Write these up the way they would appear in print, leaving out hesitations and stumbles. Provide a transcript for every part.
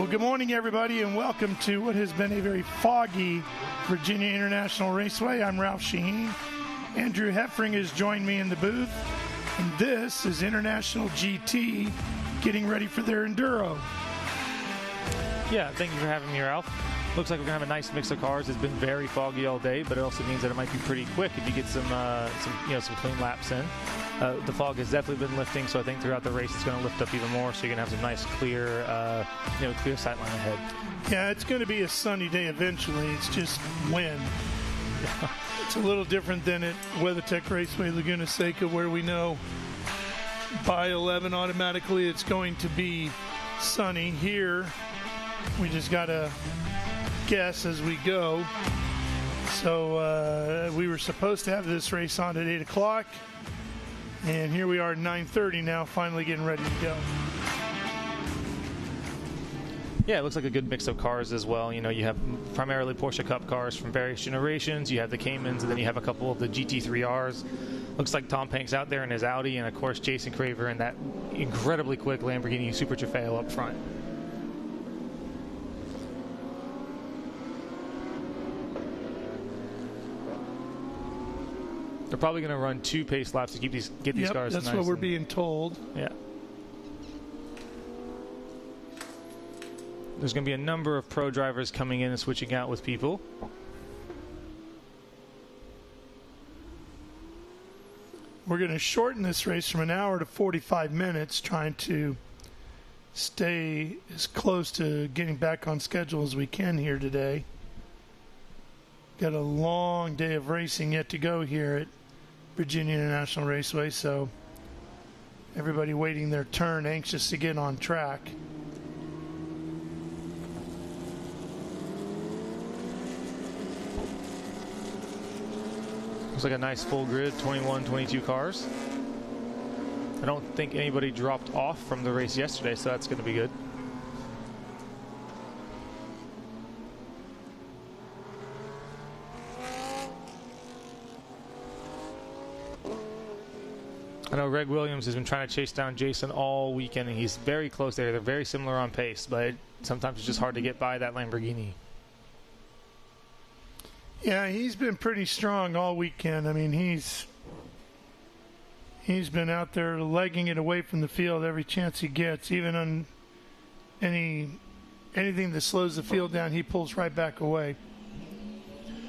Good morning, everybody, and welcome to what has been a very foggy Virginia International Raceway. I'm Ralph Shaheen. Andrew Heffring has joined me in the booth, and this is International GT getting ready for their Enduro. Yeah, thank you for having me, Ralph. Looks like we're going to have a nice mix of cars. It's been very foggy all day, but it also means that it might be pretty quick if you get some clean laps in. The fog has definitely been lifting, so I think throughout the race it's going to lift up even more, so you're going to have some nice clear, clear sight line ahead. Yeah, it's going to be a sunny day eventually. It's just when. It's a little different than at WeatherTech Raceway, Laguna Seca, where we know by 11 automatically it's going to be sunny. Here, we just got to guess as we go. So we were supposed to have this race on at 8 o'clock. And here we are at 9:30 now, finally getting ready to go. Yeah, it looks like a good mix of cars as well. You know, you have primarily Porsche Cup cars from various generations. You have the Caymans, and then you have a couple of the GT3Rs. Looks like Tom Pank's out there in his Audi, and of course Jason Craver in that incredibly quick Lamborghini Super Trofeo up front. They're probably going to run 2 pace laps to get these cars nice. That's what we're being told. Yeah. There's going to be a number of pro drivers coming in and switching out with people. We're going to shorten this race from an hour to 45 minutes, trying to stay as close to getting back on schedule as we can here today. Got a long day of racing yet to go here at Virginia International Raceway, so everybody waiting their turn, anxious to get on track. Looks like a nice full grid, 21, 22 cars. I don't think anybody dropped off from the race yesterday, so that's going to be good. I know Greg Williams has been trying to chase down Jason all weekend, and he's very close there. They're very similar on pace, but sometimes it's just hard to get by that Lamborghini. Yeah, he's been pretty strong all weekend. I mean, he's been out there legging it away from the field every chance he gets. Even on anything that slows the field down, he pulls right back away.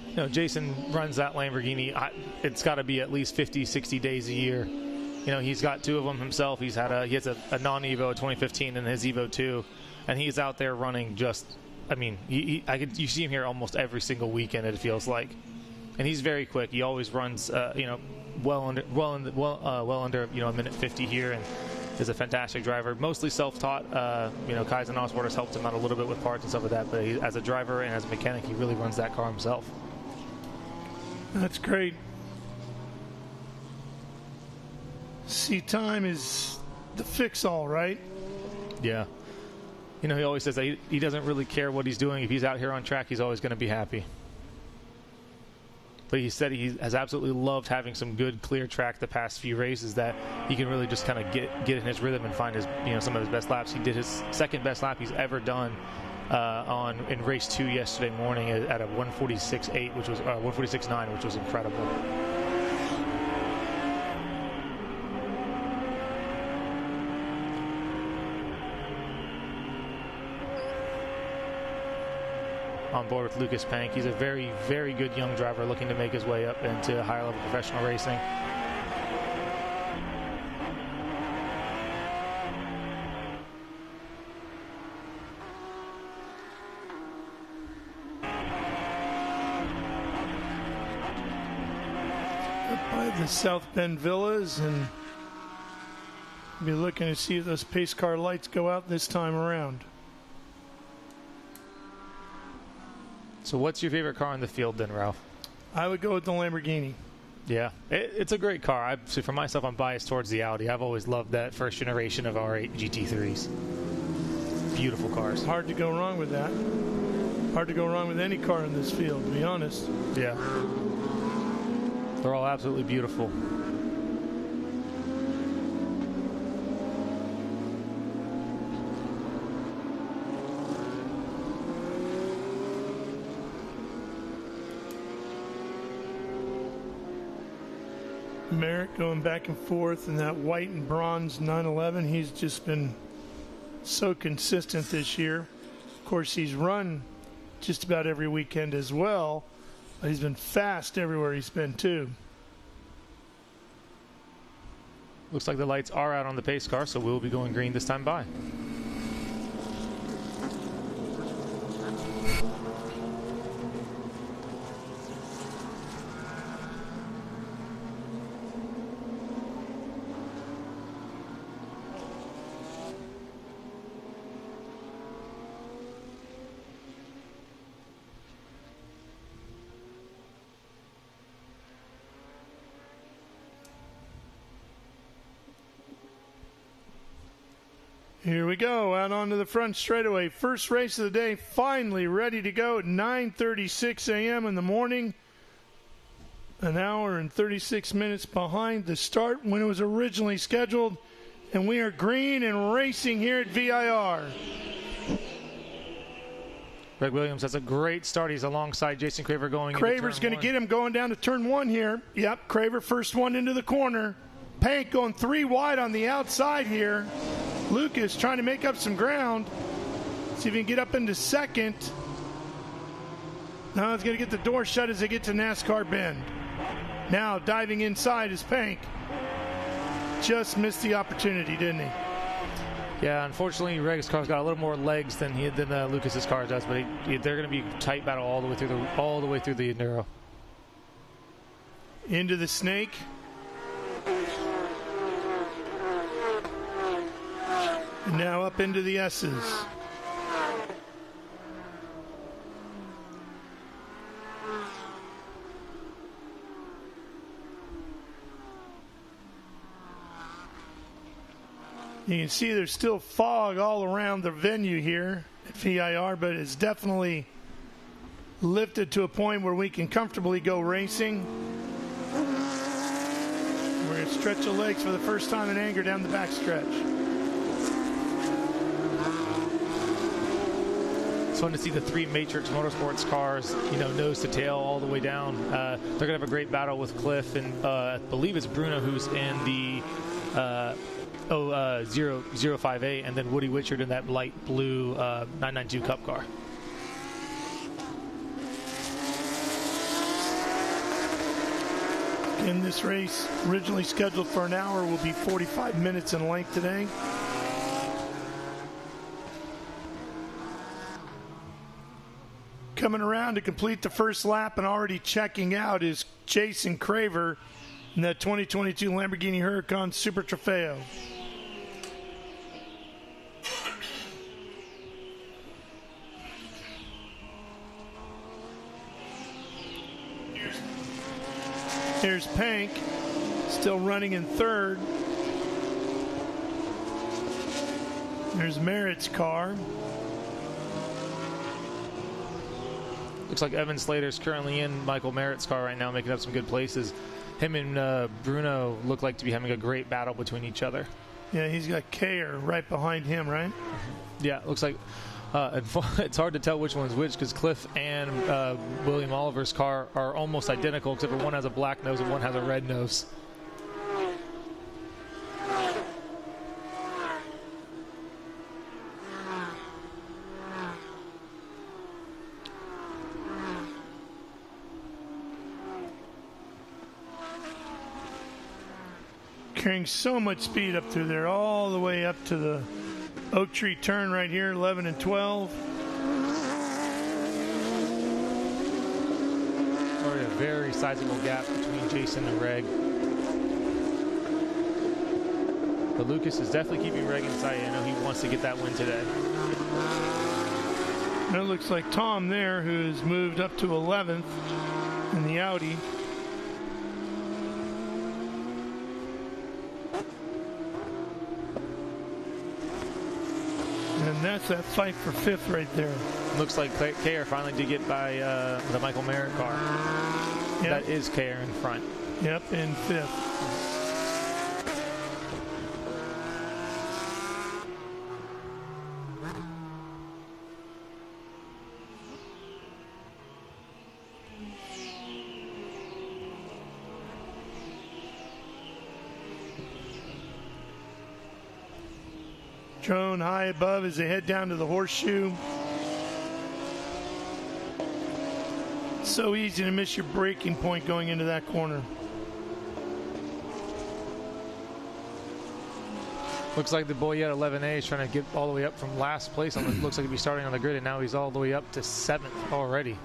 You know, Jason runs that Lamborghini. It's got to be at least 50, 60 days a year. You know, he's got 2 of them himself. He has a non-Evo 2015 and his Evo 2, and he's out there running just. I mean, you see him here almost every single weekend. It feels like, and he's very quick. He always runs, well under a minute 50 here, and is a fantastic driver. Mostly self-taught. Kaizen Oswald has helped him out a little bit with parts and stuff like that. But as a driver and as a mechanic, he really runs that car himself. That's great. Seat time is the fix-all, right? Yeah. You know, he always says that he doesn't really care what he's doing. If he's out here on track, he's always going to be happy. But he said he has absolutely loved having some good, clear track the past few races, that he can really just kind of get in his rhythm and find some of his best laps. He did his second best lap he's ever done in race 2 yesterday morning at a 146.8, which was 146.9, which was incredible. On board with Lucas Pank. He's a very, very good young driver looking to make his way up into higher level professional racing. Up by the South Bend Villas, and be looking to see if those pace car lights go out this time around. So what's your favorite car in the field then, Ralph? I would go with the Lamborghini. Yeah, it's a great car. For myself, I'm biased towards the Audi. I've always loved that first generation of R8 GT3s. Beautiful cars. Hard to go wrong with that. Hard to go wrong with any car in this field, to be honest. Yeah. They're all absolutely beautiful. Merritt going back and forth in that white and bronze 911. He's just been so consistent this year. Of course, he's run just about every weekend as well, but he's been fast everywhere he's been too. Looks like the lights are out on the pace car, so we'll be going green this time by. Here we go, out onto the front straightaway. First race of the day, finally ready to go at 9:36 a.m. in the morning. An hour and 36 minutes behind the start when it was originally scheduled. And we are green and racing here at VIR. Greg Williams has a great start. He's alongside Jason Craver going Craver's going to get him going down to turn one here. Yep, Craver first one into the corner. Pank going 3 wide on the outside here. Lucas trying to make up some ground. See if he can get up into second. Now he's going to get the door shut as they get to NASCAR Bend. Now diving inside is Pank. Just missed the opportunity, didn't he? Yeah, unfortunately, Greg's car's got a little more legs than Lucas's car does, but they're going to be a tight battle all the way through the Enduro. Into the snake. And now up into the S's. You can see there's still fog all around the venue here at VIR, but it's definitely lifted to a point where we can comfortably go racing. We're going to stretch the legs for the first time in anger down the backstretch. It's fun to see the 3 Matrix Motorsports cars, nose to tail all the way down. They're going to have a great battle with Cliff, and I believe it's Bruno who's in the 058, and then Woody Witchard in that light blue 992 Cup car. In this race, originally scheduled for an hour, will be 45 minutes in length today. Coming around to complete the first lap and already checking out is Jason Craver in that 2022 Lamborghini Huracan Super Trofeo. Here's Pank, still running in third. There's Merritt's car. Looks like Evan Slater's currently in Michael Merritt's car right now, making up some good places. Him and Bruno look like to be having a great battle between each other. Yeah, he's got Kayer right behind him, right? Yeah, it looks like it's hard to tell which one's which because Cliff and William Oliver's car are almost identical, except for one has a black nose and one has a red nose. Carrying so much speed up through there, all the way up to the Oak Tree turn right here, 11 and 12. Already a very sizable gap between Jason and Reg. But Lucas is definitely keeping Reg in sight. I know he wants to get that win today. And it looks like Tom there, who's moved up to 11th in the Audi. And that's that fight for 5th right there. Looks like Kayer finally did get by the Michael Merritt car. Yep. That is Kayer in front. Yep, in 5th. Drone high above as they head down to the horseshoe. So easy to miss your braking point going into that corner. Looks like the Boyette 11A is trying to get all the way up from last place. It looks like he'd be starting on the grid, and now he's all the way up to 7th already.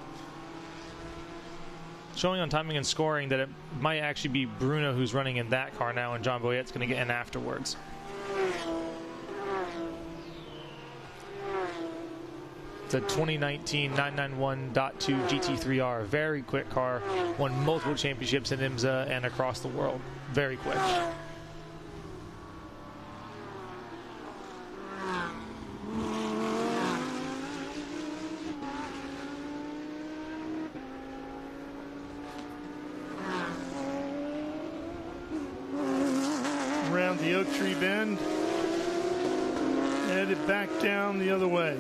Showing on timing and scoring that it might actually be Bruno who's running in that car now, and John Boyette's going to get in afterwards. It's a 2019 991.2 GT3R. Very quick car. Won multiple championships in IMSA and across the world. Very quick. Around the Oak Tree Bend. Headed back down the other way.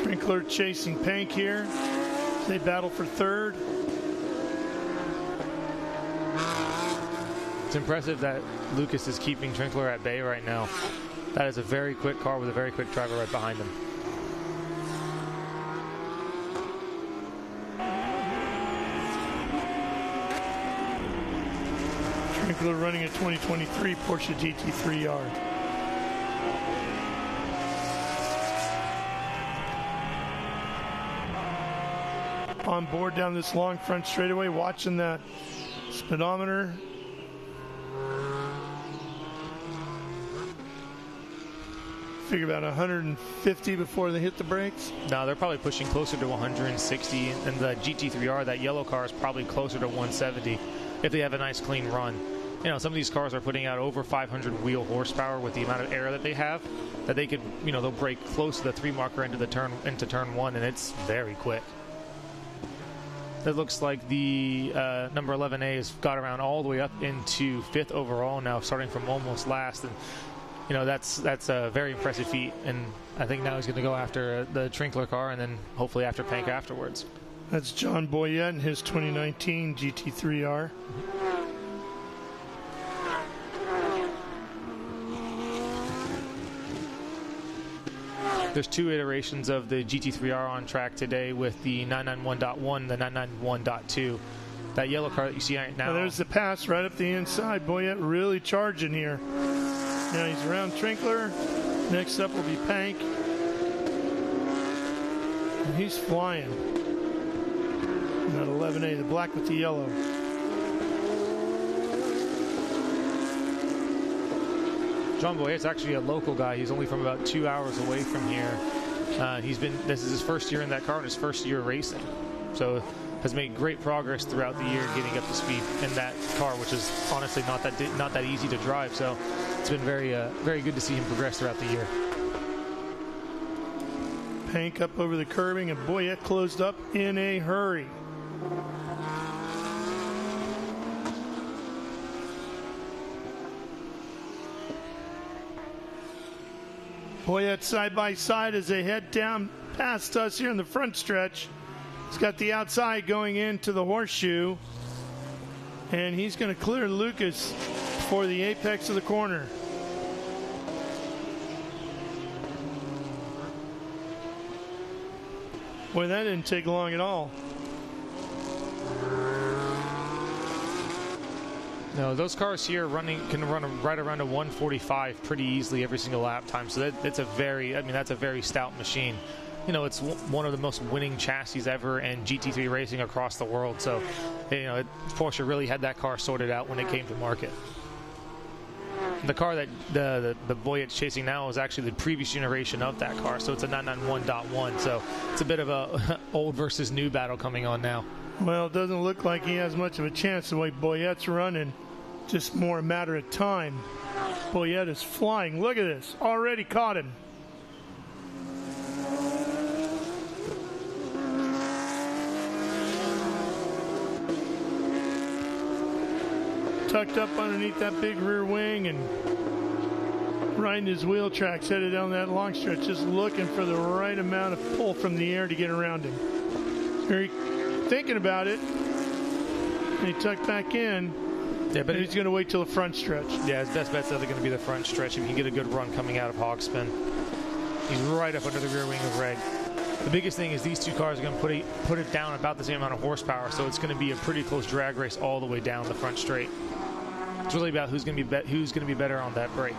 Trinkler chasing Pank here. They battle for 3rd. It's impressive that Lucas is keeping Trinkler at bay right now. That is a very quick car with a very quick driver right behind him. Trinkler running a 2023 Porsche GT3R. On board down this long front straightaway, watching that speedometer. Figure about 150 before they hit the brakes. No, they're probably pushing closer to 160, and the GT3R, that yellow car, is probably closer to 170 if they have a nice clean run. You know, some of these cars are putting out over 500 wheel horsepower with the amount of air that they have, that they could, you know, they'll brake close to the 3 marker into turn 1, and it's very quick. It looks like the number 11A has got around all the way up into 5th overall now, starting from almost last. And you know, that's a very impressive feat. And I think now he's going to go after the Trinkler car and then hopefully after Pank afterwards. That's John Boyette in his 2019 GT3R. There's 2 iterations of the GT3R on track today with the 991.1, the 991.2. That yellow car that you see right now. Well, there's the pass right up the inside. Boyette really charging here. Now he's around Trinkler. Next up will be Pank. And he's flying. And that 11A, the black with the yellow. John Boyette's actually a local guy. He's only from about 2 hours away from here. This is his first year in that car and his first year racing. So has made great progress throughout the year getting up to speed in that car, which is honestly not that easy to drive. So it's been very good to see him progress throughout the year. Pank up over the curbing, and Boyette closed up in a hurry. Boyette side by side as they head down past us here in the front stretch. He's got the outside going into the horseshoe, and he's going to clear Lucas for the apex of the corner. Boy, that didn't take long at all. No, those cars here can run right around a 145 pretty easily every single lap time. So that's a very stout machine. You know, it's one of the most winning chassis ever in GT3 racing across the world. So, you know, Porsche really had that car sorted out when it came to market. The car that the Boyette's chasing now is actually the previous generation of that car. So it's a 991.1. So it's a bit of a old versus new battle coming on now. Well, it doesn't look like he has much of a chance the way Boyette's running. Just more a matter of time. Boyette is flying. Look at this. Already caught him. Tucked up underneath that big rear wing and riding his wheel tracks, headed down that long stretch, just looking for the right amount of pull from the air to get around him. Very thinking about it. And he tucked back in. Yeah, but he's going to wait till the front stretch. Yeah, his best bet's either going to be the front stretch if he can get a good run coming out of Hogspin. He's right up under the rear wing of Reg. The biggest thing is these two cars are going to put it down about the same amount of horsepower, so it's going to be a pretty close drag race all the way down the front straight. It's really about who's going to be better on that brake.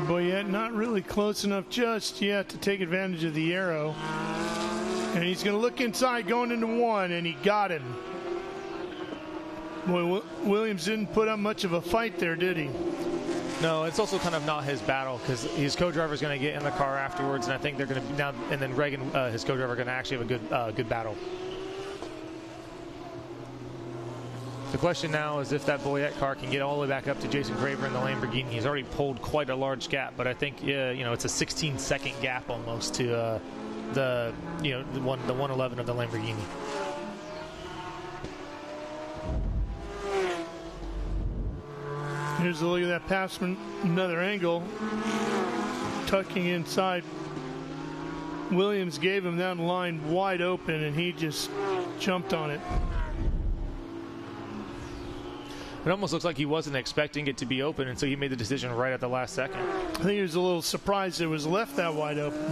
Boyette not really close enough just yet to take advantage of the arrow. And he's going to look inside going into one, and he got him. Boy, Williams didn't put up much of a fight there, did he? No, it's also kind of not his battle because his co-driver is going to get in the car afterwards, and I think they're going to now. And then Reg and his co-driver are going to actually have a good battle. The question now is if that Boyette car can get all the way back up to Jason Craver in the Lamborghini. He's already pulled quite a large gap, but I think it's a 16-second gap almost to the 111 of the Lamborghini. Here's a look at that pass from another angle. Tucking inside. Williams gave him that line wide open, and he just jumped on it. It almost looks like he wasn't expecting it to be open, and so he made the decision right at the last second. I think he was a little surprised it was left that wide open.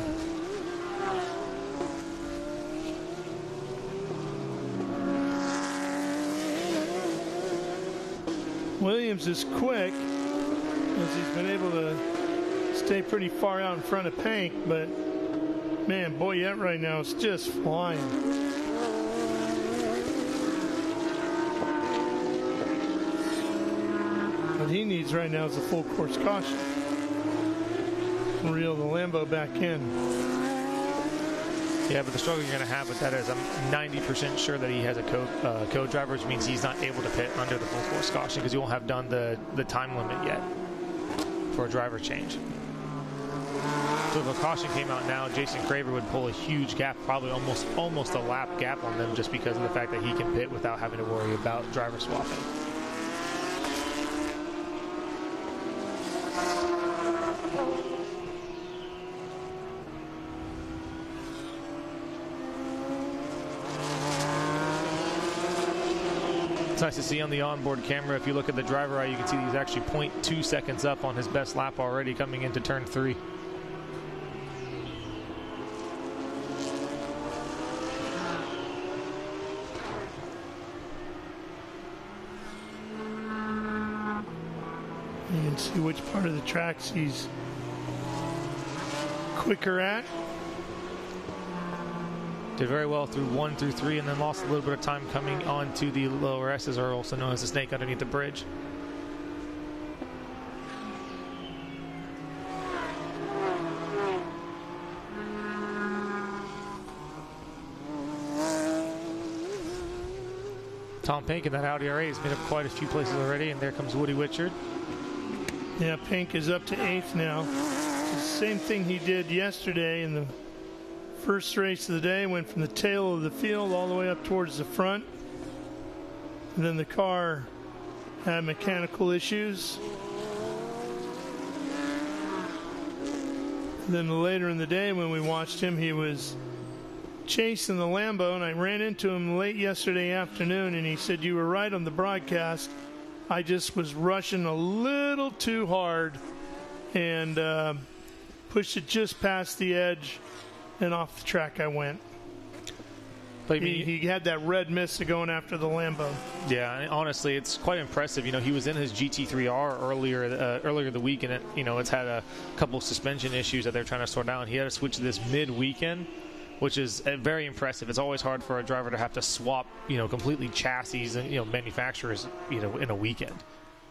Williams is quick as he's been able to stay pretty far out in front of Pank, but man, Boyette right now is just flying. What he needs right now is a full course caution. Reel the Lambo back in. Yeah, but the struggle you're going to have with that is I'm 90% sure that he has a co-driver, which means he's not able to pit under the full course caution because he won't have done the time limit yet for a driver change. So if a caution came out now, Jason Craver would pull a huge gap, probably almost a lap gap on them just because of the fact that he can pit without having to worry about driver swapping. It's nice to see on the onboard camera. If you look at the driver eye, you can see he's actually 0.2 seconds up on his best lap already coming into turn 3. You can see which part of the tracks he's quicker at. Did very well through 1 through 3 and then lost a little bit of time coming onto the lower S's, or also known as the snake underneath the bridge. Tom Pink in that Audi R8 has been up quite a few places already, and there comes Woody Witchard. Yeah, Pink is up to 8th now. It's the same thing he did yesterday in the first race of the day. Went from the tail of the field all the way up towards the front. And then the car had mechanical issues. And then later in the day when we watched him, he was chasing the Lambo, and I ran into him late yesterday afternoon, and he said, "You were right on the broadcast. I just was rushing a little too hard and pushed it just past the edge, and off the track I went." But he had that red mist of going after the Lambo. Yeah, and honestly, it's quite impressive. You know, he was in his GT3R earlier the week, and it's had a couple suspension issues that they're trying to sort out. He had to switch this mid-weekend, which is very impressive. It's always hard for a driver to have to swap, completely chassis and manufacturers, in a weekend.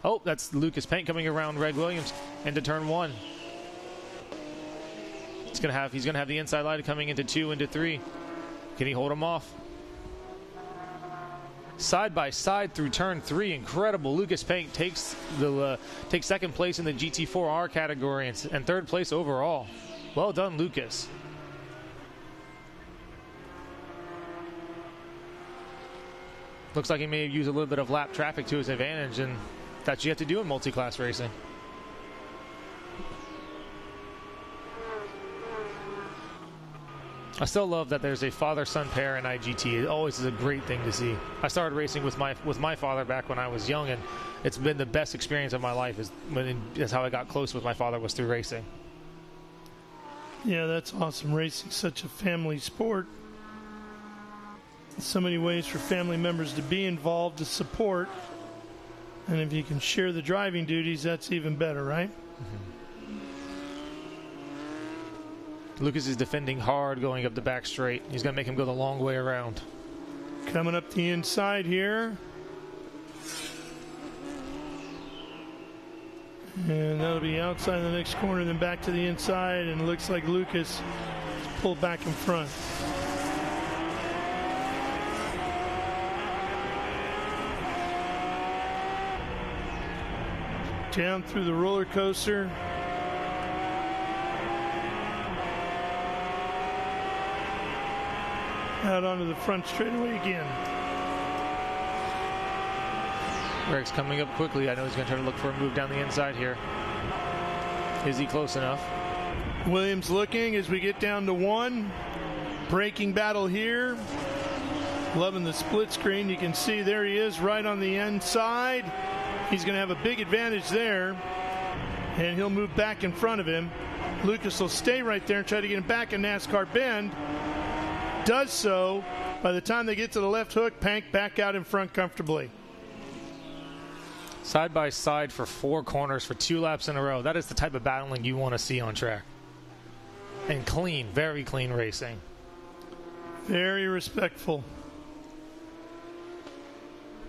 Oh, that's Lucas Paint coming around Reg Williams into turn 1. He's gonna have the inside line coming into 2, into 3. Can he hold him off? Side by side through turn 3, incredible. Lucas Paint takes second place in the GT4R category and third place overall. Well done, Lucas. Looks like he may have used a little bit of lap traffic to his advantage, and that's what you have to do in multi-class racing. I still love that there's a father-son pair in IGT. It always is a great thing to see. I started racing with my father back when I was young, and it's been the best experience of my life. Is how I got close with my father, was through racing. Yeah, that's awesome. Racing such a family sport. So many ways for family members to be involved, to support. And if you can share the driving duties, that's even better, right? Lucas is defending hard going up the back straight. He's going to make him go the long way around. Coming up the inside here. And that'll be outside the next corner, then back to the inside, and it looks like Lucas is pulled back in front. Down through the roller coaster. Out onto the front straightaway again. Greg's coming up quickly. I know he's going to try to look for a move down the inside here. Is he close enough? Williams looking as we get down to one. Braking battle here. Loving the split screen. You can see there he is right on the inside. He's going to have a big advantage there. And he'll move back in front of him. Lucas will stay right there and try to get him back in NASCAR bend. Does so. By the time they get to the left hook, Pank back out in front comfortably. Side by side for 4 corners for 2 laps in a row. That is the type of battling you want to see on track. And clean, very clean racing. Very respectful.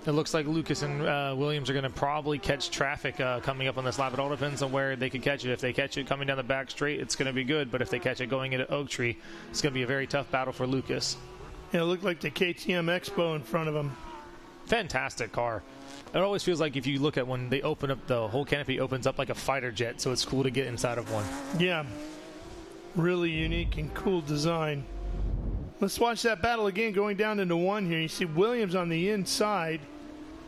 It looks like Lucas and Williams are going to probably catch traffic coming up on this lap. It all depends on where they can catch it. If they catch it coming down the back straight, it's going to be good. But if they catch it going into Oak Tree, it's going to be a very tough battle for Lucas. Yeah, it looked like the KTM Expo in front of him. Fantastic car. It always feels like if you look at when they open up, the whole canopy opens up like a fighter jet, so it's cool to get inside of one. Yeah, really unique and cool design. Let's watch that battle again going down into one here. You see Williams on the inside.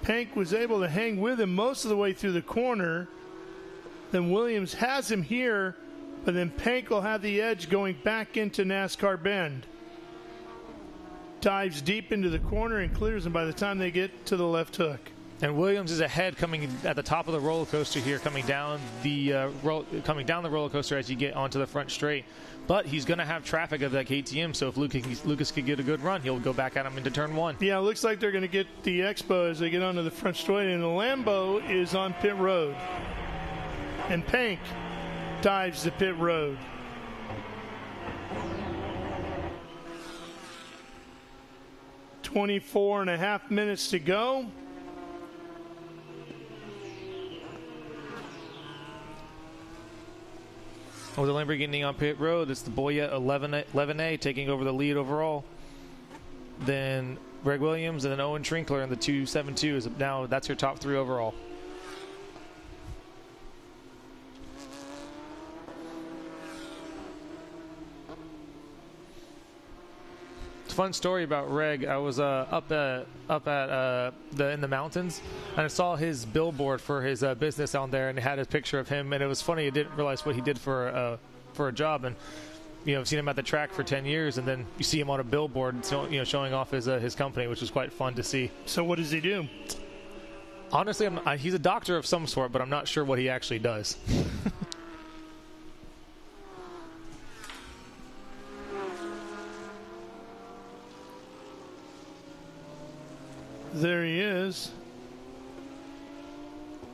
Pank was able to hang with him most of the way through the corner. Then Williams has him here, but then Pank will have the edge going back into NASCAR bend. Dives deep into the corner and clears him by the time they get to the left hook. And Williams is ahead, coming at the top of the roller coaster here, coming down the roller coaster as you get onto the front straight. But he's going to have traffic of that KTM, so if Lucas could get a good run, he'll go back at him into turn 1. Yeah, it looks like they're going to get the Expo as they get onto the front straight, and the Lambo is on pit road. And Pank dives the pit road. "24.5 minutes to go. With the Lamborghini on pit road, it's the Boyette 11A taking over the lead overall. Then Greg Williams and then Owen Trinkler in the 272 is now, that's your top 3 overall. Fun story about Reg. I was up at in the mountains, and I saw his billboard for his business on there, and it had a picture of him. And it was funny. I didn't realize what he did for a job, and I've seen him at the track for 10 years, and then you see him on a billboard, showing off his company, which was quite fun to see. So what does he do? Honestly, he's a doctor of some sort, but I'm not sure what he actually does. There he is.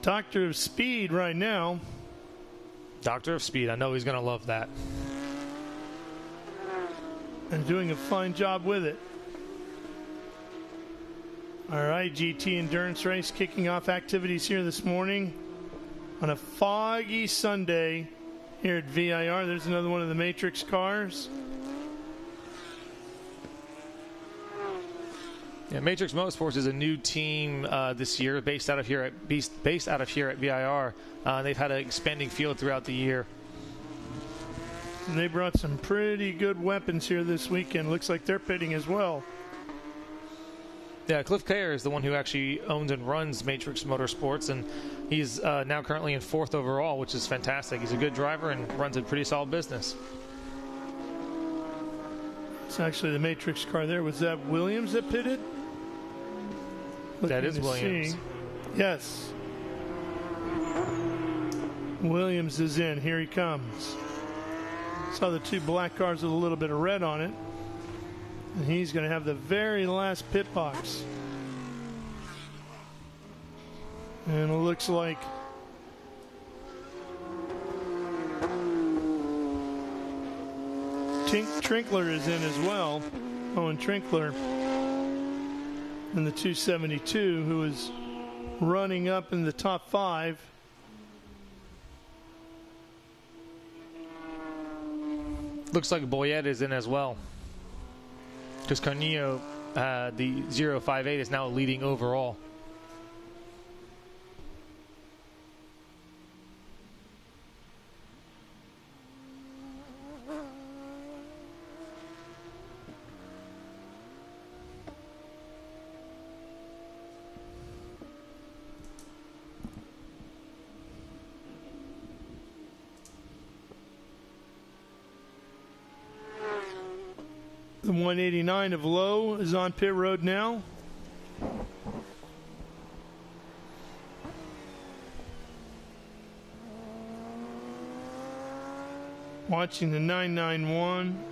Doctor of Speed right now. Doctor of Speed. I know he's going to love that. And doing a fine job with it. Our IGT Endurance Race kicking off activities here this morning on a foggy Sunday here at VIR. There's another one of the Matrix cars. Yeah, Matrix Motorsports is a new team this year, based out of here at VIR. They've had an expanding field throughout the year. And they brought some pretty good weapons here this weekend. Looks like they're pitting as well. Yeah, Cliff Kerr is the one who actually owns and runs Matrix Motorsports, and he's now currently in 4th overall, which is fantastic. He's a good driver and runs a pretty solid business. It's actually the Matrix car there. Was that Williams that pitted? That is Williams. See. Yes. Williams is in. Here he comes. Saw the two black cars with a little bit of red on it. And he's going to have the very last pit box. And it looks like Trinkler is in as well. Owen Trinkler in the 272, who is running up in the top 5. Looks like Boyette is in as well. Because Carnillo, the 058, is now leading overall. The 189 of Lowe is on pit road now. Watching the 991,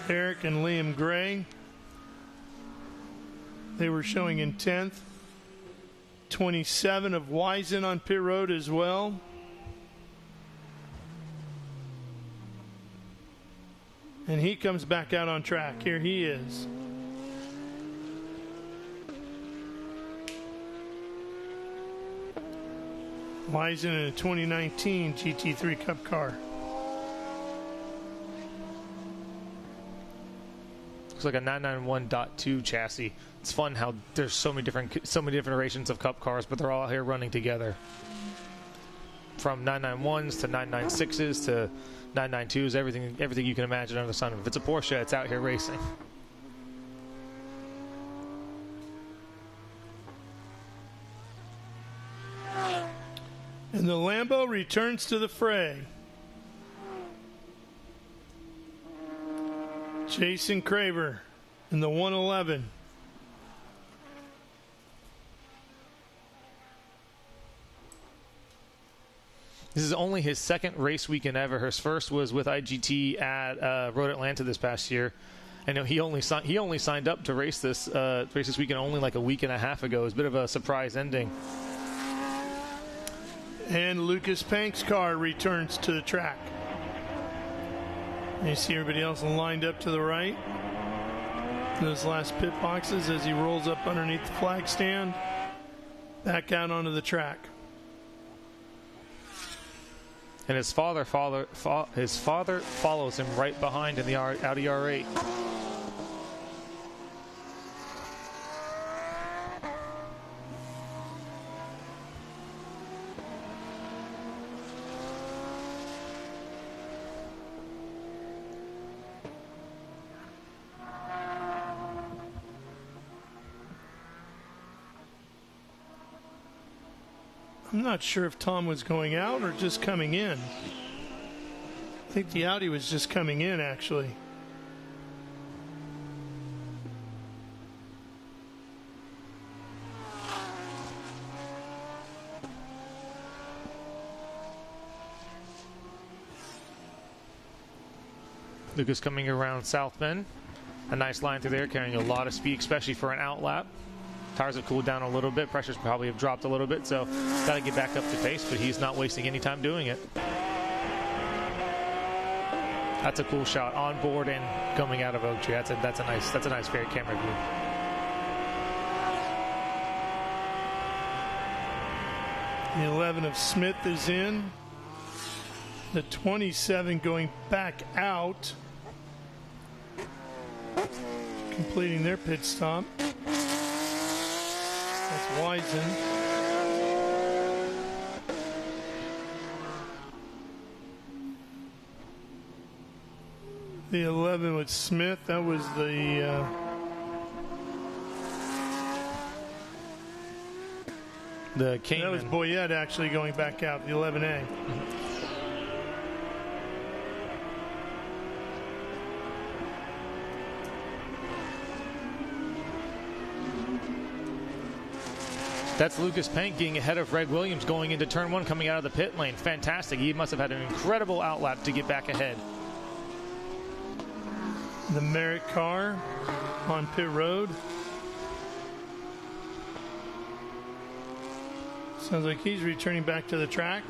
Eric and Liam Gray. They were showing in 10th. 27 of Wisen on pit road as well. And he comes back out on track. Here he is. Wisen in a 2019 GT3 Cup car. Looks like a 991.2 chassis. It's fun how there's so many different iterations of Cup cars, but they're all out here running together. From 991s to 996s to 992s, everything you can imagine under the sun. If it's a Porsche, it's out here racing. And the Lambo returns to the fray. Jason Craver in the 111. This is only his second race weekend ever. His first was with IGT at Road Atlanta this past year. I know he only signed up to race this weekend only like a week and a half ago. It was a bit of a surprise ending. And Lucas Pank's car returns to the track. And you see everybody else lined up to the right. Those last pit boxes as he rolls up underneath the flag stand, back out onto the track. And his father follows him right behind in the Audi R8. I'm not sure if Tom was going out or just coming in. I think the Audi was just coming in, actually. Lucas coming around South Bend. A nice line through there, carrying a lot of speed, especially for an outlap. Tires have cooled down a little bit. Pressures probably have dropped a little bit, so got to get back up to pace, but he's not wasting any time doing it. That's a cool shot on board and coming out of Oak Tree. That's a nice fair camera view. The 11 of Smith is in. The 27 going back out, completing their pit stop. That's Wisen. The 11 with Smith, that was the Cayman. That was Boyette actually going back out, the 11A. That's Lucas Pank getting ahead of Reg Williams going into turn 1, coming out of the pit lane. Fantastic. He must have had an incredible outlap to get back ahead. The Merritt car on pit road. Sounds like he's returning back to the track.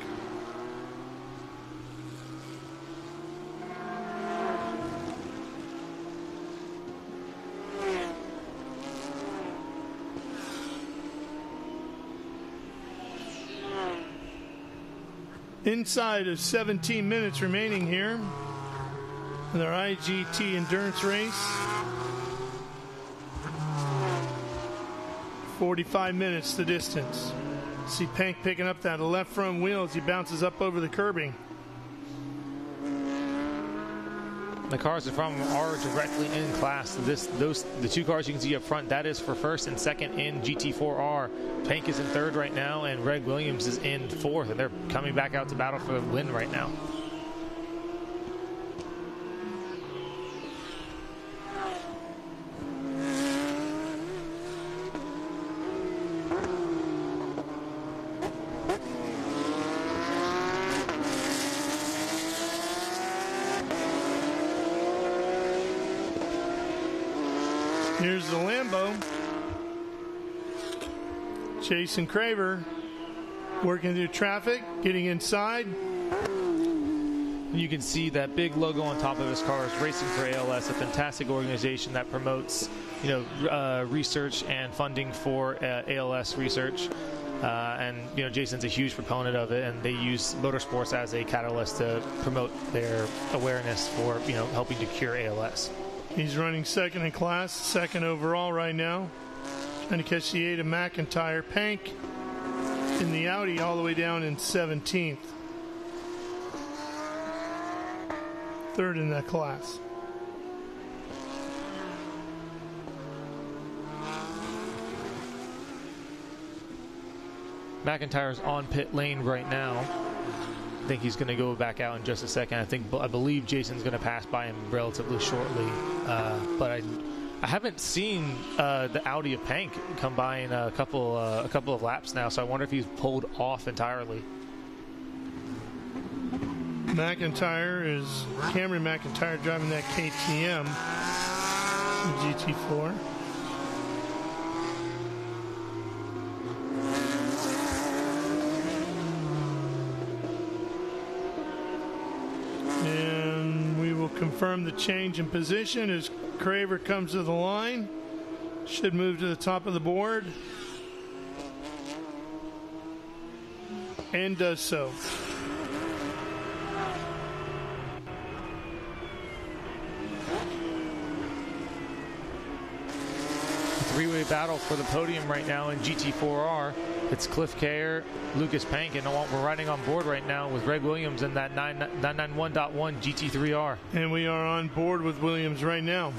Inside of 17 minutes remaining here with our IGT Endurance Race. 45 minutes the distance. See Pank picking up that left front wheel as he bounces up over the curbing. The cars in front of him are directly in class. The two cars you can see up front, that is for first and second in GT4R. Pank is in third right now, and Reg Williams is in fourth, and they're coming back out to battle for the win right now. Here's the Lambo. Jason Craver working through traffic, getting inside. You can see that big logo on top of his car is Racing for ALS, a fantastic organization that promotes, research and funding for ALS research. And Jason's a huge proponent of it, and they use motorsports as a catalyst to promote their awareness for helping to cure ALS. He's running second in class, second overall right now. Trying to catch the 8 of McIntyre. Pank in the Audi all the way down in 17th. Third in that class. McIntyre's on pit lane right now. I think he's going to go back out in just a second. I believe Jason's going to pass by him relatively shortly. But I haven't seen the Audi of Pank come by in a couple of laps now, so I wonder if he's pulled off entirely. Cameron McIntyre driving that KTM GT4. And we will confirm the change in position as Craver comes to the line. Should move to the top of the board. And does so. Three-way battle for the podium right now in GT4R. It's Cliff Kayer, Lucas Pank, and we're riding on board right now with Reg Williams in that 991.1 GT3R. And we are on board with Williams right now.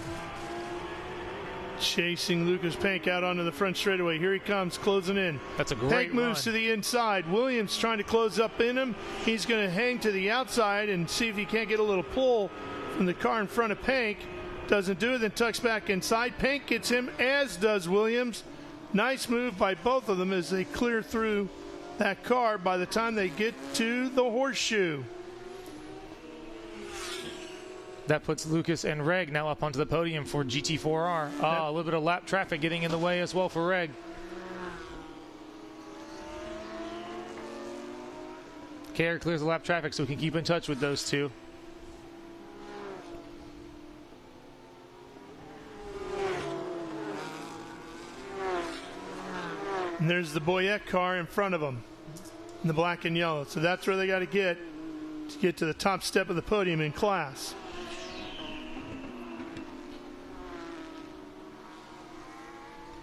Chasing Lucas Pank out onto the front straightaway. Here he comes, closing in. That's a great Pank moves to the inside. Williams trying to close up in him. He's going to hang to the outside and see if he can't get a little pull from the car in front of Pank. Doesn't do it, then tucks back inside. Pank gets him, as does Williams. Nice move by both of them as they clear through that car by the time they get to the horseshoe. That puts Lucas and Reg now up onto the podium for GT4R. A little bit of lap traffic getting in the way as well for Reg. Kayer clears the lap traffic so we can keep in touch with those two. And there's the Boyette car in front of them in the black and yellow. So that's where they got to get to the top step of the podium in class.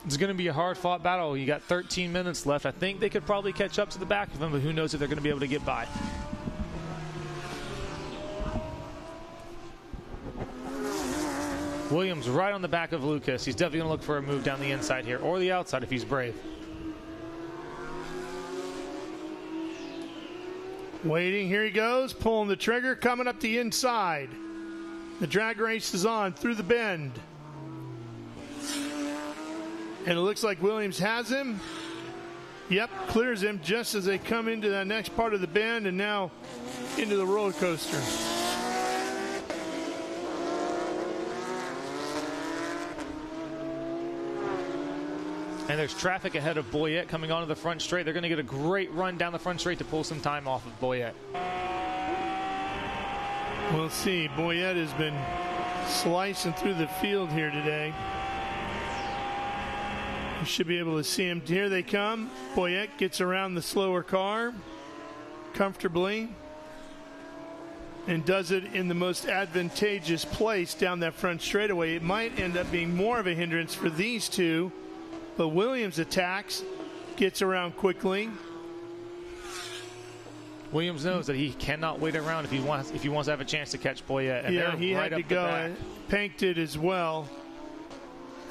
It's going to be a hard-fought battle. You got 13 minutes left. I think they could probably catch up to the back of him, but who knows if they're going to be able to get by. Williams right on the back of Lucas. He's definitely going to look for a move down the inside here, or the outside if he's brave. Waiting, here he goes, pulling the trigger, coming up the inside. The drag race is on through the bend. And it looks like Williams has him. Yep, clears him just as they come into that next part of the bend and now into the roller coaster. And there's traffic ahead of Boyette coming onto the front straight. They're going to get a great run down the front straight to pull some time off of Boyette. We'll see. Boyette has been slicing through the field here today. You should be able to see him. Here they come. Boyette gets around the slower car comfortably and does it in the most advantageous place down that front straightaway. It might end up being more of a hindrance for these two, but Williams attacks, gets around quickly. Williams knows that he cannot wait around if he wants to have a chance to catch Boyette. And yeah, he right had to go. Pank did as well.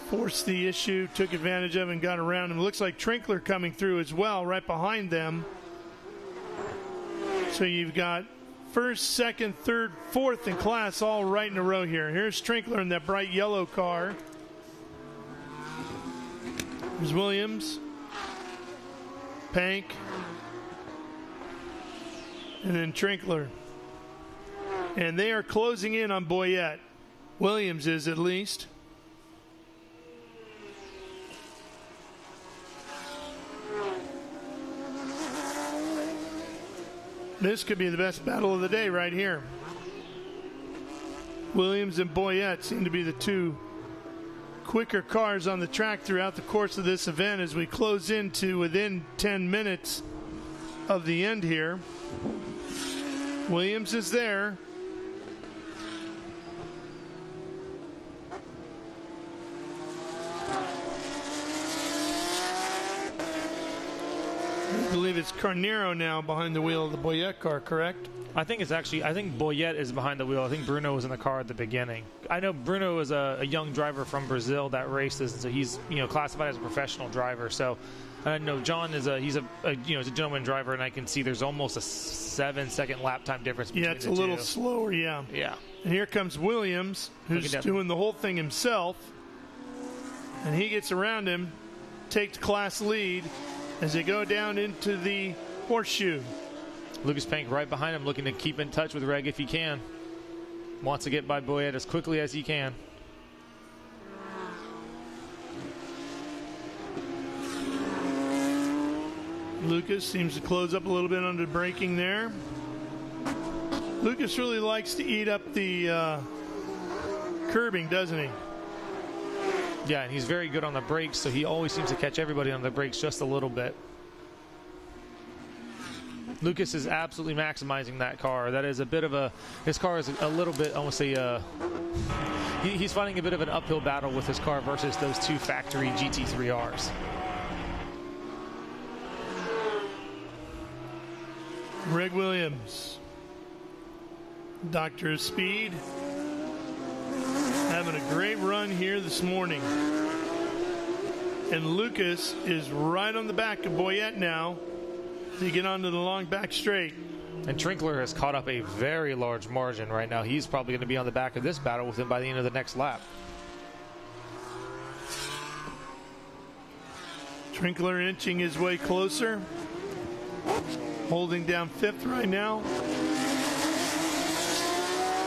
Forced the issue, took advantage of it, and got around him. It looks like Trinkler coming through as well, right behind them. So you've got first, second, third, fourth in class all right in a row here. Here's Trinkler in that bright yellow car. There's Williams, Pank, and then Trinkler. And they are closing in on Boyette. Williams is, at least. This could be the best battle of the day right here. Williams and Boyette seem to be the two quicker cars on the track throughout the course of this event as we close into within 10 minutes of the end here. Williams is there. I believe it's Carnero now behind the wheel of the Boyette car, correct? I think Boyette is behind the wheel. I think Bruno was in the car at the beginning. I know Bruno is a young driver from Brazil that races, so he's classified as a professional driver. So I know John is he's a gentleman driver, and I can see there's almost a 7-second lap time difference between the two. Yeah, it's a little slower, yeah. Yeah. And here comes Williams, who's doing the whole thing himself. And he gets around him, takes class lead as they go down into the horseshoe. Lucas Pank right behind him, looking to keep in touch with Reg if he can. Wants to get by Boyette as quickly as he can. Lucas seems to close up a little bit under braking there. Lucas really likes to eat up the curbing, doesn't he? Yeah, and he's very good on the brakes, so he always seems to catch everybody on the brakes just a little bit. Lucas is absolutely maximizing that car. That is a bit of his car is a little bit, I want to say, he's fighting a bit of an uphill battle with his car versus those two factory GT3Rs. Reg Williams, Doctor of Speed, having a great run here this morning. And Lucas is right on the back of Boyette now to get onto the long back straight. And Trinkler has caught up a very large margin right now. He's probably going to be on the back of this battle with him by the end of the next lap. Trinkler inching his way closer, holding down fifth right now.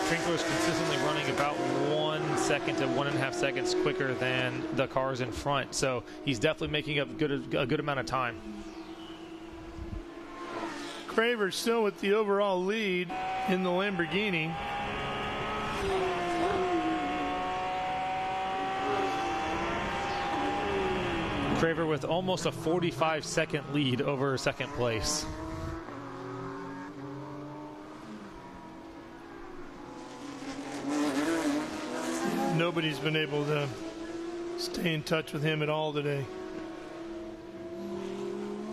Trinkler is consistently running about 1 second to 1.5 seconds quicker than the cars in front, so he's definitely making up a good amount of time. Craver still with the overall lead in the Lamborghini. Craver with almost a 45-second lead over second place. Nobody's been able to stay in touch with him at all today.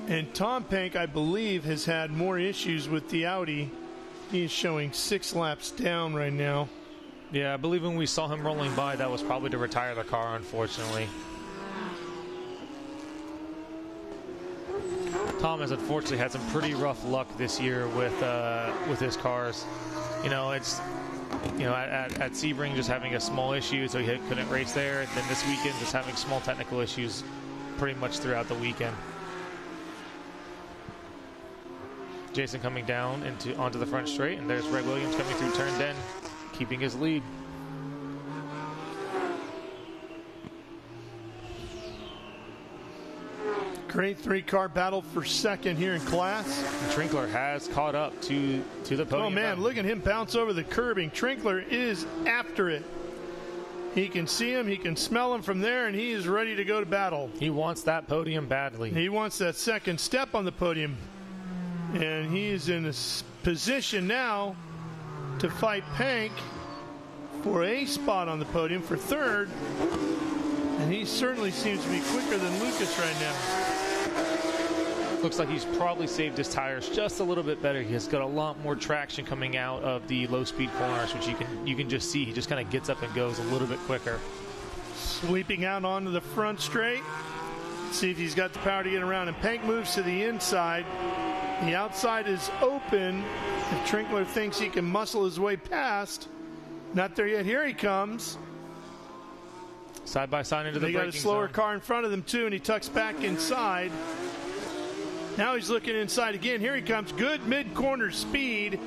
And Tom Pank, I believe, has had more issues with the Audi. He is showing 6 laps down right now. Yeah, I believe when we saw him rolling by, that was probably to retire the car, unfortunately. Tom has unfortunately had some pretty rough luck this year with his cars. At Sebring just having a small issue, so he couldn't race there. And then this weekend just having small technical issues pretty much throughout the weekend. Jason coming down onto the front straight, and there's Greg Williams coming through turn 10, keeping his lead. Great three-car battle for second here in class. And Trinkler has caught up to the podium. Oh, man, look at him bounce over the curbing. Trinkler is after it. He can see him, he can smell him from there, and he is ready to go to battle. He wants that podium badly. He wants that second step on the podium. And he is in a position now to fight Pank for a spot on the podium for third. And he certainly seems to be quicker than Lucas right now. Looks like he's probably saved his tires just a little bit better. He has got a lot more traction coming out of the low-speed corners, which you can just see. He just kind of gets up and goes a little bit quicker. Sweeping out onto the front straight. Let's see if he's got the power to get around. And Pank moves to the inside. The outside is open. If Trinkler thinks he can muscle his way past, not there yet. Here he comes. Side by side into the braking zone. They got a slower car in front of them too, and he tucks back inside. Now he's looking inside again. Here he comes. Good mid-corner speed,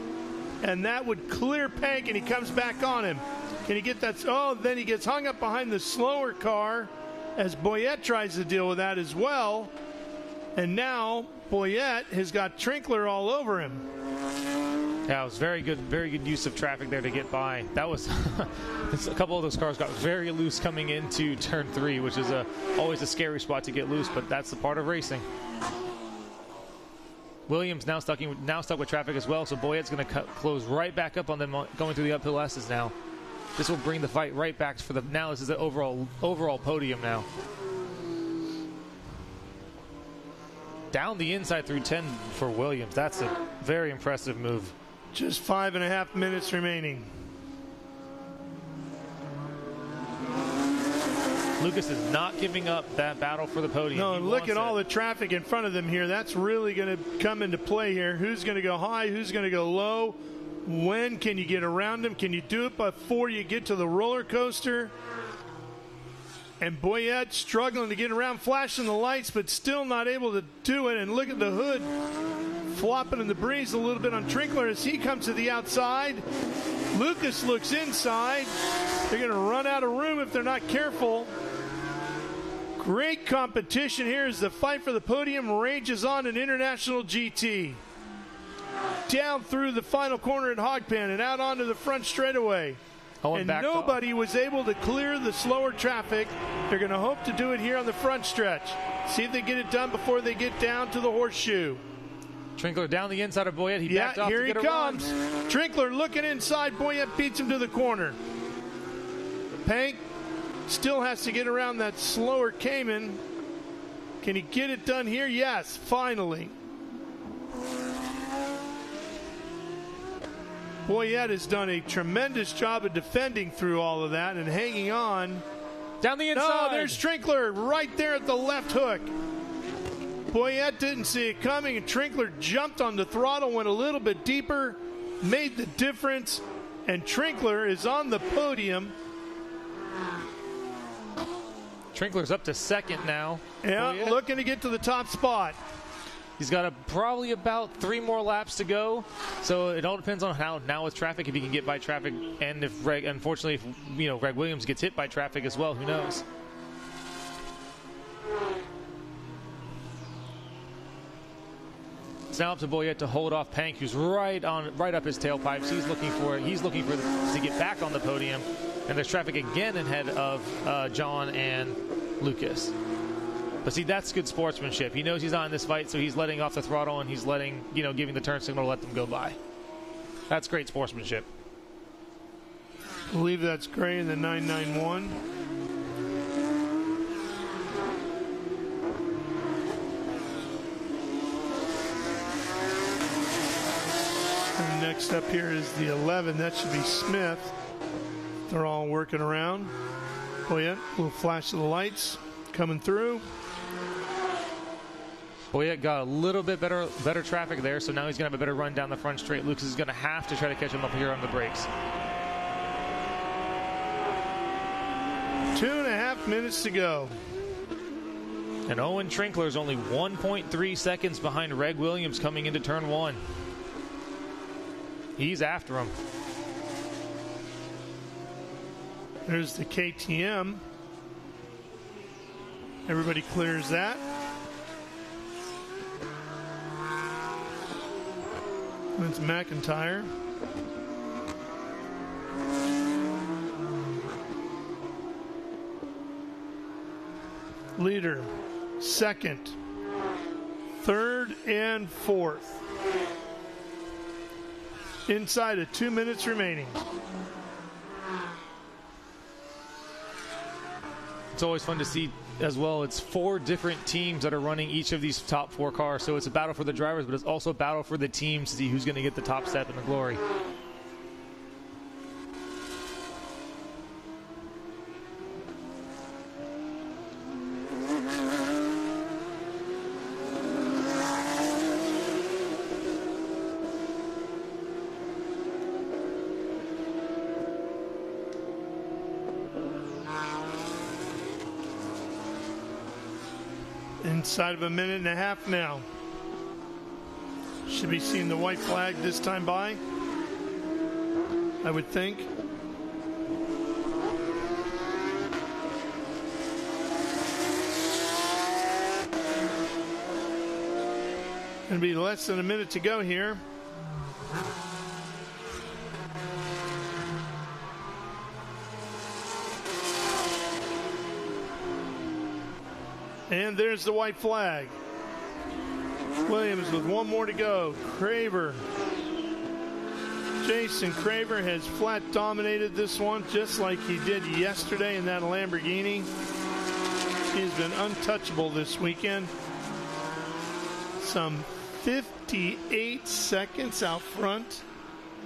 and that would clear Pank, and he comes back on him. Can he get that? Oh, then he gets hung up behind the slower car as Boyette tries to deal with that as well. And now Boyette has got Trinkler all over him. Yeah, it was very good use of traffic there to get by. That was a couple of those cars got very loose coming into turn 3, which is always a scary spot to get loose, but that's the part of racing. Williams now stuck with traffic as well, so Boyette's going to close right back up on them going through the uphill S's now. This will bring the fight right back for them. Now this is the overall podium now. Down the inside through 10 for Williams. That's a very impressive move. Just 5.5 minutes remaining. Lucas is not giving up that battle for the podium. No, look at all the traffic in front of them here. That's really going to come into play here. Who's going to go high? Who's going to go low? When can you get around them? Can you do it before you get to the roller coaster? And Boyette struggling to get around, flashing the lights, but still not able to do it. And look at the hood flopping in the breeze a little bit on Trinkler as he comes to the outside. Lucas looks inside. They're going to run out of room if they're not careful. Great competition here as the fight for the podium rages on in International GT. Down through the final corner at Hogpen and out onto the front straightaway. And nobody was able to clear the slower traffic. They're going to hope to do it here on the front stretch. See if they get it done before they get down to the horseshoe. Trinkler down the inside of Boyette. He backed off to get a run. Here he comes. Trinkler looking inside. Boyette beats him to the corner. Pank still has to get around that slower Cayman. Can he get it done here? Yes, finally. Boyette has done a tremendous job of defending through all of that and hanging on. Down the inside. Oh, there's Trinkler right there at the left hook. Boyette didn't see it coming, and Trinkler jumped on the throttle, went a little bit deeper, made the difference, and Trinkler is on the podium. Trinkler's up to second now. Yeah, Boyette looking to get to the top spot. He's got probably about 3 more laps to go, so it all depends on how now with traffic, if he can get by traffic, and if unfortunately, if Greg Williams gets hit by traffic as well, who knows? It's now up to Boyette to hold off Pank, who's right up his tailpipes. He's looking to get back on the podium, and there's traffic again ahead of John and Lucas. But see, that's good sportsmanship. He knows he's not in this fight, so he's letting off the throttle and he's giving the turn signal to let them go by. That's great sportsmanship. I believe that's Gray in the 991. And next up here is the 11. That should be Smith. They're all working around. Boyette, a little flash of the lights coming through. Boyette got a little bit better traffic there, so now he's going to have a better run down the front straight. Lucas is going to have to try to catch him up here on the brakes. 2.5 minutes to go. And Owen Trinkler is only 1.3 seconds behind Reg Williams coming into turn 1. He's after him. There's the KTM. Everybody clears that. That's McIntyre. Leader, second, third, and fourth. Inside of 2 minutes remaining. It's always fun to see as well. It's 4 different teams that are running each of these top 4 cars. So it's a battle for the drivers, but it's also a battle for the teams to see who's going to get the top step in the glory. Inside of a minute and a half now. Should be seeing the white flag this time by, I would think. Gonna be less than a minute to go here. And there's the white flag. Williams with 1 more to go. Craver. Jason Craver has flat dominated this one just like he did yesterday in that Lamborghini. He's been untouchable this weekend. Some 58 seconds out front.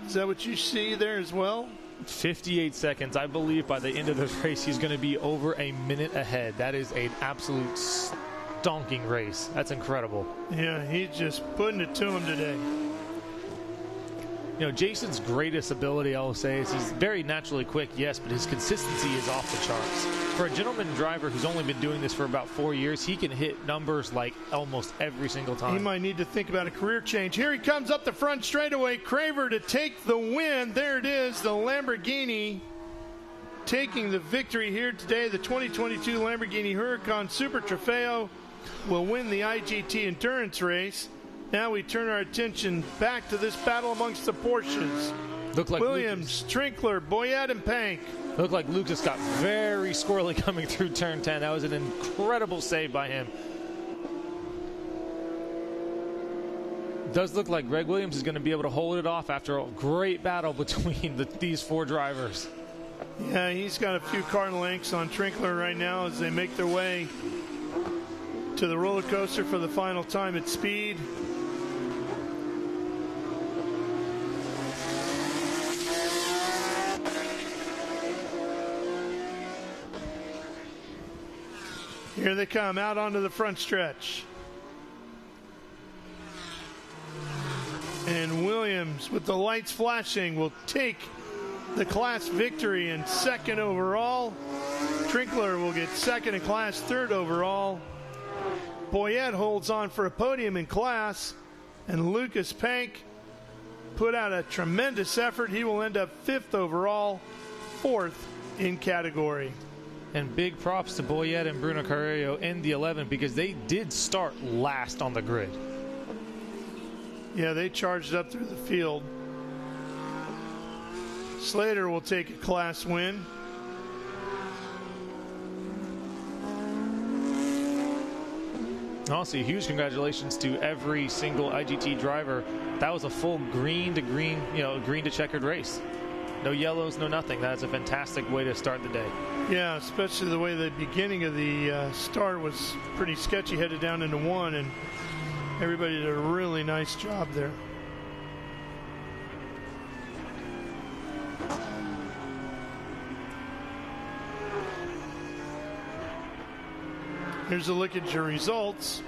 Is that what you see there as well? 58 seconds. I believe by the end of this race, he's going to be over a minute ahead. That is an absolute stonking race. That's incredible. Yeah, he's just putting it to him today. You know, Jason's greatest ability, I will say, is he's very naturally quick, yes, but his consistency is off the charts. For a gentleman driver who's only been doing this for about 4 years, he can hit numbers like almost every single time. He might need to think about a career change. Here he comes up the front straightaway. Craver to take the win. There it is, the Lamborghini taking the victory here today. The 2022 Lamborghini Huracan Super Trofeo will win the IGT Endurance Race. Now we turn our attention back to this battle amongst the Porsches. Like Williams, Trinkler, Boyette, and Pank. Looked like Lucas got very squirrely coming through turn 10. That was an incredible save by him. Does look like Greg Williams is going to be able to hold it off after a great battle between these 4 drivers. Yeah, he's got a few car lengths on Trinkler right now as they make their way to the roller coaster for the final time at speed. Here they come out onto the front stretch. And Williams, with the lights flashing, will take the class victory in 2nd overall. Trinkler will get 2nd in class, 3rd overall. Boyette holds on for a podium in class. And Lucas Pank put out a tremendous effort. He will end up 5th overall, 4th in category. And big props to Boyette and Bruno Carrero in the 11 because they did start last on the grid. Yeah, they charged up through the field. Slater will take a class win. Also, huge congratulations to every single IGT driver. That was a full green to green, green to checkered race. No yellows, no nothing. That's a fantastic way to start the day. Yeah, especially the way the beginning of the start was pretty sketchy, headed down into 1, and everybody did a really nice job there. Here's a look at your results.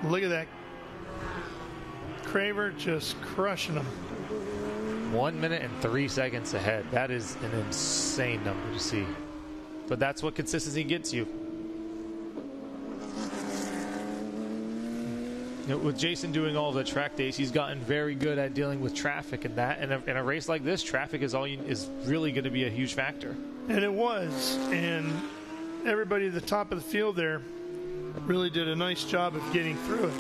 Look at that. Craver just crushing them. 1 minute and 3 seconds ahead. That is an insane number to see. But that's what consistency gets you. with Jason doing all the track days, he's gotten very good at dealing with traffic and that. And in a race like this, traffic is really going to be a huge factor. And it was. And everybody at the top of the field there really did a nice job of getting through it.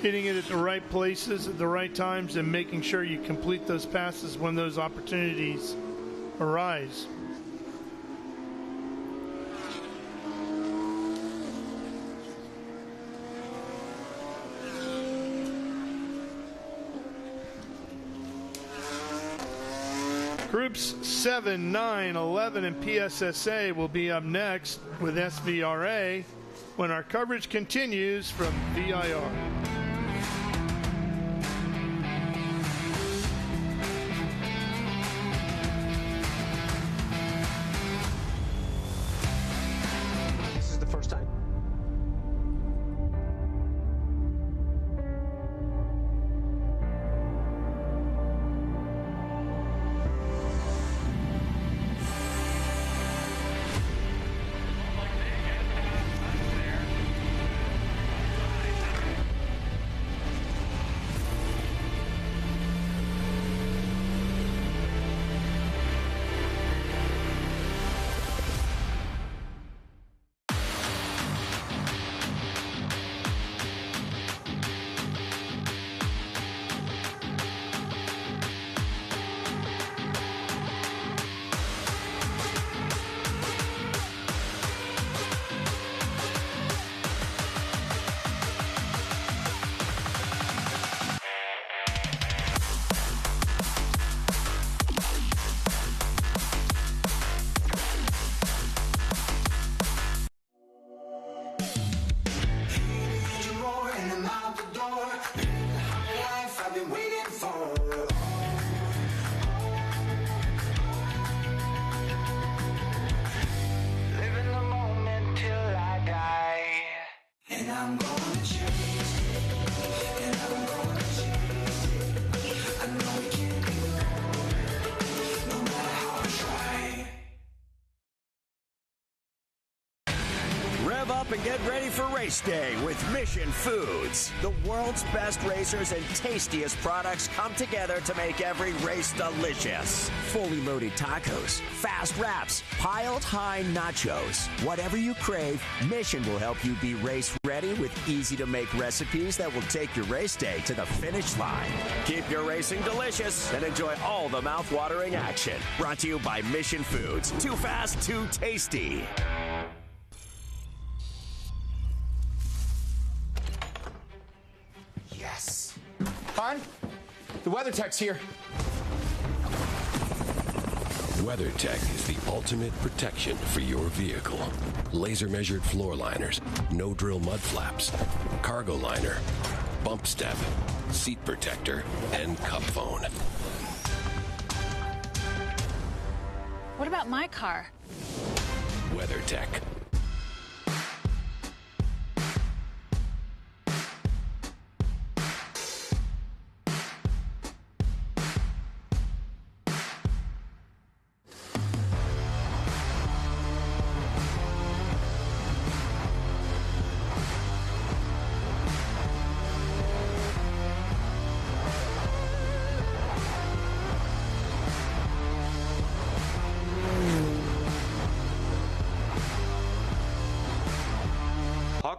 Hitting it at the right places at the right times and making sure you complete those passes when those opportunities arise. Groups 7, 9, 11, and PSSA will be up next with SVRA when our coverage continues from VIR. This is the first time. And get ready for race day with Mission Foods. The world's best racers and tastiest products come together to make every race delicious. Fully loaded tacos, fast wraps, piled high nachos. Whatever you crave, Mission will help you be race ready with easy to make recipes that will take your race day to the finish line. Keep your racing delicious and enjoy all the mouth-watering action. Brought to you by Mission Foods. Too fast, too tasty. Yes. Hon, the WeatherTech's here. WeatherTech is the ultimate protection for your vehicle. Laser measured floor liners, no drill mud flaps, cargo liner, bump step, seat protector, and cup phone. What about my car? WeatherTech.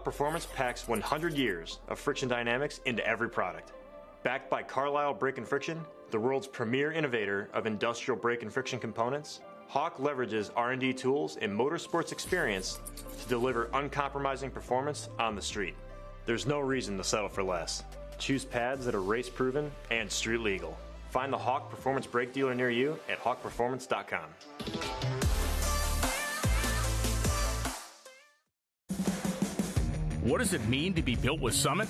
Performance packs 100 years of friction dynamics into every product. Backed by Carlisle Brake and Friction, the world's premier innovator of industrial brake and friction components, Hawk leverages R&D tools and motorsports experience to deliver uncompromising performance on the street. There's no reason to settle for less. Choose pads that are race-proven and street-legal. Find the Hawk Performance Brake dealer near you at hawkperformance.com. What does it mean to be built with Summit?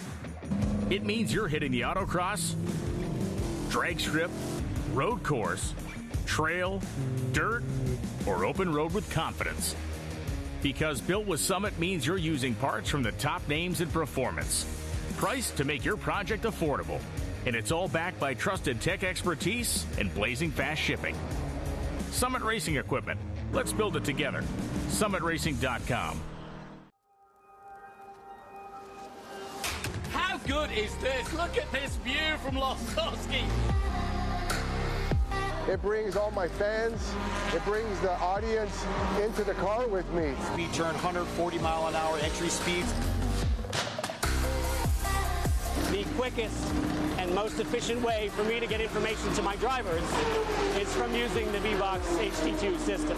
It means you're hitting the autocross, drag strip, road course, trail, dirt, or open road with confidence. Because built with Summit means you're using parts from the top names in performance. Priced to make your project affordable. And it's all backed by trusted tech expertise and blazing fast shipping. Summit Racing Equipment. Let's build it together. SummitRacing.com. good is this? Look at this view from Losowski. It brings all my fans, it brings the audience into the car with me. Speed turn, 140-mile-an-hour entry speeds. The quickest and most efficient way for me to get information to my drivers is from using the VBox HT2 system.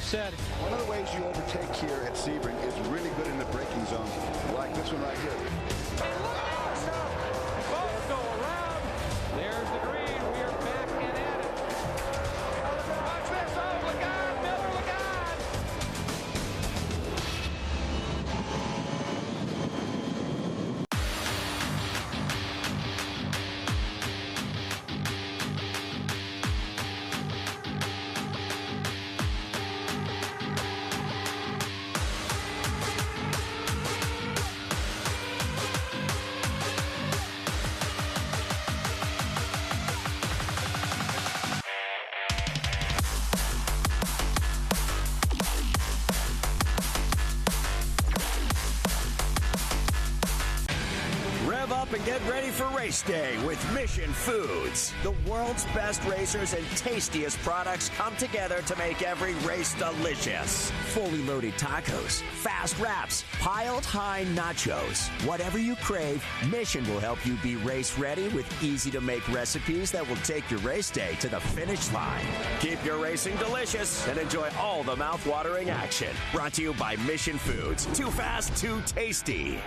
Said. One of the ways you overtake here at Sebring is really good in the braking zone, like this one right here. Both go around. There's the green. We are back and at it. Watch this. Oh, look out, Miller, look out. And get ready for race day with Mission Foods. The world's best racers and tastiest products come together to make every race delicious. Fully loaded tacos, fast wraps, piled high nachos. Whatever you crave, Mission will help you be race ready with easy to make recipes that will take your race day to the finish line. Keep your racing delicious and enjoy all the mouth-watering action. Brought to you by Mission Foods. Too fast, too tasty.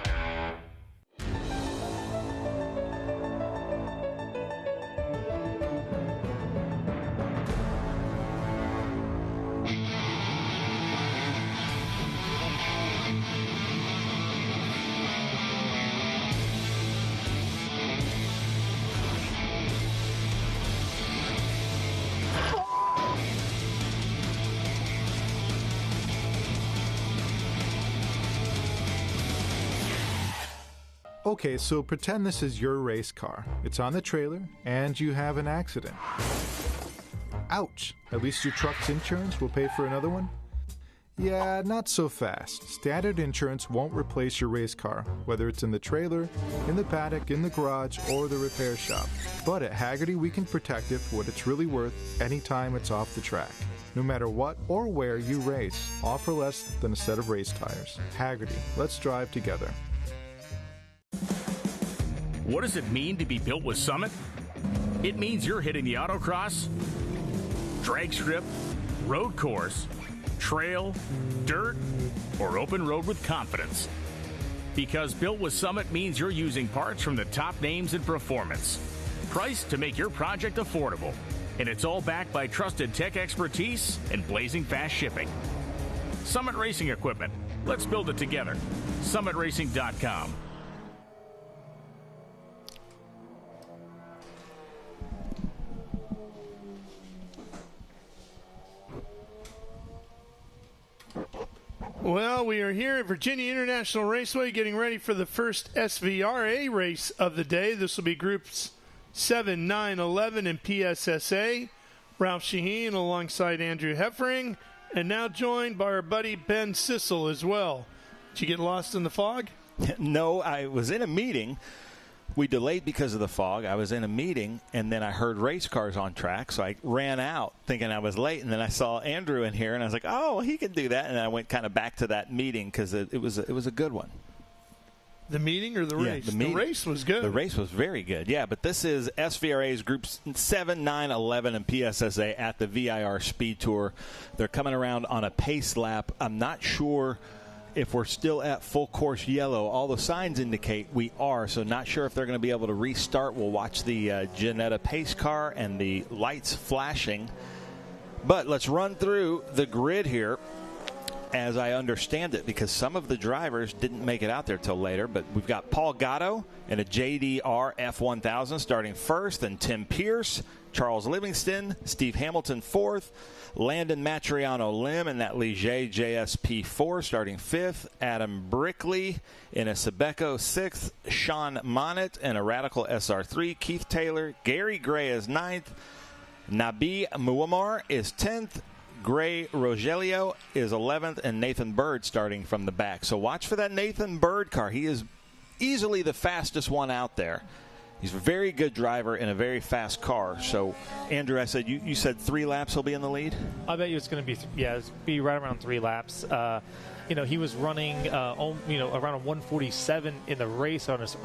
Okay, so pretend this is your race car. It's on the trailer, and you have an accident. Ouch! At least your truck's insurance will pay for another one? Yeah, not so fast. Standard insurance won't replace your race car, whether it's in the trailer, in the paddock, in the garage, or the repair shop. But at Hagerty, we can protect it for what it's really worth anytime it's off the track. No matter what or where you race, offer less than a set of race tires. Hagerty, let's drive together. What does it mean to be built with Summit? It means you're hitting the autocross, drag strip, road course, trail, dirt, or open road with confidence. Because built with Summit means you're using parts from the top names in performance. Priced to make your project affordable. And it's all backed by trusted tech expertise and blazing fast shipping. Summit Racing Equipment. Let's build it together. SummitRacing.com. Well, we are here at Virginia International Raceway getting ready for the first SVRA race of the day. This will be groups 7, 9, 11, and PSSA. Ralph Shaheen alongside Andrew Heffering, and now joined by our buddy Ben Sissel as well. Did you get lost in the fog? No, I was in a meeting. We delayed because of the fog. I was in a meeting, and then I heard race cars on track, so I ran out thinking I was late, and then I saw Andrew in here, and I was like, oh, he can do that, and I went kind of back to that meeting because it was a good one. The meeting or the race? The race was good. The race was very good, yeah, but this is SVRA's groups 7, 9, 11, and PSSA at the VIR Speed Tour. They're coming around on a pace lap. I'm not sure if we're still at full course yellow. All the signs indicate we are, so not sure if they're going to be able to restart. We'll watch the Ginetta pace car and the lights flashing. But let's run through the grid here as I understand it, because some of the drivers didn't make it out there till later. But we've got Paul Gatto in a JDR F1000 starting first, and Tim Pierce, Charles Livingston, Steve Hamilton fourth, Landon Matriano Lim in that Ligier JSP 4 starting fifth, Adam Brickley in a Sebeco sixth, Sean Monnett in a Radical SR3, Keith Taylor, Gary Gray is ninth, Nabi Muammar is 10th, Gray Rogelio is 11th, and Nathan Bird starting from the back. So watch for that Nathan Bird car. He is easily the fastest one out there. He's a very good driver in a very fast car. So, Andrew, I said you said 3 laps he'll be in the lead? I bet you it's going to be, be right around 3 laps. He was running, around a 147 in the race on his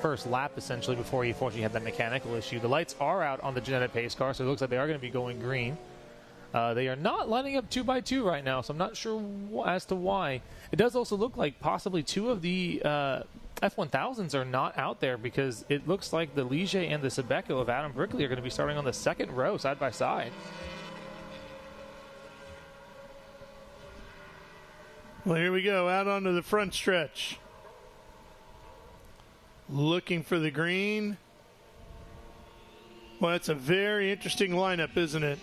first lap, essentially, before he unfortunately had that mechanical issue. The lights are out on the Ginetta pace car, so it looks like they are going to be going green. They are not lining up 2x2 right now, so I'm not sure as to why. It does also look like possibly 2 of the F1000s are not out there, because it looks like the Ligier and the Sebeco of Adam Brickley are going to be starting on the second row side by side. Well, here we go, out onto the front stretch. Looking for the green. Well, it's a very interesting lineup, isn't it?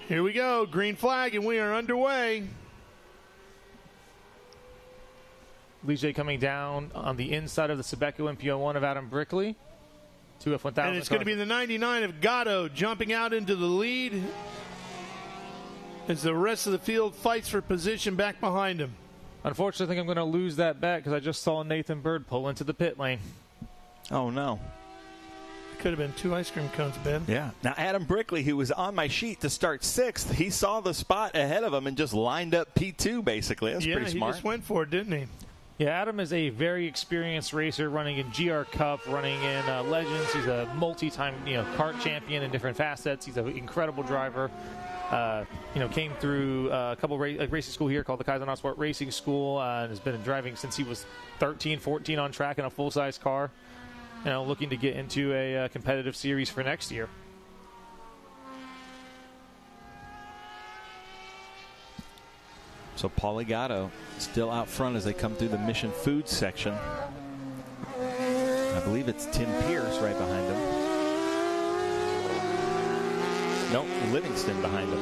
Here we go, green flag, and we are underway. Ligier coming down on the inside of the Sebeco MPO1 of Adam Brickley. 2 F1000. And it's going to be the 99 of Gatto jumping out into the lead as the rest of the field fights for position back behind him. Unfortunately, I think I'm going to lose that bet because I just saw Nathan Bird pull into the pit lane. Oh, no. Could have been 2 ice cream cones, Ben. Yeah. Now, Adam Brickley, who was on my sheet to start 6th, he saw the spot ahead of him and just lined up P2, basically. That's pretty smart. Yeah, he just went for it, didn't he? Yeah, Adam is a very experienced racer, running in GR Cup, running in Legends. He's a multi-time, kart champion in different facets. He's an incredible driver. Came through a couple racing school here called the Kaiser Sport Racing School, and has been driving since he was 13, 14 on track in a full-size car. Looking to get into a competitive series for next year. So Paulie Gatto still out front as they come through the Mission Foods section. I believe it's Tim Pierce right behind him. Nope, Livingston behind him.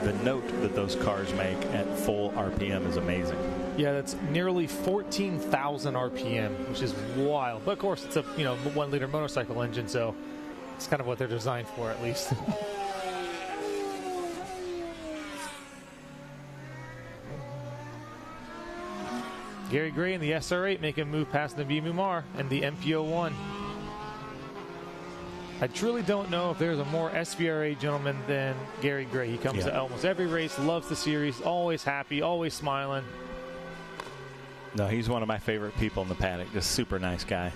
The note that those cars make at full RPM is amazing. Yeah, that's nearly 14,000 RPM, which is wild. But of course, it's a 1-liter motorcycle engine, so it's kind of what they're designed for, at least. Gary Gray in the SR8 making a move past the Muammar and the MPO1. I truly don't know if there's a more SVRA gentleman than Gary Gray. He comes to almost every race, loves the series, always happy, always smiling. No, he's one of my favorite people in the paddock. Just super nice guy.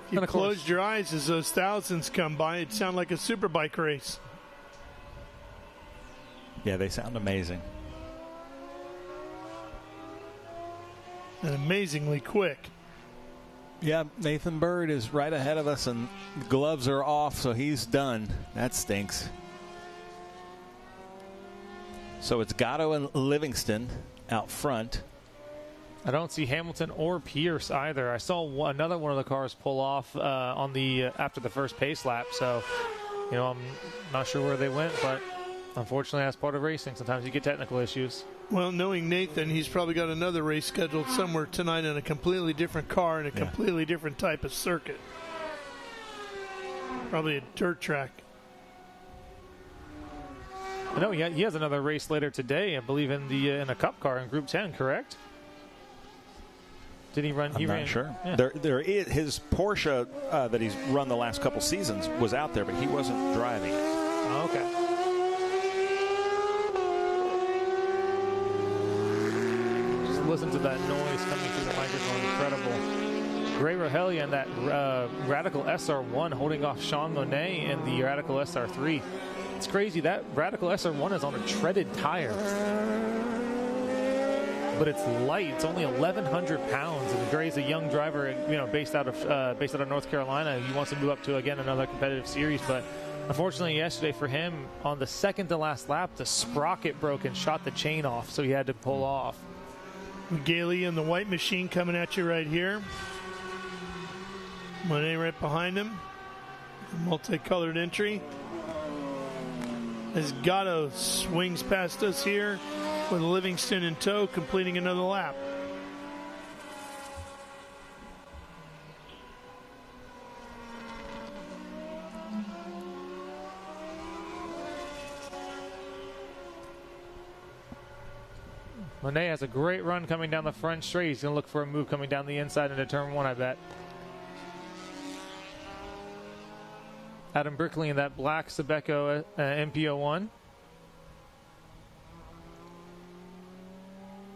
If you closed your eyes as those thousands come by, it'd sound like a superbike race. Yeah, they sound amazing. And amazingly quick. Yeah, Nathan Bird is right ahead of us, and gloves are off, so he's done. That stinks. So it's Gatto and Livingston out front. I don't see Hamilton or Pierce either. I saw another one of the cars pull off on the after the first pace lap, so I'm not sure where they went, but unfortunately that's part of racing. Sometimes you get technical issues. Well, knowing Nathan, he's probably got another race scheduled somewhere tonight in a completely different car and a completely different type of circuit. Probably a dirt track. I know he has another race later today, I believe, in a Cup car in Group 10, correct? Did he run? I'm not sure. Yeah. There is his Porsche that he's run the last couple seasons was out there, but he wasn't driving it. Oh, okay. Listen to that noise coming through the microphone. Incredible. Ray Rohelia and that Radical SR1 holding off Sean Monet in the Radical SR3. It's crazy. That Radical SR1 is on a treaded tire. But it's light. It's only 1,100 pounds. And Gray's a young driver, based out of North Carolina. He wants to move up to, again, another competitive series. But unfortunately, yesterday for him, on the second to last lap, the sprocket broke and shot the chain off, so he had to pull off. Gailey in the white machine coming at you right here. Monet right behind him. Multicolored entry. As Gatto swings past us here with Livingston in tow, completing another lap. Monet has a great run coming down the front straight. He's going to look for a move coming down the inside into turn 1, I bet. Adam Brickley in that black Sebeco MPO1.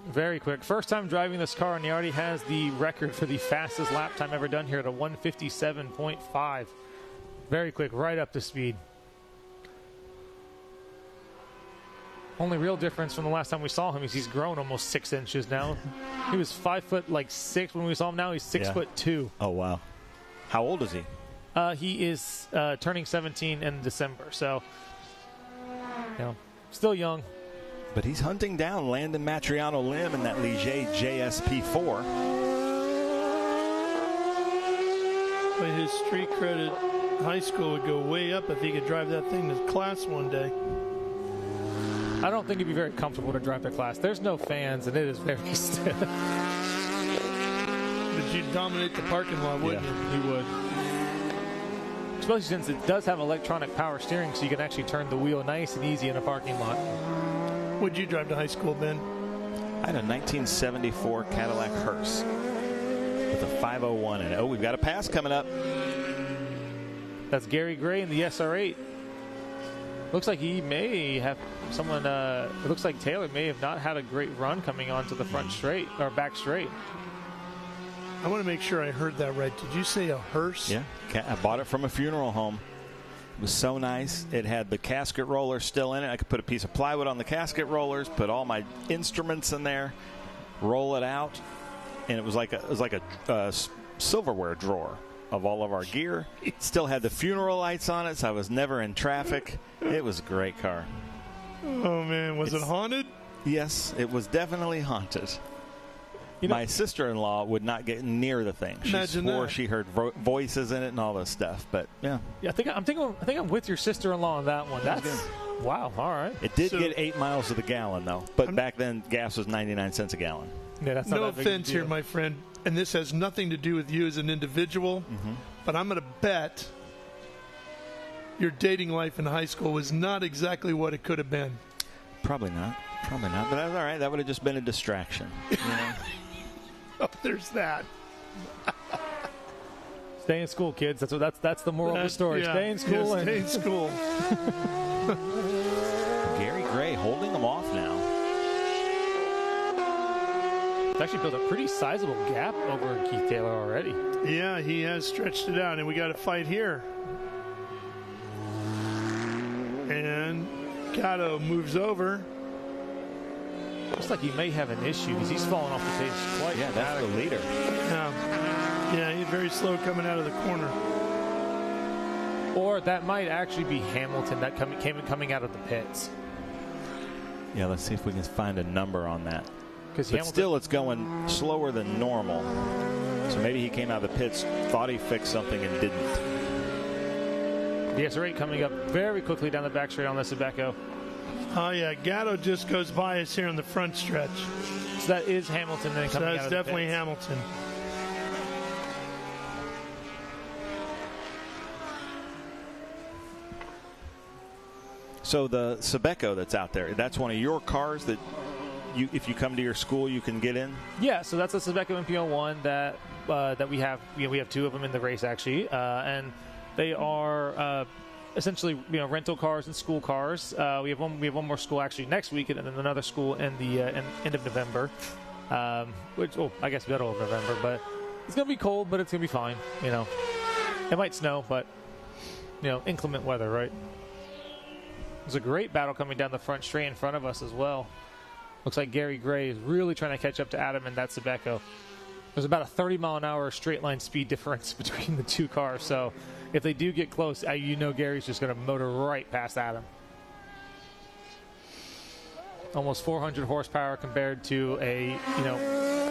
Very quick. First time driving this car, and he already has the record for the fastest lap time ever done here at a 1:57.5. Very quick, right up to speed. Only real difference from the last time we saw him is he's grown almost 6 inches now. He was 5'6" when we saw him. Now he's 6'2". Oh, wow. How old is he? He is turning 17 in December, so still young. But he's hunting down Landon Matriano Lim in that Ligier JSP4. But his street credit high school would go way up if he could drive that thing to class one day. I don't think he'd be very comfortable to drive to class. There's no fans, and it is very stiff. But you'd dominate the parking lot, wouldn't you? You would. Especially since it does have electronic power steering, so you can actually turn the wheel nice and easy in a parking lot. What'd you drive to high school, Ben? I had a 1974 Cadillac hearse with a 501 in it. Oh, we've got a pass coming up. That's Gary Gray in the SR8. Looks like he may have someone, it looks like Taylor may have not had a great run coming onto the front straight, or back straight. I want to make sure I heard that right. Did you say a hearse? Yeah, I bought it from a funeral home. It was so nice. It had the casket roller still in it. I could put a piece of plywood on the casket rollers, put all my instruments in there, roll it out, and it was like a silverware drawer of all of our gear. It still had the funeral lights on it, so I was never in traffic. It was a great car. Oh, man. Was it haunted? Yes, it was definitely haunted. My sister-in-law would not get near the thing. She swore she heard voices in it and all this stuff. But yeah, I think I'm with your sister-in-law on that one. That's wow. All right. It did get 8 miles to the gallon though. But back then, gas was 99 cents a gallon. Yeah, that's not no that big offense here, my friend, and this has nothing to do with you as an individual. But I'm going to bet your dating life in high school was not exactly what it could have been. Probably not. But that's all right. That would have just been a distraction. You know? Oh, there's that. Stay in school, kids. That's the moral of the story. Yeah, stay in school. Stay in school. Gary Gray holding them off now. It's actually built a pretty sizable gap over Keith Taylor already. Yeah, he has stretched it out, and we got a fight here. And Gatto moves over. Looks like he may have an issue because he's falling off the pace quite. Yeah, that's the leader. Yeah, he's very slow coming out of the corner. Or that might actually be Hamilton that coming out of the pits. Yeah, let's see if we can find a number on that. But Hamilton, still, it's going slower than normal. So maybe he came out of the pits, thought he fixed something and didn't. The SR8 coming up very quickly down the back straight on the Sebeco. Oh, yeah. Gatto just goes by us here on the front stretch. So that is Hamilton then coming out that's of the definitely pits. Hamilton. So the Sebeco that's out there, that's one of your cars that if you come to your school, you can get in? Yeah, so that's a Sebeco MPO1 that we have. We have 2 of them in the race, actually. And they are essentially rental cars and school cars. We have one more school actually next week, and then another school in the end of November, which I guess middle of November. But It's going to be cold, but it's going to be fine. You know, it might snow, but you know, inclement weather, right? There's a great battle coming down the front straight in front of us as well. Looks like Gary Gray is really trying to catch up to Adam and that Sebeco. There's about a 30-mile-an-hour straight line speed difference between the two cars, so if they do get close, you know Gary's just going to motor right past Adam. Almost 400 horsepower compared to a, you know,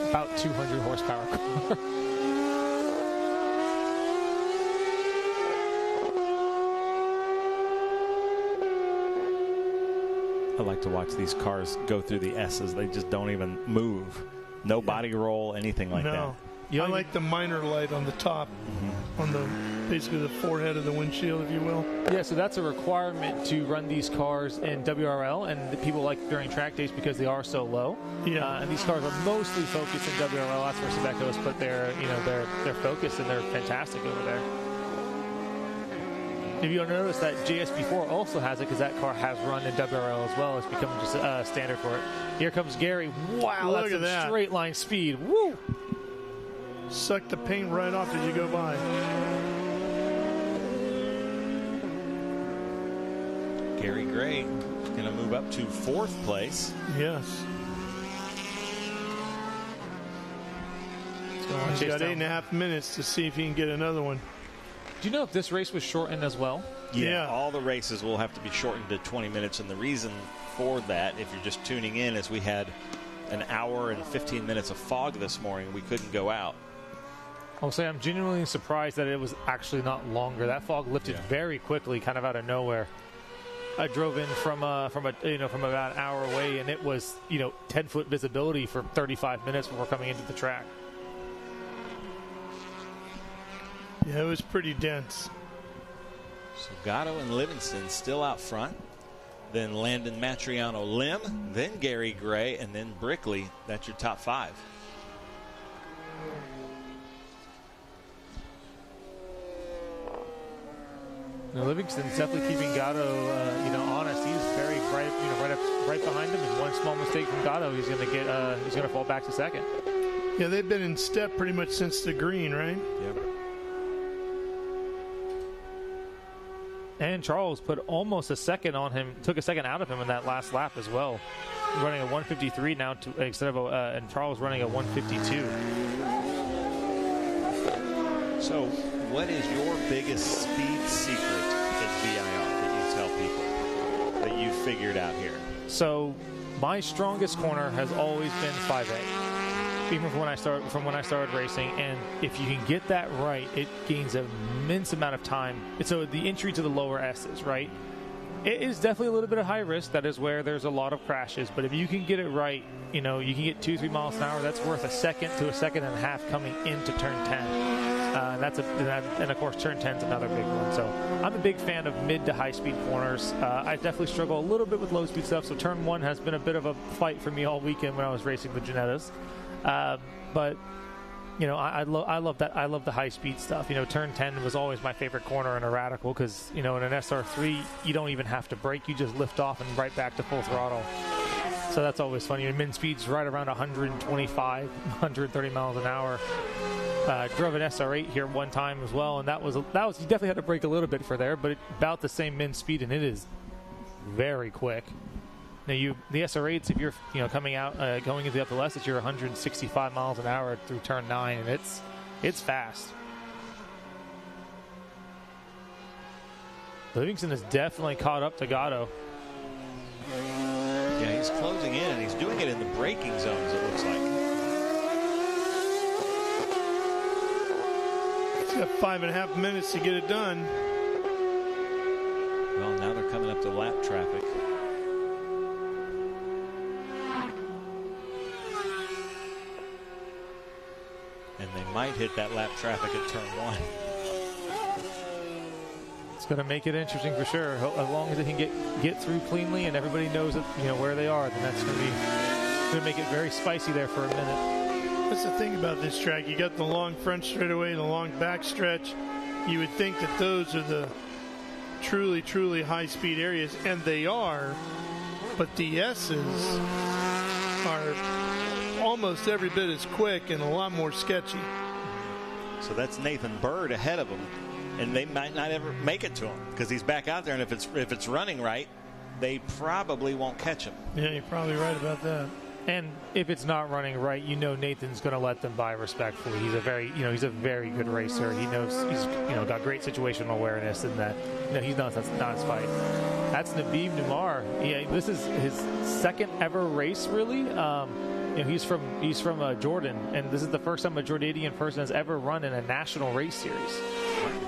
about 200 horsepower car. I like to watch these cars go through the S's. They just don't even move. No body roll, anything like that. I like the minor light on the top, on the basically the forehead of the windshield, if you will. Yeah, so that's a requirement to run these cars in WRL, and the people like during track days because they are so low. Yeah, and these cars are mostly focused in WRL. That's where Sebeco has put their, you know, their focus, and they're fantastic over there. If you'll notice that JSP4 also has it because that car has run in WRL as well. It's becoming just a standard for it. Here comes Gary. Wow, look that's at that. Straight line speed. Woo! Suck the paint right off as you go by. Gary Gray going to move up to 4th place. Yes. He's got 8.5 minutes to see if he can get another one. Do you know if this race was shortened as well? Yeah, all the races will have to be shortened to 20 minutes, and the reason for that, if you're just tuning in, is we had an hour and 15 minutes of fog this morning. We couldn't go out. I'll say I'm genuinely surprised that it was actually not longer. That fog lifted very quickly, kind of out of nowhere. I drove in from about an hour away, and it was 10-foot visibility for 35 minutes before coming into the track. Yeah, it was pretty dense. So Gatto and Livingston still out front. Then Landon Matriano Lim, then Gary Gray, and then Brickley. That's your top 5. Now, Livingston's definitely keeping Gatto, honest. He's very bright, right behind him. And one small mistake from Gatto, he's going to fall back to second. Yeah, they've been in step pretty much since the green, right? Yep. And Charles put almost a second on him, took a second out of him in that last lap as well. Running a 153 now instead of and Charles running a 152. So, what is your biggest speed secret at VIR that you tell people that you figured out here? So, my strongest corner has always been 5A. Even from when I started racing, and if you can get that right, it gains an immense amount of time. And so the entry to the lower S's, right? It is definitely a little bit of high risk. That is where there's a lot of crashes. But if you can get it right, you can get 2-3 miles an hour. That's worth a second to a second and a half coming into turn 10. And of course, turn 10 is another big one. So I'm a big fan of mid to high speed corners. I definitely struggle a little bit with low speed stuff. So turn 1 has been a bit of a fight for me all weekend when I was racing the Ginettas. But I love that. I love the high speed stuff. Turn 10 was always my favorite corner in a radical because in an SR3 you don't even have to brake. You just lift off and right back to full throttle. So that's always fun. Min speed's right around 125, 130 miles an hour. Drove an SR8 here one time as well, and that was you definitely had to brake a little bit for there, but about the same min speed, and it is very quick. Now the SR8s, if you're coming out going into the upper left, you're 165 miles an hour through turn 9, and it's fast. Livingston has definitely caught up to Gatto. Yeah, he's closing in, and he's doing it in the braking zones, it looks like. He's got 5.5 minutes to get it done. Well, now they're coming up to lap traffic. And they might hit that lap traffic at turn 1. It's going to make it interesting for sure. As long as they can get through cleanly and everybody knows where they are, then that's going to make it very spicy there for a minute. That's the thing about this track. You got the long front straightaway and the long back stretch. You would think that those are the truly, truly high-speed areas, and they are. But the S's are almost every bit as quick and a lot more sketchy. So that's Nathan Bird ahead of him, and they might not ever make it to him because he's back out there. And if it's running right, they probably won't catch him. Yeah, you're probably right about that. And if it's not running right, Nathan's going to let them by respectfully. He's a very good racer. He knows he's got great situational awareness, and that he's not his fight. That's Nabib Numar. Yeah, this is his second ever race, really. He's from Jordan, and this is the first time a Jordanian person has ever run in a national race series.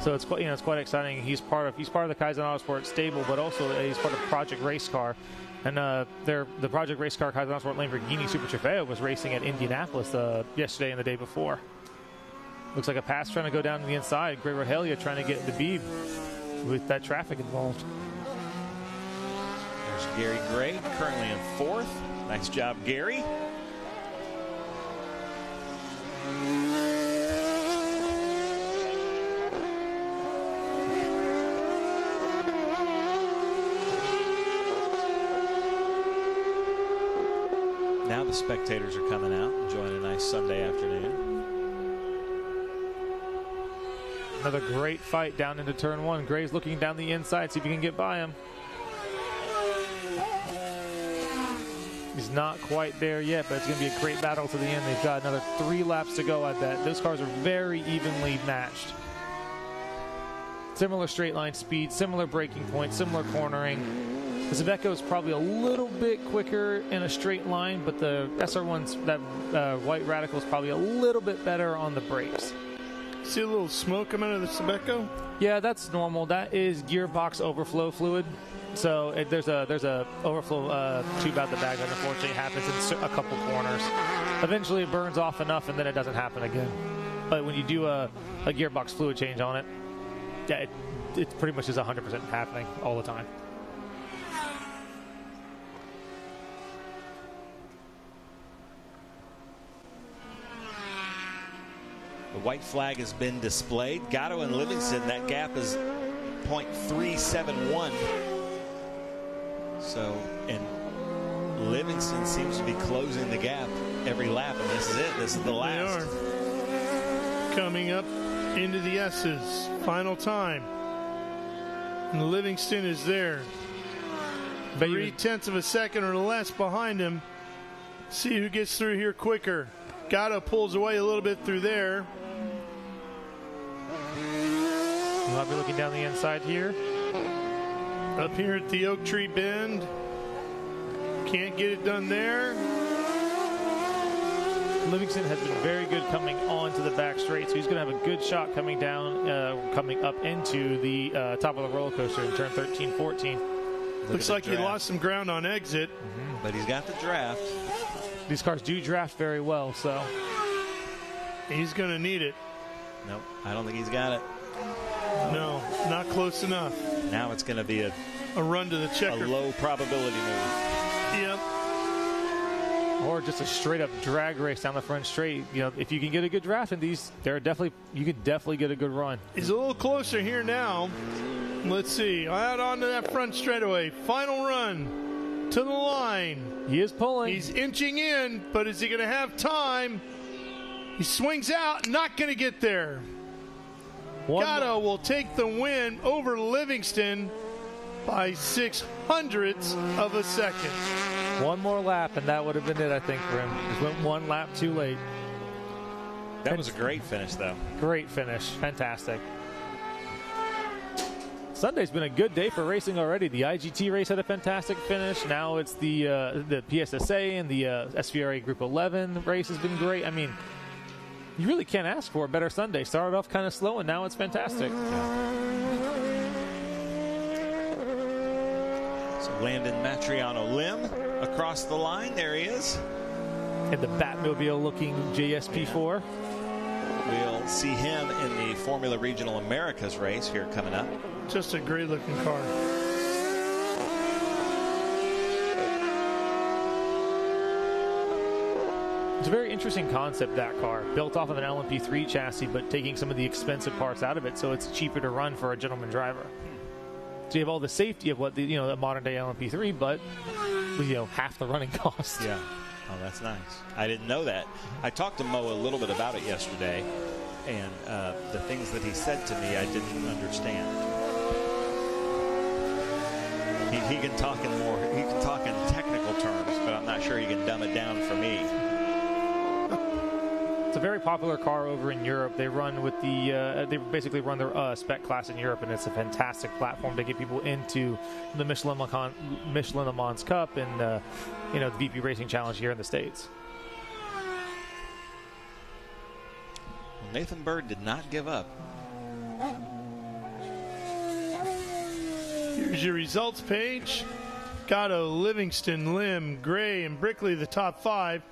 So it's quite exciting. He's part of the Kaizen Autosport stable, but also he's part of Project Race Car. And the Project Race Car Kaizen Autosport Lamborghini Super Trofeo was racing at Indianapolis yesterday and the day before. Looks like a pass trying to go down to the inside. Gray Rohelia trying to get Nabib with that traffic involved. There's Gary Gray, currently in 4th. Nice job, Gary. Now the spectators are coming out, enjoying a nice Sunday afternoon. Another great fight down into turn 1. Gray's looking down the inside, see if he can get by him. He's not quite there yet, but it's going to be a great battle to the end. They've got another 3 laps to go, I bet. Those cars are very evenly matched. Similar straight line speed, similar braking points, similar cornering. The Iveco is probably a little bit quicker in a straight line, but the SR1's, that white Radical, is probably a little bit better on the brakes. See a little smoke coming out of the Iveco? Yeah, that's normal. That is gearbox overflow fluid. So there's a overflow tube out the bag that unfortunately happens in a couple corners. Eventually it burns off enough and then it doesn't happen again. But when you do a gearbox fluid change on it, yeah, it pretty much is 100% happening all the time. The white flag has been displayed. Gatto and Livingston, that gap is .371. So, and Livingston seems to be closing the gap every lap, and this is it. This is the last. They are coming up into the S's. Final time. And Livingston is there. 0.3 of a second or less behind him. See who gets through here quicker. Gatto pulls away a little bit through there. I'll be looking down the inside here. Up here at the Oak Tree Bend. Can't get it done there. Livingston has been very good coming onto the back straight, so he's going to have a good shot coming down, coming up into the top of the roller coaster in turn 13, 14. Looks like he lost some ground on exit. But he's got the draft. These cars do draft very well, so. He's going to need it. Nope, I don't think he's got it. No, not close enough. Now it's going to be a run to the checker. A low probability move. Yep. Or just a straight up drag race down the front straight. If you can get a good draft in these, you could definitely get a good run. He's a little closer here now. Let's see. Out onto that front straightaway. Final run to the line. He is pulling. He's inching in, but is he going to have time? He swings out, not going to get there. Gatto will take the win over Livingston by 0.06 of a second. One more lap, and that would have been it, I think, for him. Just went one lap too late. That was a great finish, though. Great finish. Fantastic. Sunday's been a good day for racing already. The IGT race had a fantastic finish. Now it's the PSSA and the SVRA Group 11 race has been great. I mean, you really can't ask for a better Sunday. Started off kind of slow, and now it's fantastic. So Landon Matriano Lim across the line. There he is. And the Batmobile-looking JSP4. We'll see him in the Formula Regional Americas race here coming up. Just a great-looking car. It's a very interesting concept, that car. Built off of an LMP3 chassis, but taking some of the expensive parts out of it, so it's cheaper to run for a gentleman driver. So you have all the safety of what the modern-day LMP3, but with, half the running cost. Yeah. Oh, that's nice. I didn't know that. I talked to Mo a little bit about it yesterday, and the things that he said to me I didn't understand. He can talk in technical terms, but I'm not sure he can dumb it down for me. It's a very popular car over in Europe. They run with they basically run their spec class in Europe, and it's a fantastic platform to get people into the Michelin Le Mans Cup and the VP Racing Challenge here in the States. Nathan Bird did not give up. Here's your results page. Gatto, Livingston, Lim, Gray, and Brickley, the top 5.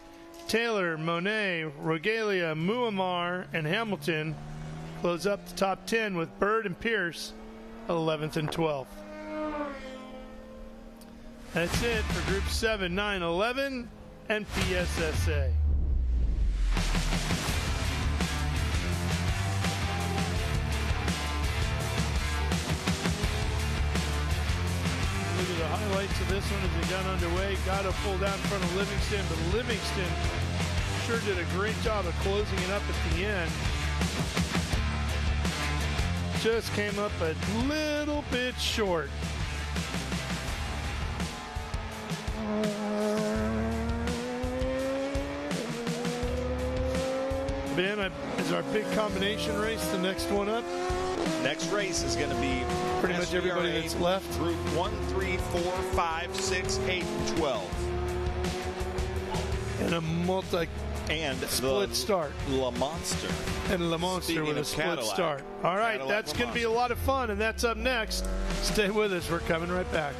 Taylor, Monet, Rogelia, Muammar, and Hamilton close up the top 10 with Bird and Pierce 11th and 12th. That's it for Group 7, 9, 11, and PSSA. Look at the highlights of this one as it got underway. Gatto pulled out in front of Livingston, but Livingston sure did a great job of closing it up at the end. Just came up a little bit short. Ben, is our big combination race the next one up? Next race is going to be pretty much everybody that's left. Group 1, 3, 4, 5, 6, 8, and 12. And a split start. Le Monster. And Le Monster with a split start. All right, Cadillac that's going to be a lot of fun, and that's up next. Stay with us. We're coming right back.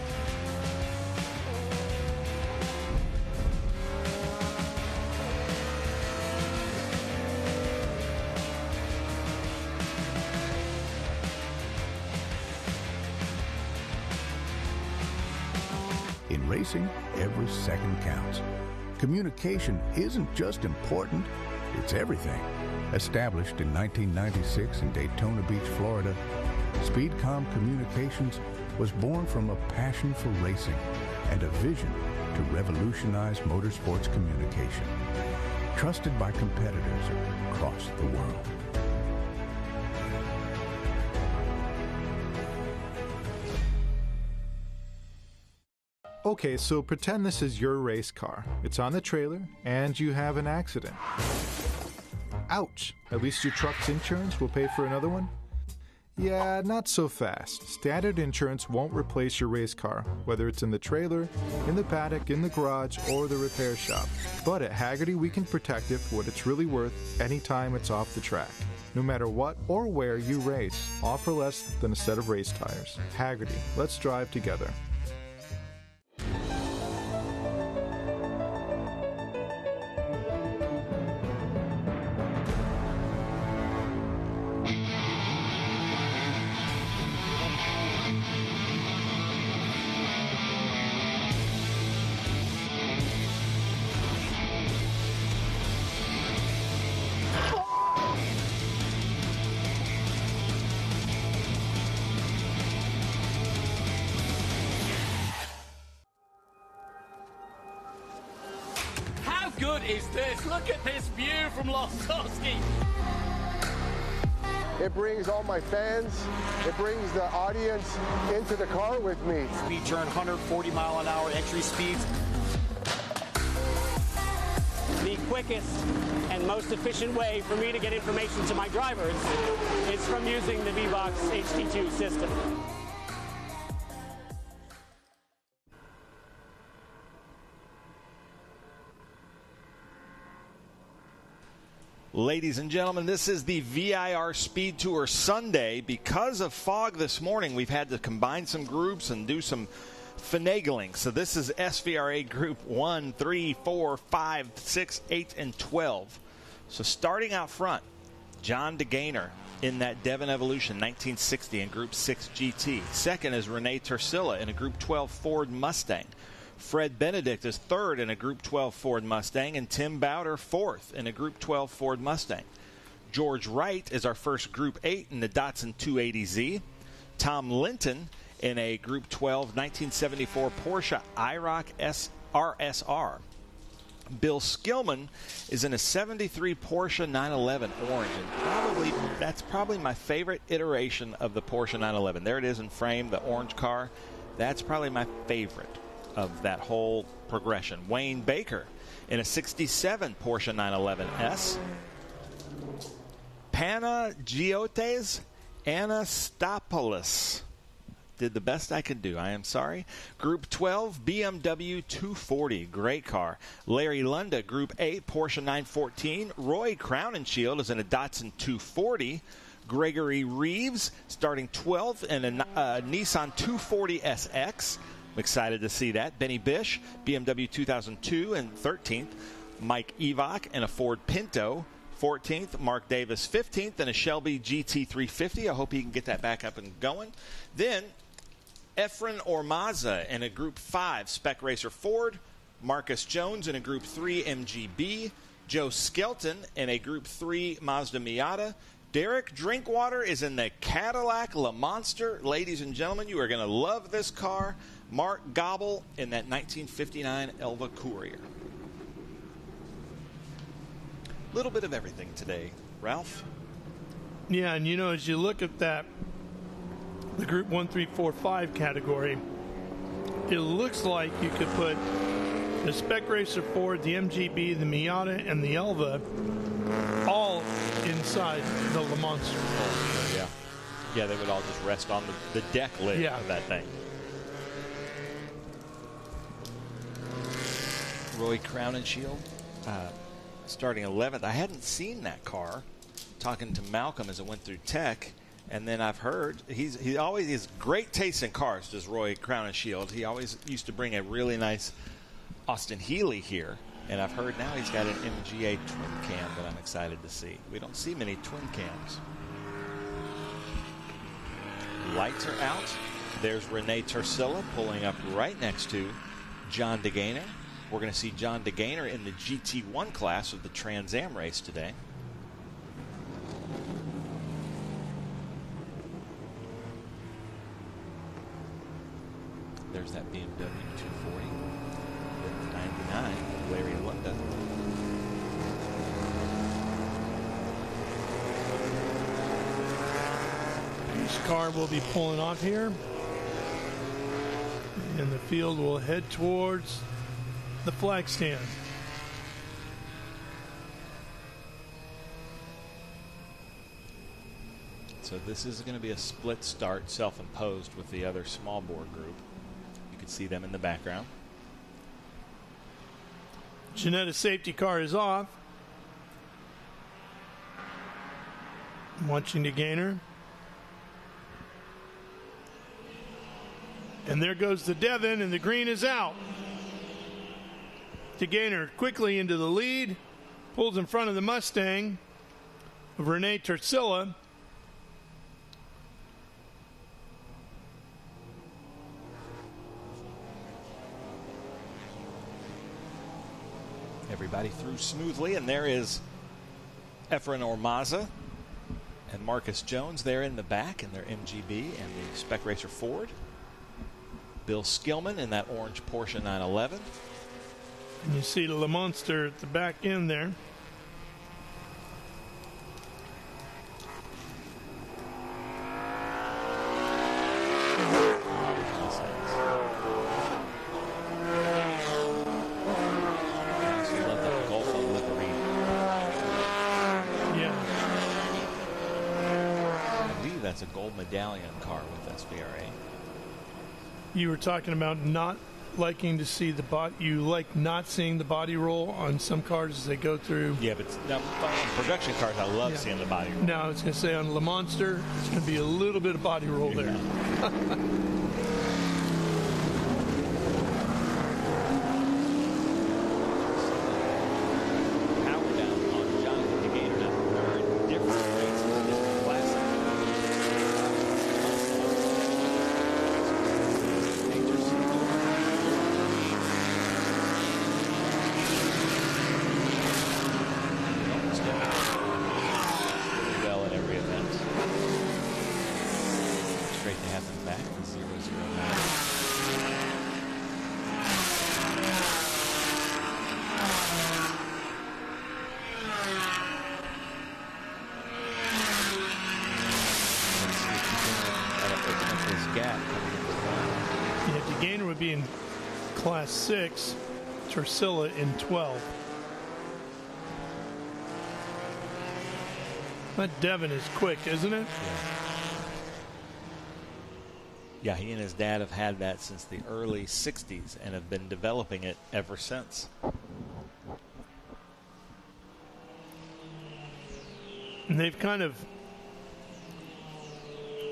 In racing, every second counts. Communication isn't just important, it's everything. Established in 1996 in Daytona Beach, Florida, Speedcom Communications was born from a passion for racing and a vision to revolutionize motorsports communication. Trusted by competitors across the world. Okay, so pretend this is your race car. It's on the trailer, and you have an accident. Ouch! At least your truck's insurance will pay for another one? Yeah, not so fast. Standard insurance won't replace your race car, whether it's in the trailer, in the paddock, in the garage, or the repair shop. But at Hagerty, we can protect it for what it's really worth anytime it's off the track. No matter what or where you race, offer less than a set of race tires. Hagerty, let's drive together. Good is this? Look at this view from Losowski. It brings all my fans, it brings the audience into the car with me. Speed turn 140 mile an hour entry speeds. The quickest and most efficient way for me to get information to my drivers is from using the V-Box HT2 system. Ladies and gentlemen, this is the VIR Speed Tour Sunday. Because of fog this morning, we've had to combine some groups and do some finagling. So this is SVRA Group 1, 3, 4, 5, 6, 8, and 12. So starting out front, John DeGainer in that Devon Evolution 1960 in Group 6 GT. Second is Renee Tersilla in a Group 12 Ford Mustang. Fred Benedict is third in a Group 12 Ford Mustang, and Tim Bowder fourth in a Group 12 Ford Mustang. George Wright is our first Group 8 in the Datsun 280Z. Tom Linton in a Group 12 1974 Porsche IROC RSR. Bill Skillman is in a 73 Porsche 911 orange, and that's probably my favorite iteration of the Porsche 911. There it is in frame, the orange car. That's probably my favorite of that whole progression. Wayne Baker in a 67 Porsche 911S. Panagiotis Anastopoulos. Did the best I could do. I am sorry. Group 12 BMW 240. Great car. Larry Lunda, Group 8 Porsche 914. Roy Crowninshield is in a Datsun 240. Gregory Reeves starting 12th in a Nissan 240 SX. I'm excited to see that. Benny Bish, BMW 2002 and 13th. Mike Evok in a Ford Pinto, 14th. Mark Davis, 15th, and a Shelby GT350. I hope he can get that back up and going. Then Efren Ormaza in a Group 5 Spec Racer Ford. Marcus Jones in a Group 3 MGB. Joe Skelton in a Group 3 Mazda Miata. Derek Drinkwater is in the Cadillac Le Monster. Ladies and gentlemen, you are going to love this car. Mark Gobble in that 1959 Elva Courier. Little bit of everything today, Ralph. Yeah, and as you look at that, the Group 1, 3, 4, 5 category, it looks like you could put the Spec Racer Ford, the MGB, the Miata, and the Elva all inside the Le Monster. Oh, yeah. Yeah, they would all just rest on the deck lid of that thing. Roy Crowninshield, starting 11th. I hadn't seen that car. Talking to Malcolm as it went through tech, and then I've heard he always has great taste in cars. Does Roy Crowninshield? He always used to bring a really nice Austin Healey here, and I've heard now he's got an MGA twin cam that I'm excited to see. We don't see many twin cams. Lights are out. There's Renee Tursilla pulling up right next to John DeGainer. We're going to see John DeGainer in the GT1 class of the Trans Am race today. There's that BMW 240 with 99, Larry Lunda. This car will be pulling off here, and the field will head towards the flag stand. So this is going to be a split start, self-imposed with the other small bore group. You can see them in the background. Ginetta safety car is off. Watching the gainer. And there goes the Devon, and the green is out. DeGainer quickly into the lead, pulls in front of the Mustang of Renee Tursilla. Everybody through smoothly, and there is Efren Ormaza and Marcus Jones there in the back in their MGB and the Spec Racer Ford. Bill Skillman in that orange Porsche 911. And you see the Le Monster at the back end there. That's a gold medallion car with SVRA. You were talking about not liking to see the body. You like not seeing the body roll on some cars as they go through. Yeah, but now, on production cars, I love seeing the body roll. Now, I was going to say on Le Monster, it's going to be a little bit of body roll there. gap coming into the line. Yeah, DeGainer would be in Class 6, Torcilla in 12. That Devin is quick, isn't it? Yeah, he and his dad have had that since the early 60s and have been developing it ever since. And they've kind of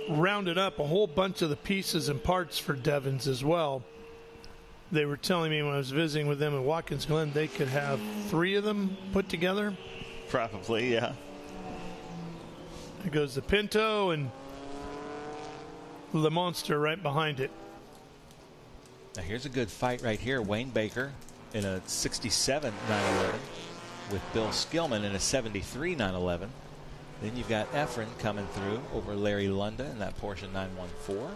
rounded up a whole bunch of the pieces and parts for Devins as well. They were telling me when I was visiting with them at Watkins Glen, they could have 3 of them put together. Probably, yeah. There goes the Pinto and Le Monster right behind it. Now here's a good fight right here. Wayne Baker in a 67 911 with Bill Skillman in a 73 911. Then you've got Efren coming through over Larry Lunda in that Porsche 914.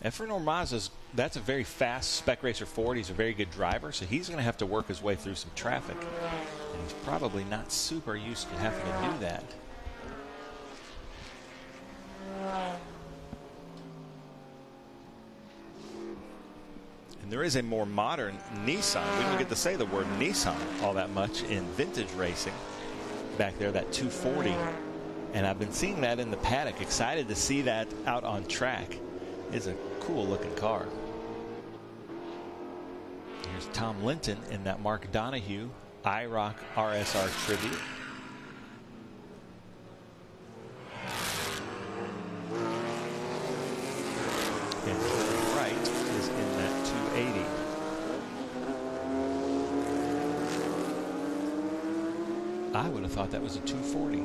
Efren Ormaza's, that's a very fast Spec Racer Ford. He's a very good driver, so he's going to have to work his way through some traffic. And he's probably not super used to having to do that. And there is a more modern Nissan. We don't get to say the word Nissan all that much in vintage racing. Back there, that 240. And I've been seeing that in the paddock. Excited to see that out on track. It's a cool looking car. Here's Tom Linton in that Mark Donahue IROC RSR tribute. And Wright is in that 280. I would have thought that was a 240.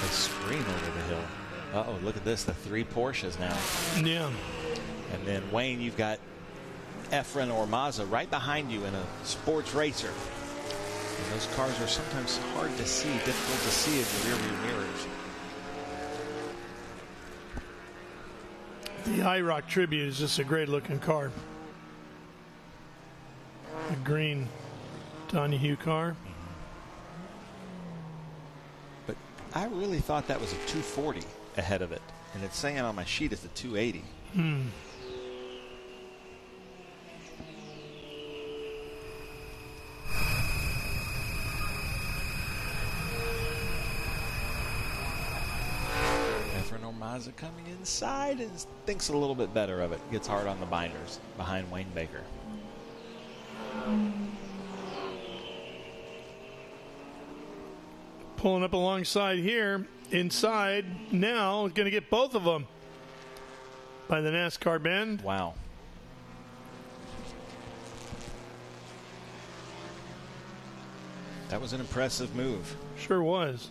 They scream over the hill. Uh-oh, look at this, the 3 Porsches now. Yeah. And then, Wayne, you've got Efren Ormaza right behind you in a sports racer. And those cars are sometimes hard to see, difficult to see in the rearview mirrors. The IROC Tribute is just a great looking car. The green Donahue car. But I really thought that was a 240 ahead of it. And it's saying on my sheet it's a 280. Ormaza coming inside and thinks a little bit better of it. Gets hard on the binders behind Wayne Baker. Pulling up alongside here. Inside now. Going to get both of them by the NASCAR bend. Wow. That was an impressive move. Sure was.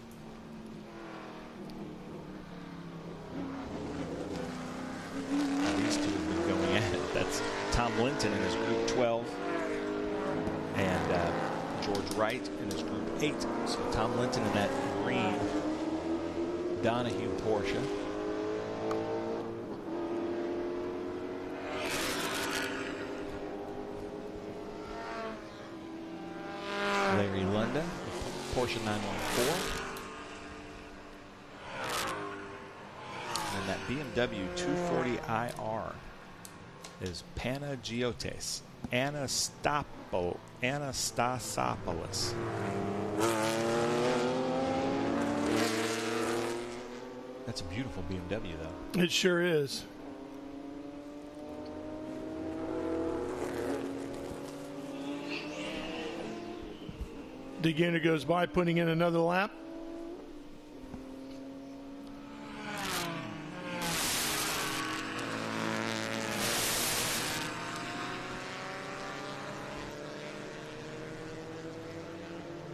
These two have been going at it. That's Tom Linton in his Group 12 and George Wright in his Group 8. So Tom Linton in that green Donahue Porsche. Larry Lunda, Porsche 914. And that BMW 240IR is Panagiotis Anastasopoulos. That's a beautiful BMW, though. It sure is. DeGainer goes by, putting in another lap.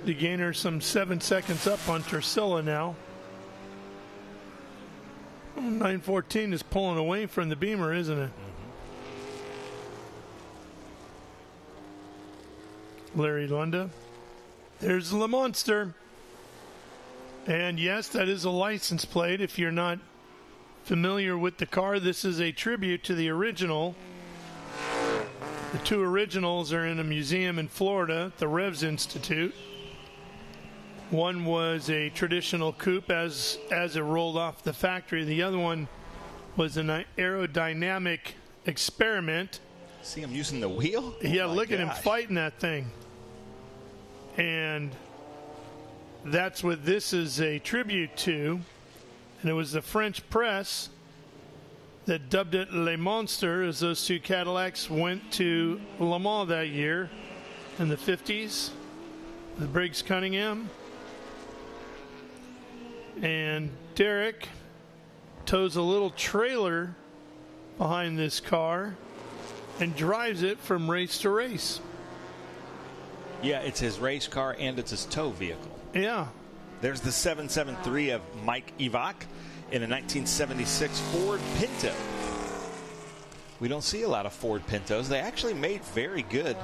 DeGainer some 7 seconds up on Torcilla now. 914 is pulling away from the Beamer, isn't it? Larry Lunda. There's Le Monster. And yes, that is a license plate if you're not familiar with the car, this is a tribute to the original. The two originals are in a museum in Florida, the Revs Institute. One was a traditional coupe as it rolled off the factory. The other one was an aerodynamic experiment. See him using the wheel? Yeah, look at him fighting that thing. And that's what this is a tribute to. And it was the French press that dubbed it Le Monster, as those two Cadillacs went to Le Mans that year in the 50s with Briggs Cunningham. And Derek tows a little trailer behind this car and drives it from race to race. Yeah, it's his race car and it's his tow vehicle. Yeah. There's the 773 of Mike Ivach in a 1976 Ford Pinto. We don't see a lot of Ford Pintos. They actually made very good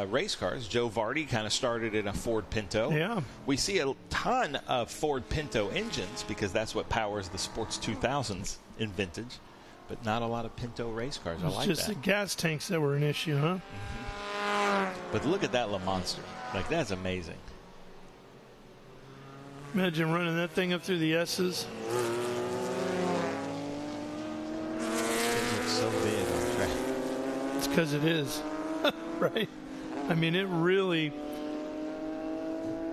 race cars. Joe Vardy kind of started in a Ford Pinto. Yeah. We see a ton of Ford Pinto engines because that's what powers the Sports 2000s in vintage, but not a lot of Pinto race cars. I like that. It's just the gas tanks that were an issue, huh? But look at that Le Monster. Like, that's amazing. Imagine running that thing up through the S's. It looks so big on track. It's because it is. Right? I mean, it really...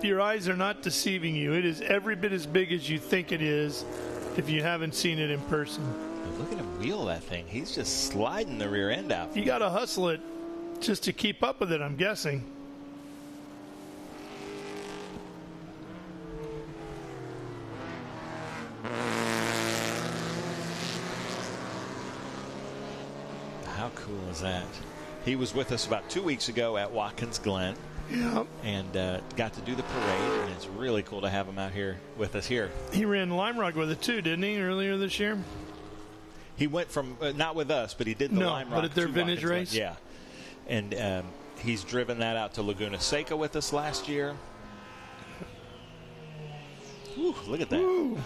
Your eyes are not deceiving you. It is every bit as big as you think it is if you haven't seen it in person. But look at him wheel that thing. He's just sliding the rear end out. You got to hustle it just to keep up with it, I'm guessing. How cool is that? He was with us about 2 weeks ago at Watkins Glen. Yeah. And got to do the parade, and it's really cool to have him out here with us here. He ran Lime Rock with it too, didn't he, earlier this year? He went from, not with us, but he did the Lime Rock. But at their vintage race? Yeah. And he's driven that out to Laguna Seca with us last year. Whew, look at that. Woo.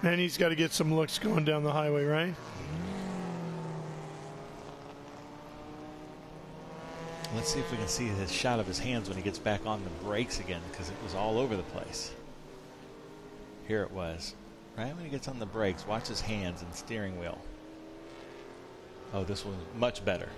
And he's got to get some looks going down the highway, right? Let's see if we can see his shot of his hands when he gets back on the brakes again, because it was all over the place. Here it was. Right when he gets on the brakes, watch his hands and steering wheel. Oh, this one's much better.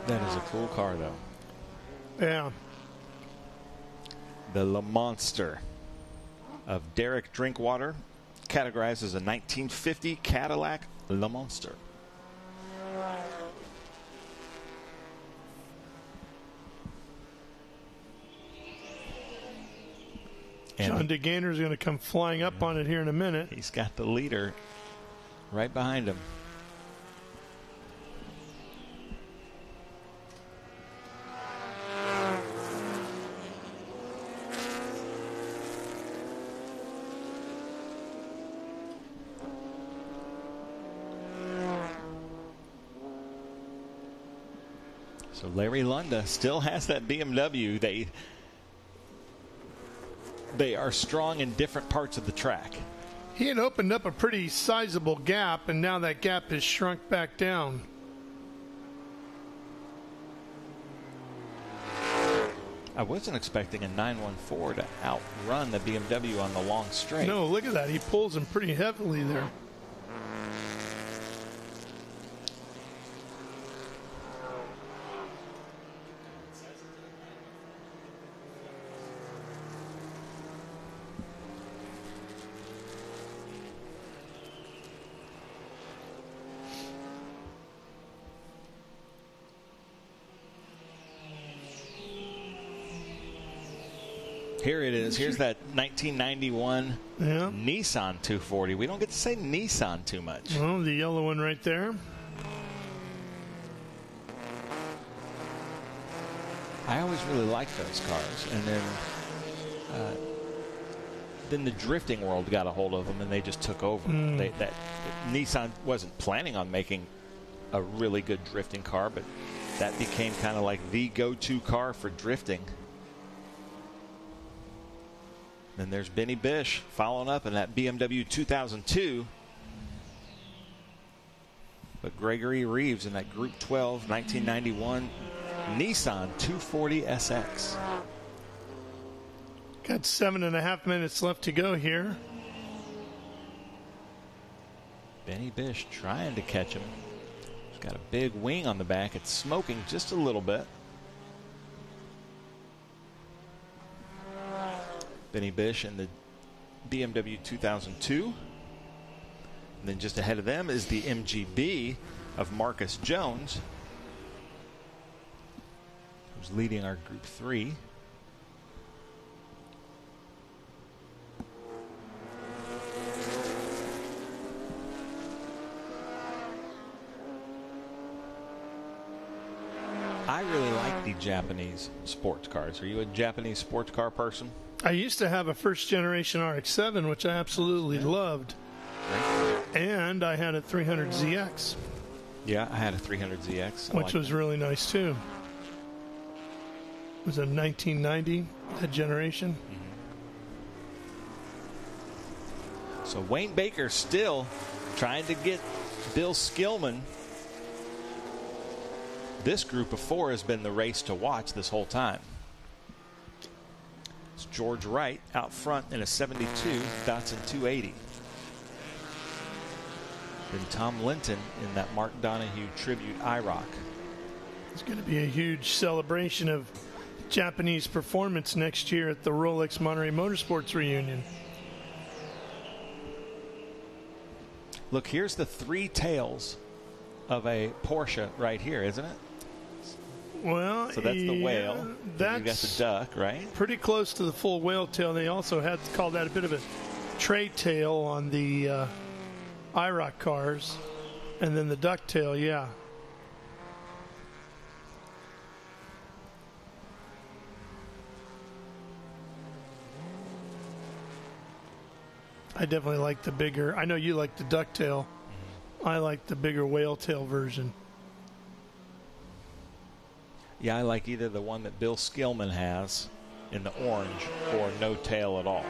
That is a cool car, though. Yeah. The Le Monster of Derek Drinkwater, categorized as a 1950 Cadillac Le Monster. John DeGainer is going to come flying up on it here in a minute. He's got the leader right behind him. So Larry Lunda still has that BMW. They are strong in different parts of the track. He had opened up a pretty sizable gap, and now that gap has shrunk back down. I wasn't expecting a 914 to outrun the BMW on the long straight. No, look at that. He pulls him pretty heavily there. Here it is. Here's that 1991 Nissan 240. We don't get to say Nissan too much. Well, the yellow one right there. I always really liked those cars, and then the drifting world got a hold of them, and they just took over. Nissan wasn't planning on making a really good drifting car, but that became kind of like the go-to car for drifting. Then there's Benny Bish following up in that BMW 2002. But Gregory Reeves in that Group 12 1991 Nissan 240 SX. Got 7.5 minutes left to go here. Benny Bish trying to catch him. He's got a big wing on the back. It's smoking just a little bit. Benny Bish in the BMW 2002. And then just ahead of them is the MGB of Marcus Jones, who's leading our Group 3. I really like the Japanese sports cars. Are you a Japanese sports car person? I used to have a first-generation RX-7, which I absolutely loved. And I had a 300ZX. Yeah, I had a 300ZX. Which was really nice, too. It was a 1990, that generation. So Wayne Baker still trying to get Bill Skillman. This group of four has been the race to watch this whole time. It's George Wright out front in a 72 Datsun 280. Then Tom Linton in that Mark Donahue Tribute IROC. It's going to be a huge celebration of Japanese performance next year at the Rolex Monterey Motorsports reunion. Look, here's the three tails of a Porsche right here, isn't it? Well, so that's the whale. That's you got the duck, right? Pretty close to the full whale tail. They also had to call that a bit of a tray tail on the IROC cars, and then the duck tail, yeah. I definitely like the bigger. I know you like the duck tail. I like the bigger whale tail version. Yeah, I like either the one that Bill Skillman has in the orange or no tail at all.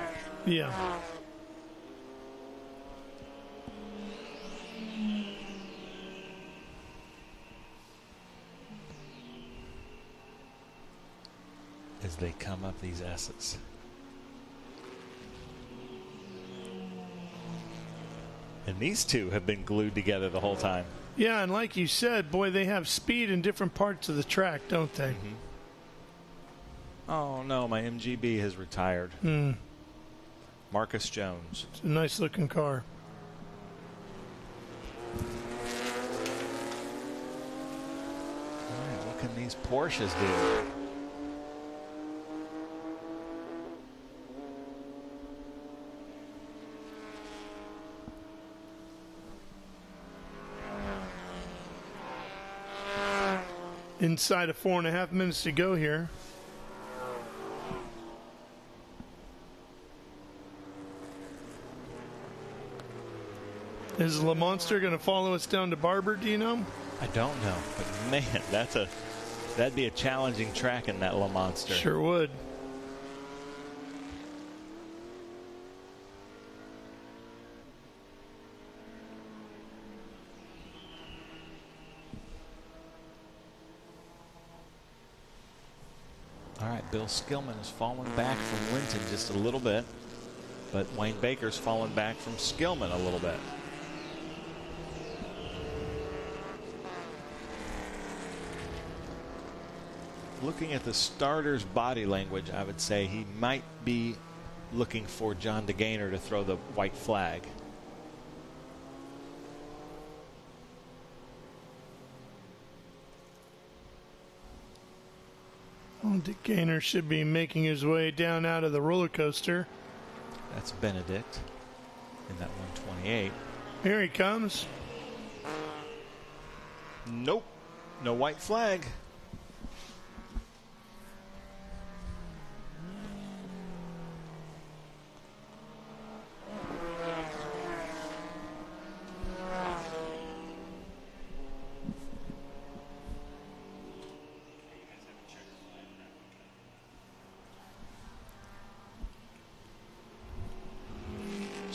Yeah. As they come up these S's. And these two have been glued together the whole time. Yeah, and like you said, boy, they have speed in different parts of the track, don't they? Oh, no, my MGB has retired. Marcus Jones. It's a nice-looking car. All right, what can these Porsches do? Inside of 4.5 minutes to go here. Is Le Monster going to follow us down to Barber, do you know? I don't know, but man, that'd be a challenging track in that Le Monster. Sure would. All right, Bill Skillman has fallen back from Linton just a little bit, but Wayne Baker's fallen back from Skillman a little bit. Looking at the starter's body language, I would say he might be looking for John DeGaynor to throw the white flag. Well, DeGaynor should be making his way down out of the roller coaster. That's Benedict in that 128. Here he comes. Nope. No white flag.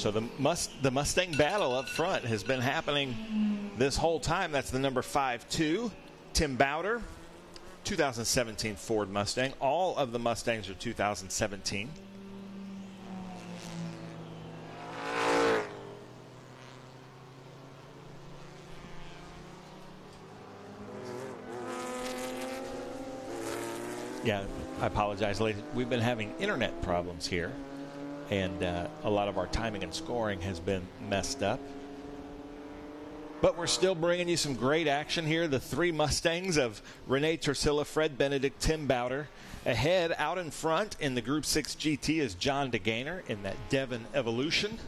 So the Mustang battle up front has been happening this whole time. That's the number 5-2, Tim Bowder, 2017 Ford Mustang. All of the Mustangs are 2017. Yeah, I apologize, ladies. We've been having internet problems here, and a lot of our timing and scoring has been messed up. But we're still bringing you some great action here. The three Mustangs of Renee Tursilla, Fred Benedict, Tim Bowder. Ahead, out in front in the Group 6 GT is John DeGainer in that Devon Evolution.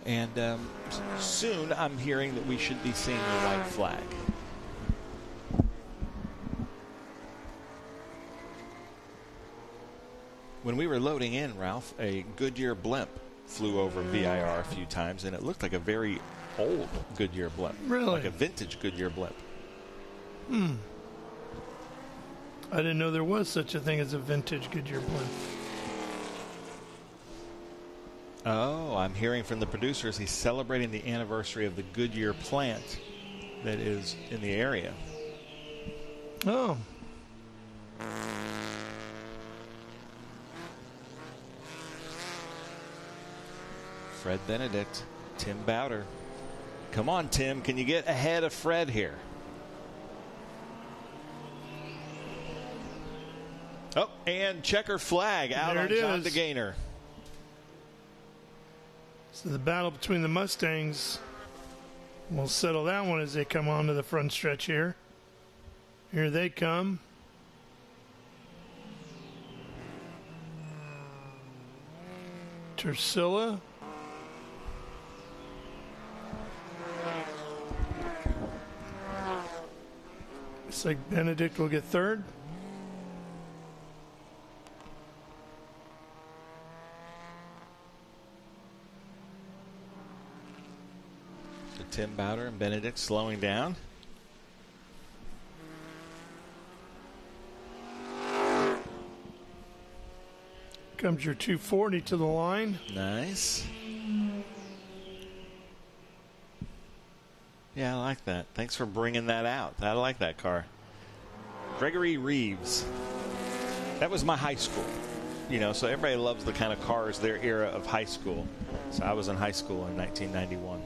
And soon I'm hearing that we should be seeing the white flag. When we were loading in, Ralph, a Goodyear blimp flew over VIR a few times, and it looked like a very old Goodyear blimp. Really? Like a vintage Goodyear blimp. I didn't know there was such a thing as a vintage Goodyear blimp. Oh, I'm hearing from the producers he's celebrating the anniversary of the Goodyear plant that is in the area. Oh. Fred Benedict, Tim Bowder. Come on, Tim. Can you get ahead of Fred here? Oh, and checker flag out on John DeGainer. So the battle between the Mustangs will settle that one as they come onto the front stretch here. Here they come. Tursilla. Looks like Benedict will get third. So Tim Bowder and Benedict slowing down. Comes your 240 to the line. Nice. Yeah, I like that. Thanks for bringing that out. I like that car. Gregory Reeves. That was my high school. You know, so everybody loves the kind of cars their era of high school. So I was in high school in 1991.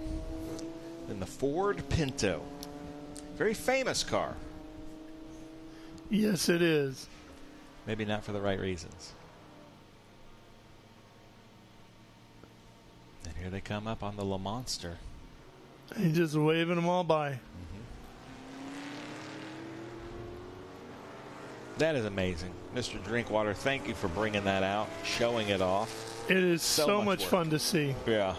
Then the Ford Pinto. Very famous car. Yes, it is. Maybe not for the right reasons. And here they come up on the Le Monster. He's just waving them all by. That is amazing. Mr. Drinkwater, thank you for bringing that out, showing it off. It is so much fun to see. Yeah.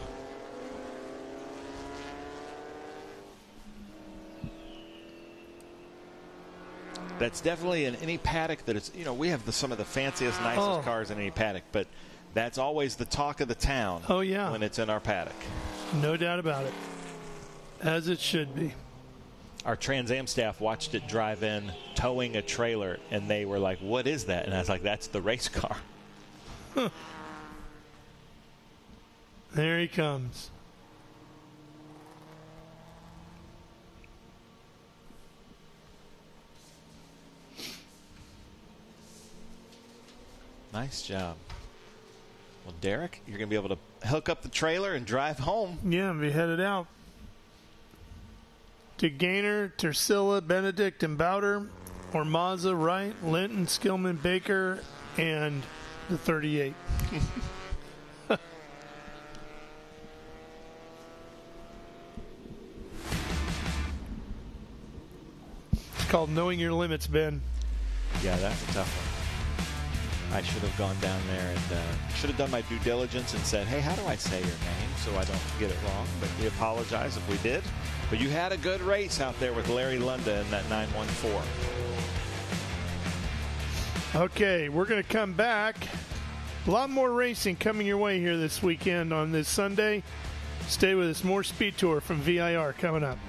That's definitely in any paddock that it's, you know, we have some of the fanciest, nicest cars in any paddock, but that's always the talk of the town. Oh, yeah. When it's in our paddock. No doubt about it. As it should be. Our Trans Am staff watched it drive in, towing a trailer, and they were like, what is that? And I was like, that's the race car. Huh. There he comes. Nice job. Well, Derek, you're going to be able to hook up the trailer and drive home. Yeah, and be headed out. DeGainer, Tursilla, Benedict, and Bowder, Ormaza, Wright, Linton, Skillman, Baker, and the 38. It's called knowing your limits, Ben. Yeah, that's a tough one. I should have gone down there and should have done my due diligence and said, hey, how do I say your name so I don't get it wrong? But we apologize if we did. But you had a good race out there with Larry Lunda in that 914. Okay, we're going to come back. A lot more racing coming your way here this weekend on this Sunday. Stay with us. More Speed Tour from VIR coming up.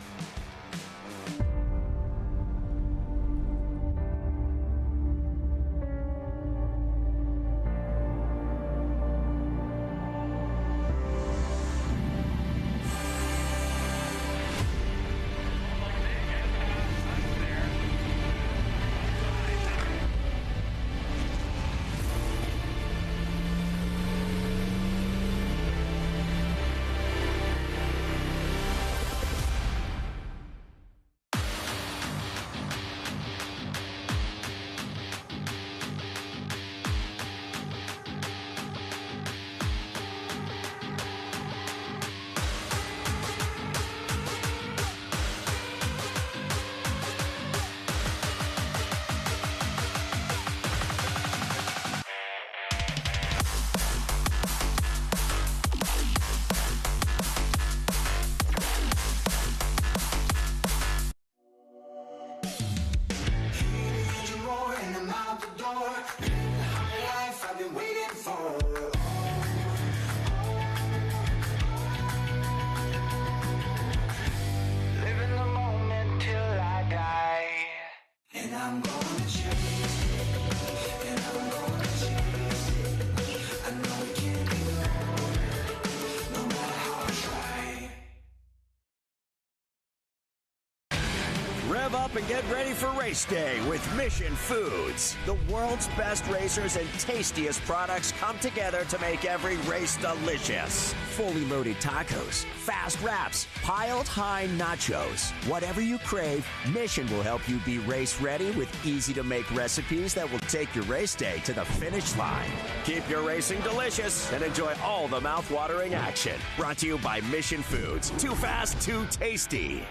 up and get ready for race day with Mission Foods. The world's best racers and tastiest products come together to make every race delicious. Fully loaded tacos, fast wraps, piled high nachos. Whatever you crave, Mission will help you be race ready with easy-to-make recipes that will take your race day to the finish line. Keep your racing delicious and enjoy all the mouth-watering action. Brought to you by Mission Foods. Too fast, too tasty.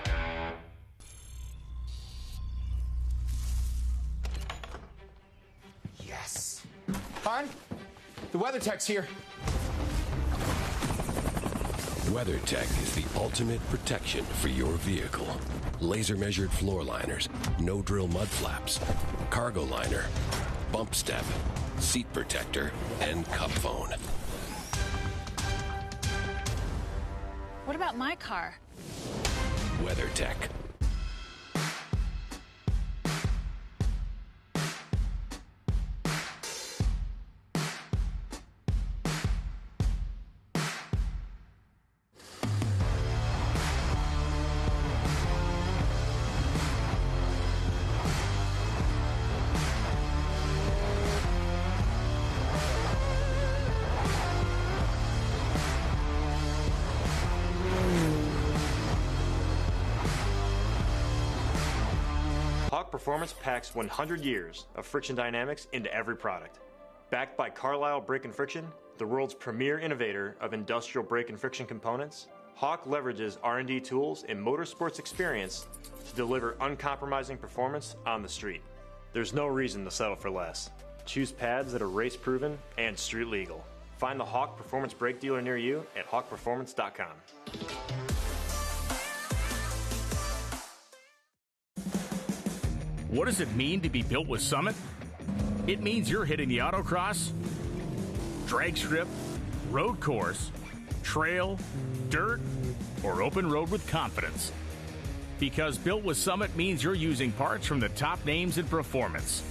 Yes. Hon, the WeatherTech's here. WeatherTech is the ultimate protection for your vehicle. Laser measured floor liners, no drill mud flaps, cargo liner, bump step, seat protector, and cup phone. What about my car? WeatherTech. Hawk Performance packs 100 years of friction dynamics into every product. Backed by Carlisle Brake and Friction, the world's premier innovator of industrial brake and friction components, Hawk leverages R&D tools and motorsports experience to deliver uncompromising performance on the street. There's no reason to settle for less. Choose pads that are race-proven and street-legal. Find the Hawk Performance brake dealer near you at hawkperformance.com. What does it mean to be built with Summit? It means you're hitting the autocross, drag strip, road course, trail, dirt, or open road with confidence. Because built with Summit means you're using parts from the top names in performance.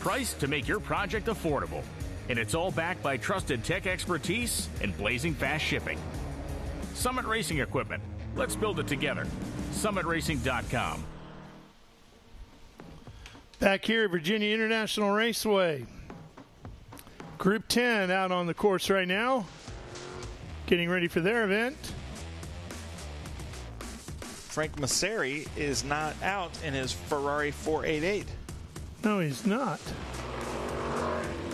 Priced to make your project affordable. And it's all backed by trusted tech expertise and blazing fast shipping. Summit Racing Equipment. Let's build it together. SummitRacing.com. Back here at Virginia International Raceway. Group 10 out on the course right now, getting ready for their event. Frank Masseri is not out in his Ferrari 488. No, he's not.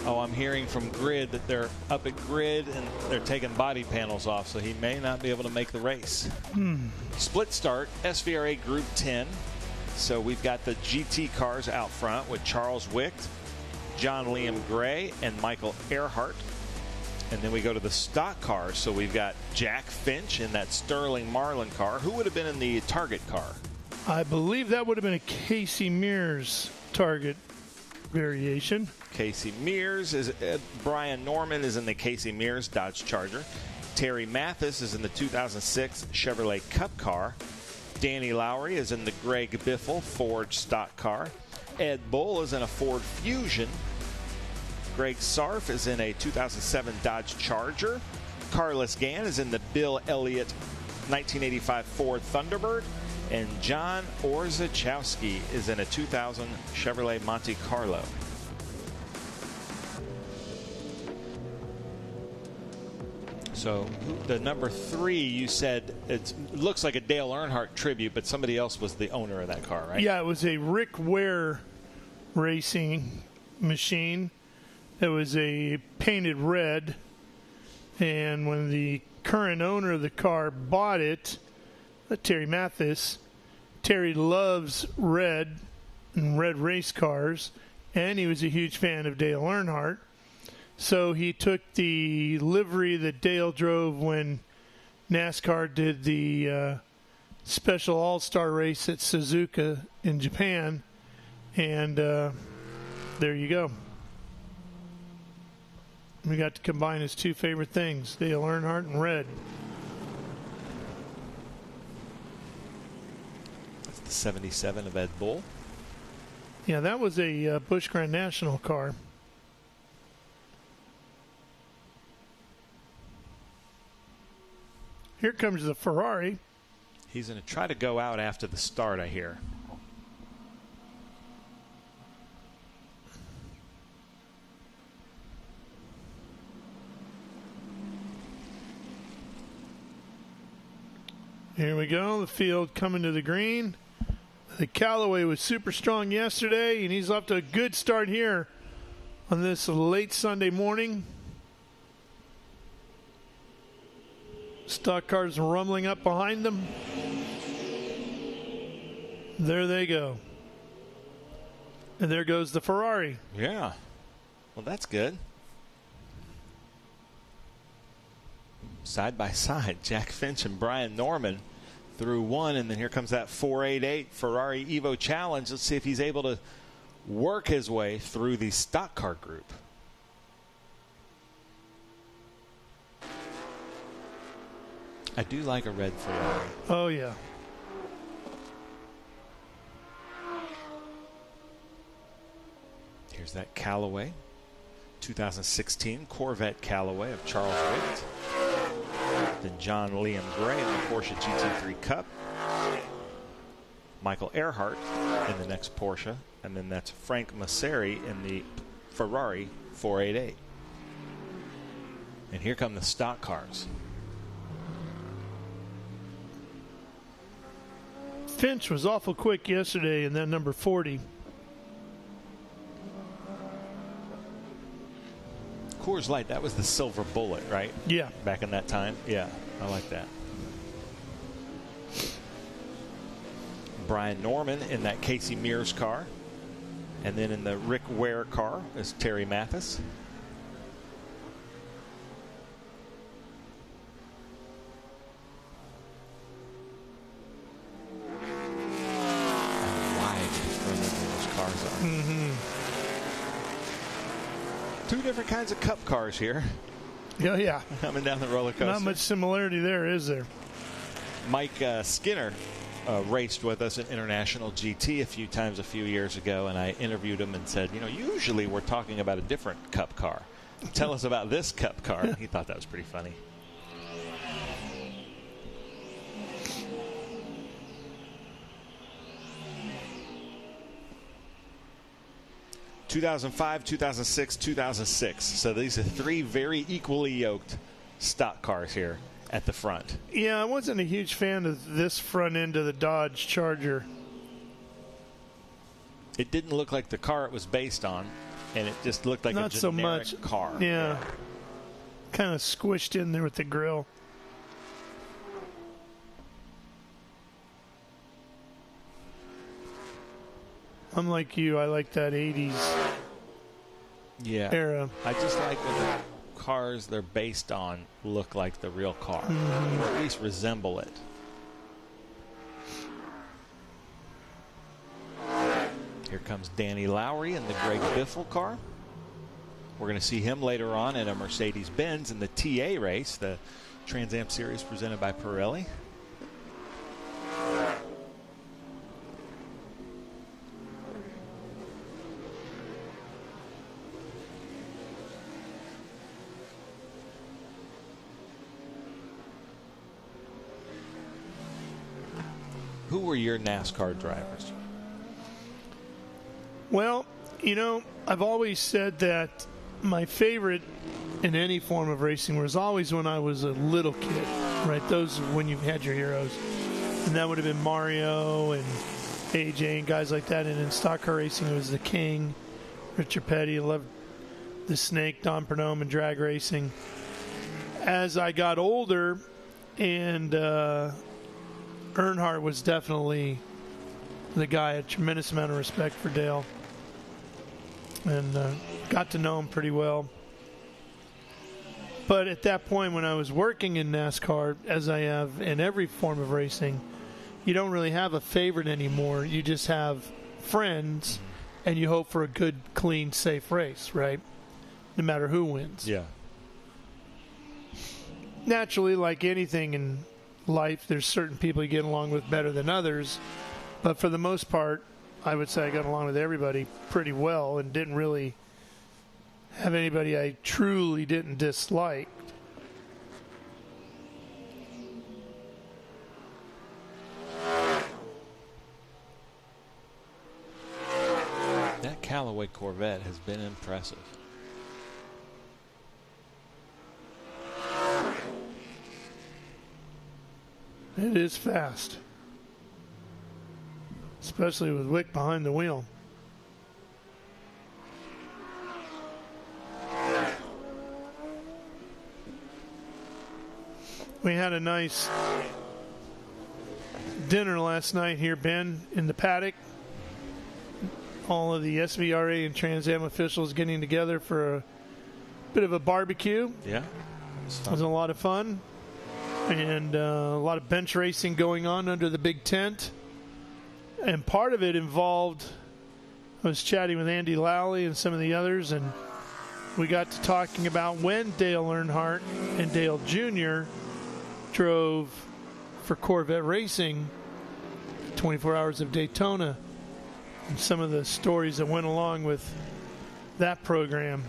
Oh, I'm hearing from Grid that they're up at Grid and they're taking body panels off, so he may not be able to make the race. Split start, SVRA Group 10. So we've got the GT cars out front with Charles Wicht, John Liam Gray, and Michael Earhart. And then we go to the stock cars. So we've got Jack Finch in that Sterling Marlin car. Who would have been in the Target car? I believe that would have been a Casey Mears Target variation. Casey Mears is Brian Norman is in the Casey Mears Dodge Charger. Terry Mathis is in the 2006 Chevrolet Cup car. Danny Lowry is in the Greg Biffle Ford stock car. Ed Bull is in a Ford Fusion. Greg Sarf is in a 2007 Dodge Charger. Carlos Gann is in the Bill Elliott 1985 Ford Thunderbird. And John Orzechowski is in a 2000 Chevrolet Monte Carlo. So the number 3, you said it looks like a Dale Earnhardt tribute, but somebody else was the owner of that car, right? Yeah, it was a Rick Ware racing machine. It was a painted red, and when the current owner of the car bought it, Terry Mathis, Terry loves red and red race cars, and he was a huge fan of Dale Earnhardt. So he took the livery that Dale drove when NASCAR did the special all-star race at Suzuka in Japan, and there you go. We got to combine his two favorite things, Dale Earnhardt and red. That's the 77 of Ed Bull. Yeah, that was a Busch Grand National car. Here comes the Ferrari. He's going to try to go out after the start, I hear. Here we go. The field coming to the green. The Callaway was super strong yesterday, and he's off to a good start here on this late Sunday morning. Stock cars rumbling up behind them. There they go. And there goes the Ferrari. Yeah. Well, that's good. Side by side, Jack Finch and Brian Norman through one, and then here comes that 488 Ferrari Evo Challenge. Let's see if he's able to work his way through the stock car group. I do like a red Ferrari. Oh, yeah. Here's that Callaway 2016 Corvette Callaway of Charles Witt. Then John Liam Gray in the Porsche GT3 Cup. Michael Earhart in the next Porsche. And then that's Frank Masseri in the Ferrari 488. And here come the stock cars. Finch was awful quick yesterday in that number 40. Coors Light, that was the silver bullet, right? Yeah. Back in that time? Yeah, I like that. Brian Norman in that Casey Mears car. And then in the Rick Ware car is Terry Mathis. Two different kinds of cup cars here. Oh, yeah. Coming down the roller coaster. Not much similarity there, is there? Mike Skinner raced with us at International GT a few times a few years ago, and I interviewed him and said, you know, usually we're talking about a different cup car. Tell us about this cup car. He thought that was pretty funny. ...2005, 2006, 2006. So these are three very equally yoked stock cars here at the front. Yeah, I wasn't a huge fan of this front end of the Dodge Charger. It didn't look like the car it was based on, and it just looked like Not a so generic much. car. Yeah. Kind of squished in there with the grill. I'm like you. I like that 80s era. I just like when the cars they're based on look like the real car, or at least resemble it. Here comes Danny Lowry in the Greg Biffle car. We're going to see him later on in a Mercedes-Benz in the TA race, the Trans Am Series presented by Pirelli. Who were your NASCAR drivers? Well, you know, I've always said that my favorite in any form of racing was always when I was a little kid, right? Those when you had your heroes. And that would have been Mario and AJ and guys like that. And in stock car racing, it was the King, Richard Petty. I loved the Snake, Don Pernome, and drag racing. As I got older, and Earnhardt was definitely the guy. I had a tremendous amount of respect for Dale. And got to know him pretty well. But at that point, when I was working in NASCAR, as I have in every form of racing, you don't really have a favorite anymore. You just have friends, and you hope for a good, clean, safe race, right? No matter who wins. Yeah. Naturally, like anything in life, there's certain people you get along with better than others. But for the most part, I would say I got along with everybody pretty well and didn't really have anybody I truly didn't dislike. That Callaway Corvette has been impressive. It is fast, especially with Wick behind the wheel. We had a nice dinner last night here, Ben, in the paddock. All of the SVRA and Trans Am officials getting together for a bit of a barbecue. Yeah. It was a lot of fun. And a lot of bench racing going on under the big tent. And part of it involved, I was chatting with Andy Lally and some of the others, and we got to talking about when Dale Earnhardt and Dale Jr. drove for Corvette Racing 24 Hours of Daytona, and some of the stories that went along with that program.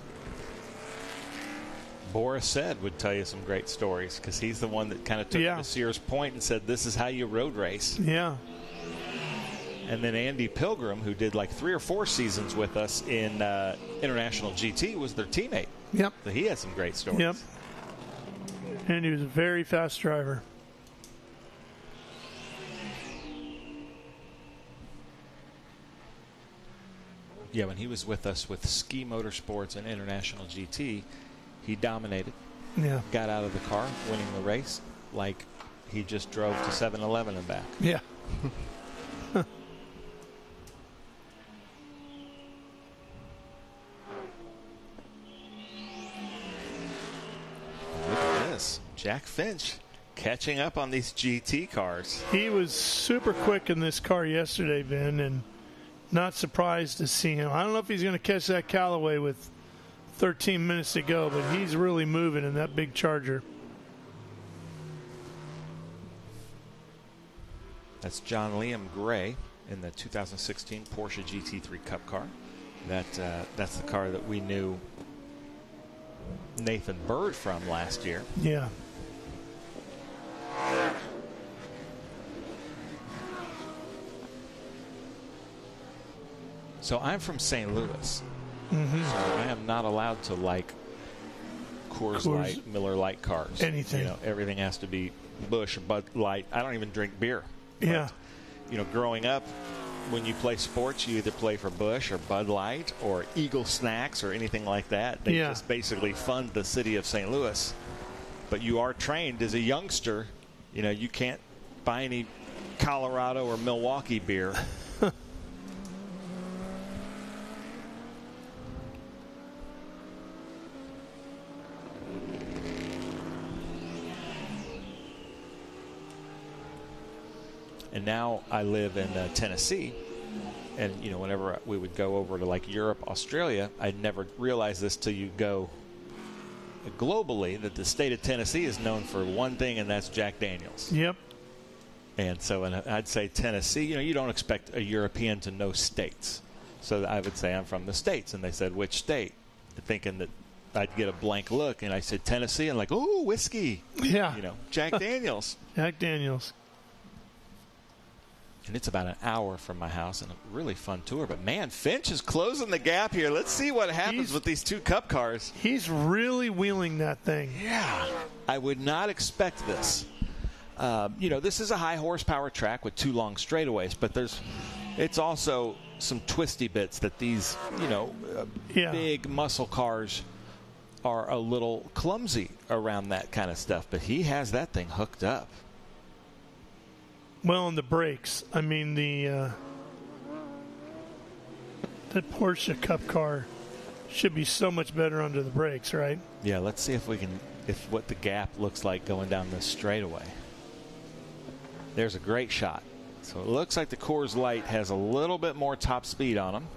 Boris said would tell you some great stories because he's the one that kind of took it to Sears Point and said, this is how you road race. Yeah. And then Andy Pilgrim, who did like 3 or 4 seasons with us in International GT, was their teammate. Yep. So he had some great stories. Yep. And he was a very fast driver. Yeah, when he was with us with Ski Motorsports and International GT, he dominated. Yeah. Got out of the car, winning the race, like he just drove to 7-Eleven and back. Yeah. Look at this. Jack Finch catching up on these GT cars. He was super quick in this car yesterday, Ben, and not surprised to see him. I don't know if he's going to catch that Callaway with 13 minutes to go, but he's really moving in that big Charger. That's John Liam Gray in the 2016 Porsche GT3 Cup car. That's the car that we knew Nathan Bird from last year. Yeah. So I'm from St. Louis. Mm-hmm. So I am not allowed to like Coors Light, Miller Lite cars. Anything. You know, everything has to be Busch, Bud Light. I don't even drink beer. Yeah. But, you know, growing up, when you play sports, you either play for Busch or Bud Light or Eagle Snacks or anything like that. They just basically fund the city of St. Louis. But you are trained as a youngster. You know, you can't buy any Colorado or Milwaukee beer. And now I live in Tennessee, and you know, whenever we would go over to like Europe, Australia, I'd never realize this till you go globally that the state of Tennessee is known for one thing, and that's Jack Daniels. Yep. And so, and I'd say Tennessee. You know, you don't expect a European to know states, so I would say I'm from the States, and they said which state, thinking that I'd get a blank look, and I said Tennessee, and like, ooh, whiskey. Yeah. You know, Jack Daniels. Jack Daniels. And it's about an hour from my house and a really fun tour. But, man, Finch is closing the gap here. Let's see what happens with these two Cup cars. He's really wheeling that thing. Yeah. I would not expect this. You know, this is a high horsepower track with 2 long straightaways. But it's also some twisty bits that these, you know, big muscle cars are a little clumsy around that kind of stuff. But he has that thing hooked up. Well, in the brakes, I mean the Porsche Cup car should be so much better under the brakes, right? Yeah, let's see if what the gap looks like going down this straightaway. There's a great shot. So it looks like the Coors Light has a little bit more top speed on him.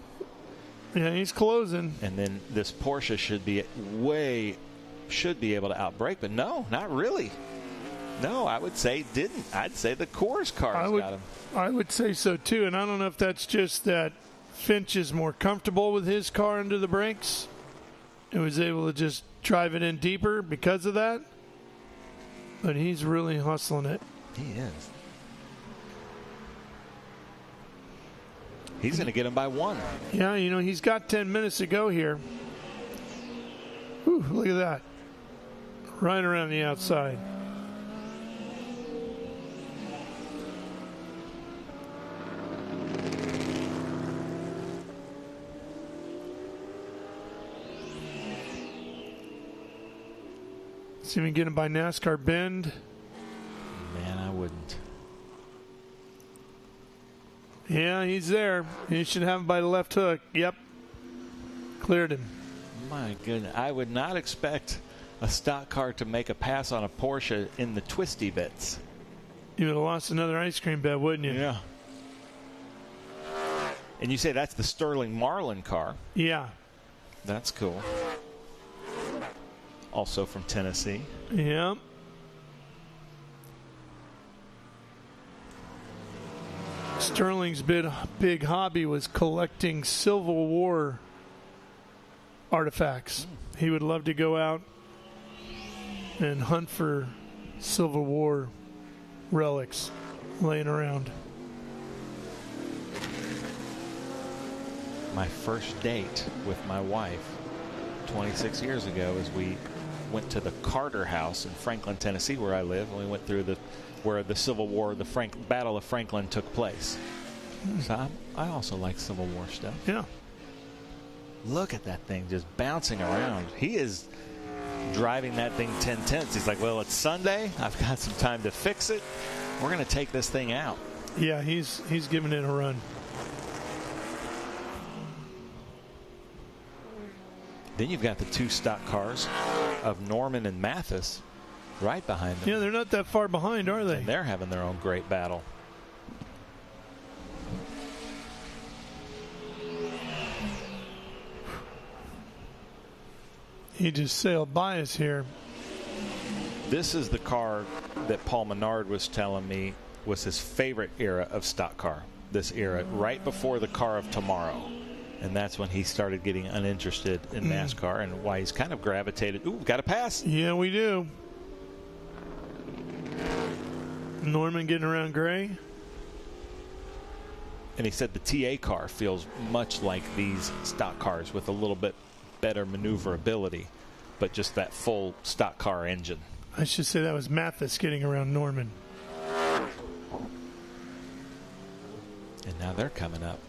Yeah, he's closing. And then this Porsche should be able to outbrake, but no, not really. No, I would say didn't. I'd say the Coors cars got him. I would say so, too. And I don't know if that's just that Finch is more comfortable with his car under the brakes and was able to just drive it in deeper because of that. But he's really hustling it. He is. He's going to get him by 1. Yeah, you know, he's got 10 minutes to go here. Whew, look at that. Right around the outside. See if we can get him by NASCAR bend. Man, I wouldn't. Yeah, he's there. He should have him by the left hook. Yep. Cleared him. My goodness. I would not expect a stock car to make a pass on a Porsche in the twisty bits. You would have lost another ice cream bet, wouldn't you? Yeah. And you say that's the Sterling Marlin car. Yeah. That's cool. Also from Tennessee. Yeah. Sterling's big hobby was collecting Civil War artifacts. He would love to go out and hunt for Civil War relics laying around. My first date with my wife 26 years ago is we went to the Carter House in Franklin, Tennessee, where I live, and we went through where the Civil War, the Battle of Franklin took place. So I also like Civil War stuff. Yeah. Look at that thing just bouncing around. He is driving that thing 10/10. He's like, well, it's Sunday. I've got some time to fix it. We're going to take this thing out. Yeah, he's giving it a run. Then you've got the two stock cars of Norman and Mathis right behind them. Yeah, they're not that far behind, are they? And they're having their own great battle. He just sailed by us here. This is the car that Paul Menard was telling me was his favorite era of stock car. This era, right before the car of tomorrow. And that's when he started getting uninterested in NASCAR and why he's kind of gravitated. Ooh, got a pass. Yeah, we do. Norman getting around Gray. And he said the TA car feels much like these stock cars with a little bit better maneuverability, but just that full stock car engine. I should say that was Mathis getting around Norman. And now they're coming up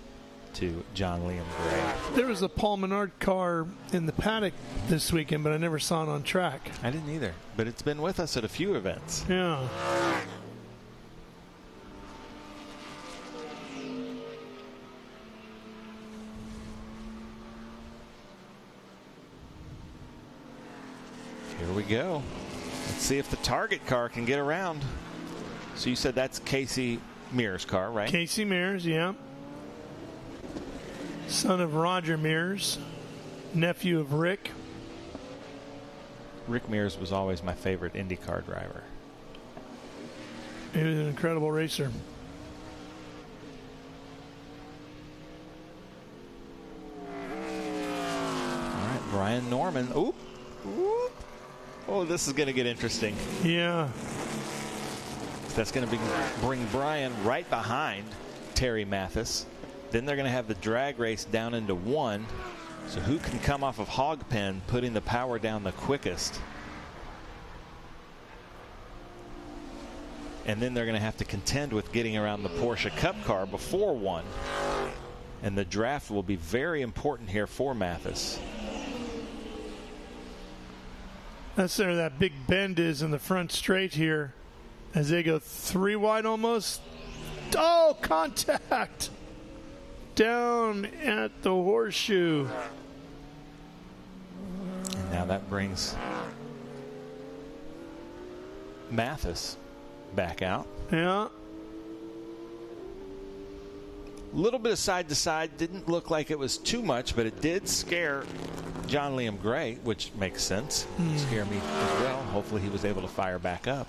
to John Liam Gray. There was a Paul Menard car in the paddock this weekend, but I never saw it on track. I didn't either, but it's been with us at a few events. Yeah. Here we go. Let's see if the target car can get around. So you said that's Casey Mears' car, right? Casey Mears, yeah. Son of Roger Mears, nephew of Rick. Rick Mears was always my favorite IndyCar driver. He was an incredible racer. All right, Brian Norman. Oop. Oop. Oh, this is going to get interesting. Yeah. That's going to bring Brian right behind Terry Mathis. Then they're going to have the drag race down into one. So who can come off of hog pen, putting the power down the quickest? And then they're going to have to contend with getting around the Porsche Cup car before one. And the draft will be very important here for Mathis. That's where that big bend is in the front straight here as they go three wide almost. Oh, contact down at the horseshoe. And now that brings Mathis back out. Yeah. A little bit of side to side. Didn't look like it was too much, but it did scare John Liam Gray, which makes sense. Scare me as well. Hopefully he was able to fire back up.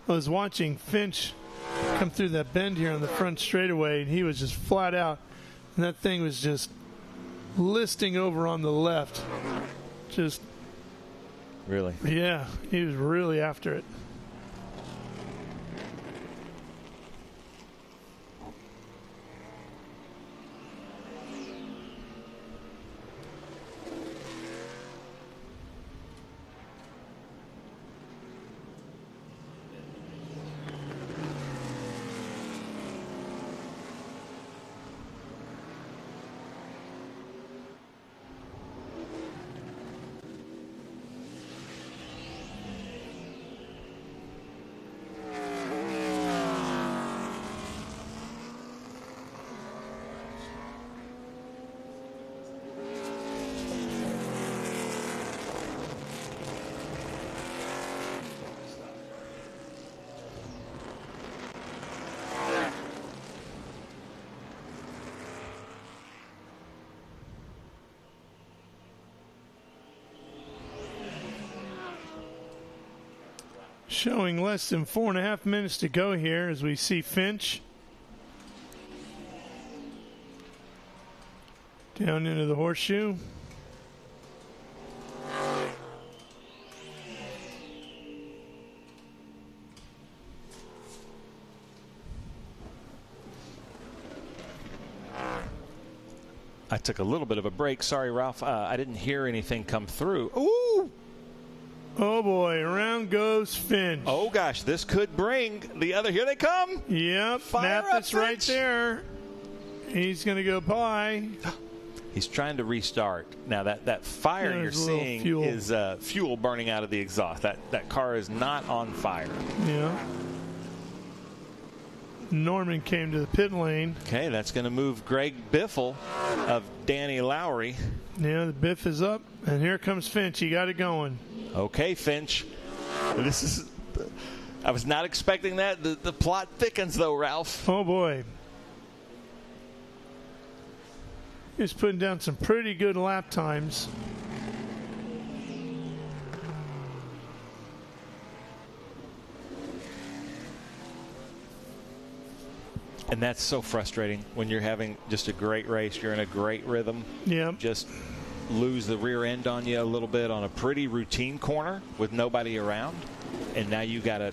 I was watching Finch come through that bend here on the front straightaway, and he was just flat out. And that thing was just listing over on the left. Just. Really? Yeah, he was really after it. Showing less than 4.5 minutes to go here as we see Finch down into the horseshoe. I took a little bit of a break. Sorry, Ralph. I didn't hear anything come through. Ooh! Oh, boy. Around goes Finch. Oh, gosh. This could bring the other. Here they come. Yep. Mathis right there. He's going to go by. He's trying to restart. Now, that fire you're seeing is fuel burning out of the exhaust. That car is not on fire. Yeah. Norman came to the pit lane. Okay, that's going to move Greg Biffle of Danny Lowry. Yeah, the Biff is up, and here comes Finch. He got it going. Okay, Finch. I was not expecting that. The plot thickens, though, Ralph. Oh, boy. He's putting down some pretty good lap times. And that's so frustrating when you're having just a great race. You're in a great rhythm. Yeah. Just lose the rear end on you a little bit on a pretty routine corner with nobody around. And now you got to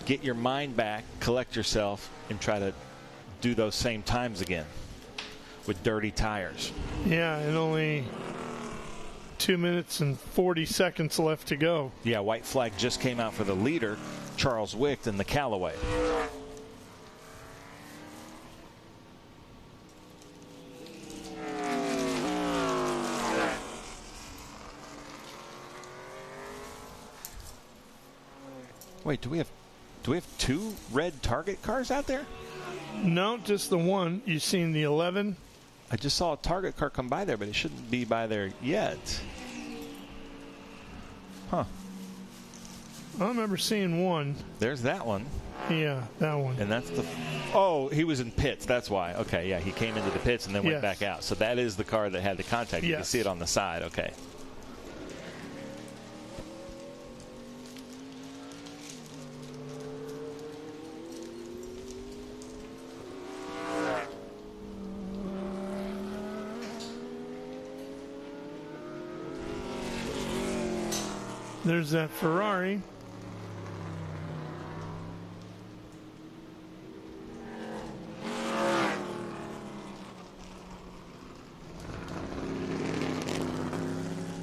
get your mind back, collect yourself, and try to do those same times again with dirty tires. Yeah, and only 2 minutes and 40 seconds left to go. Yeah, white flag just came out for the leader, Charles Wicht, in the Callaway. Wait, do we have two red Target cars out there? No, just the one. You've seen the 11? I just saw a Target car come by there, but it shouldn't be by there yet. Huh. I remember seeing one. There's that one. Yeah, that one. And that's the... Oh, he was in pits. That's why. Okay, yeah, he came into the pits and then went back out. So that is the car that had the contact. You can see it on the side. Okay. There's that Ferrari.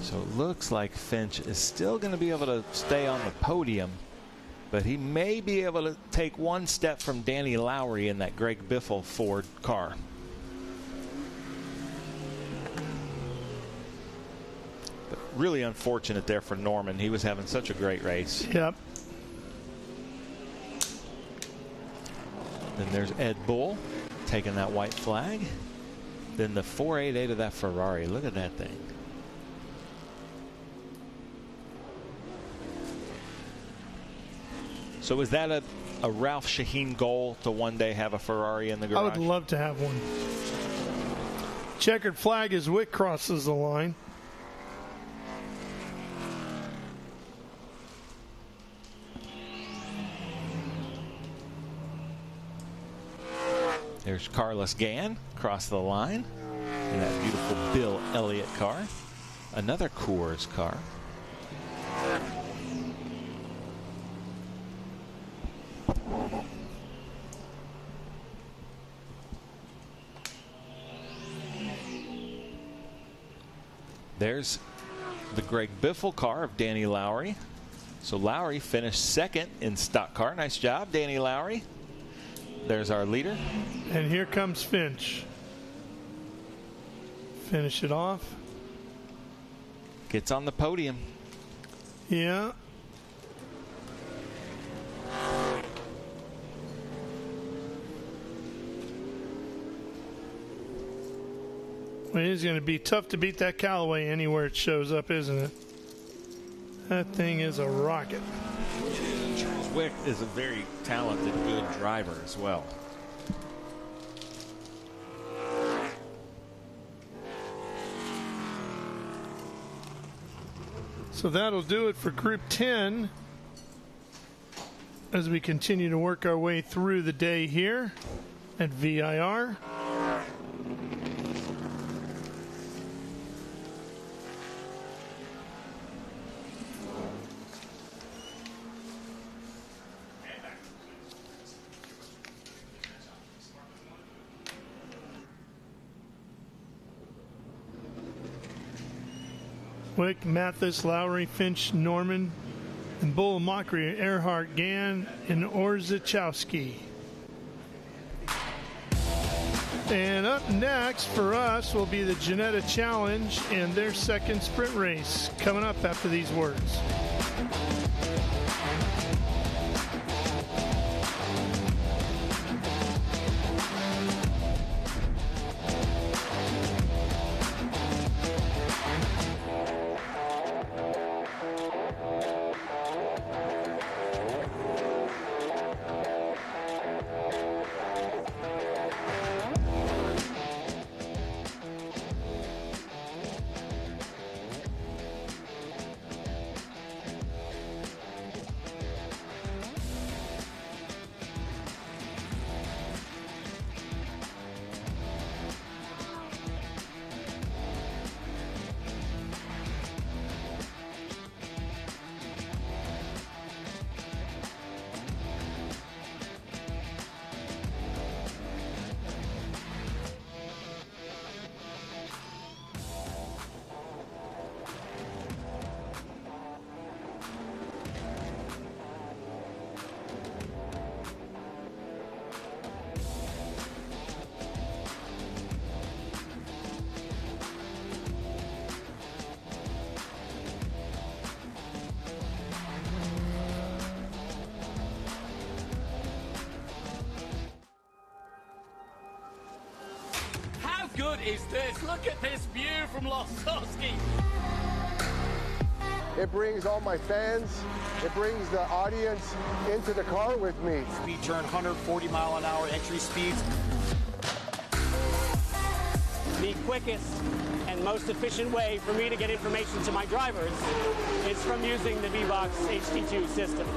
So it looks like Finch is still going to be able to stay on the podium, but he may be able to take one step from Danny Lowry in that Greg Biffle Ford car. But really unfortunate there for Norman. He was having such a great race. Yep. Then there's Ed Bull taking that white flag. Then the 488 of that Ferrari. Look at that thing. So is that a Ralph Shaheen goal to one day have a Ferrari in the garage? I would love to have one. Checkered flag as Wick crosses the line. There's Carlos Gann across the line in that beautiful Bill Elliott car. Another Coors car. There's the Greg Biffle car of Danny Lowry. So Lowry finished second in stock car. Nice job, Danny Lowry. There's our leader. And here comes Finch. Finish it off. Gets on the podium. Yeah. Well, it is going to be tough to beat that Callaway anywhere it shows up, isn't it? That thing is a rocket. It is, and Charles Wick is a very talented, good driver as well. So that'll do it for Group 10. as we continue to work our way through the day here at VIR. Wick, Mathis, Lowry, Finch, Norman, and Bull, Mockery, Earhart, Gann, and Orzechowski. And up next for us will be the Ginetta Challenge and their second sprint race coming up after these words. How good is this? Look at this view from Losowski. It brings all my fans, it brings the audience into the car with me. Speed turn, 140 mile an hour entry speeds. The quickest and most efficient way for me to get information to my drivers is from using the VBox HT2 system.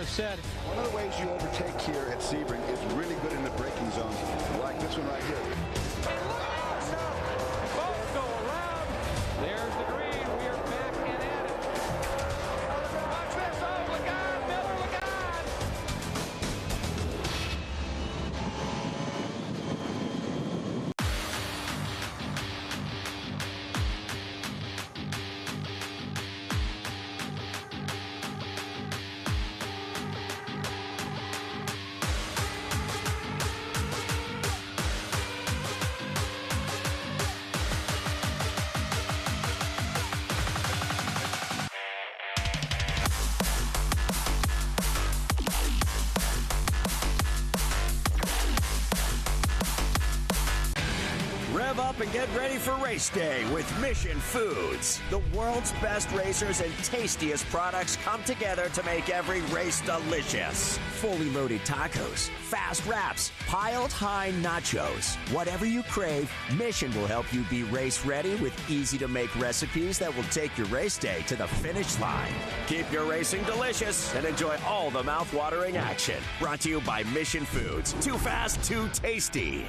Said. One of the ways you overtake here at Sebring is really good in the braking zone, like this one right here. Both go around. There's the green. We are back and at it. Watch this. Oh, look out, Miller, look out. Rev up and get ready for race day with Mission Foods. The world's best racers and tastiest products come together to make every race delicious. Fully loaded tacos, fast wraps, piled high nachos. Whatever you crave, Mission will help you be race ready with easy to make recipes that will take your race day to the finish line. Keep your racing delicious and enjoy all the mouth-watering action. Brought to you by Mission Foods. Too fast, too tasty.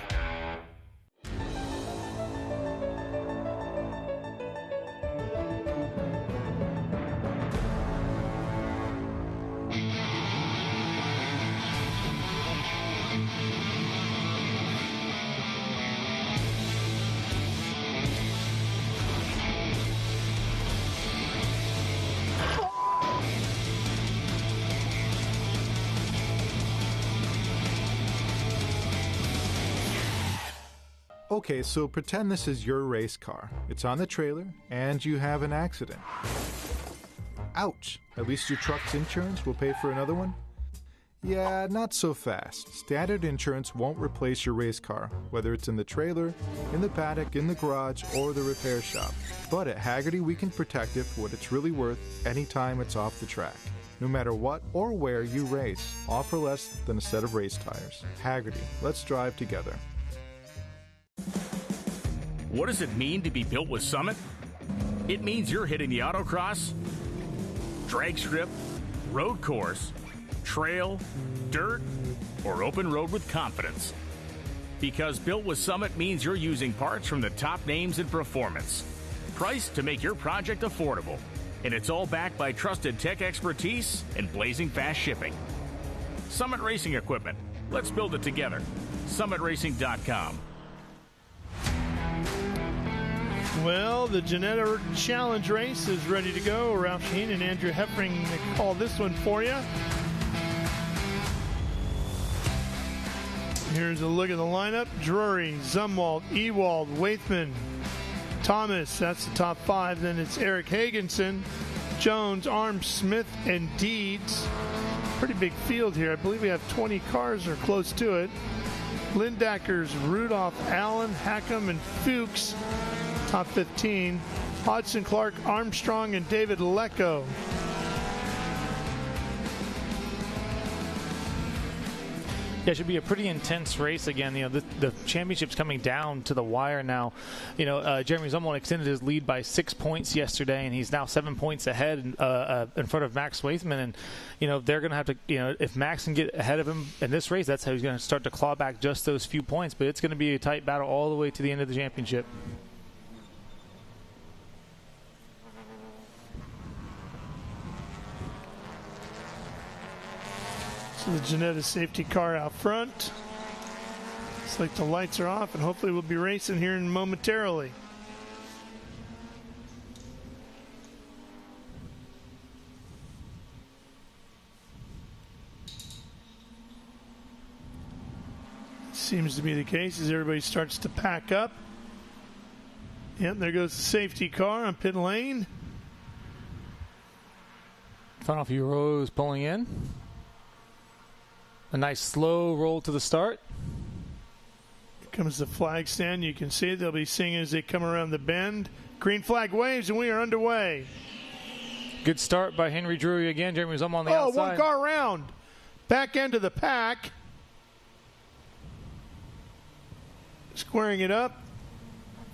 Okay, so pretend this is your race car. It's on the trailer, and you have an accident. Ouch! At least your truck's insurance will pay for another one? Yeah, not so fast. Standard insurance won't replace your race car, whether it's in the trailer, in the paddock, in the garage, or the repair shop. But at Hagerty, we can protect it for what it's really worth anytime it's off the track. No matter what or where you race, all for less than a set of race tires. Hagerty, let's drive together. What does it mean to be built with Summit? It means you're hitting the autocross, drag strip, road course, trail, dirt, or open road with confidence. Because built with Summit means you're using parts from the top names in performance, priced to make your project affordable. And it's all backed by trusted tech expertise and blazing fast shipping. Summit Racing Equipment. Let's build it together. SummitRacing.com. Well, the Ginetta Challenge race is ready to go. Ralph Sheen and Andrew Heffring call this one for you. Here's a look at the lineup. Drury, Zumwalt, Ewald, Waithman, Thomas, that's the top five. Then it's Eric Hagenson, Jones, Arms, Smith, and Deeds. Pretty big field here. I believe we have 20 cars or close to it. Lindackers, Rudolph, Allen, Hackham, and Fuchs, top 15. Hodgson, Clark, Armstrong, and David Lecco. Yeah, it should be a pretty intense race again. You know, the championship's coming down to the wire now. You know, Jeremy Zumwalt extended his lead by 6 points yesterday, and he's now 7 points ahead in front of Max Waithman. And, you know, they're going to have to, you know, if Max can get ahead of him in this race, that's how he's going to start to claw back just those few points. But it's going to be a tight battle all the way to the end of the championship. So the Ginetta safety car out front. Looks like the lights are off, and hopefully we'll be racing here momentarily. Seems to be the case as everybody starts to pack up. Yep, there goes the safety car on pit lane. Final few rows pulling in. A nice slow roll to the start. Here comes the flag stand. You can see it. They'll be singing as they come around the bend. Green flag waves, and we are underway. Good start by Henry Drury again. Jeremy Zumwalt on the outside. One car round. Back end of the pack. Squaring it up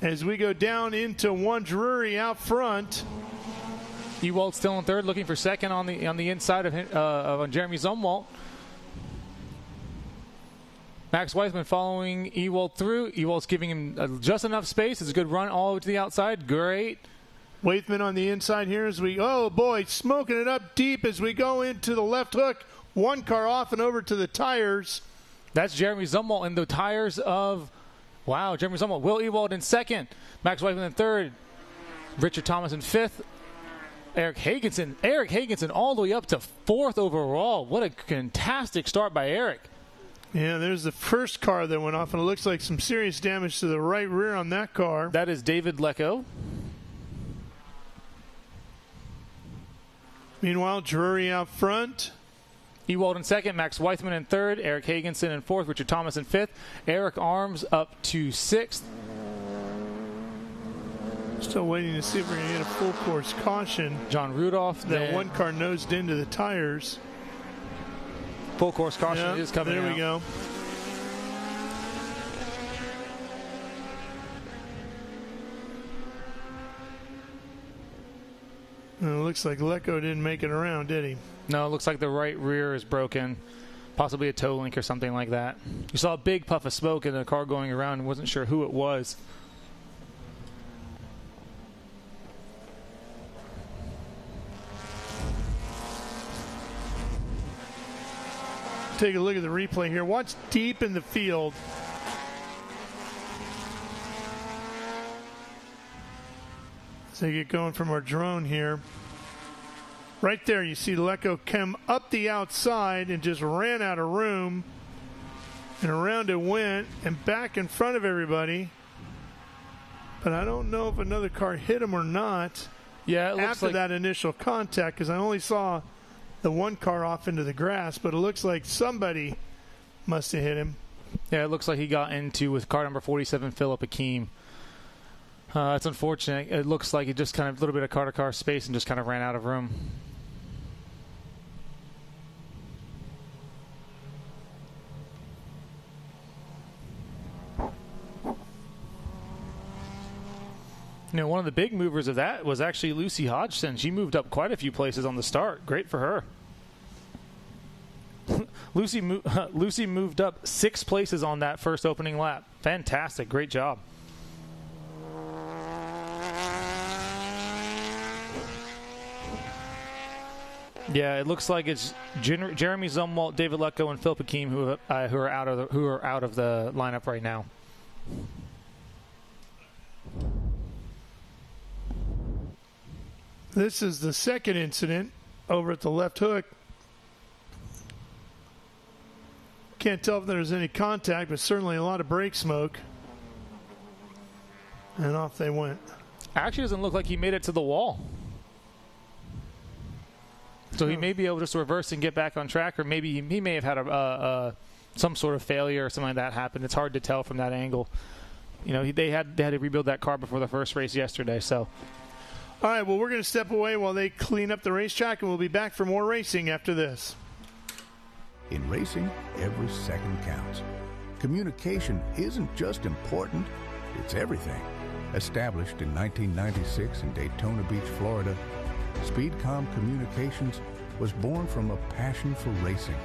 as we go down into one Drury out front. Ewald still in third, looking for second on the inside of Jeremy Zumwalt. Max Waithman following Ewald through. Ewald's giving him just enough space. It's a good run all the way to the outside. Great. Waithman on the inside here as we, oh boy, smoking it up deep as we go into the left hook. One car off and over to the tires. That's Jeremy Zumwalt in the tires of, wow, Jeremy Zumwalt. Will Ewald in second. Max Waithman in third. Richard Thomas in fifth. Eric Hagenson all the way up to fourth overall. What a fantastic start by Eric. Yeah, there's the first car that went off, and it looks like some serious damage to the right rear on that car. That is David Lecco. Meanwhile, Drury out front. Ewald in second, Max Waithman in third, Eric Hagenson in fourth, Richard Thomas in fifth, Eric Arms up to sixth. Still waiting to see if we're going to get a full course caution. John Rudolph. That one car nosed into the tires. Full course caution is coming out. There we go. It looks like Lecco didn't make it around, did he? No, it looks like the right rear is broken. Possibly a toe link or something like that. You saw a big puff of smoke in the car going around and wasn't sure who it was. Take a look at the replay here. Watch deep in the field. As they get going from our drone here. Right there, you see Lecco come up the outside and just ran out of room. And around it went and back in front of everybody. but I don't know if another car hit him or not. Yeah, it looks after like that initial contact, because I only saw the one car off into the grass, but it looks like somebody must have hit him. Yeah, it looks like he got into with car number 47, Philip Akeem. It's unfortunate. It looks like he just kind of a little bit of car-to-car space and just kind of ran out of room. You know, one of the big movers of that was actually Lucy Hodgson. She moved up quite a few places on the start. Great for her. Lucy moved up 6 places on that first opening lap. Fantastic. Great job. Yeah, it looks like it's Jeremy Zumwalt, David Lecco, and Philip Akeem who are out of the lineup right now. This is the second incident over at the left hook. Can't tell if there's any contact, but certainly a lot of brake smoke. And off they went. Actually, doesn't look like he made it to the wall. So he may be able to just reverse and get back on track, or maybe he may have had some sort of failure or something like that happen. It's hard to tell from that angle. You know, they had to rebuild that car before the first race yesterday. So, all right, well, we're going to step away while they clean up the racetrack, and we'll be back for more racing after this. In racing, every second counts. Communication isn't just important, it's everything. Established in 1996 in Daytona Beach, Florida, Speedcom Communications was born from a passion for racing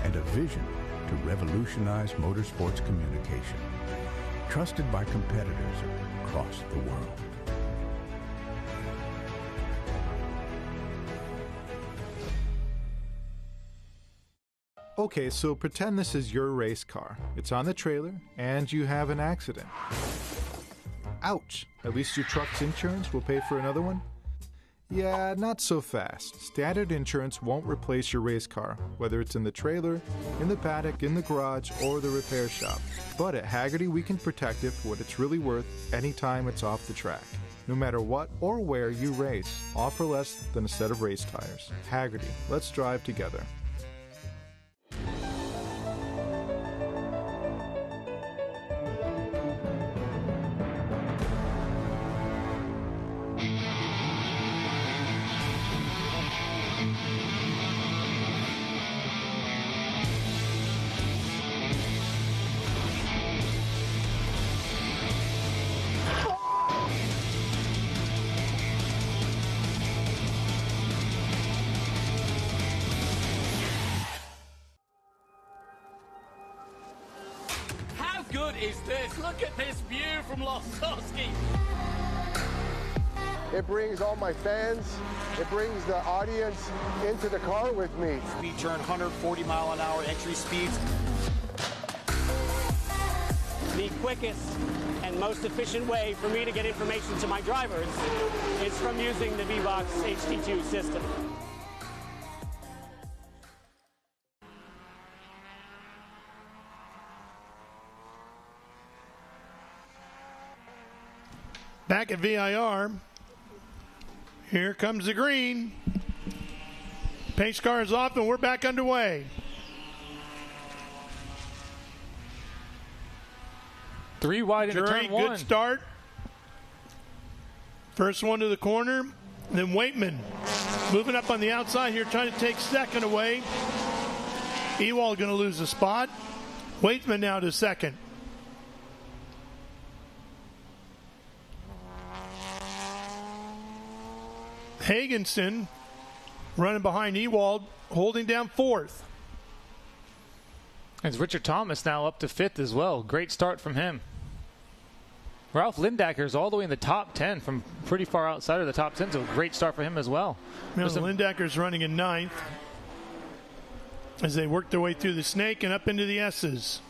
and a vision to revolutionize motorsports communication. Trusted by competitors across the world. Okay, so pretend this is your race car. It's on the trailer, and you have an accident. Ouch! At least your truck's insurance will pay for another one? Yeah, not so fast. Standard insurance won't replace your race car, whether it's in the trailer, in the paddock, in the garage, or the repair shop. But at Hagerty, we can protect it for what it's really worth anytime it's off the track. No matter what or where you race, offer less than a set of race tires. Hagerty, let's drive together. Good is this? Look at this view from Losowski. It brings all my fans, it brings the audience into the car with me. Speed turn 140 mile an hour entry speeds. The quickest and most efficient way for me to get information to my drivers is from using the VBox HD2 system. Back at VIR, here comes the green. Pace car is off, and we're back underway. Three wide into turn one. Good start. First one to the corner. Then Waitman moving up on the outside here, trying to take second away. Ewald going to lose the spot. Waitman now to second. Hagenson running behind Ewald, holding down fourth. It's Richard Thomas now up to fifth as well. Great start from him. Ralph Lindacker is all the way in the top 10 from pretty far outside of the top 10, so great start for him as well. Lindacker's running in ninth as they work their way through the snake and up into the S's.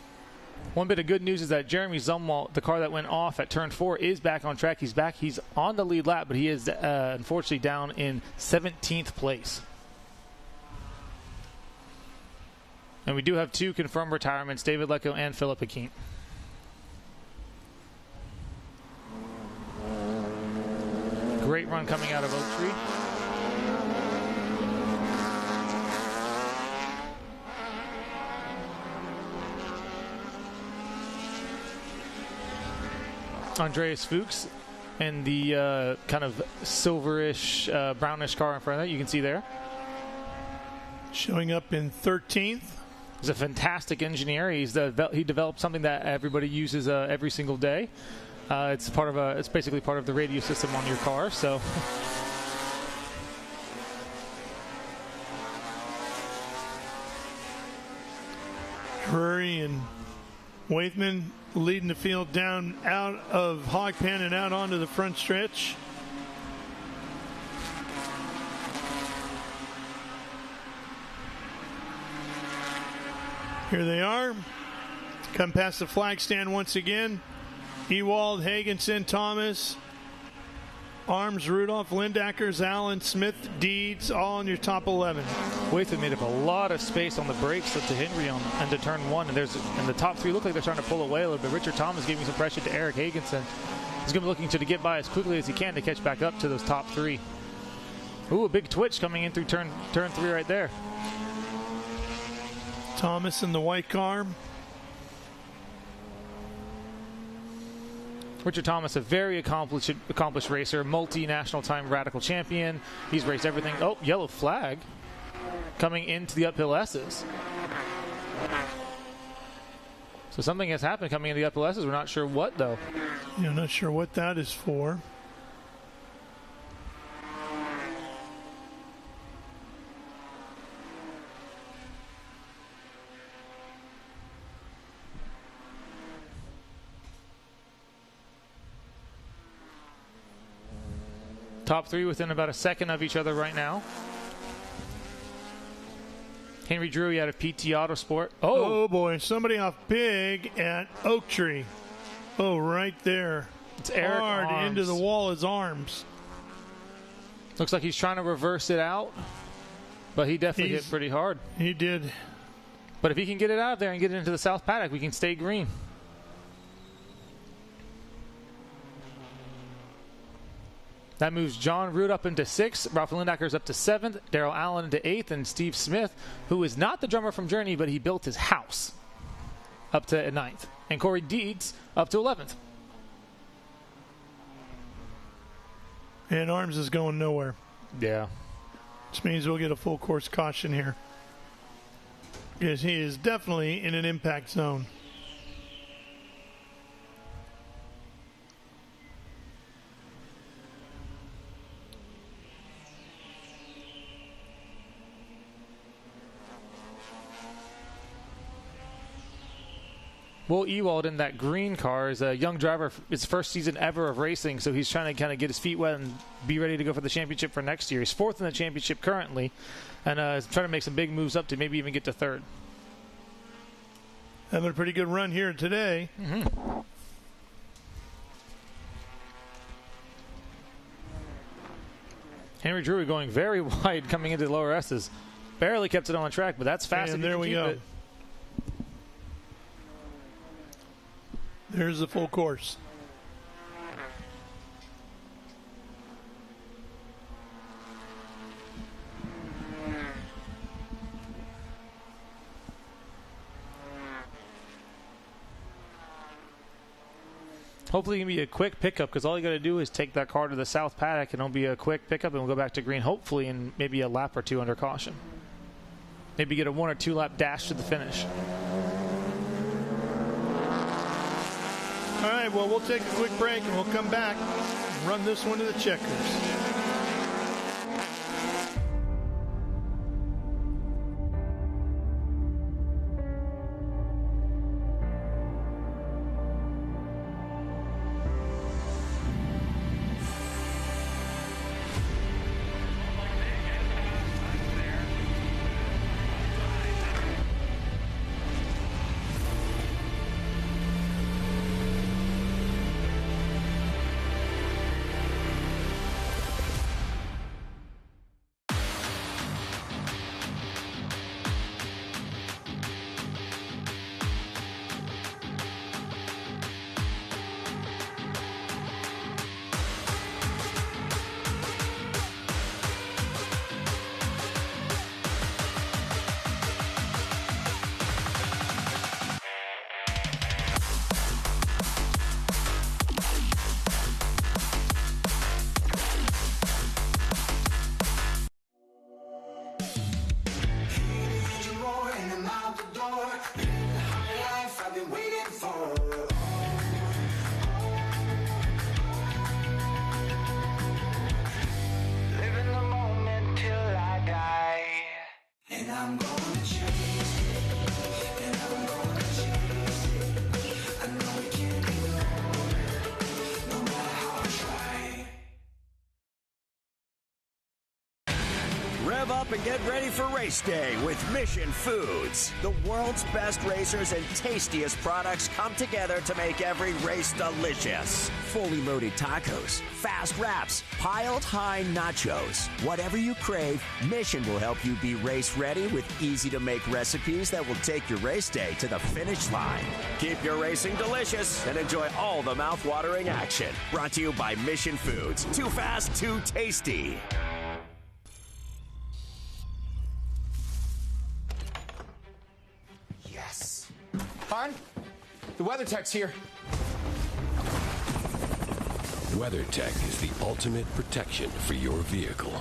One bit of good news is that Jeremy Zumwalt, the car that went off at turn 4, is back on track. He's back. He's on the lead lap, but he is unfortunately down in 17th place. And we do have two confirmed retirements, David Lecco and Philip Akeem. Great run coming out of Oak Tree. Andreas Fuchs in the kind of silverish, brownish car in front of that. You can see there. Showing up in 13th. He's a fantastic engineer. He developed something that everybody uses every single day. It's basically part of the radio system on your car. So. Hurry and Waithman leading the field down out of Hog Pen and out onto the front stretch. Here they are. Come past the flag stand once again. Ewald, Hagenson, Thomas, Arms, Rudolph, Lindackers, Allen, Smith, Deeds, all in your top 11. Waithman made up a lot of space on the brakes up to Henry and to turn one. And the top three look like they're starting to pull away a little bit. Richard Thomas giving some pressure to Eric Hagenson. He's going to be looking to get by as quickly as he can to catch back up to those top three. Ooh, a big twitch coming in through turn three right there. Thomas in the white car. Richard Thomas, a very accomplished racer, multinational time radical champion. He's raced everything. Oh, yellow flag coming into the uphill S's. So something has happened coming into the uphill S's. We're not sure what, though. Yeah, not sure what that is for. Top three within about a second of each other right now. Henry Drury out of PT Autosport. Oh boy, somebody off big at Oak Tree. Oh, right there. It's Eric hard Arms. Into the wall is Arms. Looks like he's trying to reverse it out, but he definitely hit pretty hard. He did. But if he can get it out of there and get it into the south paddock, we can stay green. That moves John Root up into 6th, Ralph Lindacker's up to 7th, Daryl Allen into 8th, and Steve Smith, who is not the drummer from Journey, but he built his house, up to 9th. And Corey Deeds up to 11th. And Arms is going nowhere. Yeah. Which means we'll get a full course caution here. Because he is definitely in an impact zone. Will Ewald in that green car is a young driver. It's first season ever of racing, so he's trying to kind of get his feet wet and be ready to go for the championship for next year. He's 4th in the championship currently, and is trying to make some big moves up to maybe even get to 3rd. Having a pretty good run here today. Mm-hmm. Henry Drury going very wide coming into the lower S's. Barely kept it on track, but that's fast. And there we go. There's the full course. Hopefully it can be a quick pickup because all you got to do is take that car to the south paddock and it'll be a quick pickup and we'll go back to green, hopefully in maybe a lap or two under caution. Maybe get a 1 or 2 lap dash to the finish. All right, well, we'll take a quick break and we'll come back and run this one to the checkers. Rev up and get ready for race day with Mission Foods. The world's best racers and tastiest products come together to make every race delicious. Fully loaded tacos, fast wraps, piled high nachos. Whatever you crave, Mission will help you be race ready with easy-to-make recipes that will take your race day to the finish line. Keep your racing delicious and enjoy all the mouth-watering action. Brought to you by Mission Foods. Too fast, too tasty. Yes. Hon, the weather tech's here. WeatherTech is the ultimate protection for your vehicle.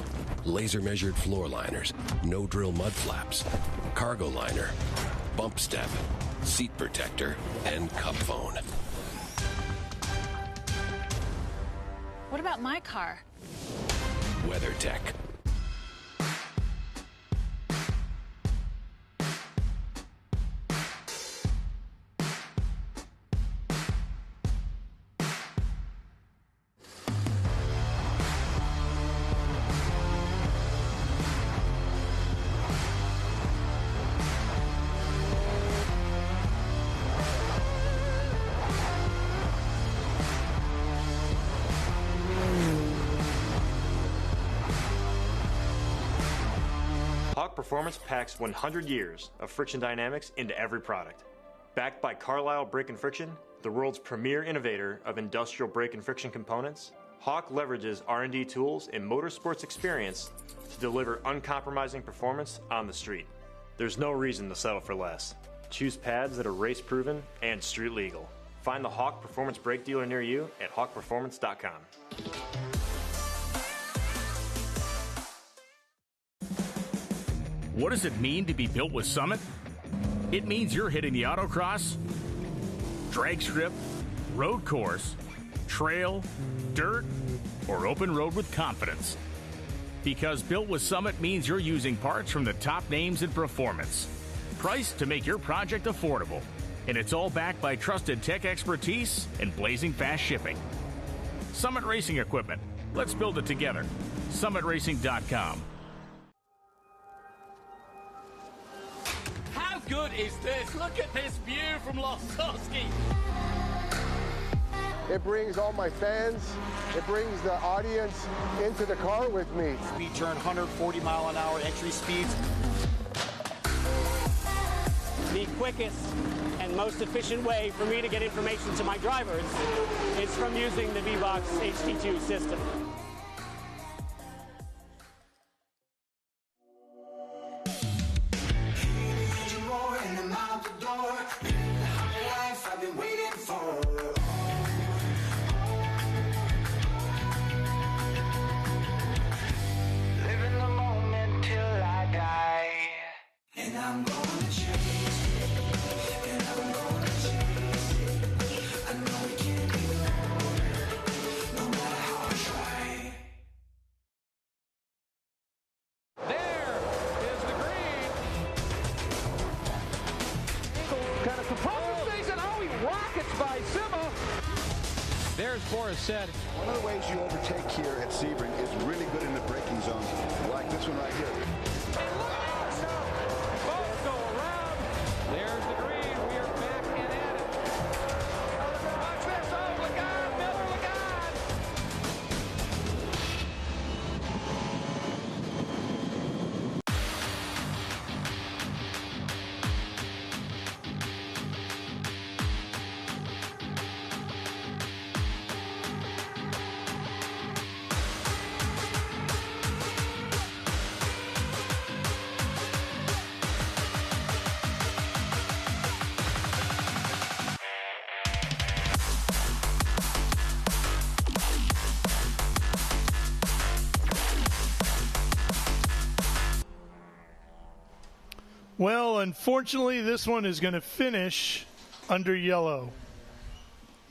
Laser measured floor liners, no drill mud flaps, cargo liner, bump step, seat protector, and cup phone. What about my car? WeatherTech. Hawk Performance packs 100 years of friction dynamics into every product. Backed by Carlisle Brake and Friction, the world's premier innovator of industrial brake and friction components, Hawk leverages R&D tools and motorsports experience to deliver uncompromising performance on the street. There's no reason to settle for less. Choose pads that are race-proven and street-legal. Find the Hawk Performance brake dealer near you at hawkperformance.com. What does it mean to be built with Summit? It means you're hitting the autocross, drag strip, road course, trail, dirt, or open road with confidence. Because built with Summit means you're using parts from the top names in performance. Priced to make your project affordable. And it's all backed by trusted tech expertise and blazing fast shipping. Summit Racing Equipment. Let's build it together. SummitRacing.com. How good is this? Look at this view from Losowski. It brings all my fans, it brings the audience into the car with me. Speed turn 140-mile-an-hour entry speeds. The quickest and most efficient way for me to get information to my drivers is from using the VBox HD2 system. Said. One of the ways you overtake here at Sebring is really good in the braking zones, like this one right here. Both go around. There's the green. We are back and at it. Watch this. Oh, look out, Miller, look out. Well, unfortunately, this one is going to finish under yellow.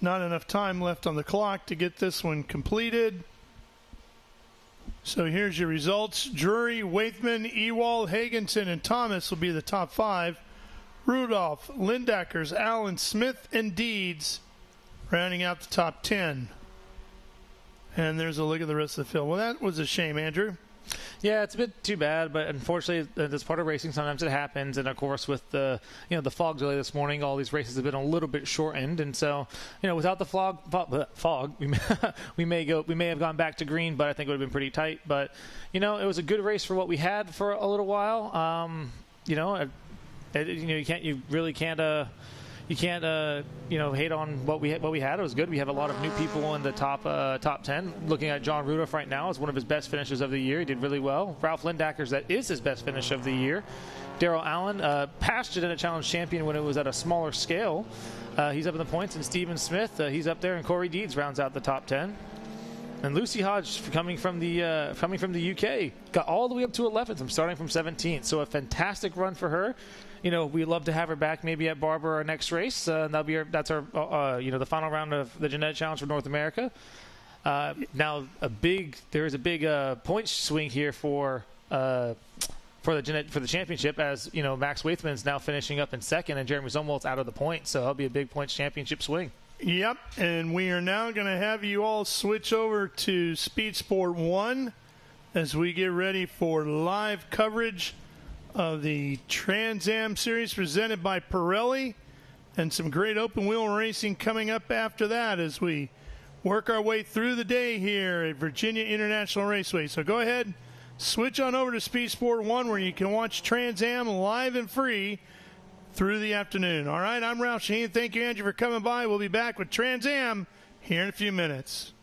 Not enough time left on the clock to get this one completed. So here's your results. Drury, Waithman, Ewald, Hagenson, and Thomas will be the top 5. Rudolph, Lindackers, Allen, Smith, and Deeds rounding out the top 10. And there's a look at the rest of the field. Well, that was a shame, Andrew. Yeah, it's a bit too bad, but unfortunately, that's part of racing. Sometimes it happens, and of course, with the the fog delay this morning, all these races have been a little bit shortened, and so without the fog, we may have gone back to green, but I think it would have been pretty tight. But it was a good race for what we had for a little while. You can't hate on what we had. It was good. We have a lot of new people in the top 10. Looking at John Rudolph right now is one of his best finishes of the year. He did really well. Ralph Lindacker's that is his best finish of the year. Daryl Allen, past Ginetta Challenge champion when it was at a smaller scale. He's up in the points, and Steven Smith, he's up there, and Corey Deeds rounds out the top 10. And Lucy Hodge, coming from the UK, got all the way up to 11th. I'm starting from 17th, so a fantastic run for her. We'd love to have her back maybe at Barber our next race. That's our the final round of the Ginetta Challenge for North America. Now there is a big point swing here for the championship, as Max Waithman's now finishing up in second, and Jeremy Zumwalt's out of the point, so it'll be a big points championship swing. Yep, and we are now going to have you all switch over to Speed Sport 1 as we get ready for live coverage of the Trans Am Series presented by Pirelli, and some great open wheel racing coming up after that as we work our way through the day here at Virginia International Raceway. So go ahead, switch on over to Speed Sport 1 where you can watch Trans Am live and free through the afternoon. All right, I'm Ralph Shaheen. Thank you, Andrew, for coming by. We'll be back with Trans Am here in a few minutes.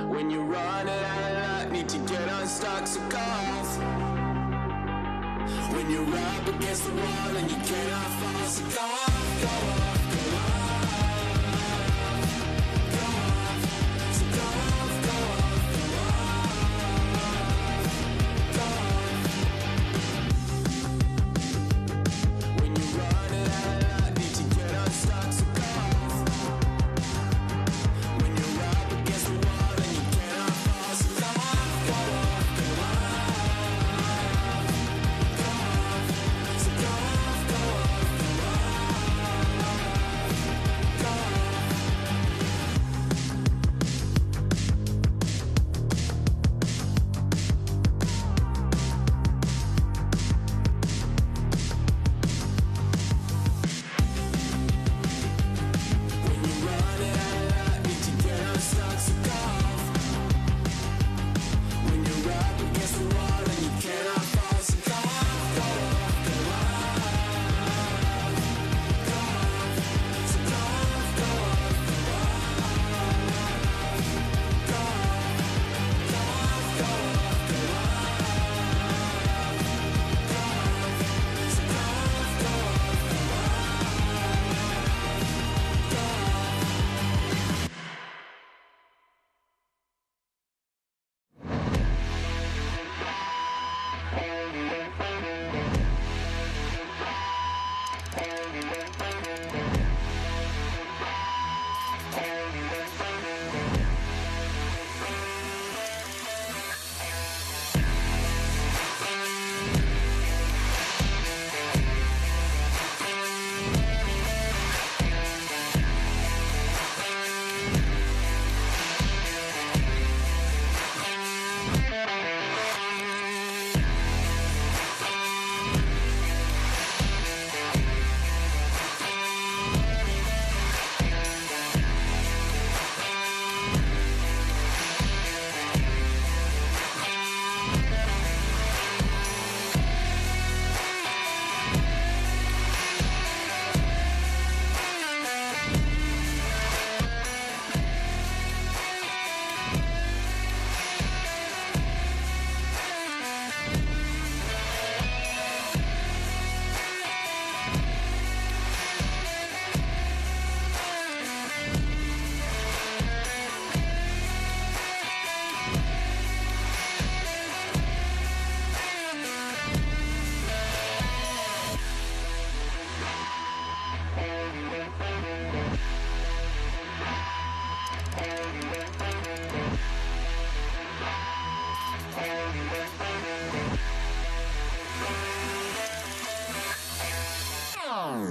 When you're running out of luck, need to get unstuck, so go off. When you're up against the wall and you cannot fall, so go off, go off, go off. Go off, so go off, go off, go off. Go off. When you're running out of luck, need to get unstuck, so go off. When you're up against the wall and you cannot fall, so go off, go off, go off. Go off, so go off, go off, go off. Go off. When you're running out of luck, need to get unstuck, so go off. When you're up against the wall and you cannot fall, so go off, go off, go off. Go off, so go off, go off, go off. Go off, go off, go off, go off. Go off, so go off, go off, go off. Go off.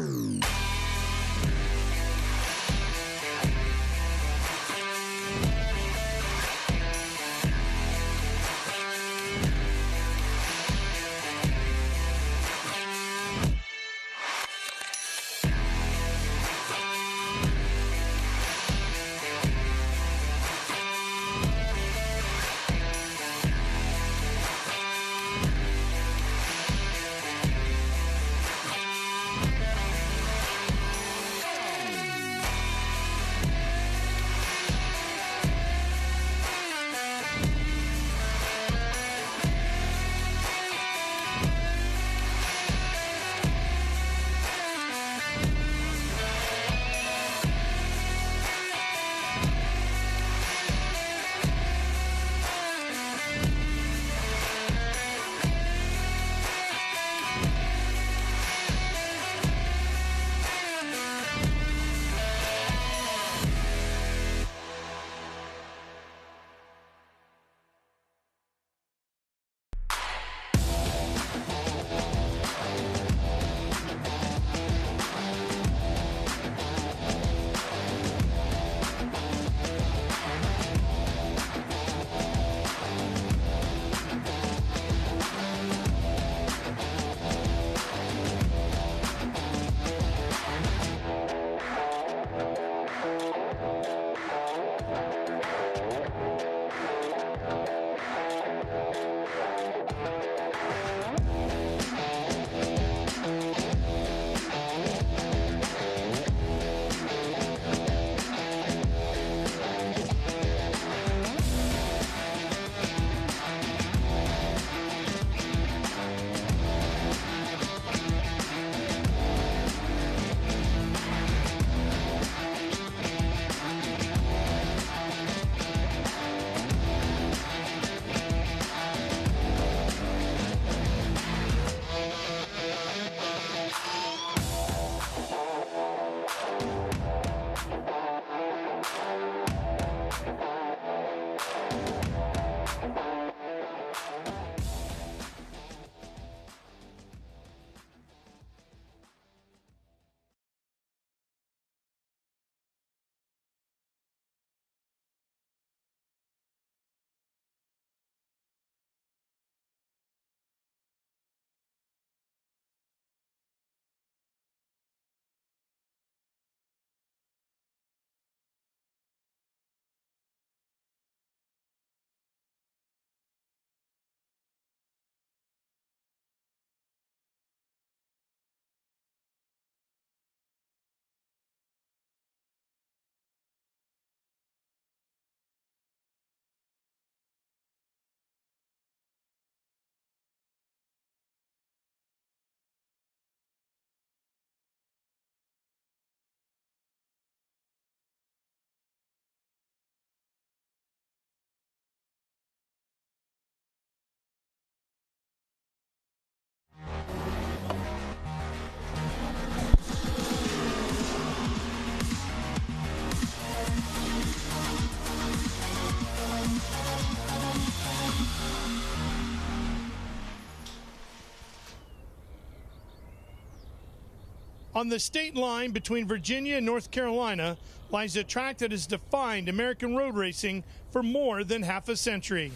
On the state line between Virginia and North Carolina lies a track that has defined American road racing for more than half a century.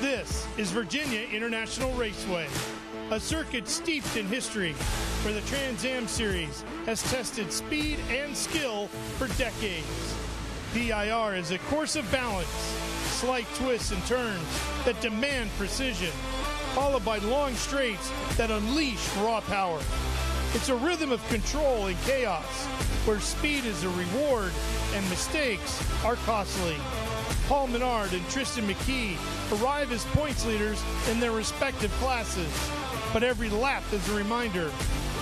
This is Virginia International Raceway, a circuit steeped in history where the Trans Am Series has tested speed and skill for decades. VIR is a course of balance, slight twists and turns that demand precision, followed by long straights that unleash raw power. It's a rhythm of control and chaos, where speed is a reward and mistakes are costly. Paul Menard and Tristan McKee arrive as points leaders in their respective classes. But every lap is a reminder.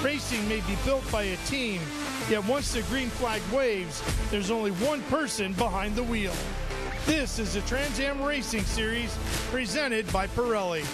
Racing may be built by a team, yet once the green flag waves, there's only one person behind the wheel. This is the Trans Am Racing Series presented by Pirelli.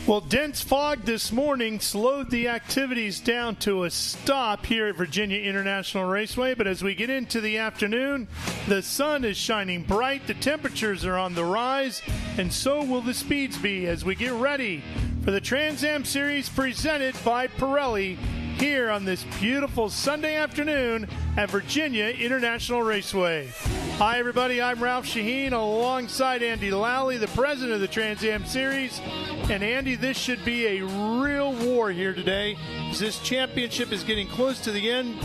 Well, dense fog this morning slowed the activities down to a stop here at Virginia International Raceway. But as we get into the afternoon, the sun is shining bright, the temperatures are on the rise, and so will the speeds be as we get ready for the Trans Am Series presented by Pirelli here on this beautiful Sunday afternoon at Virginia International Raceway. Hi, everybody. I'm Ralph Shaheen alongside Andy Lally, the president of the Trans Am Series. And, Andy, this should be a real war here today as this championship is getting close to the end.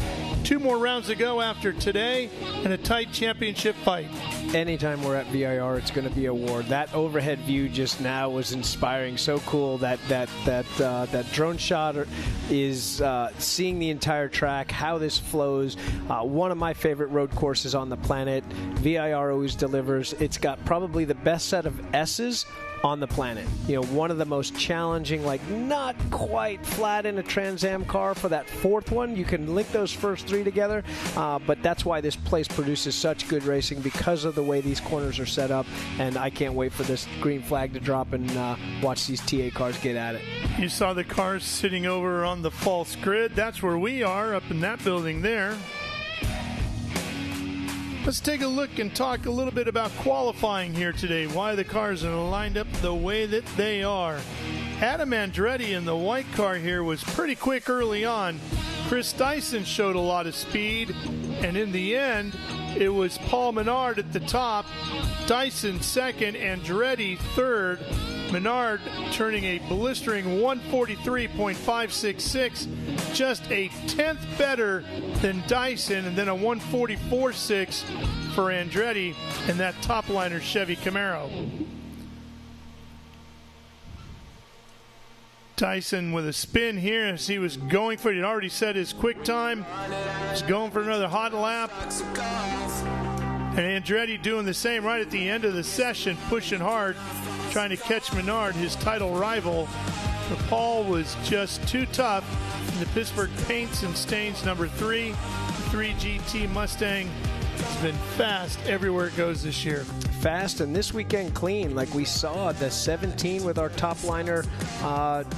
2 more rounds to go after today and a tight championship fight. Anytime we're at VIR, it's going to be a war. That overhead view just now was inspiring. So cool. That drone shot is seeing the entire track, how this flows. One of my favorite road courses on the planet. VIR always delivers. It's got probably the best set of S's on the planet. You know, one of the most challenging, like not quite flat in a Trans Am car for that 4th one. You can link those first 3 together, but that's why this place produces such good racing, because of the way these corners are set up, and I can't wait for this green flag to drop and watch these TA cars get at it. You saw the cars sitting over on the false grid. That's where we are, up in that building there. Let's take a look and talk a little bit about qualifying here today, why the cars are lined up the way that they are. Adam Andretti in the white car here was pretty quick early on. Chris Dyson showed a lot of speed, and in the end, it was Paul Menard at the top, Dyson second, Andretti third. Menard turning a blistering 143.566, just a 10th better than Dyson, and then a 144.6 for Andretti in that top liner Chevy Camaro. Dyson with a spin here as he was going for it. He'd already set his quick time. He's going for another hot lap. And Andretti doing the same right at the end of the session, pushing hard, trying to catch Menard, his title rival. But Paul was just too tough in the Pittsburgh Paints and Stains number 3 GT Mustang. It's been fast everywhere it goes this year. Fast, and this weekend clean. Like we saw the 17 with our top liner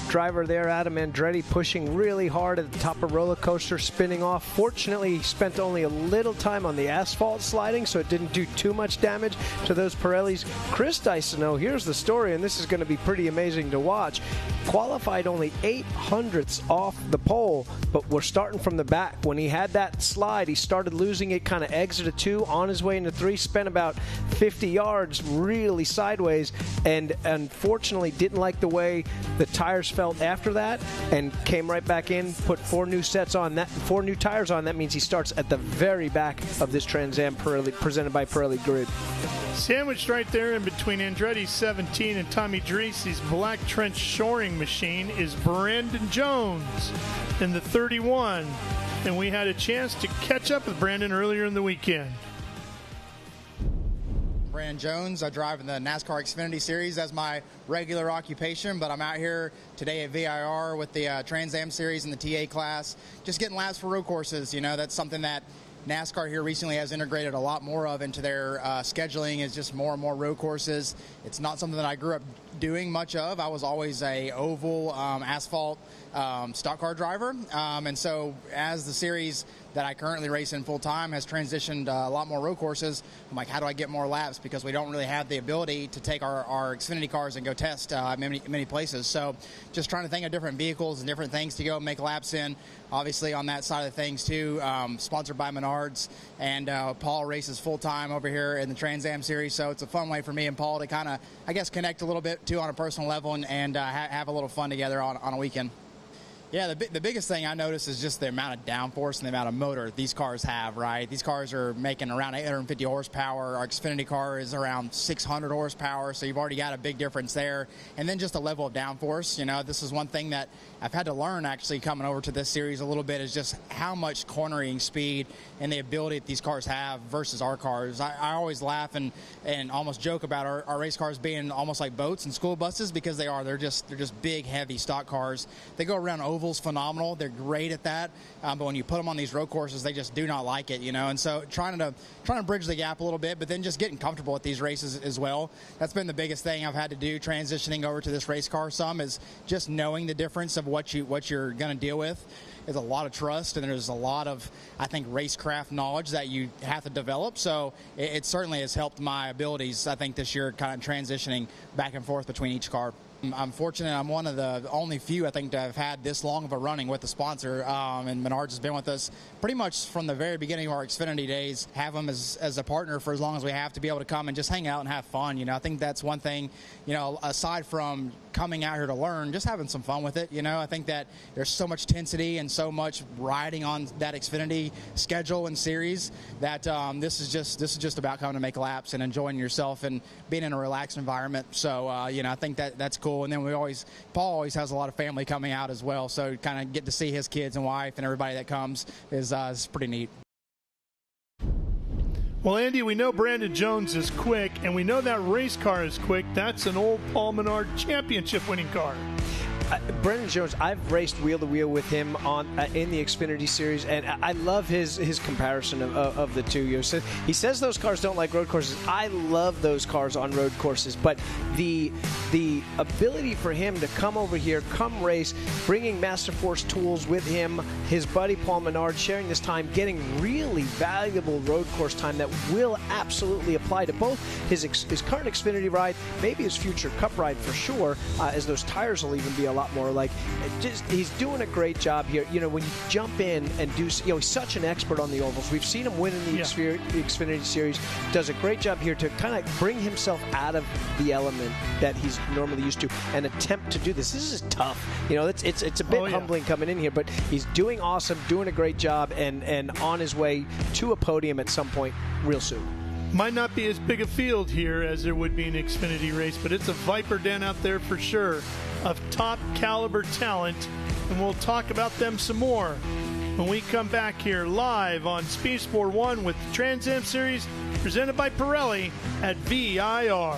driver there, Adam Andretti, pushing really hard at the top of roller coaster, spinning off. Fortunately, he spent only a little time on the asphalt sliding, so it didn't do too much damage to those Pirellis. Chris Dyson, though, here's the story, and this is going to be pretty amazing to watch. Qualified only 800ths off the pole, but we're starting from the back. When he had that slide, he started losing it, kind of exited 2, on his way into 3, spent about 50 yards really sideways, and unfortunately didn't like the way the tires felt after that, and came right back in, put 4 new sets on that, 4 new tires on. That means he starts at the very back of this Trans Am Pirelli, presented by Pirelli grid. Sandwiched right there in between Andretti's 17 and Tommy Dreese's black trench shoring machine is Brandon Jones in the 31. And we had a chance to catch up with Brandon earlier in the weekend. Brandon Jones. I drive in the NASCAR Xfinity Series as my regular occupation, but I'm out here today at VIR with the Trans Am Series in the TA class, just getting laps for road courses. You know, that's something that NASCAR here recently has integrated a lot more of into their scheduling, is just more and more road courses. It's not something that I grew up doing much of. I was always a oval asphalt stock car driver, and so as the series that I currently race in full time has transitioned a lot more road courses. I'm like, how do I get more laps? Because we don't really have the ability to take our Xfinity cars and go test many places. So just trying to think of different vehicles and different things to go make laps in. Obviously on that side of things too, sponsored by Menards, and Paul races full time over here in the Trans Am series. So it's a fun way for me and Paul to kind of, I guess, connect a little bit too on a personal level and have a little fun together on a weekend. Yeah, the biggest thing I notice is just the amount of downforce and the amount of motor these cars have, right? These cars are making around 850 horsepower. Our Xfinity car is around 600 horsepower, so you've already got a big difference there. And then just the level of downforce. You know, this is one thing that I've had to learn actually coming over to this series a little bit, is just how much cornering speed and the ability that these cars have versus our cars. I always laugh and almost joke about our race cars being almost like boats and school buses, because they are. They're just big, heavy stock cars. They go around ovals phenomenal. They're great at that. But when you put them on these road courses, they just do not like it, you know. And so trying to bridge the gap a little bit, but then just getting comfortable at these races as well. That's been the biggest thing I've had to do transitioning over to this race car some, is just knowing the difference of what you're going to deal with. There's a lot of trust, and there's a lot of, I think, racecraft knowledge that you have to develop. So it certainly has helped my abilities, I think, this year, kind of transitioning back and forth between each car. I'm fortunate. I'm one of the only few, I think, to have had this long of a running with a sponsor. And Menards has been with us pretty much from the very beginning of our Xfinity days. Have them as a partner for as long as we have, to be able to come and just hang out and have fun. You know, I think that's one thing, you know, aside from coming out here to learn, just having some fun with it. You know, I think that there's so much intensity and so much riding on that Xfinity schedule and series that this is just about coming to make laps and enjoying yourself and being in a relaxed environment. So, you know, I think that's cool. And then Paul always has a lot of family coming out as well. So kind of get to see his kids and wife and everybody that comes is pretty neat. Well, Andy, we know Brandon Jones is quick, and we know that race car is quick. That's an old Paul Menard championship-winning car. Brandon Jones, I've raced wheel-to-wheel with him in the Xfinity Series, and I love his comparison of the two. You know, he says those cars don't like road courses. I love those cars on road courses, but the ability for him to come over here, come race, bringing Master Force tools with him, his buddy Paul Menard, sharing this time, getting really valuable road course time that will absolutely apply to both his current Xfinity ride, maybe his future Cup ride for sure, as those tires will even be a lot more like. He's doing a great job here. You know, when you jump in and do, you know, he's such an expert on the ovals. We've seen him win in the Xfinity Series. Does a great job here to kind of bring himself out of the element that he's normally used to and attempt to do this. This is tough. You know, it's a bit humbling coming in here, but he's doing awesome, doing a great job, and on his way to a podium at some point real soon. Might not be as big a field here as there would be in Xfinity Race, but it's a Viper Den out there for sure of top caliber talent, and we'll talk about them some more when we come back here live on Speed Sport 1 with the Trans Am Series presented by Pirelli at VIR.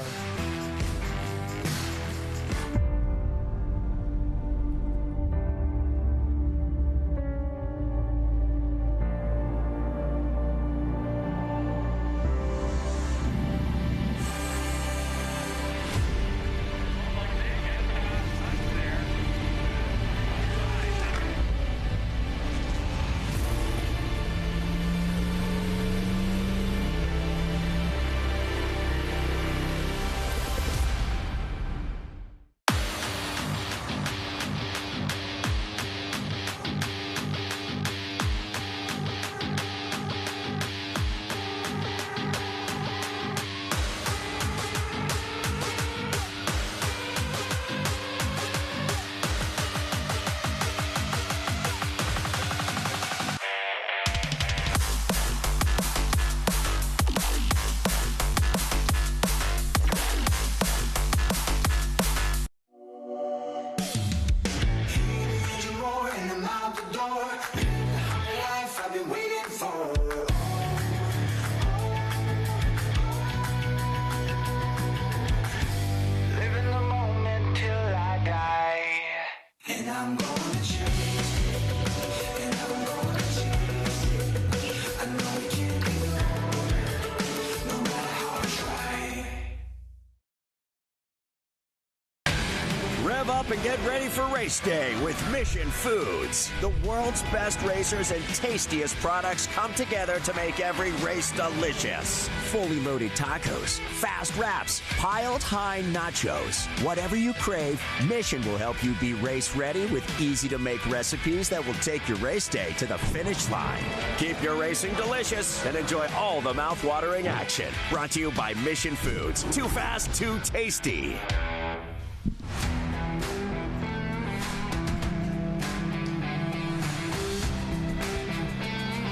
Rev up and get ready for race day with Mission Foods. The world's best racers and tastiest products come together to make every race delicious. Fully loaded tacos, fast wraps, piled high nachos. Whatever you crave, Mission will help you be race ready with easy-to-make recipes that will take your race day to the finish line. Keep your racing delicious and enjoy all the mouth-watering action. Brought to you by Mission Foods. Too fast, too tasty.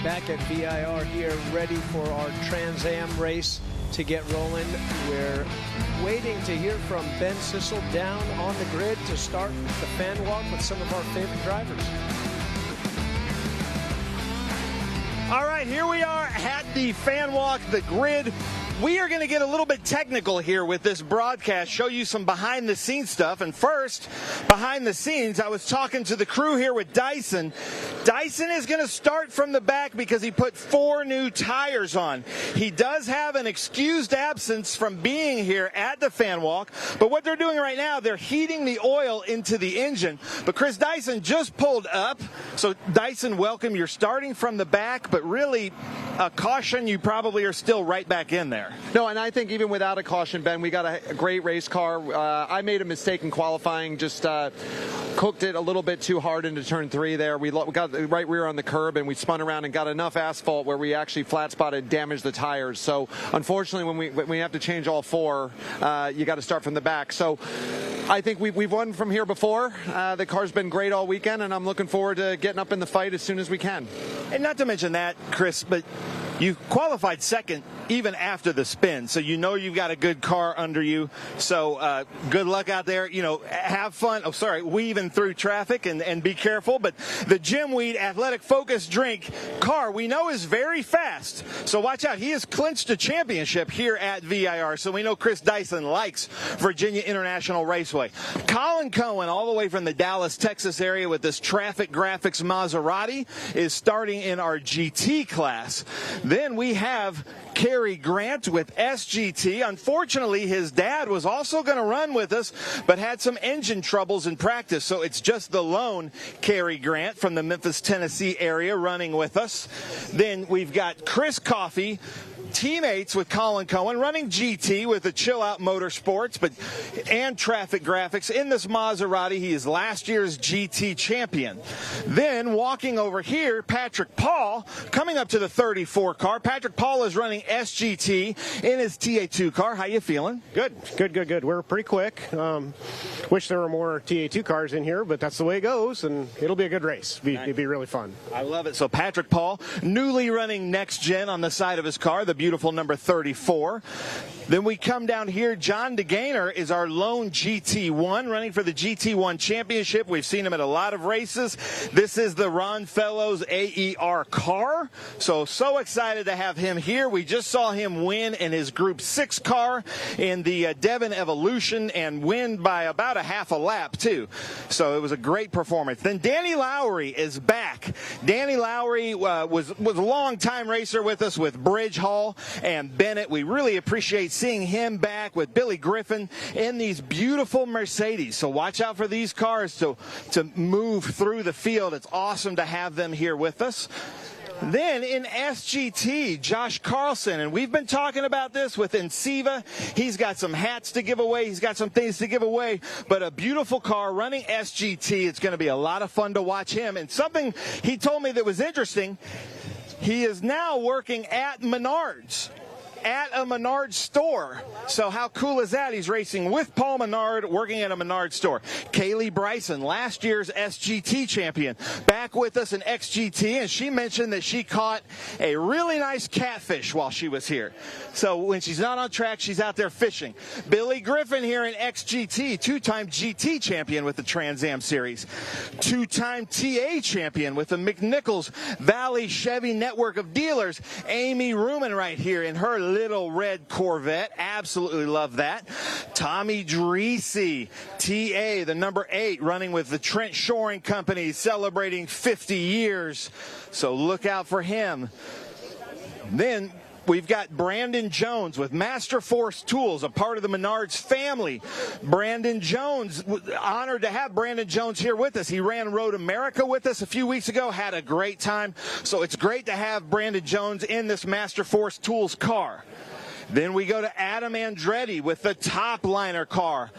Back at VIR here, ready for our Trans Am race to get rolling. We're waiting to hear from Ben Sissel down on the grid to start the fan walk with some of our favorite drivers. All right, here we are at the fan walk, the grid. We are going to get a little bit technical here with this broadcast, show you some behind-the-scenes stuff. And first, behind the scenes, I was talking to the crew here with Dyson. Dyson is going to start from the back because he put 4 new tires on. He does have an excused absence from being here at the fan walk, but what they're doing right now, they're heating the oil into the engine. But Chris Dyson just pulled up. So Dyson, welcome. You're starting from the back, but really a caution, you probably are still right back in there. No, and I think even without a caution, Ben, we got a great race car. I made a mistake in qualifying, just cooked it a little bit too hard into turn 3 there. We got the right rear on the curb, and we spun around and got enough asphalt where we actually flat spotted and damaged the tires. So unfortunately, when we have to change all 4, you got to start from the back. So I think we've won from here before. The car's been great all weekend, and I'm looking forward to getting up in the fight as soon as we can. And not to mention that, Chris, but you qualified second even after the spin, so you know you've got a good car under you. So good luck out there. You know, have fun. Oh, sorry, weaving through traffic and be careful. But the Jim Weed Athletic Focus Drink car we know is very fast, so watch out. He has clinched a championship here at VIR, so we know Chris Dyson likes Virginia International Raceway. Colin Cohen, all the way from the Dallas, Texas area with this Traffic Graphics Maserati, is starting in our GT class. Then we have Cary Grant with SGT. Unfortunately, his dad was also going to run with us, but had some engine troubles in practice, so it's just the lone Cary Grant from the Memphis, Tennessee area running with us. Then we've got Chris Coffey, teammates with Colin Cohen, running GT with the Chill Out Motorsports and Traffic Graphics in this Maserati. He is last year's GT champion. Then walking over here, Patrick Paul, coming up to the 34 car. Patrick Paul is running SGT in his TA2 car. How you feeling? Good. We're pretty quick. Wish there were more TA2 cars in here, but that's the way it goes, and it'll be a good race. It'll be really fun. I love it. So Patrick Paul, newly running Next Gen on the side of his car, the beautiful number 34. Then we come down here. John DeGainer is our lone GT1, running for the GT1 championship. We've seen him at a lot of races. This is the Ron Fellows AER car. So excited to have him here. We just saw him win in his Group 6 car in the Devon Evolution and win by about a half a lap, too. So it was a great performance. Then Danny Lowry is back. Danny Lowry was a long-time racer with us with Bridge Hall and Bennett. We really appreciate seeing him back with Billy Griffin in these beautiful Mercedes. So watch out for these cars to move through the field. It's awesome to have them here with us. Then in SGT, Josh Carlson, and we've been talking about this with Enceva. He's got some hats to give away. He's got some things to give away, but a beautiful car running SGT. It's going to be a lot of fun to watch him. And something he told me that was interesting, he is now working at Menards. At a Menard store. So how cool is that? He's racing with Paul Menard, working at a Menard store. Kaylee Bryson, last year's SGT champion, back with us in XGT, and she mentioned that she caught a really nice catfish while she was here. So when she's not on track, she's out there fishing. Billy Griffin here in XGT, 2-time GT champion with the Trans Am Series, 2-time TA champion with the McNichols Valley Chevy network of dealers. Amy Ruman right here in her little red Corvette. Absolutely love that. Tommy Dreesy, TA, the number 8, running with the Trent Shoring Company, celebrating 50 years. So look out for him. Then We've got Brandon Jones with Master Force Tools, a part of the Menards family. Brandon Jones, honored to have Brandon Jones here with us. He ran Road America with us a few weeks ago, had a great time. So it's great to have Brandon Jones in this Master Force Tools car. Then we go to Adam Andretti with the Top Liner car.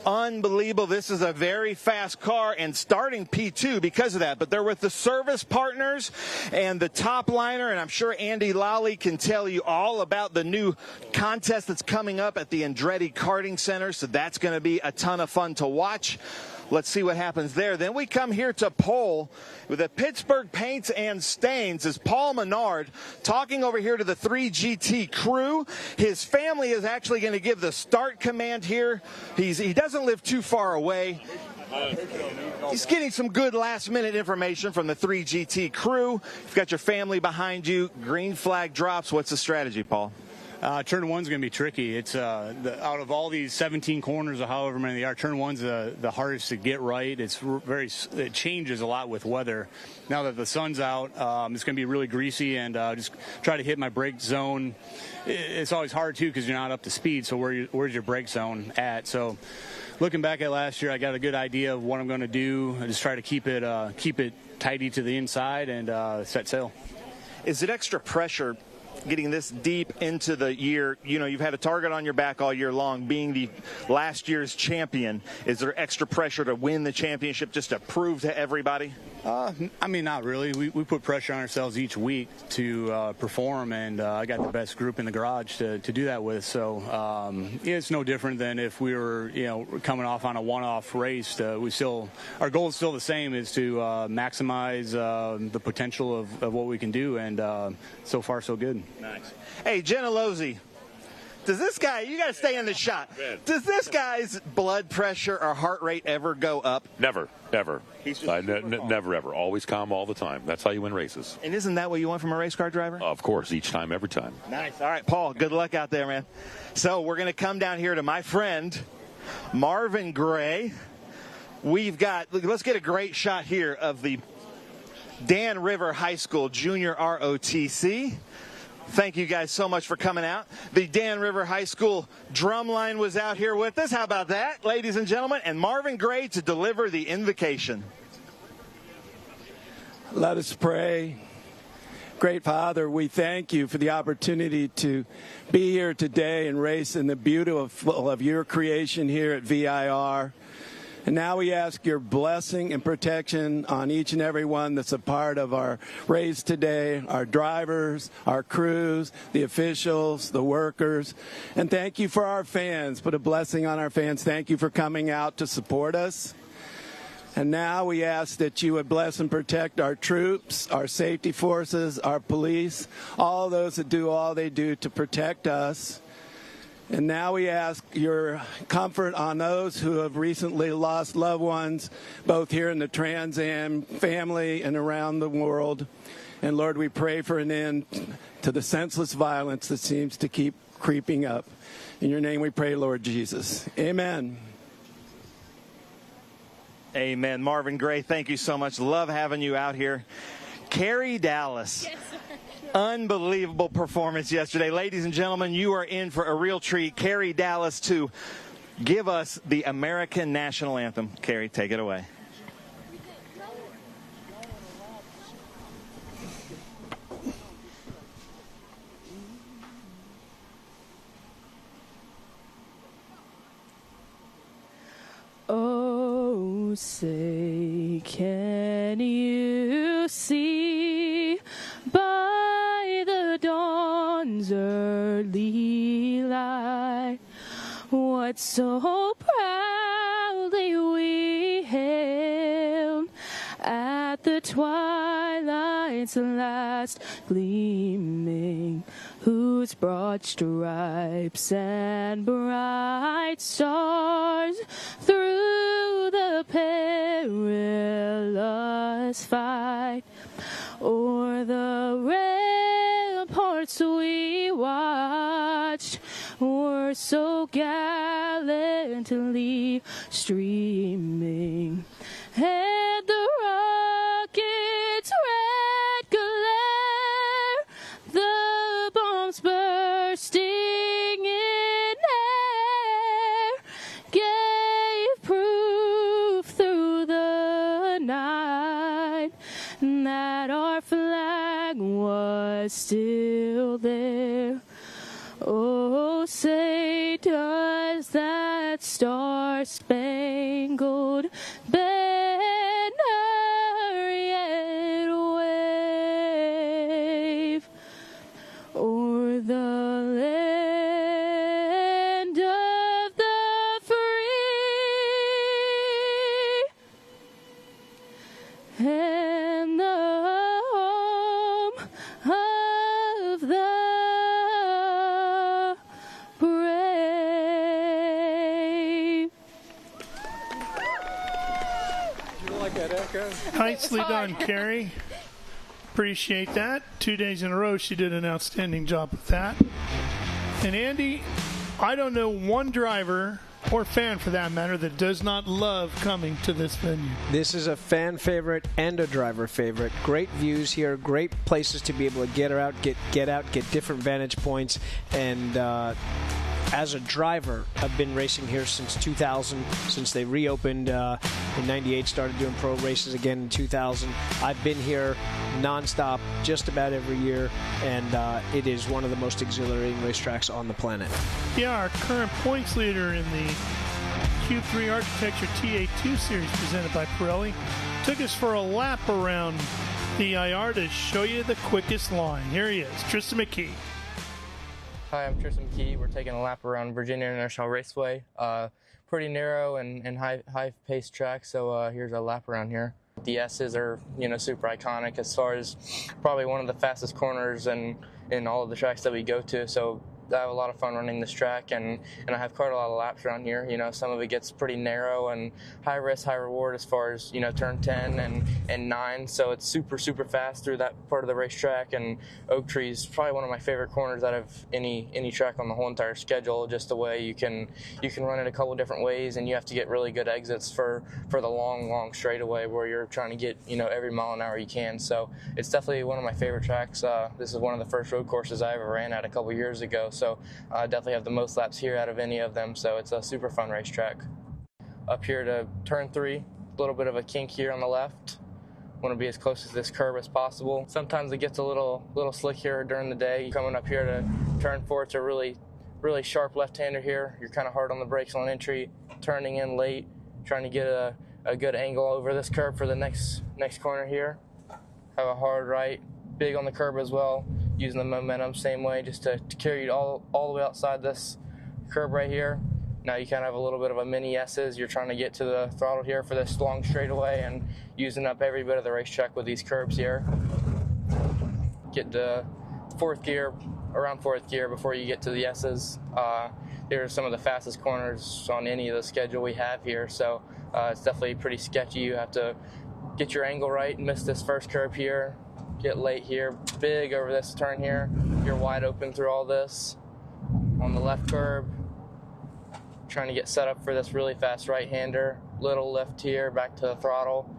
Unbelievable. This is a very fast car and starting P2 because of that. But they're with the service partners and the Top Liner, and I'm sure Andy Lally can tell you all about the new contest that's coming up at the Andretti Karting Center. So that's going to be a ton of fun to watch. Let's see what happens there. Then we come here to Pole with the Pittsburgh Paints and Stains. Is Paul Menard talking over here to the 3GT crew. His family is actually going to give the start command here. He doesn't live too far away. He's getting some good last-minute information from the 3GT crew. You've got your family behind you. Green flag drops. What's the strategy, Paul? Turn one's going to be tricky. It's out of all these 17 corners or however many they are, turn one's the hardest to get right. It changes a lot with weather. Now that the sun's out, it's going to be really greasy, and just try to hit my brake zone. It's always hard too because you're not up to speed. So where's your brake zone at? So looking back at last year, I got a good idea of what I'm going to do. I just try to keep it tidy to the inside and set sail. Is it extra pressure getting this deep into the year? You know, you've had a target on your back all year long, being the last year's champion. Is there extra pressure to win the championship, just to prove to everybody? I mean, not really. We put pressure on ourselves each week to perform, and I got the best group in the garage to do that with. So yeah, it's no different than if we were, coming off on a one-off race. Our goal is still the same: is to maximize the potential of what we can do, and so far so good. Nice. Hey, Jenna Losey. Does this guy, you got to stay in the shot. Does this guy's blood pressure or heart rate ever go up? Never, ever. Never, ever. Always calm all the time. That's how you win races. And isn't that what you want from a race car driver? Of course, each time, every time. Nice. All right, Paul, good luck out there, man. So we're going to come down here to my friend, Marvin Gray. Let's get a great shot here of the Dan River High School Junior ROTC. Thank you guys so much for coming out. The Dan River High School drum line was out here with us. How about that, ladies and gentlemen? And Marvin Gray to deliver the invocation. Let us pray. Great Father, we thank you for the opportunity to be here today and race in the beauty of your creation here at VIR. And now we ask your blessing and protection on each and every one that's a part of our race today, our drivers, our crews, the officials, the workers. And thank you for our fans. Put a blessing on our fans. Thank you for coming out to support us. And now we ask that you would bless and protect our troops, our safety forces, our police, all those that do all they do to protect us. And now we ask your comfort on those who have recently lost loved ones, both here in the Trans Am family and around the world. And Lord, we pray for an end to the senseless violence that seems to keep creeping up. In your name we pray, Lord Jesus. Amen. Amen. Marvin Gray, thank you so much. Love having you out here. Carrie Dallas. Yes, sir. Unbelievable performance yesterday. Ladies and gentlemen, you are in for a real treat. Carrie Dallas to give us the American National Anthem. Carrie, take it away. Oh, say, can you see by the dawn's early light what so proudly we hailed at the twilight's last gleaming, whose broad stripes and bright stars through the perilous fight o'er the ramparts we watched were so gallantly streaming, and the rocket's red glare, the bombs was still there. Oh, say does that star-spangled banner yet wave o'er the land of the free and the home of the brave. You like that echo? Nicely done, Carrie. Appreciate that. 2 days in a row, she did an outstanding job with that. And Andy, I don't know one driver or fan for that matter that does not love coming to this venue. This is a fan favorite and a driver favorite. Great views here, great places to be able to get different vantage points. And as a driver, I've been racing here since 2000, since they reopened in 98, started doing pro races again in 2000. I've been here nonstop just about every year, and it is one of the most exhilarating racetracks on the planet. Yeah, our current points leader in the Q3 Architecture TA2 series presented by Pirelli took us for a lap around the IR to show you the quickest line. Here he is, Tristan McKee. Hi, I'm Tristan McKee. We're taking a lap around Virginia International Raceway. Pretty narrow and high-paced track, so here's a lap around here. The S's are, super iconic as far as probably one of the fastest corners in all of the tracks that we go to. So I have a lot of fun running this track, and I have quite a lot of laps around here. Some of it gets pretty narrow and high risk, high reward as far as, turn 10 and 9. So it's super, super fast through that part of the racetrack. And Oak Tree is probably one of my favorite corners out of any track on the whole entire schedule. Just the way you can run it a couple different ways, and you have to get really good exits for the long straightaway where you're trying to get, every mile an hour you can. So it's definitely one of my favorite tracks. This is one of the first road courses I ever ran at a couple years ago. So I definitely have the most laps here out of any of them, so it's a super fun racetrack. Up here to turn 3, a little bit of a kink here on the left. Want to be as close to this curb as possible. Sometimes it gets a little slick here during the day. Coming up here to turn 4, it's a really sharp left-hander here. You're kind of hard on the brakes on entry, turning in late, trying to get a good angle over this curb for the next corner here. Have a hard right, big on the curb as well. Using the momentum same way, just to carry you all the way outside this curb right here. Now you kind of have a little bit of a mini S's. You're trying to get to the throttle here for this long straightaway and using up every bit of the racetrack with these curbs here. Get to around fourth gear before you get to the S's. Here are some of the fastest corners on any of the schedule we have here, so it's definitely pretty sketchy. You have to get your angle right, miss this first curb here, get late here, big over this turn here. You're wide open through all this. On the left curb, trying to get set up for this really fast right-hander. Little lift here, back to the throttle.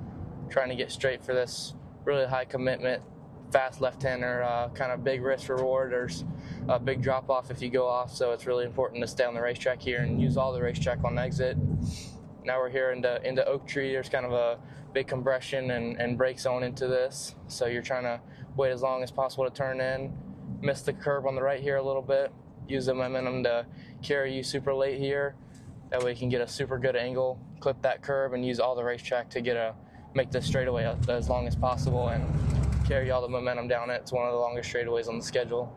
Trying to get straight for this really high commitment, fast left-hander, kind of big risk reward. There's a big drop-off if you go off, so it's really important to stay on the racetrack here and use all the racetrack on exit. Now we're here into Oak Tree. There's kind of a big compression and brake zone into this. So you're trying to wait as long as possible to turn in. Miss the curb on the right here a little bit. Use the momentum to carry you super late here. That way you can get a super good angle, clip that curb, and use all the racetrack to make this straightaway as long as possible and carry all the momentum down it. It's one of the longest straightaways on the schedule.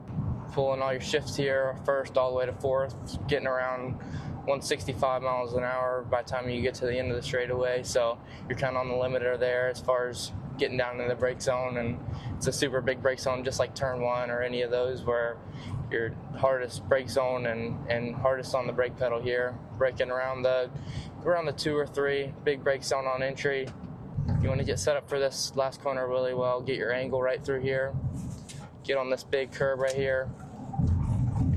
Pulling all your shifts here, first all the way to fourth, getting around 165 miles an hour by the time you get to the end of the straightaway. So you're kind of on the limiter there as far as getting down in the brake zone, and it's a super big brake zone just like turn 1 or any of those where your hardest brake zone and hardest on the brake pedal here. Braking around the 2 or 3, big brake zone on entry. You want to get set up for this last corner really well, get your angle right through here, get on this big curb right here,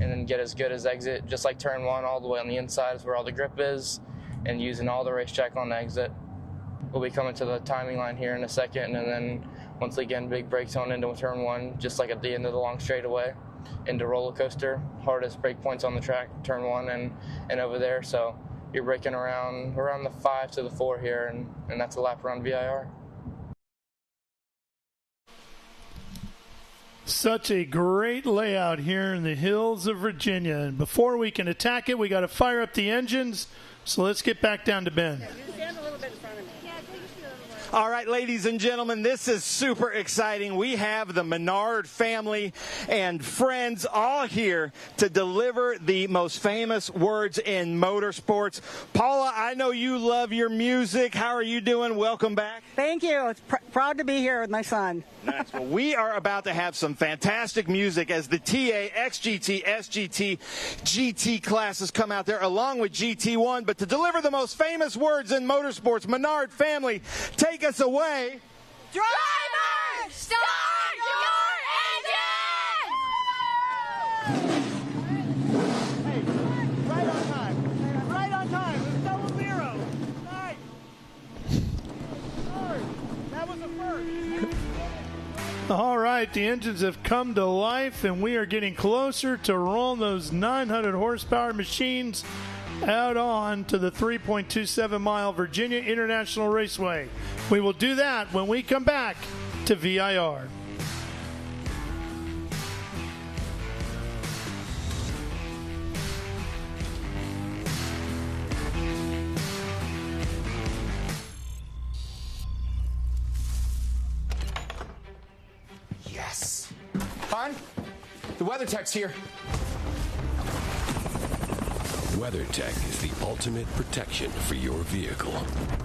and then get as good as exit, just like turn 1, all the way on the inside is where all the grip is, and using all the racetrack on the exit. We'll be coming to the timing line here in a second, and then once again, big brake zone into turn 1, just like at the end of the long straightaway, into roller coaster, hardest brake points on the track, turn 1 and over there. So you're braking around the 5 to the 4 here, and that's a lap around VIR. Such a great layout here in the hills of Virginia. And before we can attack it, we got to fire up the engines. So let's get back down to Ben. Stand a little bit in front of me. All right, ladies and gentlemen, this is super exciting. We have the Menard family and friends all here to deliver the most famous words in motorsports. Paula, I know you love your music. How are you doing? Welcome back. Thank you. It's proud to be here with my son. Nice. Well, we are about to have some fantastic music as the TA, XGT, SGT, GT classes come out there along with GT1. But to deliver the most famous words in motorsports, Menard family, take us away. Driver, start your engine! Right on time. Right on time. It was double zero. Nice. That was a first. All right, the engines have come to life, and we are getting closer to rolling those 900 horsepower machines out on to the 3.27-mile Virginia International Raceway. We will do that when we come back to VIR. Yes. Hon, the weather tech's here. WeatherTech is the ultimate protection for your vehicle.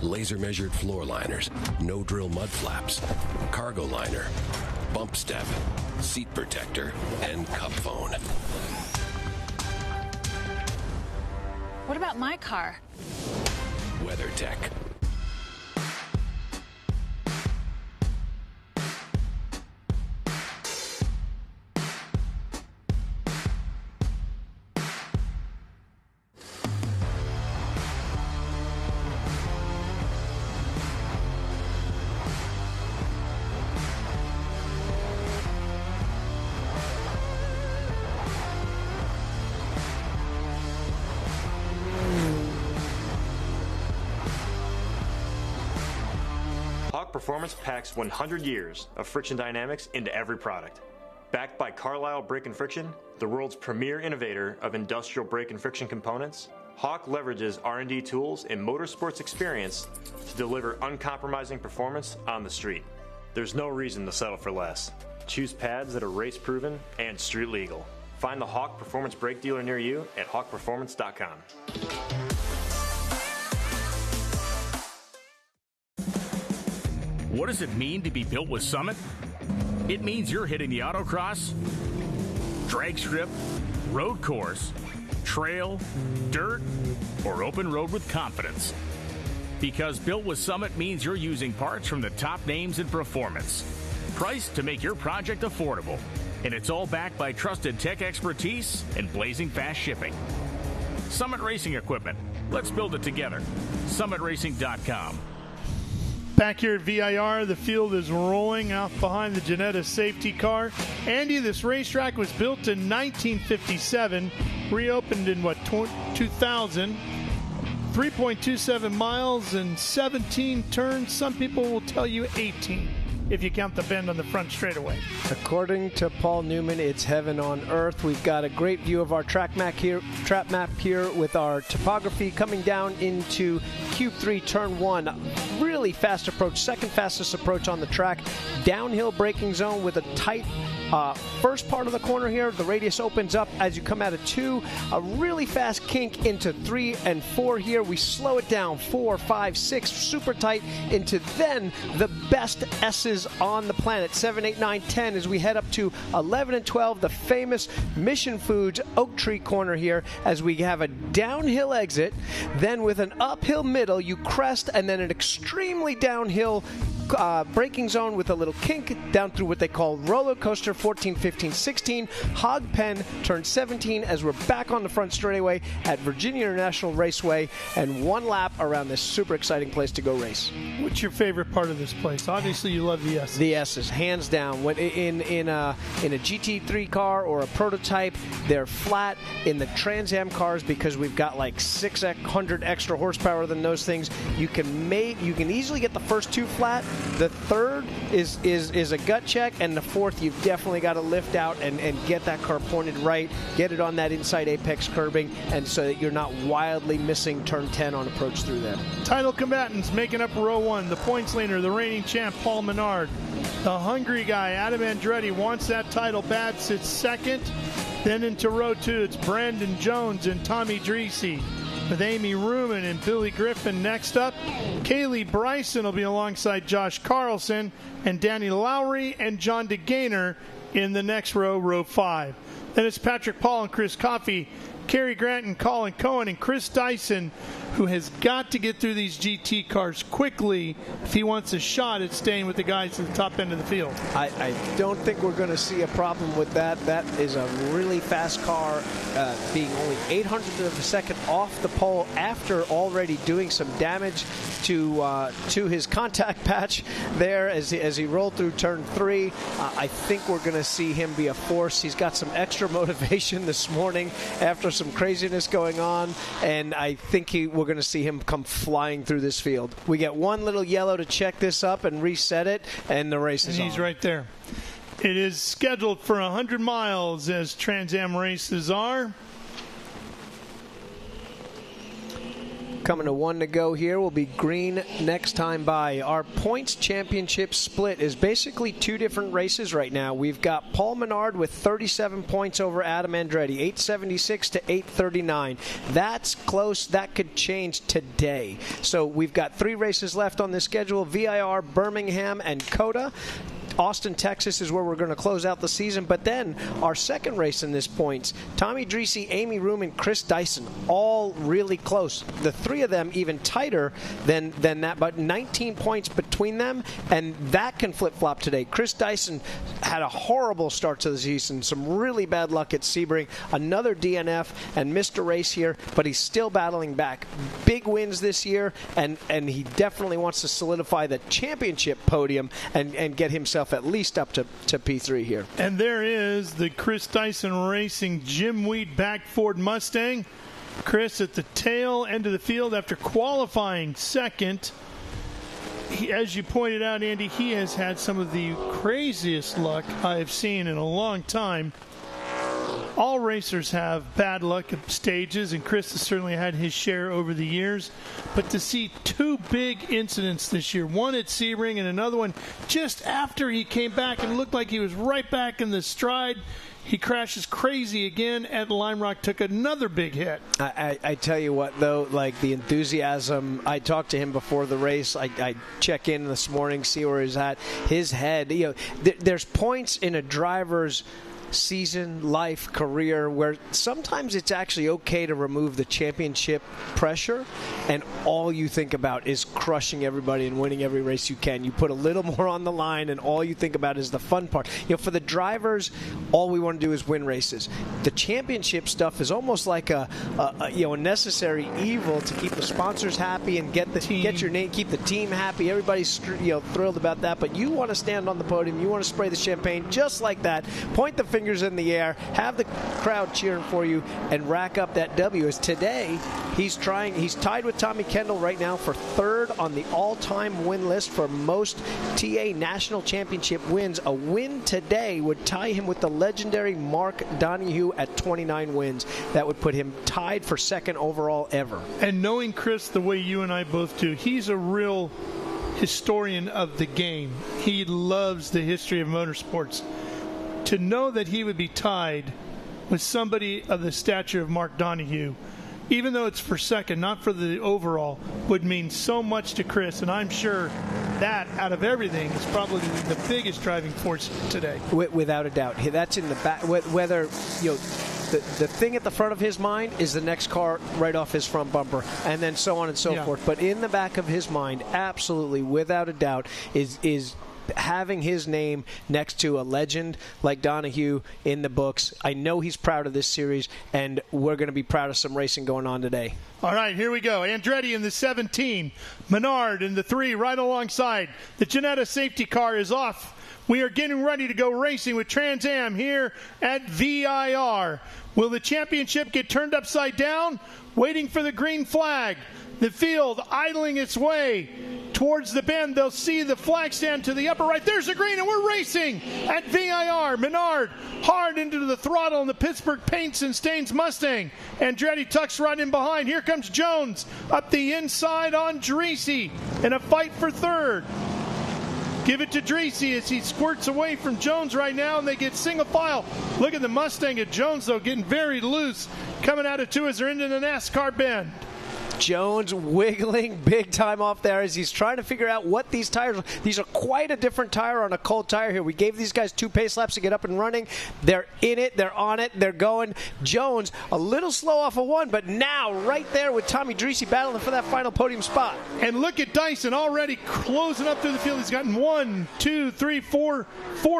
Laser measured floor liners, no drill mud flaps, cargo liner, bump step, seat protector, and cup phone. What about my car? WeatherTech. Performance packs 100 years of friction dynamics into every product. Backed by Carlisle Brake and Friction, the world's premier innovator of industrial brake and friction components, Hawk leverages R&D tools and motorsports experience to deliver uncompromising performance on the street. There's no reason to settle for less. Choose pads that are race-proven and street legal. Find the Hawk Performance Brake dealer near you at hawkperformance.com. What does it mean to be built with Summit? It means you're hitting the autocross, drag strip, road course, trail, dirt, or open road with confidence. Because built with Summit means you're using parts from the top names in performance. Priced to make your project affordable. And it's all backed by trusted tech expertise and blazing fast shipping. Summit Racing Equipment. Let's build it together. SummitRacing.com. Back here at VIR, the field is rolling out behind the Ginetta safety car. Andy, this racetrack was built in 1957, reopened in, 2000. 3.27 miles and 17 turns. Some people will tell you 18 if you count the bend on the front straightaway. According to Paul Newman, it's heaven on earth. We've got a great view of our track map here with our topography coming down into Cube 3, Turn 1. Really fast approach, second fastest approach on the track. Downhill braking zone with a tight first part of the corner here. The radius opens up as you come out of 2. A really fast kink into 3 and 4 here. We slow it down, 4, 5, 6, super tight into then the best S's on the planet, 7, 8, 9, 10 as we head up to 11 and 12, the famous Mission Foods Oak Tree corner here as we have a downhill exit, then with an uphill middle, you crest, and then an extremely downhill braking zone with a little kink down through what they call roller coaster, 14, 15, 16, hog pen, turn 17 as we're back on the front straightaway at Virginia International Raceway, and one lap around this super exciting place to go race. What's your favorite part of this place? Obviously you love the S's. The S's, hands down. When in a GT3 car or a prototype, they're flat. In the Trans Am cars, because we've got like 600 extra horsepower than those things, you can easily get the first 2 flat, The third is a gut check, and the fourth you've definitely got to lift out and get that car pointed right, get it on that inside apex curbing, and so that you're not wildly missing turn 10 on approach through there. Title combatants making up row 1. The points leader, the reigning champ, Paul Menard. The hungry guy, Adam Andretti, wants that title bad, sits second. Then into row 2, it's Brandon Jones and Tommy Dreese, with Amy Ruman and Billy Griffin next up. Kaylee Bryson will be alongside Josh Carlson, and Danny Lowry and John DeGainer in the next row, row 5. Then it's Patrick Paul and Chris Coffey, Kerry Grant and Colin Cohen, and Chris Dyson, who has got to get through these GT cars quickly if he wants a shot at staying with the guys at the top end of the field. I don't think we're going to see a problem with that. That is a really fast car, being only 800th of a second off the pole after already doing some damage to his contact patch there as he rolled through turn 3. I think we're going to see him be a force. He's got some extra motivation this morning after some craziness going on, and I think we're going to see him come flying through this field. We get one little yellow to check this up and reset it, and the race is on. And he's right there. It is scheduled for 100 miles, as Trans Am races are. Coming to 1 to go here will be green next time by. Our points championship split is basically 2 different races right now. We've got Paul Menard with 37 points over Adam Andretti, 876 to 839. That's close. That could change today. So we've got 3 races left on the schedule: VIR, Birmingham, and COTA. Austin, Texas is where we're going to close out the season. But then our second race in this points, Tommy Dreese, Amy Ruman, Chris Dyson, all really close. The 3 of them even tighter than that, but 19 points between them, and that can flip-flop today. Chris Dyson had a horrible start to the season, some really bad luck at Sebring, another DNF, and missed a race here, but he's still battling back. Big wins this year, and he definitely wants to solidify the championship podium and get himself at least up to P3 here. And there is the Chris Dyson Racing Jim Wheat back Ford Mustang. Chris at the tail end of the field after qualifying second. As you pointed out, Andy, he has had some of the craziest luck I have seen in a long time. All racers have bad luck at stages, and Chris has certainly had his share over the years. But to see 2 big incidents this year, one at Sebring and another one just after he came back and looked like he was right back in the stride, he crashes crazy again at Lime Rock, took another big hit. I tell you what, though, like the enthusiasm, I talked to him before the race. I check in this morning, see where he's at. His head, there's points in a driver's season, life, career, where sometimes it's actually okay to remove the championship pressure and all you think about is crushing everybody and winning every race you can. You put a little more on the line and all you think about is the fun part. For the drivers, all we want to do is win races. The championship stuff is almost like a necessary evil to keep the sponsors happy and get your name, keep the team happy. Everybody's thrilled about that, but you want to stand on the podium, you want to spray the champagne just like that, point the fingers in the air, have the crowd cheering for you, and rack up that W. As today, he's tied with Tommy Kendall right now for 3rd on the all-time win list for most TA National Championship wins. A win today would tie him with the legendary Mark Donohue at 29 wins. That would put him tied for 2nd overall ever. And knowing Chris the way you and I both do, he's a real historian of the game. He loves the history of motorsports. To know that he would be tied with somebody of the stature of Mark Donohue, even though it's for 2nd, not for the overall, would mean so much to Chris. And I'm sure that, out of everything, is probably the biggest driving force today. Without a doubt. That's in the back. Whether, the thing at the front of his mind is the next car right off his front bumper, and then so on and so forth. But in the back of his mind, absolutely, without a doubt, is having his name next to a legend like Donohue in the books. I know he's proud of this series, and we're going to be proud of some racing going on today. All right, here we go. Andretti in the 17, Menard in the 3, right alongside. The Ginetta safety car is off. We are getting ready to go racing with Trans Am here at VIR. Will the championship get turned upside down? Waiting for the green flag. The field idling its way towards the bend. They'll see the flag stand to the upper right. There's the green, and we're racing at VIR. Menard hard into the throttle in the Pittsburgh Paints and Stains Mustang. Andretti tucks right in behind. Here comes Jones up the inside on Dreesy in a fight for third. Give it to Dreesy as he squirts away from Jones right now, and they get single file. Look at the Mustang of Jones, though, getting very loose, coming out of 2 as they're into the NASCAR bend. Jones wiggling big time off there as he's trying to figure out what these tires are. These are quite a different tire on a cold tire here. We gave these guys 2 pace laps to get up and running. They're in it. They're on it. They're going. Jones a little slow off of 1, but now right there with Tommy Dreesy battling for that final podium spot. And look at Dyson already closing up through the field. He's gotten 1, 2, 3, 4,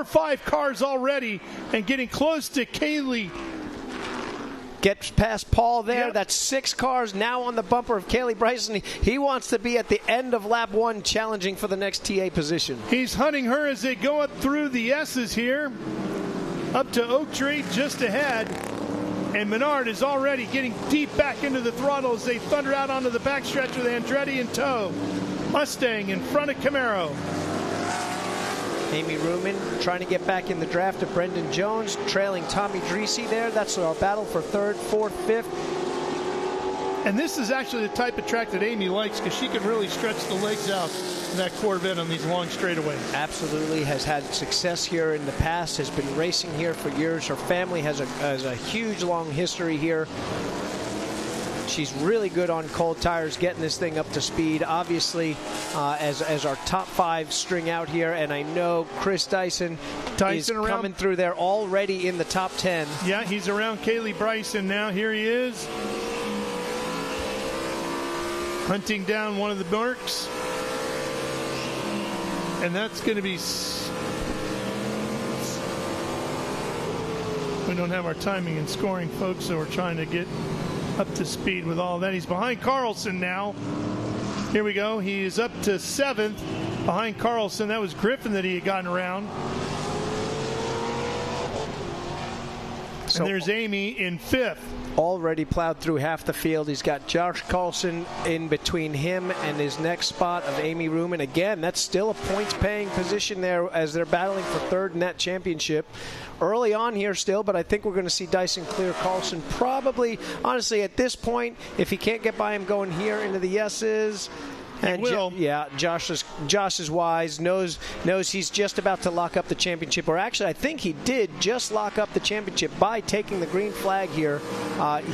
5 cars already and getting close to Kaylee. Gets past Paul there. Yep. That's 6 cars now on the bumper of Kaylee Bryson. He wants to be at the end of lap 1 challenging for the next TA position. He's hunting her as they go up through the S's here. Up to Oak Tree just ahead. And Menard is already getting deep back into the throttle as they thunder out onto the backstretch with Andretti in tow. Mustang in front of Camaro. Amy Ruman trying to get back in the draft of Brendan Jones, trailing Tommy Dreesy there. That's our battle for 3rd, 4th, 5th. And this is actually the type of track that Amy likes because she can really stretch the legs out in that Corvette on these long straightaways. Absolutely. Has had success here in the past, has been racing here for years. Her family has a huge, long history here. She's really good on cold tires, getting this thing up to speed. Obviously, as our top 5 string out here, and I know Chris Dyson is coming through there already in the top 10. Yeah, he's around Kaylee Bryson now. Here he is. Hunting down one of the Mercs. And that's going to be... We don't have our timing and scoring, folks, so we're trying to get up to speed with all that. He's behind Carlson now. Here we go. He is up to 7th behind Carlson. That was Griffin that he had gotten around. So, and there's Amy in 5th. Already plowed through half the field. He's got Josh Carlson in between him and his next spot of Amy Ruman. Again, that's still a points-paying position there as they're battling for 3rd in that championship. Early on here still, but I think we're going to see Dyson clear Carlson probably, honestly, at this point, if he can't get by him going here into the S's. And Josh is wise, knows he's just about to lock up the championship, or actually I think he did just lock up the championship by taking the green flag here.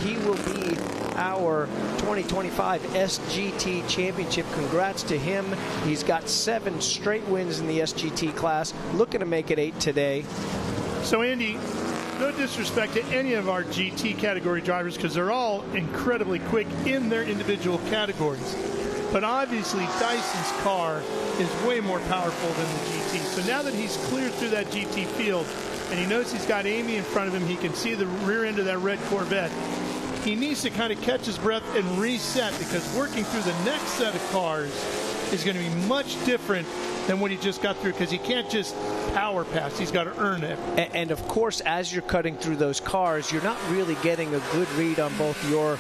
He will be our 2025 SGT championship. Congrats to him. He's got 7 straight wins in the SGT class, looking to make it 8 today. So Andy, no disrespect to any of our GT category drivers because they're all incredibly quick in their individual categories. But obviously Dyson's car is way more powerful than the GT. So now that he's cleared through that GT field and he knows he's got Amy in front of him, he can see the rear end of that red Corvette. He needs to kind of catch his breath and reset because working through the next set of cars is going to be much different than what he just got through because he can't just power pass. He's got to earn it. And of course, as you're cutting through those cars, you're not really getting a good read on both your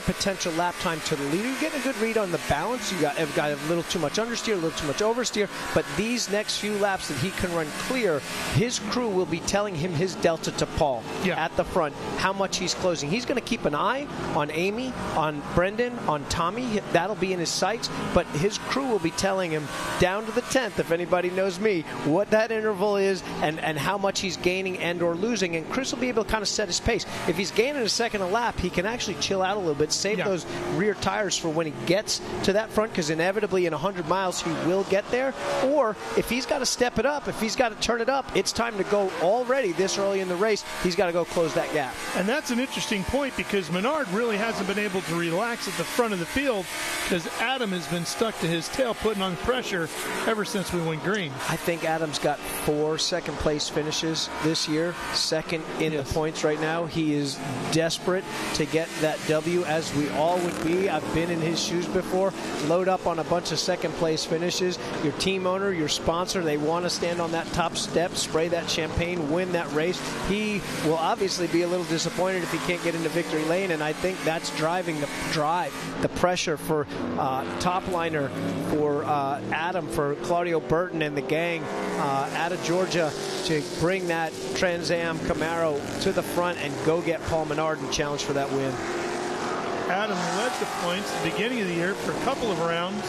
potential lap time to the leader. You're getting a good read on the balance. You've got a little too much understeer, a little too much oversteer. But these next few laps that he can run clear, his crew will be telling him his delta to Paul at the front, how much he's closing. He's going to keep an eye on Amy, on Brendan, on Tommy. That'll be in his sights. But his crew will be telling him down to the 10th, if anybody knows me, what that interval is and how much he's gaining and or losing. And Chris will be able to kind of set his pace. If he's gaining a second a lap, he can actually chill out a little bit, save those rear tires for when he gets to that front, because inevitably in 100 miles he will get there. Or if he's got to step it up, if he's got to turn it up, it's time to go already this early in the race. He's got to go close that gap. And that's an interesting point because Menard really hasn't been able to relax at the front of the field because Adam has been stuck to his tail, putting on pressure. ever since we went green. I think Adam's got 4 second-place finishes this year, second in the points right now. He is desperate to get that W, as we all would be. I've been in his shoes before. Load up on a bunch of second-place finishes. Your team owner, your sponsor, they want to stand on that top step, spray that champagne, win that race. He will obviously be a little disappointed if he can't get into victory lane, and I think that's driving the pressure for top liner, for Adam, for Claudio Burton and the gang out of Georgia to bring that Trans Am Camaro to the front and go get Paul Menard and challenge for that win. Adam led the points at the beginning of the year for a couple of rounds.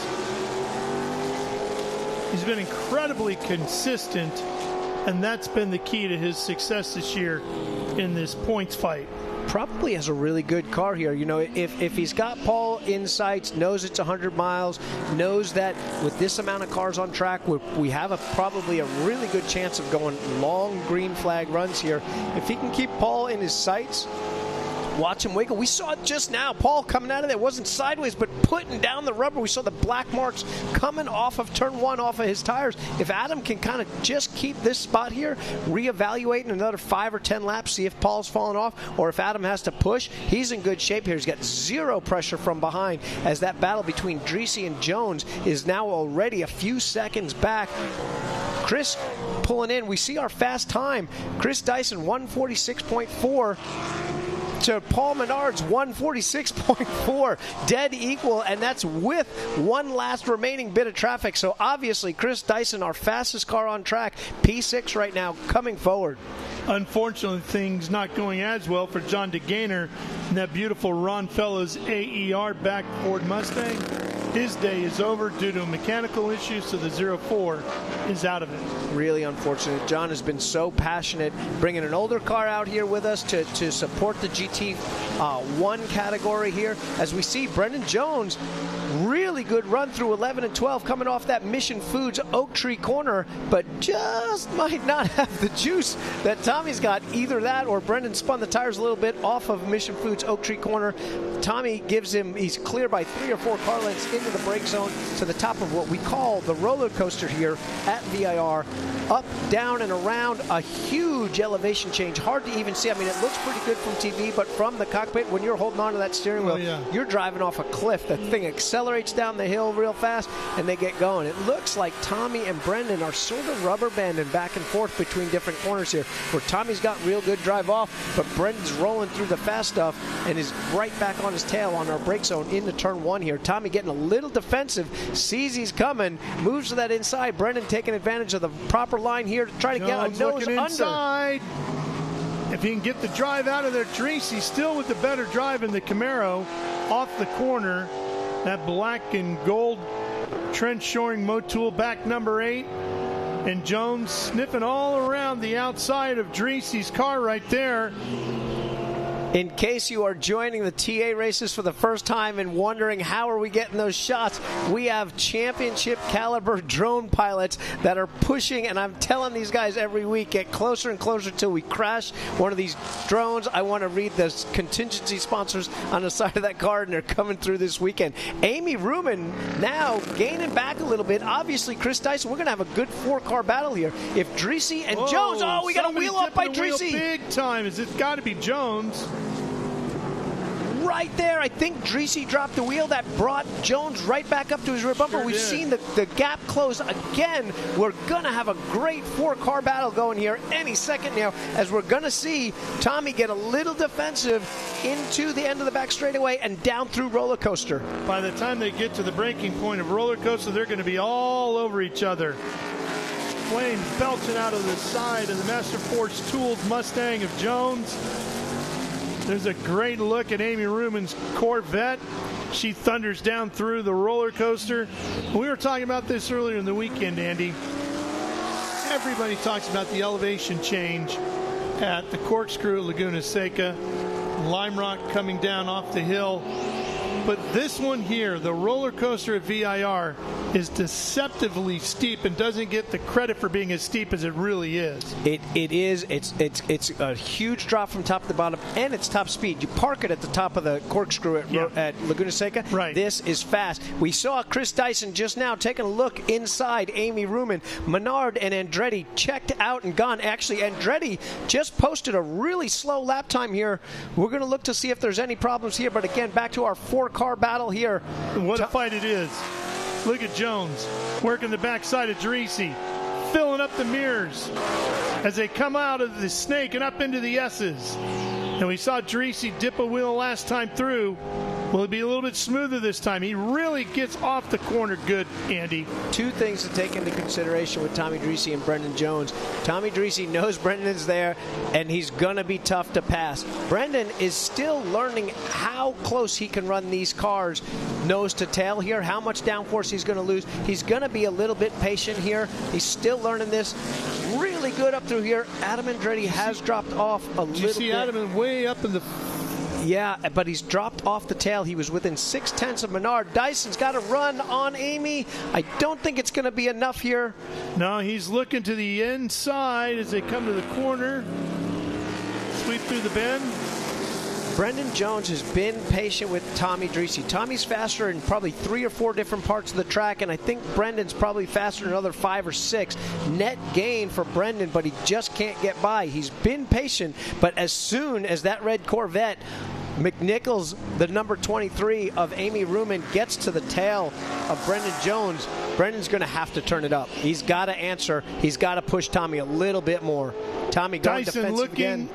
He's been incredibly consistent, and that's been the key to his success this year in this points fight. Probably has a really good car here. You know, if he's got Paul in sights, knows it's 100 miles, knows that with this amount of cars on track, we have probably a really good chance of going long green flag runs here. If he can keep Paul in his sights, watch him wiggle. We saw it just now. Paul coming out of there wasn't sideways, but putting down the rubber. We saw the black marks coming off of turn 1 off of his tires. If Adam can kind of just keep this spot here, reevaluate in another 5 or 10 laps, see if Paul's falling off, or if Adam has to push, he's in good shape here. He's got zero pressure from behind, as that battle between Dreesy and Jones is now already a few seconds back. Chris pulling in. We see our fast time. Chris Dyson, 146.4. to Paul Menard's 146.4, dead equal, and that's with one last remaining bit of traffic. So obviously Chris Dyson, our fastest car on track, P6 right now, coming forward. Unfortunately, things not going as well for John DeGainer in that beautiful Ron Fellows AER back Ford Mustang. His day is over due to a mechanical issue, so the 04 is out of it. Really unfortunate. John has been so passionate bringing an older car out here with us to support the GT1 category here. As we see Brendan Jones, really good run through 11 and 12 coming off that Mission Foods Oak Tree corner, but just might not have the juice that Tommy's got. Either that or Brendan spun the tires a little bit off of Mission Foods Oak Tree corner. Tommy gives him, he's clear by 3 or 4 car lengths into the brake zone to the top of what we call the roller coaster here at VIR. Up, down, and around, a huge elevation change. Hard to even see. I mean, it looks pretty good from TV, but from the cockpit, when you're holding on to that steering wheel, you're driving off a cliff. The thing accelerates down the hill real fast, and they get going. It looks like Tommy and Brendan are sort of rubber banding back and forth between different corners here, where Tommy's got real good drive off, but Brendan's rolling through the fast stuff and is right back on his tail on our brake zone into turn 1 here. Tommy getting a little defensive, sees he's coming, moves to that inside. Brendan taking advantage of the proper line here to try to get a nose under. Inside. If he can get the drive out of there, Dreesy still with the better drive in the Camaro off the corner. That black and gold trench shoring Motul back number 8. And Jones sniffing all around the outside of Dreesy's car right there. In case you are joining the TA races for the first time and wondering how are we getting those shots, we have championship caliber drone pilots that are pushing, and I'm telling these guys every week, get closer and closer till we crash one of these drones. I want to read the contingency sponsors on the side of that card, and they're coming through this weekend. Amy Ruman now gaining back a little bit. Obviously, Chris Dyson, we're going to have a good 4-car battle here. If Dreesy and Jones, we got a wheel off by Dreesy. Big time. It's got to be Jones. Right there, I think Dreesy dropped the wheel. That brought Jones right back up to his rear bumper. Sure, we've seen the gap close again. We're going to have a great 4-car battle going here any second now, as we're going to see Tommy get a little defensive into the end of the back straightaway and down through roller coaster. By the time they get to the breaking point of roller coaster, they're going to be all over each other. Flames belching out of the side of the Master Force Tools Mustang of Jones. There's a great look at Amy Ruman's Corvette. She thunders down through the roller coaster. We were talking about this earlier in the weekend, Andy. Everybody talks about the elevation change at the Corkscrew at Laguna Seca. Lime Rock coming down off the hill. But this one here, the roller coaster at VIR, is deceptively steep and doesn't get the credit for being as steep as it really is. It is. It's a huge drop from top to bottom, and it's top speed. You park it at the top of the corkscrew at Laguna Seca. Right. This is fast. We saw Chris Dyson just now taking a look inside Amy Ruman. Menard and Andretti checked out and gone. Actually, Andretti just posted a really slow lap time here. We're going to look to see if there's any problems here. But again, back to our 4-car battle here. What a fight it is. Look at Jones working the backside of Dreesy, filling up the mirrors as they come out of the snake and up into the S's. And we saw Dreesy dip a wheel last time through. Will it be a little bit smoother this time? He really gets off the corner good, Andy. Two things to take into consideration with Tommy Dreesy and Brendan Jones. Tommy Dreesy knows Brendan's there, and he's going to be tough to pass. Brendan is still learning how close he can run these cars nose to tail here, how much downforce he's going to lose. He's going to be a little bit patient here. He's still learning this. Really good up through here. Adam Andretti has dropped off a little bit. You see Adam way up in the... Yeah, but he's dropped off the tail. He was within 0.6 of Menard. Dyson's got a run on Amy. I don't think it's going to be enough here. No, he's looking to the inside as they come to the corner. Sweep through the bend. Brendan Jones has been patient with Tommy Dreesy. Tommy's faster in probably 3 or 4 different parts of the track, and I think Brendan's probably faster in another 5 or 6. Net gain for Brendan, but he just can't get by. He's been patient, but as soon as that red Corvette, McNichols, the number 23 of Amy Ruman, gets to the tail of Brendan Jones, Brendan's going to have to turn it up. He's got to answer. He's got to push Tommy a little bit more. Tommy going Dyson defensive looking again.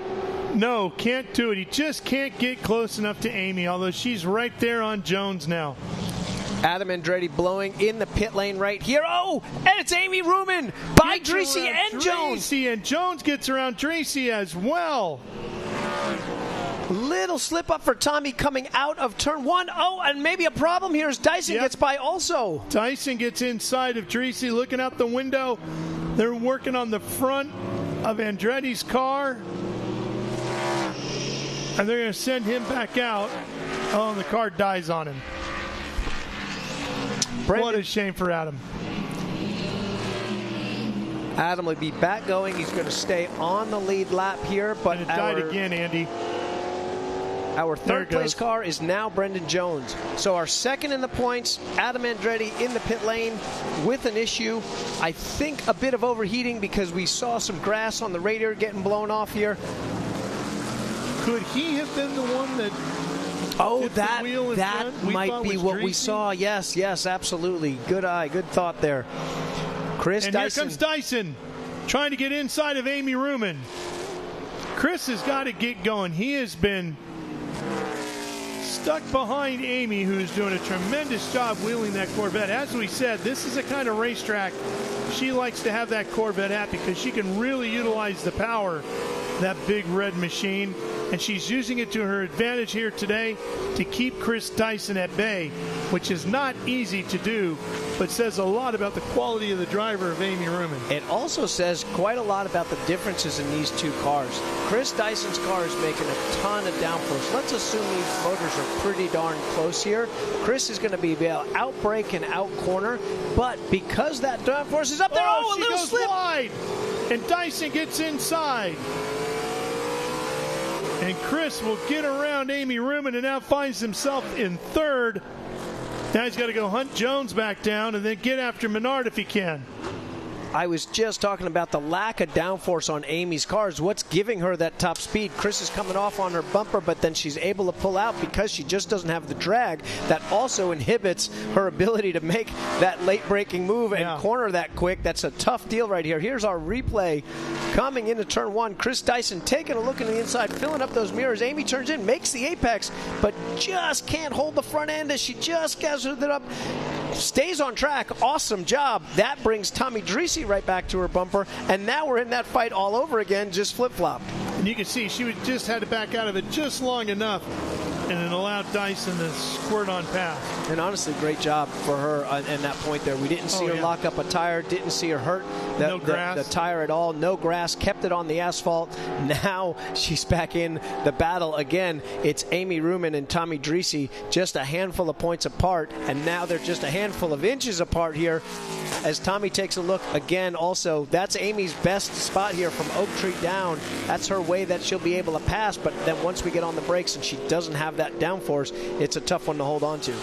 No, can't do it. He just can't get close enough to Amy, although she's right there on Jones now. Adam Andretti blowing in the pit lane right here. Oh, and it's Amy Ruman by Dreesy and Jones. Dreesy and Jones gets around Dreesy as well. Little slip up for Tommy coming out of turn 1. Oh, and maybe a problem here as Dyson gets by also. Dyson gets inside of Dreesy, looking out the window. They're working on the front of Andretti's car. And they're going to send him back out. Oh, and the car dies on him. What a shame for Adam. Adam will be back going. He's going to stay on the lead lap here. But it died again, Andy. Our third place car is now Brendan Jones. So our second in the points, Adam Andretti in the pit lane with an issue. I think a bit of overheating because we saw some grass on the radiator getting blown off here. Could he have been the one that... Oh, that might be what we saw. Yes, absolutely. Good eye, good thought there. Chris Dyson. And here comes Dyson trying to get inside of Amy Ruman. Chris has got to get going. He has been stuck behind Amy, who's doing a tremendous job wheeling that Corvette. As we said, this is a kind of racetrack she likes to have that Corvette at because she can really utilize the power of that big red machine. And she's using it to her advantage here today to keep Chris Dyson at bay, which is not easy to do, but says a lot about the quality of the driver of Amy Ruman. It also says quite a lot about the differences in these two cars. Chris Dyson's car is making a ton of downforce. Let's assume these motors are pretty darn close here. Chris is going to be able to outbrake and out-corner, but because that downforce is up there, a little slip. Wide, and Dyson gets inside. And Chris will get around Amy Ruman and now finds himself in third. Now he's got to go hunt Jones back down and then get after Menard if he can. I was just talking about the lack of downforce on Amy's cars. What's giving her that top speed? Chris is coming off on her bumper, but then she's able to pull out because she just doesn't have the drag. That also inhibits her ability to make that late braking move and corner that quick. That's a tough deal right here. Here's our replay coming into turn 1. Chris Dyson taking a look in the inside, filling up those mirrors. Amy turns in, makes the apex, but just can't hold the front end as she just gathers it up. Stays on track. Awesome job. That brings Tommy Dreesy right back to her bumper, and now we're in that fight all over again, just flip-flopped. And you can see she just had to back out of it just long enough and it allowed Dyson to squirt on past. And honestly, great job for her in that point there. We didn't see her lock up a tire, didn't see her hurt no grass. The tire at all, no grass, kept it on the asphalt. Now she's back in the battle again. It's Amy Ruman and Tommy Dreese, just a handful of points apart, and now they're just a handful of inches apart here. As Tommy takes a look again, also, that's Amy's best spot here from Oak Tree down. That's her way that she'll be able to pass, but then once we get on the brakes and she doesn't have that downforce, it's a tough one to hold on to.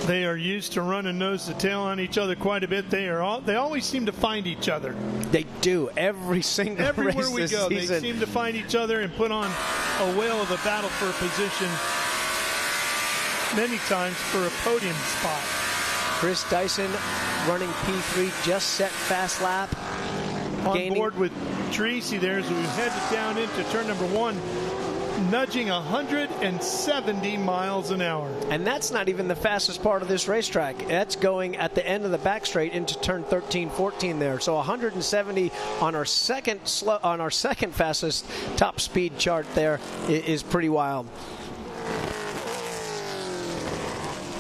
They are used to running nose to tail on each other quite a bit. They always seem to find each other. They do. Every single Everywhere race we this go, season. they seem to find each other and put on a whale of a battle for a position, many times for a podium spot. Chris Dyson running P3, just set fast lap. On board with Dreese there as we headed down into turn number 1, nudging 170 miles an hour. And that's not even the fastest part of this racetrack. That's going at the end of the back straight into turn 13, 14 there. So 170 on our second fastest top speed chart there is pretty wild.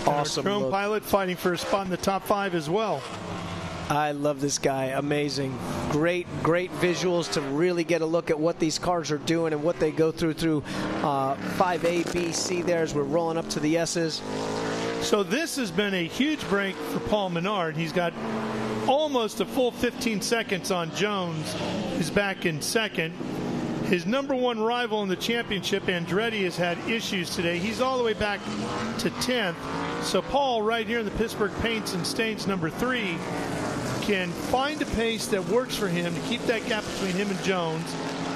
Awesome. Drone pilot fighting for a spot in the top 5 as well. I love this guy. Amazing. Great visuals to really get a look at what these cars are doing and what they go through 5A, B, C there as we're rolling up to the S's. So this has been a huge break for Paul Menard. He's got almost a full 15 seconds on Jones, who's back in second. His number 1 rival in the championship, Andretti, has had issues today. He's all the way back to 10th. So Paul, right here in the Pittsburgh Paints and Stains number 3, can find a pace that works for him to keep that gap between him and Jones.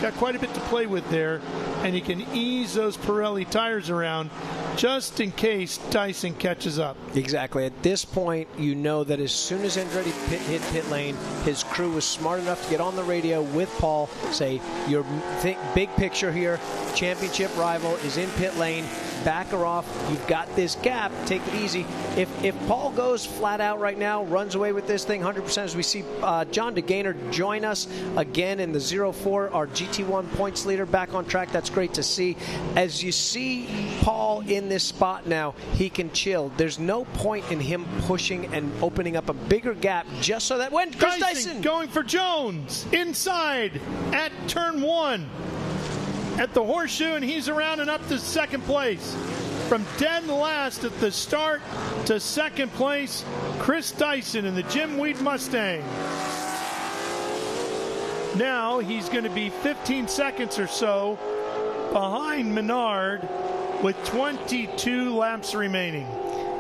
Got quite a bit to play with there, and he can ease those Pirelli tires around just in case Dyson catches up. Exactly. At this point, you know that as soon as Andretti hit pit lane, his crew was smart enough to get on the radio with Paul, say, your big picture here, championship rival is in pit lane, back her off, you've got this gap, take it easy. If Paul goes flat out right now, runs away with this thing 100%, as we see John DeGaynor join us again in the 04, our GT1 points leader, back on track. That's great to see. As you see Paul in this spot now, he can chill. There's no point in him pushing and opening up a bigger gap just so that when Chris Dyson going for Jones inside at turn 1 at the horseshoe, and he's around and up to second place. From dead last at the start to second place, Chris Dyson in the Jim Weed Mustang. Now he's going to be 15 seconds or so behind Menard with 22 laps remaining.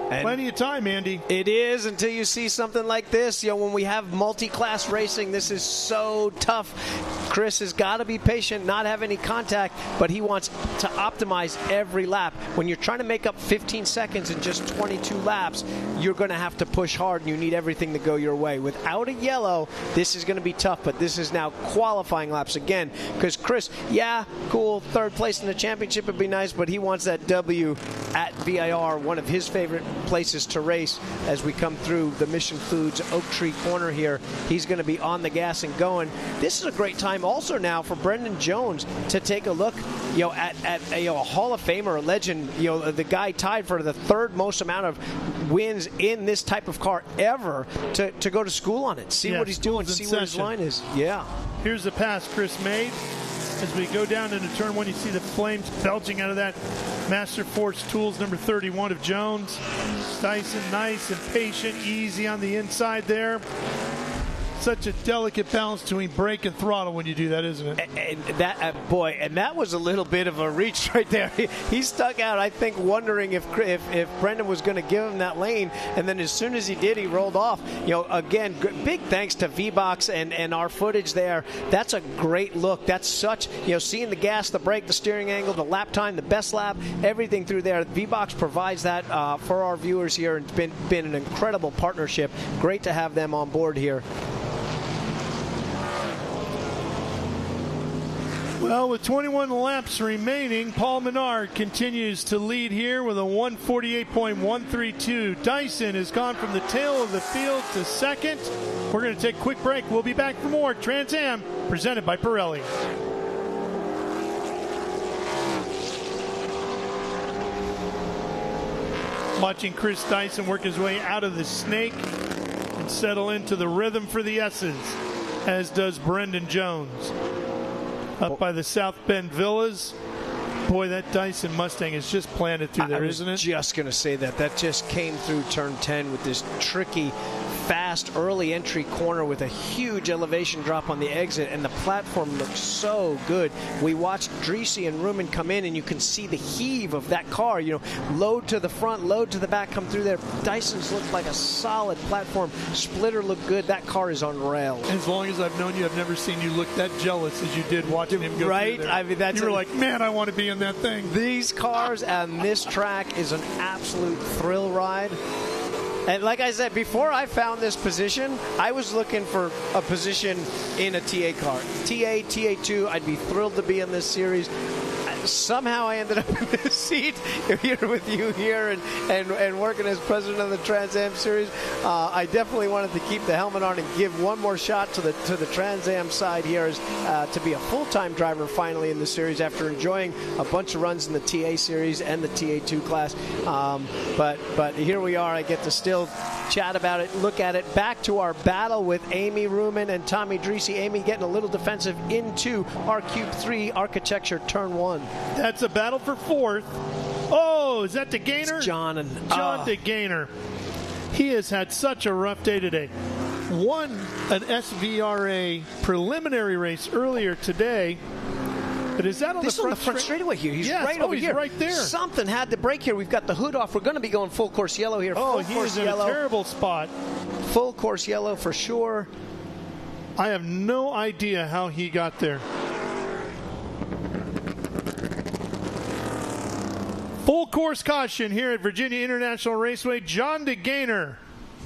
And plenty of time, Andy. It is, until you see something like this. You know, when we have multi-class racing, this is so tough. Chris has got to be patient, not have any contact, but he wants to optimize every lap. When you're trying to make up 15 seconds in just 22 laps, you're going to have to push hard, and you need everything to go your way. Without a yellow, this is going to be tough, but this is now qualifying laps again, because Chris, yeah, cool, third place in the championship would be nice, but he wants that W at VIR, one of his favorite places to race as we come through the Mission Foods Oak Tree corner here. He's going to be on the gas and going. This is a great time also now for Brendan Jones to take a look, you know, at a Hall of Famer, a legend, you know, the guy tied for the third most amount of wins in this type of car ever, to go to school on it, see what he's doing, see what his line is. Yeah. Here's the pass Chris made. As we go down into turn 1, you see the flames belching out of that Master Force Tools number 31 of Jones. Dyson, nice and patient, easy on the inside there. Such a delicate balance between brake and throttle when you do that, isn't it? And that, boy, and that was a little bit of a reach right there. He stuck out, I think, wondering if Brendan was going to give him that lane, and then as soon as he did, he rolled off. You know, again, big thanks to V-Box and our footage there. That's a great look. That's such, you know, seeing the gas, the brake, the steering angle, the lap time, the best lap, everything through there. V-Box provides that for our viewers here, and it's been an incredible partnership. Great to have them on board here. Well, with 21 laps remaining, Paul Menard continues to lead here with a 148.132. Dyson has gone from the tail of the field to second. We're going to take a quick break. We'll be back for more Trans Am presented by Pirelli. Watching Chris Dyson work his way out of the snake and settle into the rhythm for the S's, as does Brendan Jones. Up by the South Bend Villas. Boy, that Dyson Mustang is just planted through there, isn't it? I was just going to say that. That just came through turn 10 with this tricky, fast, early entry corner with a huge elevation drop on the exit, and the platform looks so good. We watched Dreesy and Ruman come in, and you can see the heave of that car. You know, load to the front, load to the back, come through there. Dyson's looked like a solid platform. Splitter looked good. That car is on rails. As long as I've known you, I've never seen you look that jealous as you did watching him go right? through there. I mean, that's you were like, man, I want to be in that thing. These cars and this track is an absolute thrill ride. And like I said, before I found this position, I was looking for a position in a TA car. TA, TA2, I'd be thrilled to be in this series. Somehow I ended up in this seat here with you here and working as president of the Trans Am Series. I definitely wanted to keep the helmet on and give one more shot to the Trans Am side here as, to be a full-time driver finally in the series after enjoying a bunch of runs in the TA Series and the TA2 class. But here we are. I get to still chat about it, look at it. Back to our battle with Amy Ruman and Tommy Dreesy. Amy getting a little defensive into RQ3 Architecture Turn 1. That's a battle for fourth. Oh, is that DeGainer? It's John DeGainer. He has had such a rough day today. Won an SVRA preliminary race earlier today. But is that on the front straightaway here? He's yes, right over he's here. Right there. Something had to break here. We've got the hood off. We're going to be going full course yellow here. Oh, full he course is in yellow. a terrible spot. Full course yellow for sure. I have no idea how he got there. Full course caution here at Virginia International Raceway. John DeGainer,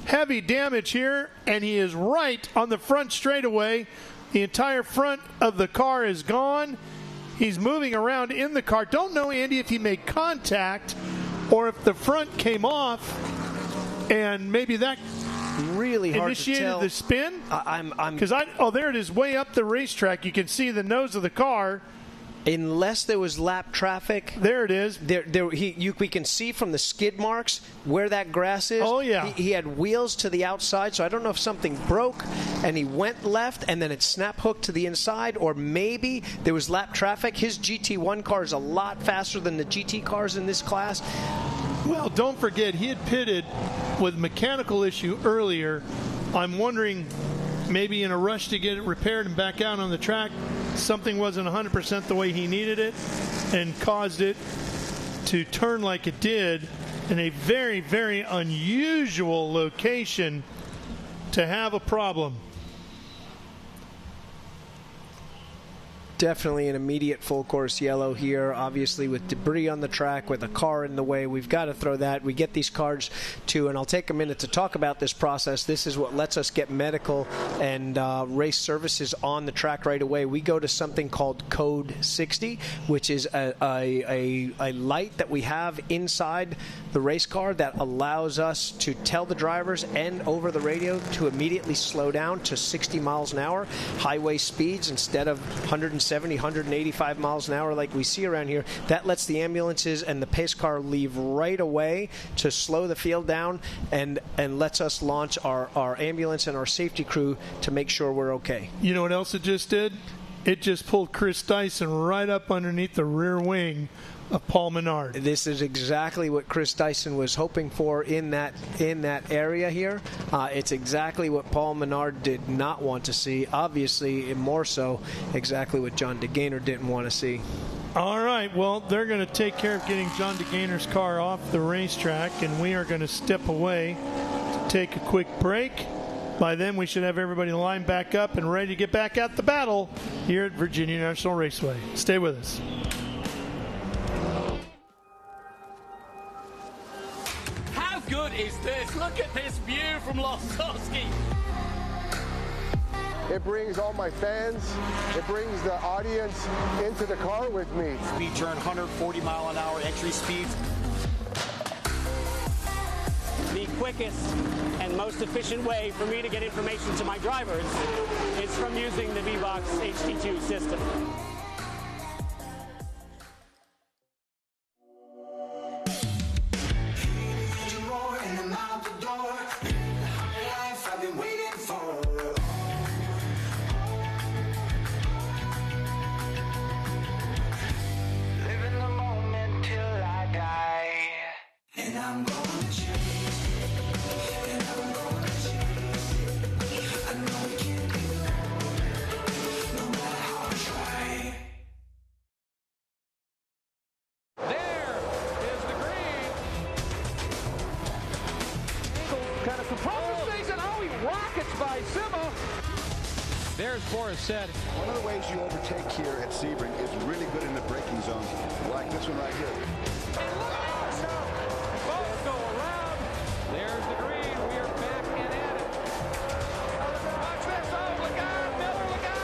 heavy damage here, and he is right on the front straightaway. The entire front of the car is gone. He's moving around in the car. Don't know, Andy, if he made contact or if the front came off, and maybe that really hard initiated to tell. The spin. I'm because there it is, way up the racetrack. You can see the nose of the car. Unless there was lap traffic. There it is. We can see from the skid marks where that grass is. Oh, yeah. He had wheels to the outside, so I don't know if something broke and he went left and then it snap hooked to the inside, or maybe there was lap traffic. His GT1 car is a lot faster than the GT cars in this class. Well, don't forget, he had pitted with mechanical issue earlier. I'm wondering, maybe in a rush to get it repaired and back out on the track, something wasn't 100% the way he needed it and caused it to turn like it did in a very, very unusual location to have a problem. Definitely an immediate full course yellow here, obviously with debris on the track, with a car in the way. We've got to throw that. We get these cars too, and I'll take a minute to talk about this process. This is what lets us get medical and race services on the track right away. We go to something called Code 60, which is a light that we have inside the race car that allows us to tell the drivers and over the radio to immediately slow down to 60 miles an hour, highway speeds instead of 170, 185 miles an hour like we see around here. That lets the ambulances and the pace car leave right away to slow the field down and lets us launch our ambulance and our safety crew to make sure we're okay. You know what else it just did? It just pulled Chris Dyson right up underneath the rear wing of Paul Menard. This is exactly what Chris Dyson was hoping for in that area here. It's exactly what Paul Menard did not want to see. Obviously, and more so, exactly what John DeGainer didn't want to see. All right, well, they're going to take care of getting John DeGainer's car off the racetrack, and we are going to step away to take a quick break. By then, we should have everybody lined back up and ready to get back at the battle here at Virginia International Raceway. Stay with us. How good is this? Look at this view from Losowski. It brings all my fans, it brings the audience into the car with me. Speed turn, 140 mile an hour entry speeds. The quickest and most efficient way for me to get information to my drivers is from using the V-Box HD2 system. There's Boris said. One of the ways you overtake here at Sebring is really good in the braking zone, like this one right here. Both go around. There's the green. We are back and at it. Watch this. Oh, look out, Miller, look out.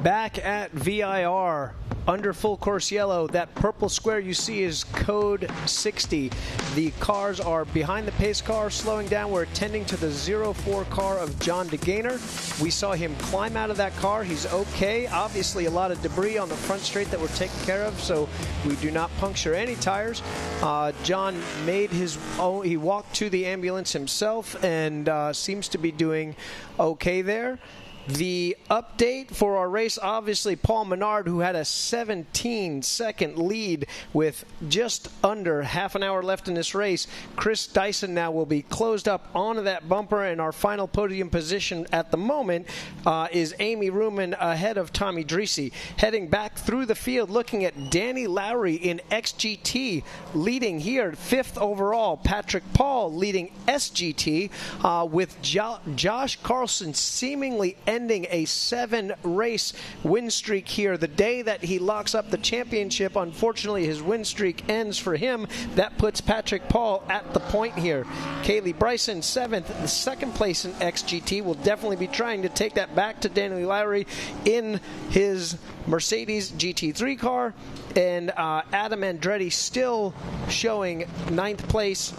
Back at VIR, under full course yellow, that purple square you see is code 60. The cars are behind the pace car, slowing down. We're attending to the 04 car of John DeGainer. We saw him climb out of that car. He's okay. Obviously, a lot of debris on the front straight that we're taking care of, so we do not puncture any tires. John made his own. He walked to the ambulance himself and seems to be doing okay there. The update for our race, obviously Paul Menard, who had a 17-second lead with just under half an hour left in this race. Chris Dyson now will be closed up onto that bumper, and our final podium position at the moment is Amy Ruman ahead of Tommy Dreese. Heading back through the field, looking at Danny Lowry in XGT, leading here, 5th overall. Patrick Paul leading SGT, with Josh Carlson seemingly ending a 7-race win streak here. The day that he locks up the championship, unfortunately, his win streak ends for him. That puts Patrick Paul at the point here. Kaylee Bryson, 7th, the 2nd place in XGT, will definitely be trying to take that back to Danny Lowry in his Mercedes GT3 car. And Adam Andretti still showing 9th place,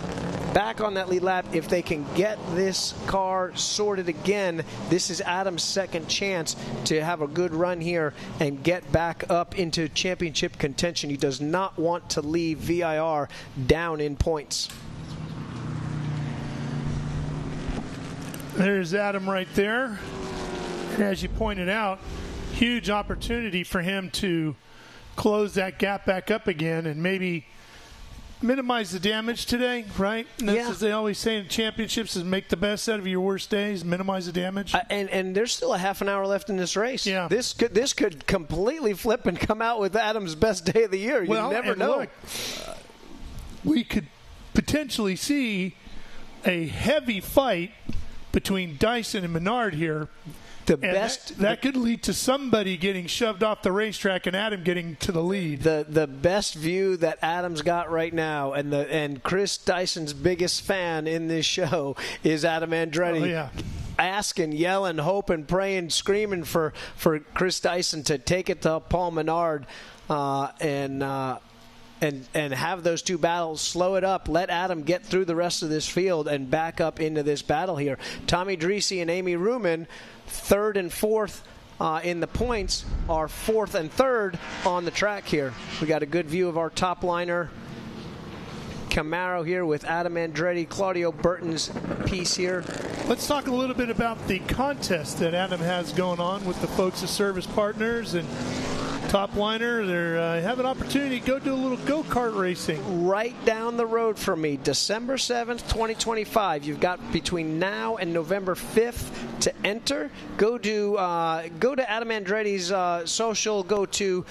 back on that lead lap. If they can get this car sorted again, this is Adam's second chance to have a good run here and get back up into championship contention. He does not want to leave VIR down in points. There's Adam right there. And as you pointed out, huge opportunity for him to close that gap back up again and maybe minimize the damage today, right? And that's as they always say in championships, is make the best out of your worst days, minimize the damage. And there's still a half an hour left in this race. Yeah. This could completely flip and come out with Adam's best day of the year. You never know. Look, we could potentially see a heavy fight between Dyson and Menard here. That could lead to somebody getting shoved off the racetrack and Adam getting to the lead. The best view that Adam's got right now, and Chris Dyson's biggest fan in this show is Adam Andretti. Oh, yeah. Asking, yelling, hoping, praying, screaming for Chris Dyson to take it to Paul Menard and have those two battles, slow it up, let Adam get through the rest of this field and back up into this battle here. Tommy Dreese and Amy Ruman, 3rd and 4th in the points, are 4th and 3rd on the track here. We got a good view of our top liner Camaro here with Adam Andretti, Claudio Burton's piece here. Let's talk a little bit about the contest that Adam has going on with the folks at Service Partners and Top Liner. They have an opportunity to go do a little go-kart racing. Right down the road from me, December 7th, 2025. You've got between now and November 5th to enter. Go to Adam Andretti's social. Go to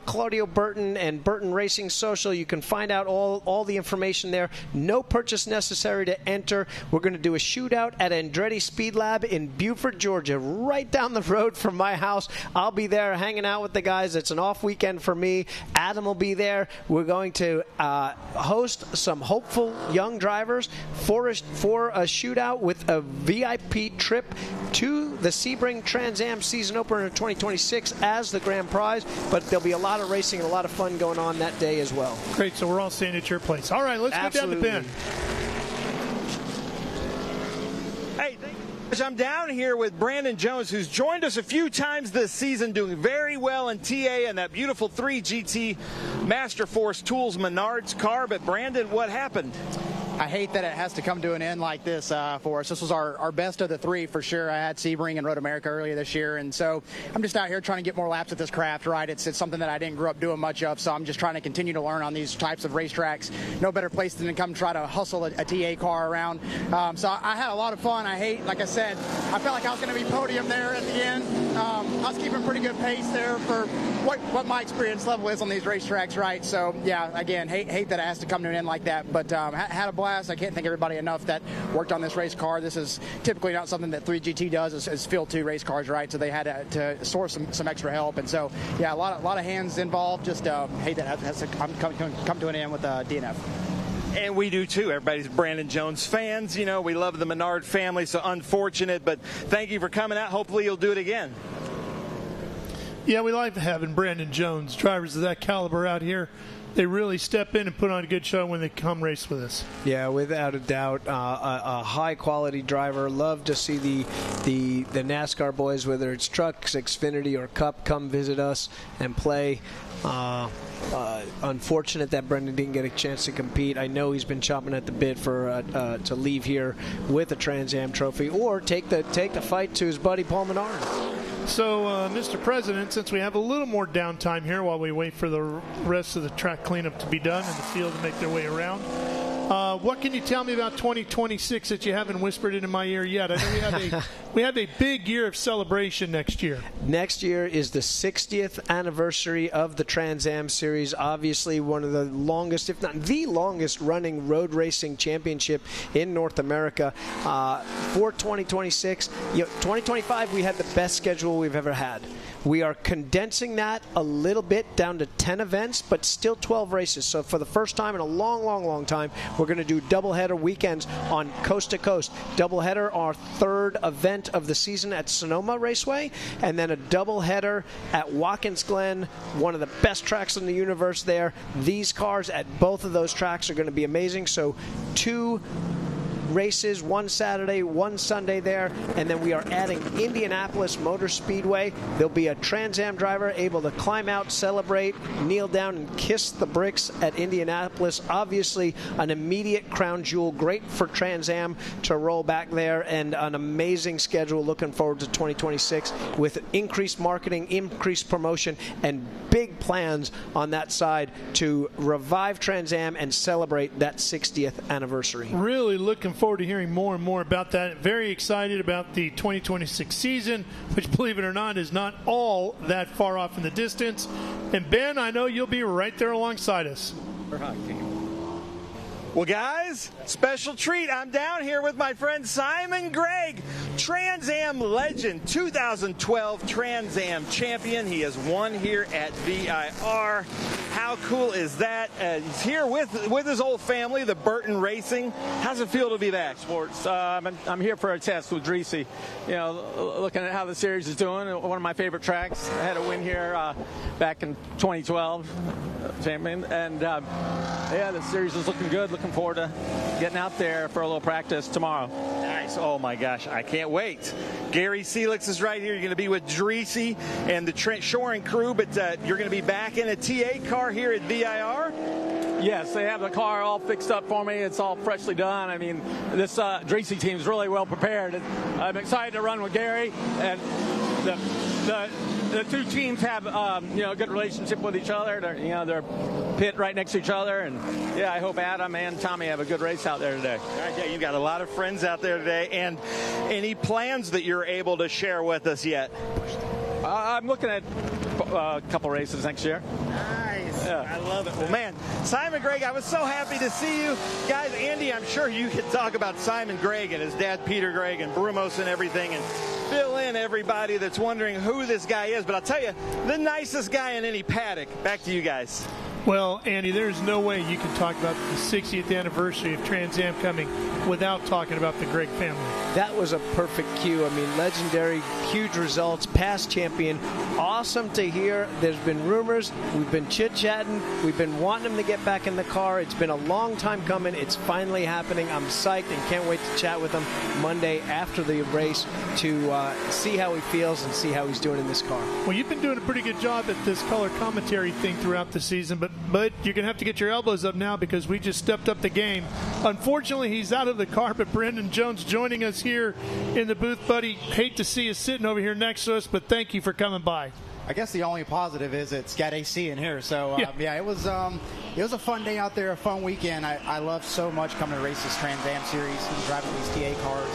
Claudio Burton and Burton Racing social. You can find out all the information there. No purchase necessary to enter. We're going to do a shootout at Andretti Speed Lab in Beaufort, Georgia, right down the road from my house. I'll be there hanging out with the guys. It's an off weekend for me. Adam will be there. We're going to host some hopeful young drivers for a shootout with a VIP trip to the Sebring Trans Am Season Opener 2026 as the grand prize. But there'll be a lot of racing and a lot of fun going on that day as well. Great. So we're all staying at your place. All right, let's go down to Ben. Hey, thank you. I'm down here with Brandon Jones, who's joined us a few times this season, doing very well in TA and that beautiful 3GT Master Force Tools Menards car. But Brandon, what happened? I hate that it has to come to an end like this for us. This was our best of the three for sure. I had Sebring and Road America earlier this year, and so I'm just out here trying to get more laps at this craft, right? It's something that I didn't grow up doing much of, so I'm just trying to continue to learn on these types of racetracks. No better place than to come try to hustle a TA car around. So I had a lot of fun. Like I said, I felt like I was going to be podium there at the end. I was keeping pretty good pace there for what my experience level is on these racetracks, right? So yeah, again, hate that it has to come to an end like that, but had a blast. I can't thank everybody enough that worked on this race car. This is typically not something that 3GT does, is field 2 race cars, right? So they had to source some extra help, and so yeah, a lot of hands involved. Just hate that it has to come to an end with DNF. And we do too. Everybody's Brandon Jones fans. You know, we love the Menard family, so unfortunate, but thank you for coming out. Hopefully you'll do it again. Yeah, we like having Brandon Jones, drivers of that caliber out here. They really step in and put on a good show when they come race with us. Yeah, without a doubt, a high-quality driver. Love to see the NASCAR boys, whether it's Trucks, Xfinity, or Cup, come visit us and play. Unfortunate that Brendan didn't get a chance to compete. I know he's been chomping at the bit for to leave here with a Trans Am trophy or take the fight to his buddy Paul Menard. So, Mr. President, since we have a little more downtime here while we wait for the rest of the track cleanup to be done and the field to make their way around, what can you tell me about 2026 that you haven't whispered into my ear yet? I know we have a big year of celebration next year. Next year is the 60th anniversary of the Trans Am Series. Obviously, one of the longest, if not the longest, running road racing championship in North America. For 2026, 2025, we had the best schedule we've ever had. We are condensing that a little bit down to 10 events, but still 12 races. So for the first time in a long, long, long time, we're going to do doubleheader weekends on coast to coast. Doubleheader, our third event of the season at Sonoma Raceway, and then a doubleheader at Watkins Glen, one of the best tracks in the universe there. These cars at both of those tracks are going to be amazing. So 2 races, one Saturday, one Sunday there, and then we are adding Indianapolis Motor Speedway. There'll be a Trans Am driver able to climb out, celebrate, kneel down, and kiss the bricks at Indianapolis. Obviously, an immediate crown jewel, great for Trans Am to roll back there, and an amazing schedule. Looking forward to 2026 with increased marketing, increased promotion, and big plans on that side to revive Trans Am and celebrate that 60th anniversary. Really looking forward to hearing more and more about that. Very excited about the 2026 season, which, believe it or not, is not all that far off in the distance. And Ben, I know you'll be right there alongside us. Well, guys, special treat. I'm down here with my friend Simon Gregg, Trans Am legend, 2012 Trans Am champion. He has won here at VIR. How cool is that? He's here with his old family, the Burton Racing. How's it feel to be back? Sports. I'm here for a test with Dreesy. You know, looking at how the series is doing. One of my favorite tracks. I had a win here back in 2012, champion, and yeah, the series is looking good. Looking forward to getting out there for a little practice tomorrow. Nice. Oh my gosh, I can't wait. Gary Seelix is right here. You're going to be with Dreesy and the Trent Shoring crew, but you're going to be back in a TA car here at VIR? Yes, they have the car all fixed up for me. It's all freshly done. I mean, this Dreesy team is really well prepared. I'm excited to run with Gary, and the two teams have a good relationship with each other. They're pit right next to each other, and yeah, I hope Adam and Tommy have a good race out there today. All right, yeah, you've got a lot of friends out there today, and any plans that you're able to share with us yet? I'm looking at a couple races next year. Nice. Yeah. I love it. Well, man, Simon Gregg, I was so happy to see you. Guys, Andy, I'm sure you could talk about Simon Gregg and his dad, Peter Gregg, and Brumos and everything, and fill in everybody that's wondering who this guy is. But I'll tell you, the nicest guy in any paddock. Back to you guys. Well, Andy, there's no way you can talk about the 60th anniversary of Trans Am coming without talking about the Gregg family. that was a perfect cue. I mean, legendary, huge results, past champion. Awesome to hear. There's been rumors. We've been chit-chatting. We've been wanting him to get back in the car. It's been a long time coming. It's finally happening. I'm psyched and can't wait to chat with him Monday after the race to see how he feels and see how he's doing in this car. Well, you've been doing a pretty good job at this color commentary thing throughout the season, but you're going to have to get your elbows up now because we just stepped up the game. Unfortunately, he's out of the car, but Brandon Jones joining us here in the booth. Buddy, hate to see you sitting over here next to us, but thank you for coming by. I guess the only positive is it's got AC in here. So, yeah, it was a fun day out there, a fun weekend. I love so much coming to race this Trans Am series and driving these TA cars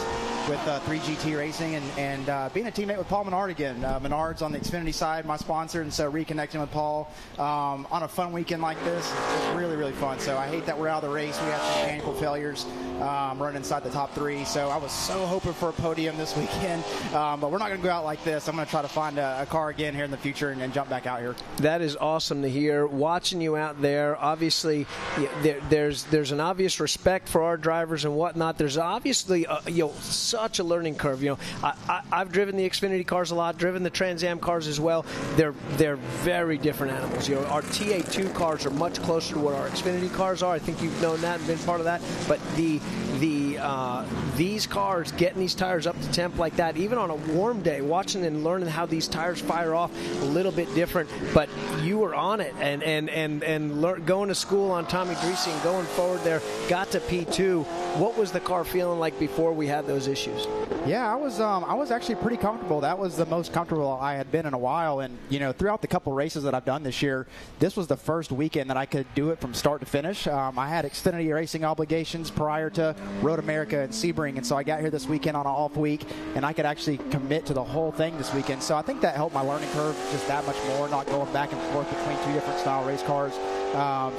with 3GT Racing and being a teammate with Paul Menard again. Menard's on the Xfinity side, my sponsor, and so reconnecting with Paul on a fun weekend like this is really, really fun. So I hate that we're out of the race. We had some mechanical failures running inside the top 3. So I was so hoping for a podium this weekend, but we're not going to go out like this. I'm going to try to find a car again here in the future and jump back out here. That is awesome to hear. Watching you out there, obviously, there's an obvious respect for our drivers and whatnot. There's obviously such a learning curve. I've driven the Xfinity cars a lot, driven the Trans Am cars as well. They're very different animals. Our TA2 cars are much closer to what our Xfinity cars are. I think you've known that and been part of that. But these cars, getting these tires up to temp like that, even on a warm day, watching and learning how these tires fire off, a little bit different. But you were on it and going to school on Tommy Dreese and going forward there, got to P2. What was the car feeling like before we had those issues? Yeah, I was actually pretty comfortable. That was the most comfortable I had been in a while. And, throughout the couple races that I've done this year, this was the first weekend that I could do it from start to finish. I had Xfinity racing obligations prior to Road America and Sebring, and so I got here this weekend on an off week, and I could actually commit to the whole thing this weekend. So I think that helped my learning curve just that much more, not going back and forth between 2 different style race cars.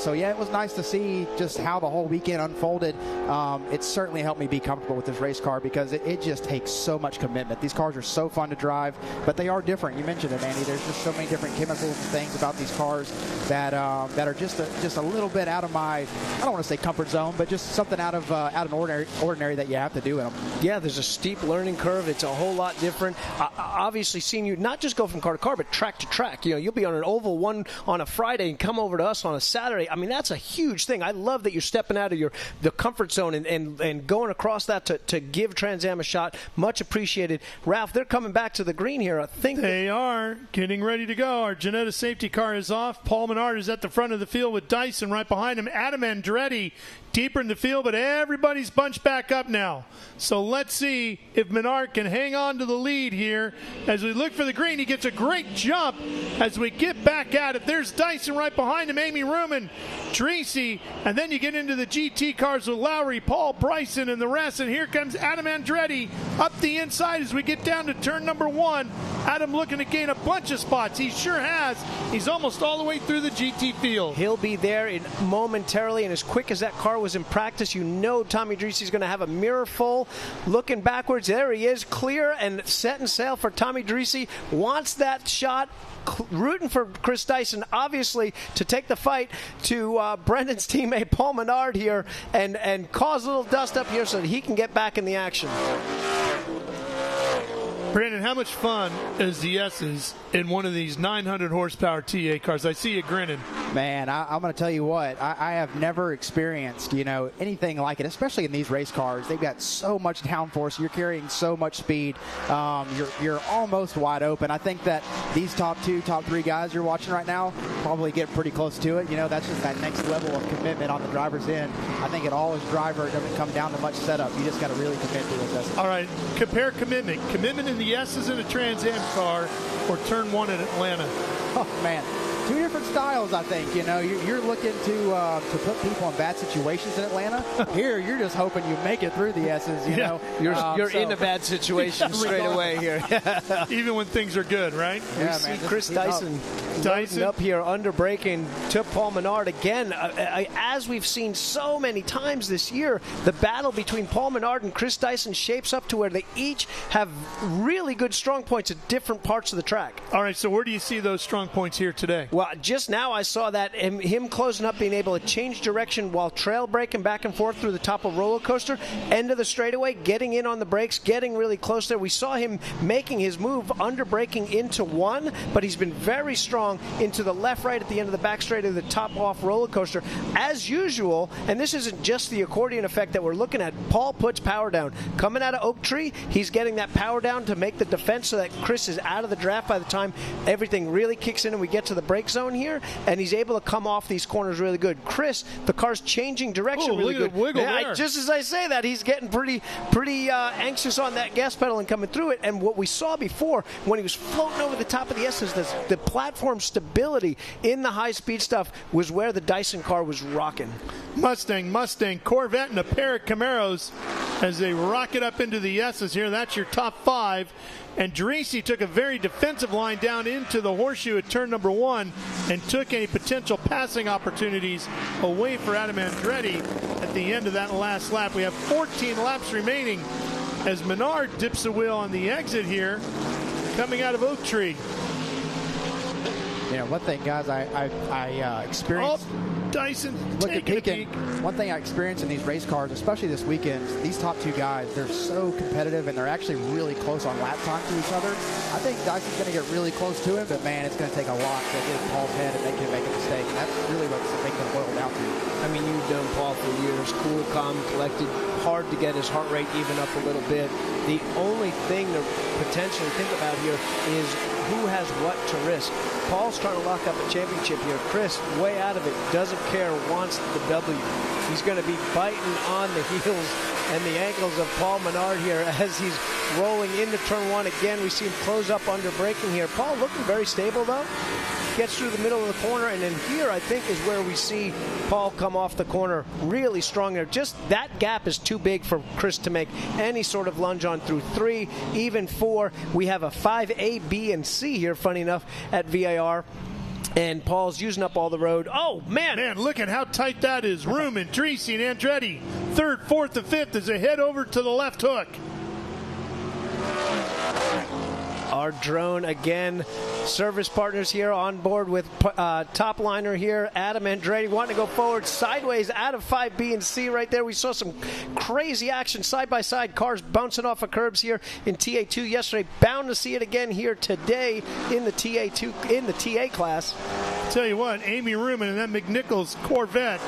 So yeah, it was nice to see just how the whole weekend unfolded. It certainly helped me be comfortable with this race car because it just takes so much commitment. These cars are so fun to drive, but they are different. You mentioned it, Andy. There's just so many different chemicals and things about these cars that are just a little bit out of my, I don't want to say comfort zone, but just something out of ordinary that you have to do in them. Yeah, there's a steep learning curve. It's a whole lot different. Obviously, seeing you not just go from car to car, but track to track. You'll be on an oval one on a Friday and come over to us on a Saturday. I mean, that's a huge thing. I love that you're stepping out of the comfort zone and going across that to give Trans Am a shot. Much appreciated. Ralph, they're coming back to the green here. I think they are getting ready to go. Our Ginetta safety car is off. Paul Menard is at the front of the field with Dyson right behind him. Adam Andretti deeper in the field, but everybody's bunched back up now. So let's see if Menard can hang on to the lead here. As we look for the green, he gets a great jump as we get back at it. There's Dyson right behind him, Amy Ruman, Dreese, and then you get into the GT cars with Lowry, Paul, Bryson, and the rest. And here comes Adam Andretti up the inside as we get down to turn number 1. Adam looking to gain a bunch of spots. He sure has. He's almost all the way through the GT field. He'll be there momentarily, and as quick as that car was in practice, Tommy Dreese is going to have a mirror full. Looking backwards, there he is, clear and set and sail for Tommy Dreese. Wants that shot. Rooting for Chris Dyson, obviously, to take the fight to Brendan's teammate Paul Menard here and cause a little dust up here so that he can get back in the action. Brandon, how much fun is the S's in one of these 900 horsepower TA cars? I see you grinning. Man, I'm going to tell you what, I have never experienced, anything like it, especially in these race cars. They've got so much downforce. You're carrying so much speed. You're almost wide open. I think that these top 2, top 3 guys you're watching right now probably get pretty close to it. That's just that next level of commitment on the driver's end. I think it all is driver. It doesn't come down to much setup. You just got to really commit to it. All right, compare commitment. Commitment in the S's in a Trans Am car or turn 1 in Atlanta. Oh, man. 2 different styles, I think. You're looking to put people in bad situations in Atlanta. Here, you're just hoping you make it through the S's. You're in a bad situation straight away here. Even when things are good, right? Yeah, we see Chris Dyson up here under braking to Paul Menard again. As we've seen so many times this year, the battle between Paul Menard and Chris Dyson shapes up to where they each have really good strong points at different parts of the track. All right, so where do you see those strong points here today? Well, just now I saw that him closing up, being able to change direction while trail braking back and forth through the top of roller coaster, end of the straightaway, getting in on the brakes, getting really close there. We saw him making his move, under braking into one, but he's been very strong into the left, right at the end of the back straight of the top off roller coaster. As usual, and this isn't just the accordion effect that we're looking at, Paul puts power down. Coming out of Oak Tree, he's getting that power down to make the defense so that Chris is out of the draft by the time everything really kicks in and we get to the brake zone here, and he's able to come off these corners really good. Chris, the car's changing direction really good. Wiggle there. Just as I say that, he's getting pretty anxious on that gas pedal and coming through it. And what we saw before when he was floating over the top of the S is the platform stability in the high-speed stuff was where the Dyson car was rocking. Mustang, Corvette, and a pair of Camaros as they rocket up into the S's here. That's your top 5. And Dreese took a very defensive line down into the horseshoe at turn number 1 and took any potential passing opportunities away for Adam Andretti at the end of that last lap. We have 14 laps remaining as Menard dips the wheel on the exit here, coming out of Oak Tree. You know, one thing, guys, I experienced. Dyson, look at peeking. One thing I experienced in these race cars, especially this weekend, these top 2 guys, they're so competitive and they're actually really close on lap time to each other. I think Dyson's going to get really close to him, but man, it's going to take a lot to get Paul's head and make him make a mistake. And that's really what's making it boil down to. I mean, you've known Paul for years, cool, calm, collected, hard to get his heart rate even up a little bit. The only thing to potentially think about here is who has what to risk. Paul's trying to lock up a championship here. Chris, way out of it, doesn't care, wants the W. He's going to be biting on the heels and the ankles of Paul Menard here as he's rolling into turn 1 again. We see him close up under braking here. Paul looking very stable, though. Gets through the middle of the corner, and then here I think is where we see Paul come off the corner really strong there. Just that gap is too big for Chris to make any sort of lunge on through 3, even 4. We have a 5A, B, and C here, funny enough, at VIR. And Paul's using up all the road. Oh, man. Man, look at how tight that is. Room and Dreese and Andretti. 3rd, 4th, and 5th as they head over to the left hook. Our drone again, service partners here on board with top liner here, Adam Andretti wanting to go forward sideways out of 5B and C right there. We saw some crazy action, side-by-side cars bouncing off of curbs here in TA2 yesterday. Bound to see it again here today in the TA2, in the TA class. Tell you what, Amy Ruman and that McNichols Corvette,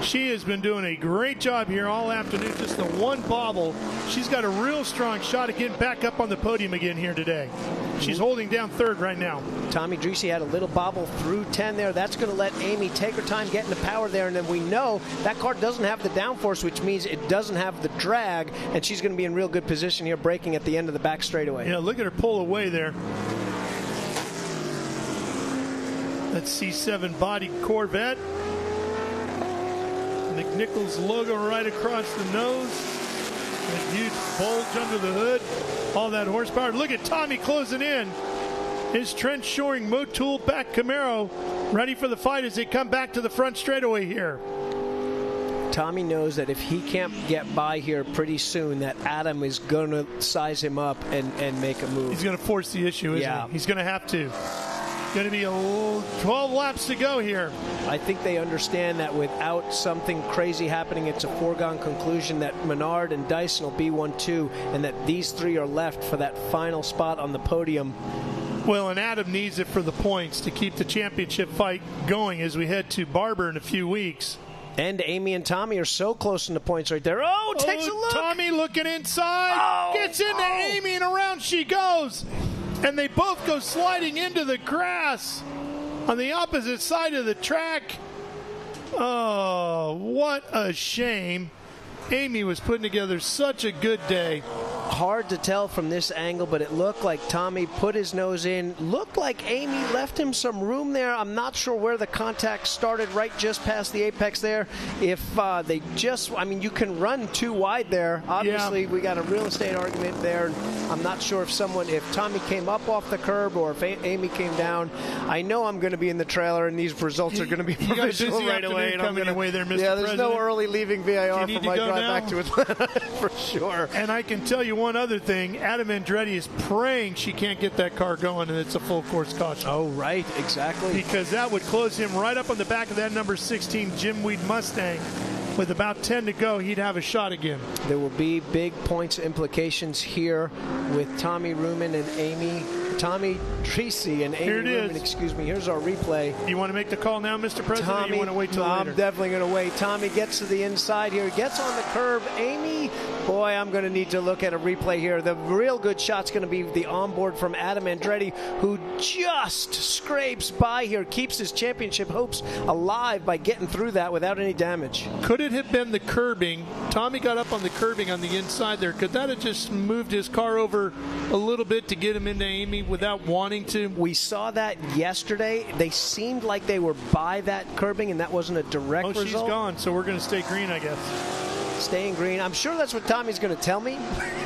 she has been doing a great job here all afternoon. Just the one bobble. She's got a real strong shot at getting back up on the podium again here today. She's holding down 3rd right now. Tommy Dreese had a little bobble through 10 there. That's going to let Amy take her time getting the power there. And then we know that car doesn't have the downforce, which means it doesn't have the drag. And she's going to be in real good position here, braking at the end of the back straightaway. Yeah, look at her pull away there. That C7 body Corvette. McNichols logo right across the nose. That huge bulge under the hood. All that horsepower. Look at Tommy closing in. His trench shoring Motul back Camaro ready for the fight as they come back to the front straightaway here. Tommy knows that if he can't get by here pretty soon, that Adam is going to size him up and make a move. He's going to force the issue, isn't he? He's going to have to. Going to be 12 laps to go here. I think they understand that without something crazy happening, it's a foregone conclusion that Menard and Dyson will be 1-2, and that these 3 are left for that final spot on the podium. Well, and Adam needs it for the points to keep the championship fight going as we head to Barber in a few weeks. And Amy and Tommy are so close in the points right there. Oh, takes a look. Tommy looking inside. Gets into Amy, and around she goes. And they both go sliding into the grass on the opposite side of the track. Oh, what a shame. Amy was putting together such a good day. Hard to tell from this angle, but it looked like Tommy put his nose in. Looked like Amy left him some room there. I'm not sure where the contact started, right just past the apex there. If they just, I mean, you can run too wide there. Obviously, we got a real estate argument there. I'm not sure if Tommy came up off the curb or if Amy came down. I know I'm going to be in the trailer, and these results are going to be provisional right away. And I'm going to, Mr. there's President. No early leaving VIR for my drive back to Atlanta for sure. And I can tell you one other thing. Am Andretti is praying she can't get that car going, and it's a full course caution. Oh, right, exactly. Because that would close him right up on the back of that number 16 Jim Weed Mustang. With about 10 to go, he'd have a shot again. There will be big points implications here with Tommy Ruman and Tommy Tracy and Amy Here it Ruman. is. Excuse me. Here's our replay. You want to make the call now, Mr. President, Tommy, or you want to wait till later? I'm definitely going to wait. Tommy gets to the inside here, gets on the curb. Amy, boy, I'm going to need to look at a replay here. The real good shot's going to be the onboard from Am Andretti, who just scrapes by here, keeps his championship hopes alive by getting through that without any damage. Could it have been the curbing? Tommy got up on the curbing on the inside there. Could that have just moved his car over a little bit to get him into Amy without wanting to? We saw that yesterday. They seemed like they were by that curbing, and that wasn't a direct result. Oh, she's gone, so we're going to stay green, I guess. Staying green. I'm sure that's what Tommy's going to tell me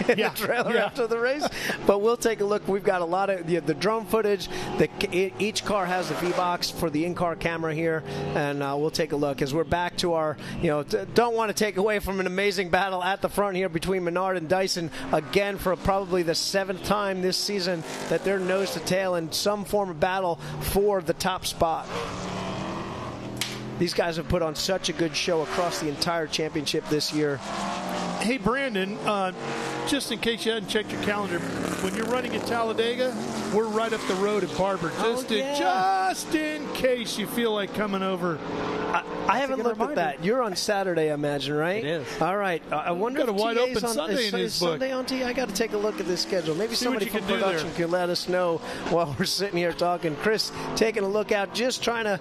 in the trailer after the race. But we'll take a look. We've got a lot of the drone footage. Each car has a V-Box for the in-car camera here, and we'll take a look as we're back to our, don't want to take away from an amazing battle at the front here between Menard and Dyson again for probably the 7th time this season that they're nose to tail in some form of battle for the top spot. These guys have put on such a good show across the entire championship this year. Hey, Brandon, just in case you hadn't checked your calendar, when you're running at Talladega, we're right up the road at Barber. Just in case you feel like coming over. I haven't looked at that. You're on Saturday, I imagine, right? It is. All right. I wonder Got a if wide TA's open on, Sunday in his book. Sunday on T? I got to take a look at this schedule. Maybe See somebody what you from can do production there. can let us know while we're sitting here talking. Chris taking a look out, just trying to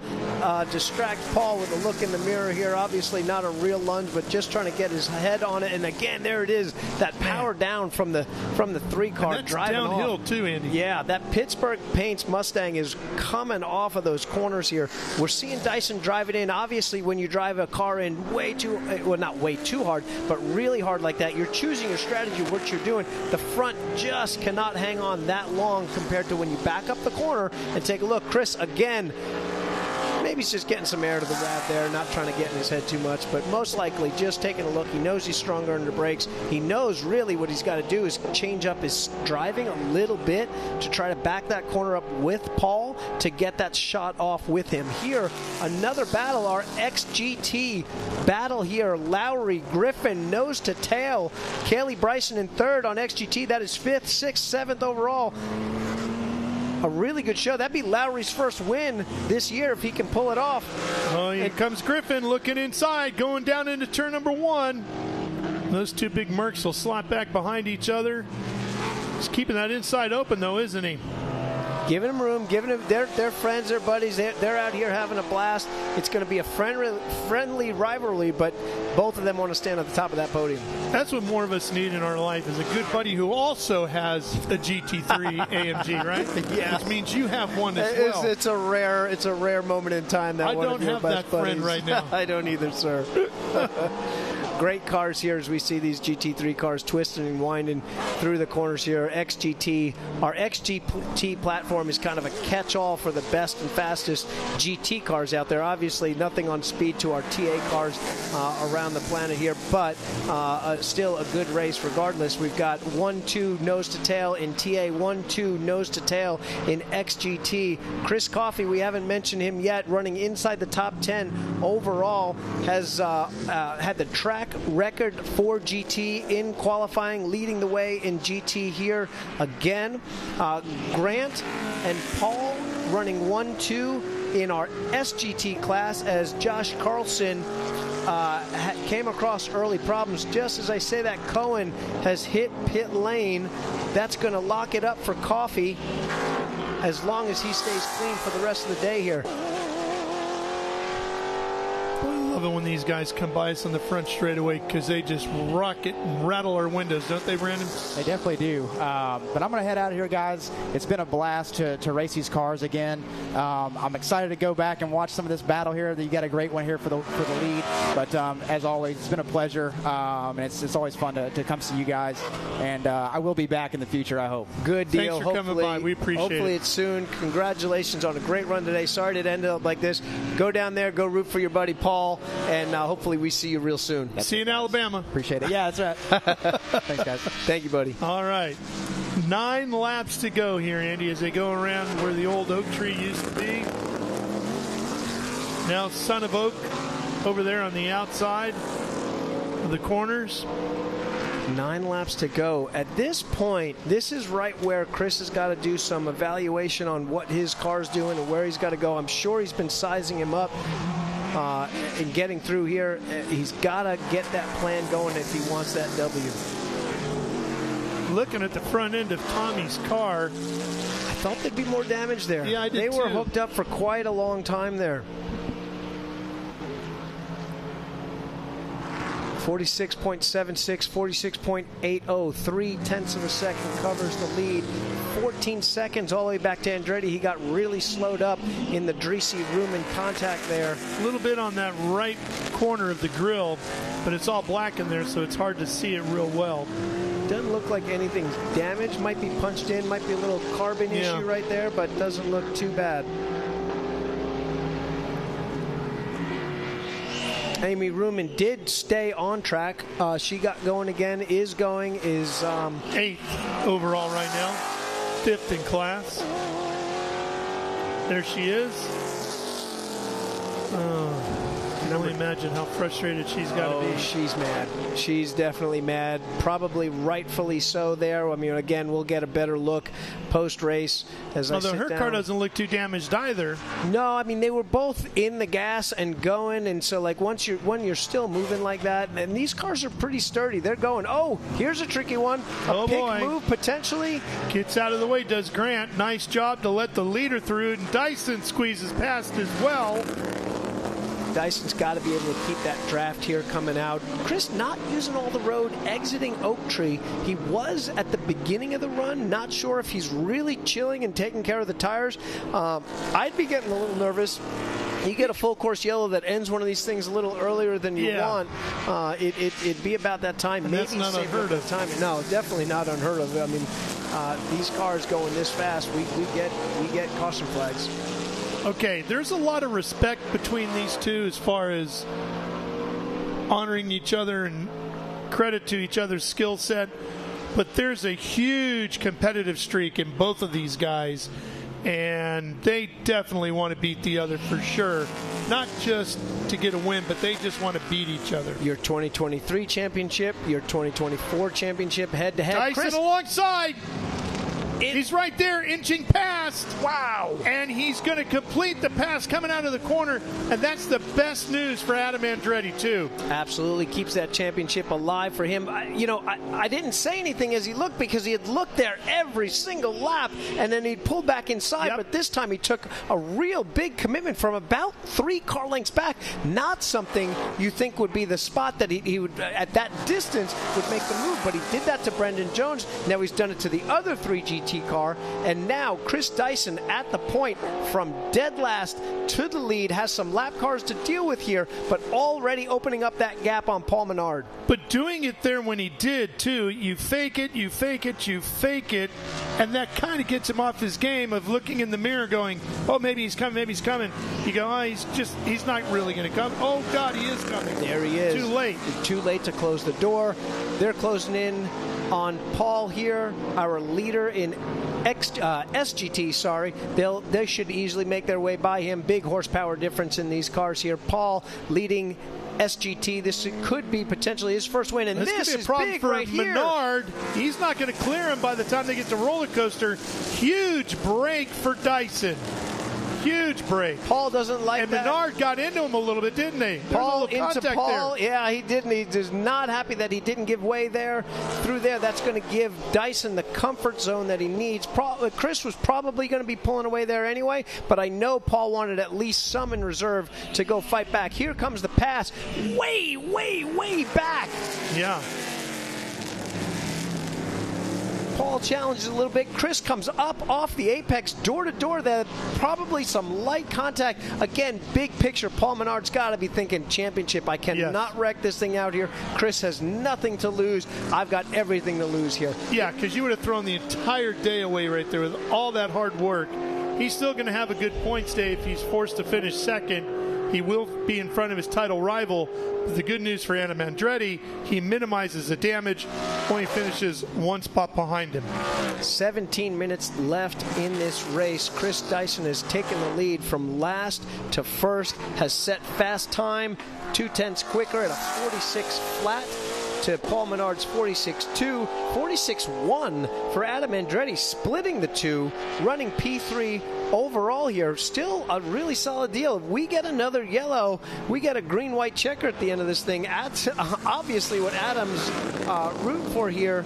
distract Paul with a look in the mirror here. Obviously not a real lunge, but just trying to get his head on it. And again, there it is. That power down from the 3-car And that's driving downhill off. too, Andy. Yeah, that Pittsburgh Paints Mustang is coming off of those corners here. We're seeing Dyson drive it in. Obviously, when you drive a car in not way too hard, but really hard like that, you're choosing your strategy, what you're doing. The front just cannot hang on that long compared to when you back up the corner and take a look. Chris, again, maybe he's just getting some air to the rab there, not trying to get in his head too much, but most likely just taking a look. He knows he's stronger under brakes. He knows really what he's got to do is change up his driving a little bit to try to back that corner up with Paul to get that shot off with him. Here, another battle, our XGT battle here. Lowry, Griffin, nose to tail. Kaylee Bryson in 3rd on XGT. That is 5th, 6th, 7th overall. A really good show. That'd be Lowry's first win this year if he can pull it off. Oh, here comes Griffin looking inside, going down into turn number 1. Those two big Mercs will slap back behind each other. He's keeping that inside open, though, isn't he? Giving them room, giving them, they're friends, they're buddies, they're out here having a blast. It's going to be a friendly rivalry, but both of them want to stand at the top of that podium. That's what more of us need in our life, is a good buddy who also has a GT3 AMG, right? Yeah. Which means you have one as well. It's a rare moment in time that I one don't of your have best that friend buddies. right now. I don't either, sir. Great cars here as we see these GT3 cars twisting and winding through the corners here. XGT, our XGT platform is kind of a catch-all for the best and fastest GT cars out there. Obviously, nothing on speed to our TA cars around the planet here, but still a good race regardless. We've got 1-2 nose to tail in TA, 1-2 nose to tail in XGT. Chris Coffey, we haven't mentioned him yet, running inside the top 10 overall, has had the track record for GT in qualifying, leading the way in GT here again. Grant and Paul running 1-2 in our SGT class as Josh Carlson came across early problems. Just as I say that, Cohen has hit pit lane. That's going to lock it up for Coffey as long as he stays clean for the rest of the day here. I love it when these guys come by us on the front straightaway because they just rocket and rattle our windows, don't they, Brandon? They definitely do. But I'm going to head out of here, guys. It's been a blast to race these cars again. I'm excited to go back and watch some of this battle here. You got a great one here for the lead. But as always, it's been a pleasure. And it's always fun to come see you guys. And I will be back in the future, I hope. Good deal. Thanks for coming by. We appreciate it. Hopefully it's soon. Congratulations on a great run today. Sorry it ended up like this. Go down there. Go root for your buddy Paul. and hopefully we see you real soon. See you in Alabama. Appreciate it. Yeah, that's right. Thanks, guys. Thank you, buddy. All right. 9 laps to go here, Andy, as they go around where the old oak tree used to be. Now Son of Oak over there on the outside of the corners. 9 laps to go. At this point, this is right where Chris has got to do some evaluation on what his car's doing and where he's got to go. I'm sure he's been sizing him up and getting through here. He's got to get that plan going if he wants that W. Looking at the front end of Tommy's car, I thought there'd be more damage there. Yeah, I did They were too. hooked up for quite a long time there. 46.76, 46.80, 0.3 of a second covers the lead. 14 seconds all the way back to Andretti. He got really slowed up in the Dreesy room in contact there. a little bit on that right corner of the grill, but it's all black in there, so it's hard to see it real well. Doesn't look like anything's damaged. Might be punched in, might be a little carbon issue right there, but doesn't look too bad. Amy Ruman did stay on track. She got going again, is 8th overall right now, 5th in class. There she is. I can only imagine how frustrated she's got to be. She's mad. She's definitely mad. Probably rightfully so there. I mean, again, we'll get a better look post-race as Although I sit her down. car doesn't look too damaged either. No, I mean, they were both in the gas and going, and so like when you're still moving like that, and these cars are pretty sturdy. They're going, oh, here's a tricky one. A pick move potentially. Gets out of the way, does Grant. Nice job to let the leader through, and Dyson squeezes past as well. Dyson's got to be able to keep that draft here coming out. Chris not using all the road, exiting Oak Tree. He was at the beginning of the run. Not sure if he's really chilling and taking care of the tires. I'd be getting a little nervous. You get a full course yellow that ends one of these things a little earlier than you want. It'd be about that time. And that's not unheard of. No, definitely not unheard of. I mean, these cars going this fast, we get caution flags. Okay, there's a lot of respect between these two as far as honoring each other and credit to each other's skill set, but there's a huge competitive streak in both of these guys, and they definitely want to beat the other for sure. Not just to get a win, but they just want to beat each other. Your 2023 championship, your 2024 championship head-to-head. Dyson alongside. He's right there, inching past. Wow. And he's going to complete the pass coming out of the corner, and that's the best news for Adam Andretti, too. Absolutely keeps that championship alive for him. I didn't say anything as he looked because he had looked there every single lap, and then he'd pulled back inside, but this time he took a real big commitment from about 3 car lengths back. Not something you think would be the spot that he would, at that distance, would make the move, but he did that to Brendan Jones. Now he's done it to the other 3 GT car, and now Chris Dyson at the point from dead last to the lead, has some lap cars to deal with here, but already opening up that gap on Paul Menard. But doing it there when he did, too, you fake it, you fake it, you fake it, and that kind of gets him off his game of looking in the mirror going, oh, maybe he's coming, maybe he's coming. You go, oh, he's not really going to come. Oh, God, he is coming. There he is. Too late. Too late to close the door. They're closing in on Paul here, our leader in SGT, sorry. They should easily make their way by him. Big horsepower difference in these cars here. Paul leading SGT. This could be potentially his first win, and this could be a is problem big for right here. Menard. He's not going to clear him by the time they get to roller coaster. Huge break for Dyson. Huge break. Paul doesn't like that. And Menard got into him a little bit, didn't he? Paul into Paul. There. Yeah, he didn't. He's not happy that he didn't give way there. Through there, that's going to give Dyson the comfort zone that he needs. Chris was probably going to be pulling away there anyway, but I know Paul wanted at least some in reserve to go fight back. Here comes the pass. Way, way, way back. Yeah. Paul challenges a little bit. Chris comes up off the apex, door to door. There, probably some light contact. Again, big picture. Paul Menard's got to be thinking championship. I cannot wreck this thing out here. Chris has nothing to lose. I've got everything to lose here. Yeah, because you would have thrown the entire day away right there with all that hard work. He's still going to have a good points day if he's forced to finish second. He will be in front of his title rival. But the good news for Adam Andretti, he minimizes the damage, only finishes one spot behind him. 17 minutes left in this race. Chris Dyson has taken the lead from last to first, has set fast time, 2/10 quicker at a 46 flat to Paul Menard's 46.2, 46.1 for Adam Andretti, splitting the two, running P3 overall here. Still a really solid deal. If we get another yellow, we get a green-white checker at the end of this thing. That's obviously what Adam's rooting for here.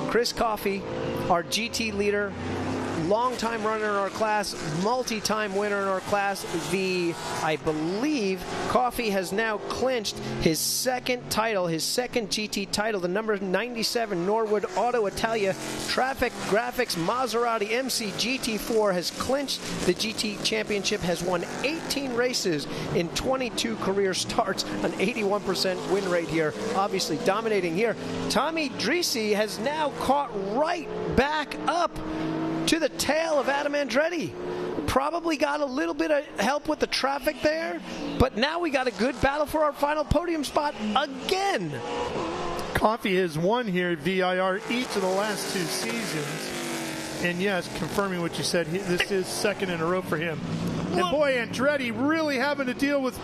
Chris Coffey, our GT leader, long-time runner in our class, multi-time winner in our class. I believe Coffey has now clinched his second title, his second GT title, the number 97 Norwood Auto Italia Traffic Graphics Maserati MC GT4 has clinched the GT championship, has won 18 races in 22 career starts, an 81% win rate here, obviously dominating here. Tommy Dreese has now caught right back up to the tail of Adam Andretti. Probably got a little bit of help with the traffic there, but now we got a good battle for our final podium spot again. Coffey has won here at VIR each of the last 2 seasons. And yes, confirming what you said, this is second in a row for him. And boy, Andretti really having to deal with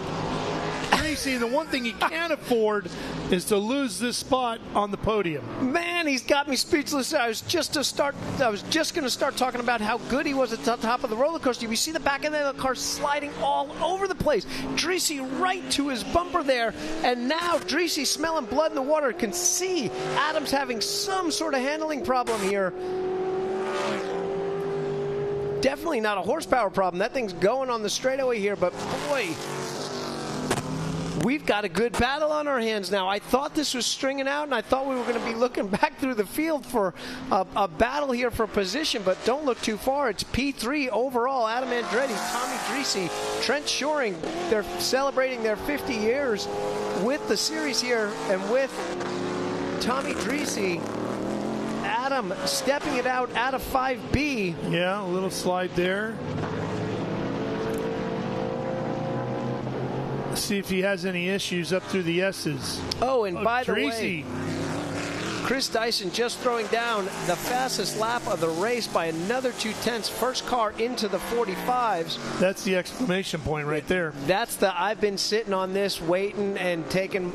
Dreese. The one thing he can't afford is to lose this spot on the podium. Man, he's got me speechless. I was just going to start talking about how good he was at the top of the roller coaster. You see the back end of the car sliding all over the place. Dreese right to his bumper there, and now Dreese smelling blood in the water. Can see Adam's having some sort of handling problem here. Definitely not a horsepower problem. That thing's going on the straightaway here, but boy, we've got a good battle on our hands now. I thought this was stringing out, and I thought we were going to be looking back through the field for a battle here for position, but don't look too far. It's P3 overall. Adam Andretti, Tommy Dreese, Trent Shoring. They're celebrating their 50 years with the series here, and with Tommy Dreese, Adam stepping it out of 5B. Yeah, a little slide there. See if he has any issues up through the S's. Oh, and by the Dreese. way, Chris Dyson just throwing down the fastest lap of the race by another 2/10, first car into the 45s. That's the exclamation point right there. That's the I've been sitting on this waiting and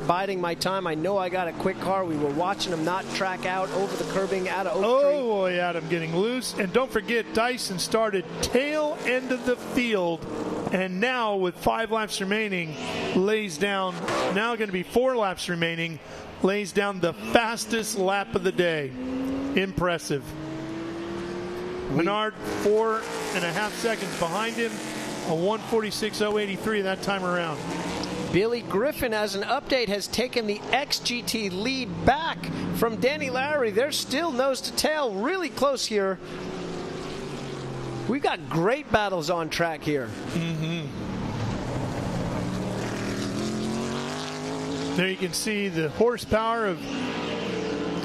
biding my time. I know I got a quick car. We were watching him not track out over the curbing out of Oak Tree. Oh boy, Adam getting loose. And don't forget, Dyson started tail end of the field, and now with 5 laps remaining, lays down, now going to be 4 laps remaining, lays down the fastest lap of the day. Impressive. Menard 4.5 seconds behind him, a 1:46.083 that time around. Billy Griffin, as an update, has taken the XGT lead back from Danny Lowry. They're still nose to tail, really close here. We've got great battles on track here. There you can see the horsepower of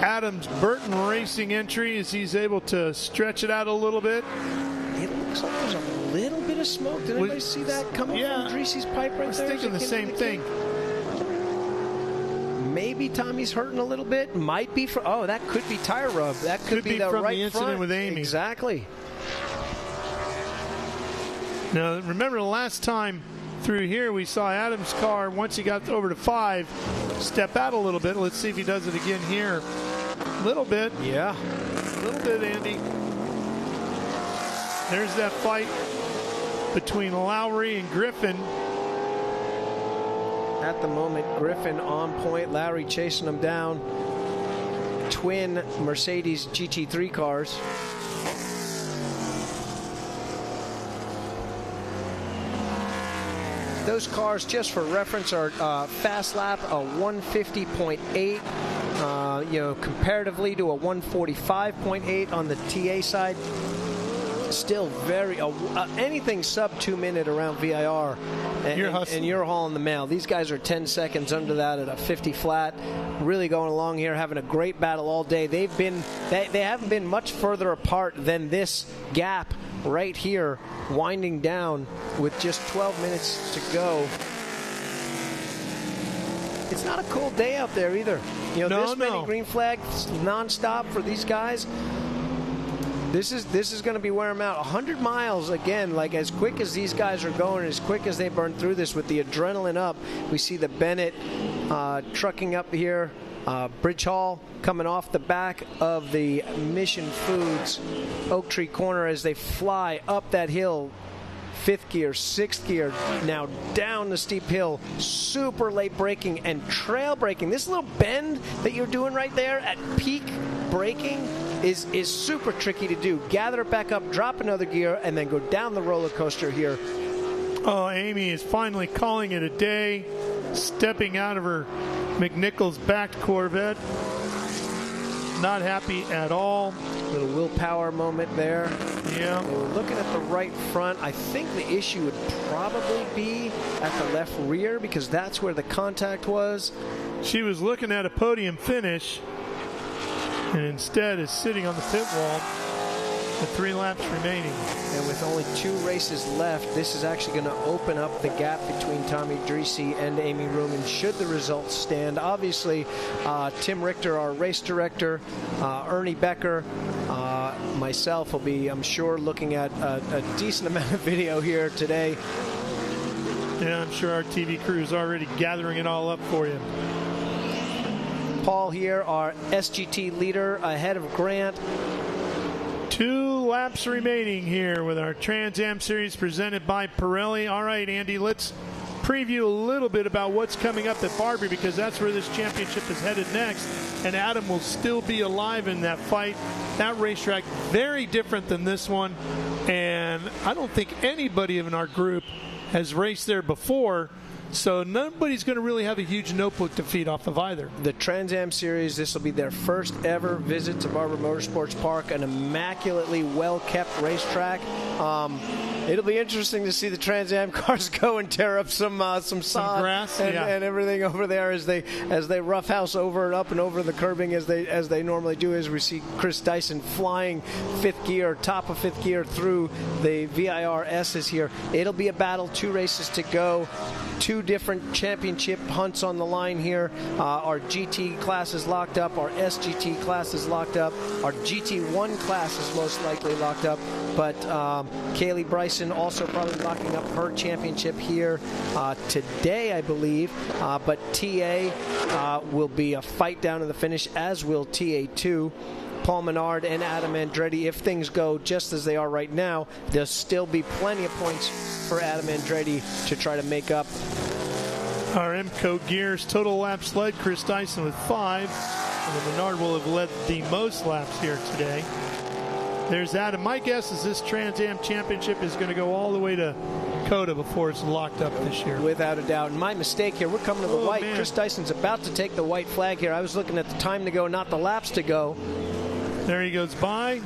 Adam's Burton Racing entry as he's able to stretch it out a little bit. It looks like there's a little bit of smoke. Did anybody see that coming from Dreese's pipe right there? I was thinking the same thing. Maybe Tommy's hurting a little bit. Might be from, oh, that could be tire rub. That could be the from right the incident front. with Amy. Exactly. Now, remember the last time through here we saw Adam's car, once he got over to 5, step out a little bit. Let's see if he does it again here. A little bit. Yeah. A little bit, Andy. There's that fight between Lowry and Griffin. At the moment, Griffin on point. Lowry chasing him down. Twin Mercedes GT3 cars. Those cars, just for reference, are fast lap a 150.8, comparatively to a 145.8 on the TA side. Still very anything sub 2 minute around VIR, and you're hauling the mail. These guys are 10 seconds under that at a 50 flat. Really going along here, having a great battle all day. They haven't been much further apart than this gap right here, winding down with just 12 minutes to go. It's not a cool day out there either. You know, this many green flags nonstop for these guys. This is going to be wearing them out. 100 miles, again, like as quick as these guys are going, as quick as they burn through this with the adrenaline up. We see the Bennett trucking up here. Bridge Hall coming off the back of the Mission Foods Oak Tree Corner as they fly up that hill. 5th gear, 6th gear, now down the steep hill, super late braking and trail braking. This little bend that you're doing right there at peak braking is super tricky to do. Gather it back up, drop another gear, and then go down the roller coaster here. Oh, Amy is finally calling it a day, stepping out of her McNichols-backed Corvette. Not happy at all. Little willpower moment there. Yeah. They were looking at the right front. I think the issue would probably be at the left rear because that's where the contact was. She was looking at a podium finish and instead is sitting on the pit wall with 3 laps remaining. And with only 2 races left, this is actually going to open up the gap between Tommy Dreese and Amy Ruman should the results stand. Obviously, Tim Richter, our race director, Ernie Becker, myself will be, I'm sure, looking at a decent amount of video here today. Yeah, I'm sure our TV crew is already gathering it all up for you. Paul here, our SGT leader, ahead of Grant. 2 laps remaining here with our Trans Am Series presented by Pirelli. All right, Andy, let's preview a little bit about what's coming up at Barbie because that's where this championship is headed next. And Adam will still be alive in that fight. That racetrack, very different than this one. And I don't think anybody in our group has raced there before. So nobody's going to really have a huge notebook to feed off of either. The Trans Am Series, this will be their first ever visit to Barber Motorsports Park, an immaculately well-kept racetrack. It'll be interesting to see the Trans Am cars go and tear up some sod grass, and everything over there as they roughhouse over and up and over the curbing as they normally do. As we see Chris Dyson flying 5th gear, top of 5th gear through the VIR S's here. It'll be a battle. 2 races to go. 2 different championship hunts on the line here. Our GT class is locked up. Our SGT class is locked up. Our GT1 class is most likely locked up. But Kaylee Bryson also probably locking up her championship here today, I believe. But TA will be a fight down to the finish, as will TA2. Paul Menard and Adam Andretti, if things go just as they are right now, there'll still be plenty of points for Adam Andretti to try to make up. Our MCO Gears total laps led Chris Dyson with 5. And Menard will have led the most laps here today. There's Adam. My guess is this Trans Am Championship is going to go all the way to Coda before it's locked up this year. Without a doubt. And my mistake here, we're coming to the white. Man. Chris Dyson's about to take the white flag here. I was looking at the time to go, not the laps to go. There he goes by.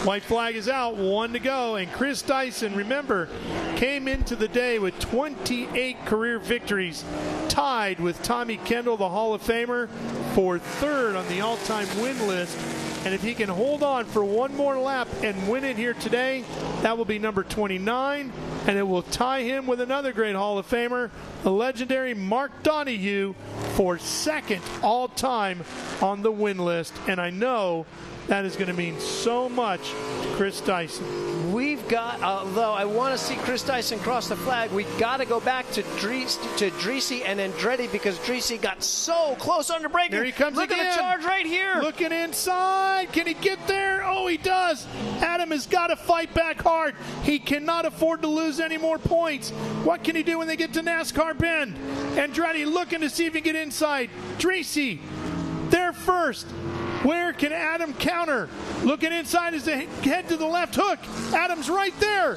White flag is out, 1 to go. And Chris Dyson, remember, came into the day with 28 career victories, tied with Tommy Kendall, the Hall of Famer, for 3rd on the all-time win list. And if he can hold on for 1 more lap and win it here today, that will be number 29. And it will tie him with another great Hall of Famer, the legendary Mark Donohue, for 2nd all-time on the win list. And I know that is going to mean so much to Chris Dyson. We've got, although I want to see Chris Dyson cross the flag, we've got to go back to Dreese and Andretti because Dreese got so close under braking. There he comes Look again. At the charge right here. Looking inside. Can he get there? Oh, he does. Adam has got to fight back hard. He cannot afford to lose any more points. What can he do when they get to NASCAR Bend? Andretti looking to see if he can get inside. Dreese, there first. Where can Adam counter? Looking inside as they head to the left hook. Adam's right there.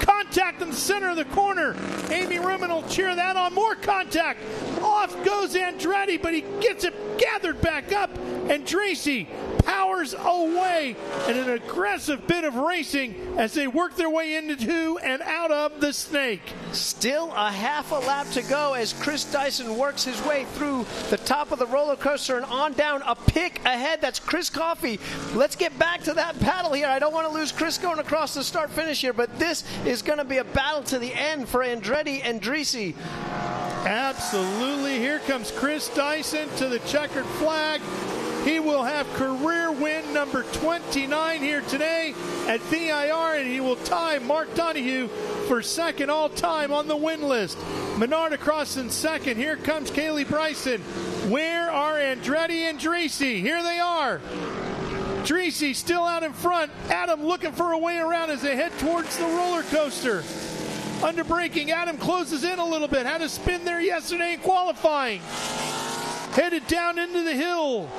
Contact in the center of the corner. Amy Ruman will cheer that on. More contact. Off goes Andretti, but he gets it gathered back up, and Tracy powers away in an aggressive bit of racing as they work their way into and out of the snake. Still a half a lap to go as Chris Dyson works his way through the top of the roller coaster and on down. A pick ahead. That's Chris Coffey. Let's get back to that battle here. I don't want to lose Chris going across the start finish here, but this is going to be a battle to the end for Andretti and Dreese. Absolutely. Here comes Chris Dyson to the checkered flag. He will have career win number 29 here today at VIR, and he will tie Mark Donohue for second all-time on the win list. Menard across in second. Here comes Kaylee Bryson. Where are Andretti and Dreese? Here they are. Dreese still out in front. Adam looking for a way around as they head towards the roller coaster. Under braking, Adam closes in a little bit. Had a spin there yesterday in qualifying. Headed down into the hill.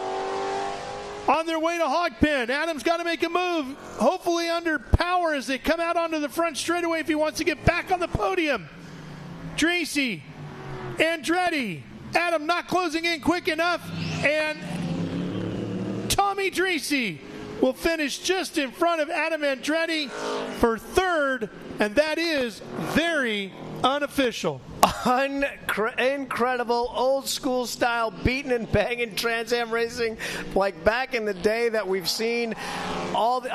On their way to Hogpen. Adam's got to make a move, hopefully under power as they come out onto the front straightaway if he wants to get back on the podium. Dreese, Andretti, Adam not closing in quick enough, and Tommy Dreese will finish just in front of Adam Andretti for third, and that is very unofficial. Incredible old school style beating and banging Trans Am racing like back in the day that we've seen. What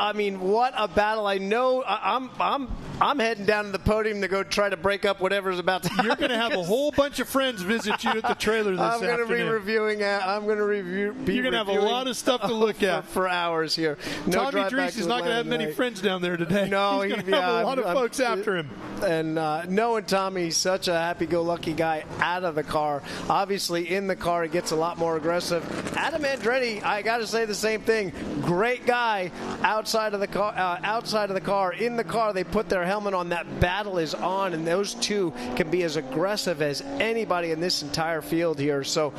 a battle. I know I'm heading down to the podium to go try to break up whatever's about to happen. You're going to have a whole bunch of friends visit you at the trailer this afternoon. I'm going to be reviewing. You're going to have a lot of stuff to look at for hours here. No, Tommy Dreese is not going to have many friends down there today. No, he's going to have a lot of folks after him. And knowing Tommy, such a happy-go-lucky guy out of the car. Obviously, in the car, he gets a lot more aggressive. Adam Andretti, I got to say the same thing. Great guy outside of the car. In the car, they put their helmet on. That battle is on, and those two can be as aggressive as anybody in this entire field here. So,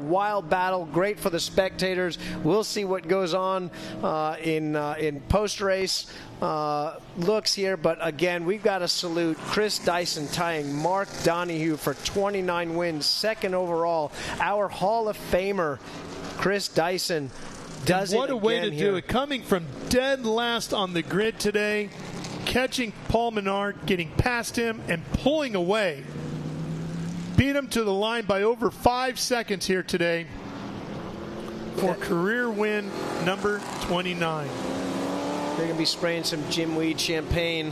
wild battle, great for the spectators. We'll see what goes on in post-race looks here, but again, we've got to salute Chris Dyson tying Mark Donohue for 29 wins, second overall. Our Hall of Famer, Chris Dyson, does it again. What a way to do it. Coming from dead last on the grid today, catching Paul Menard, getting past him, and pulling away. Beat him to the line by over 5 seconds here today for career win number 29. They're going to be spraying some Jim Weed champagne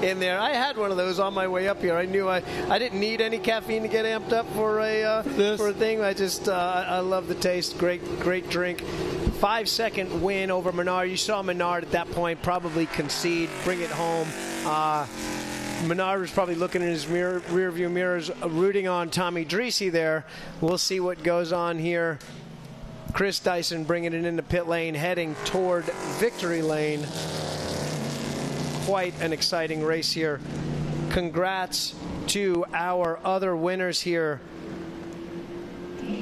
in there. I had one of those on my way up here. I knew I didn't need any caffeine to get amped up for a thing. I love the taste. Great drink. 5-second win over Menard. You saw Menard at that point probably concede, bring it home. Menard was probably looking in his rear view mirrors, rooting on Tommy Dreese there. We'll see what goes on here. Chris Dyson bringing it into pit lane, heading toward victory lane. Quite an exciting race here. Congrats to our other winners here.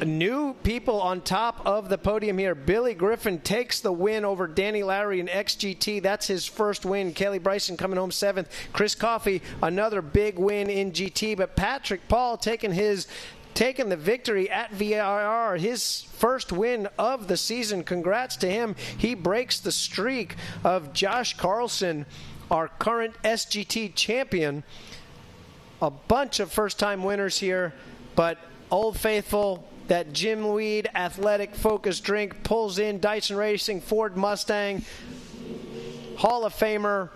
New people on top of the podium here. Billy Griffin takes the win over Danny Lowry in XGT. That's his first win. Kelly Bryson coming home 7th. Chris Coffey, another big win in GT. But Patrick Paul taking the victory at VIR, his first win of the season. Congrats to him. He breaks the streak of Josh Carlson, our current SGT champion. A bunch of first-time winners here, but Old Faithful, that Jim Weed athletic focused drink pulls in Dyson Racing Ford Mustang. Hall of Famer.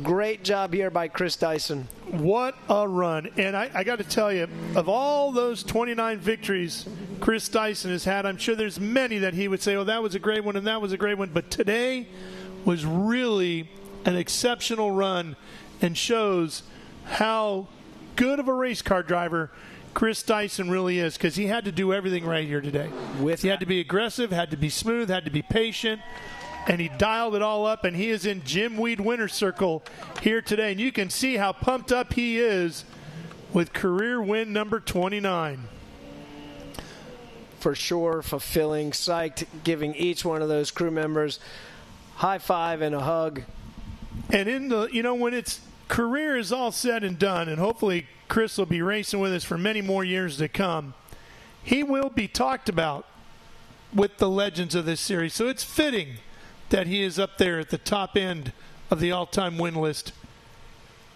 Great job here by Chris Dyson. What a run. And I got to tell you, of all those 29 victories Chris Dyson has had, I'm sure there's many that he would say, oh, that was a great one and that was a great one. But today was really an exceptional run and shows how good of a race car driver Chris Dyson really is, because he had to do everything right here today. He had to be aggressive, had to be smooth, had to be patient. And he dialed it all up, and he is in Jim Weed winner's circle here today. And you can see how pumped up he is with career win number 29. For sure, fulfilling, psyched, giving each one of those crew members high five and a hug. And in the, when it's career is all said and done, and hopefully Chris will be racing with us for many more years to come, he will be talked about with the legends of this series. So it's fitting that he is up there at the top end of the all-time win list.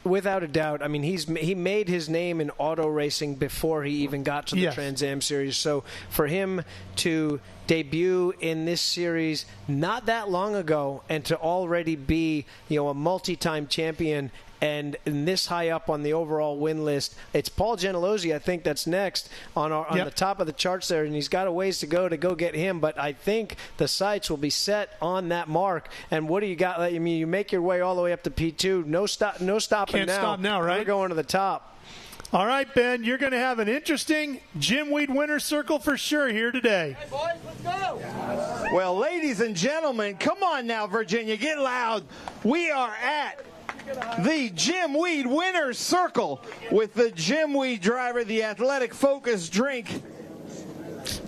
Without a doubt. I mean, he made his name in auto racing before he even got to the Trans Am series. So for him to debut in this series not that long ago and to already be, a multi-time champion and this high up on the overall win list, it's Paul Gentilozzi, I think, that's next on the top of the charts there, and he's got a ways to go get him. But I think the sights will be set on that mark. And what do you got? I mean, you make your way all the way up to P2. No stopping now. Can't stop now, right? We're going to the top. All right, Ben, you're going to have an interesting Jim Weed winner's circle for sure here today. Hey, boys, let's go. Well, ladies and gentlemen, come on now, Virginia, get loud. We are at the Jim Weed winner's circle with the Jim Weed driver, the Athletic Focus drink,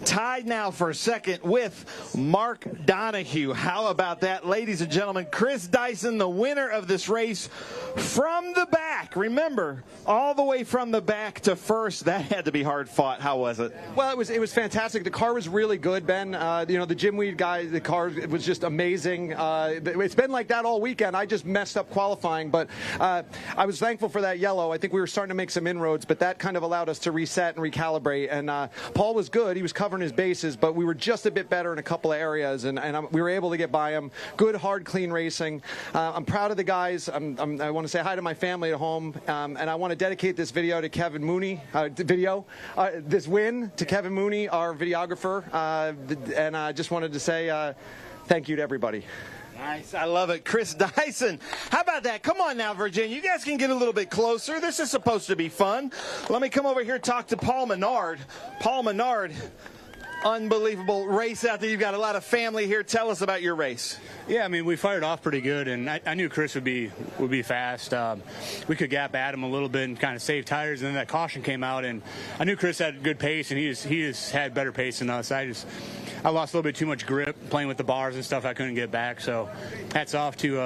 tied now for second with Mark Donahue. How about that, ladies and gentlemen? Chris Dyson, the winner of this race from the back. Remember, all the way from the back to first. That had to be hard fought. How was it? Well, it was fantastic. The car was really good, Ben. The Jim Weed guy, the car was just amazing. It's been like that all weekend. I just messed up qualifying, but I was thankful for that yellow. I think we were starting to make some inroads, but that kind of allowed us to reset and recalibrate. And Paul was good. He was covering his bases, but we were just a bit better in a couple of areas, and we were able to get by him. Good, hard, clean racing. I'm proud of the guys. I want to say hi to my family at home, and I want to dedicate this video to Kevin Mooney. This win to Kevin Mooney, our videographer, and I just wanted to say thank you to everybody. Nice. I love it. Chris Dyson. How about that? Come on now, Virginia. You guys can get a little bit closer. This is supposed to be fun. Let me come over here and talk to Paul Menard. Paul Menard, unbelievable race out there. You've got a lot of family here. Tell us about your race. Yeah, I mean, we fired off pretty good, and I knew Chris would be fast. We could gap at him a little bit and kind of save tires, and then that caution came out, and I knew Chris had good pace, and he just had better pace than us. I lost a little bit too much grip playing with the bars and stuff. I couldn't get back. So hats off to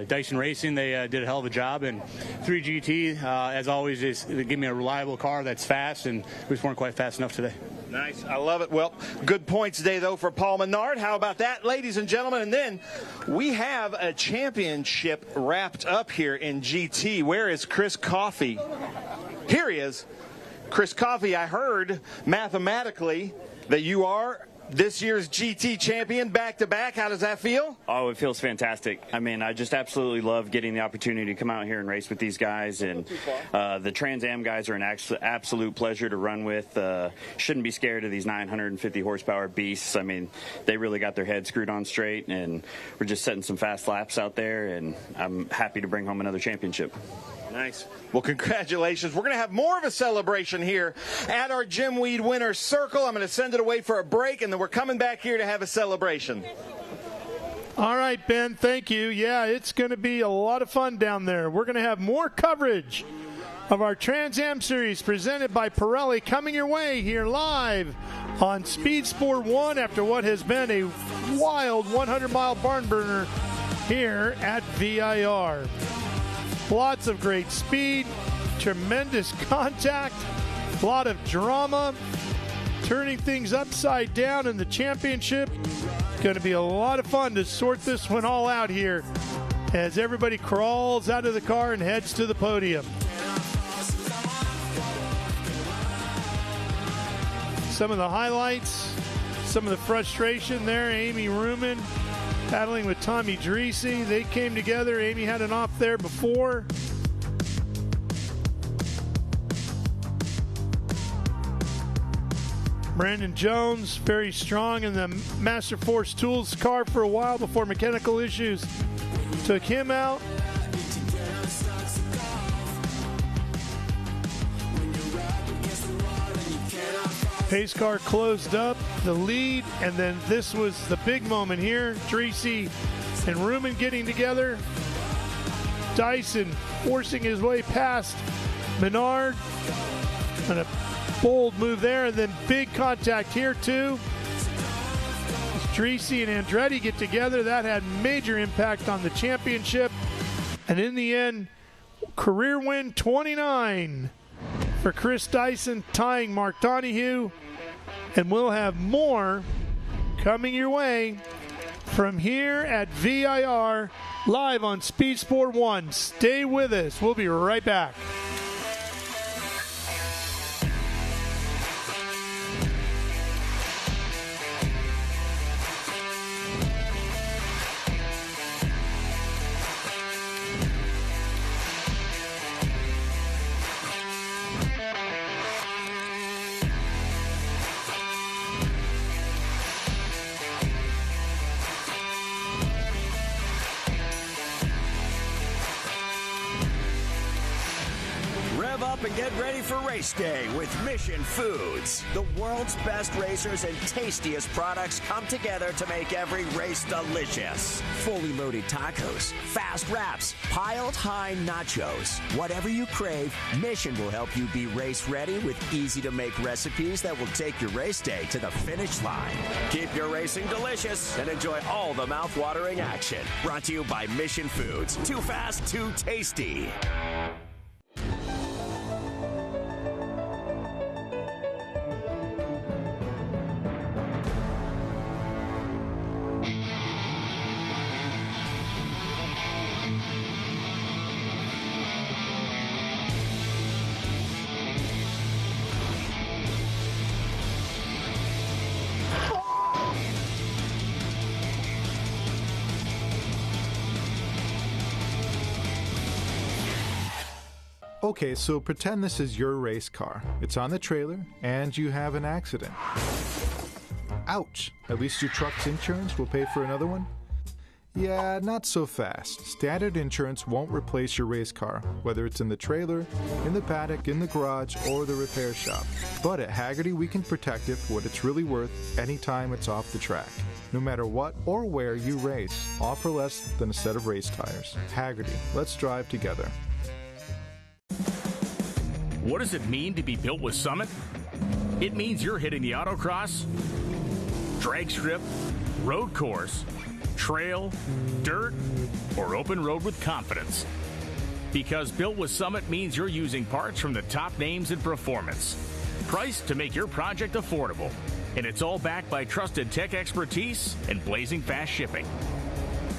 Dyson Racing. They did a hell of a job. And 3GT, as always, they give me a reliable car that's fast, and we just weren't quite fast enough today. Nice. I love it. Well, good points today, though, for Paul Menard. How about that, ladies and gentlemen? And then we have a championship wrapped up here in GT. Where is Chris Coffey? Here he is. Chris Coffey, I heard mathematically that you are this year's GT champion back-to-back. How does that feel? Oh, it feels fantastic. I mean, I just absolutely love getting the opportunity to come out here and race with these guys. And the Trans Am guys are an absolute pleasure to run with. Shouldn't be scared of these 950 horsepower beasts. I mean, they really got their heads screwed on straight, and we're just setting some fast laps out there, and I'm happy to bring home another championship. Nice. Well, congratulations. We're going to have more of a celebration here at our Jim Weed Winner's Circle. I'm going to send it away for a break, and then we're coming back here to have a celebration. All right, Ben, thank you. Yeah, it's going to be a lot of fun down there. We're going to have more coverage of our Trans Am Series presented by Pirelli coming your way here live on Speed Sport 1 after what has been a wild 100-mile barn burner here at VIR. Lots of great speed, tremendous contact, a lot of drama, turning things upside down in the championship. Going to be a lot of fun to sort this one all out here as everybody crawls out of the car and heads to the podium. Some of the highlights, some of the frustration there, Amy Ruman battling with Tommy Dreese. They came together. Amy had an off there before. Brandon Jones, very strong in the Master Force Tools car for a while before mechanical issues took him out. Pace car closed up the lead, and then this was the big moment here. Dreese and Ruman getting together. Dyson forcing his way past Menard. And a bold move there, and then big contact here too. As Dreese and Andretti get together, that had major impact on the championship. And in the end, career win 29 for Chris Dyson, tying Mark Donahue. And we'll have more coming your way from here at VIR, live on Speed Sport 1. Stay with us. We'll be right back. And get ready for race day with Mission Foods. The world's best racers and tastiest products come together to make every race delicious. Fully loaded tacos, fast wraps, piled high nachos. Whatever you crave, Mission will help you be race ready with easy to make recipes that will take your race day to the finish line. Keep your racing delicious and enjoy all the mouth-watering action. Brought to you by Mission Foods. Too fast, too tasty. Okay, so pretend this is your race car. It's on the trailer, and you have an accident. Ouch! At least your truck's insurance will pay for another one? Yeah, not so fast. Standard insurance won't replace your race car, whether it's in the trailer, in the paddock, in the garage, or the repair shop. But at Hagerty, we can protect it for what it's really worth anytime it's off the track. No matter what or where you race, all for less than a set of race tires. Hagerty, let's drive together. What does it mean to be built with Summit? It means you're hitting the autocross, drag strip, road course, trail, dirt, or open road with confidence. Because built with Summit means you're using parts from the top names in performance. Priced to make your project affordable. And it's all backed by trusted tech expertise and blazing fast shipping.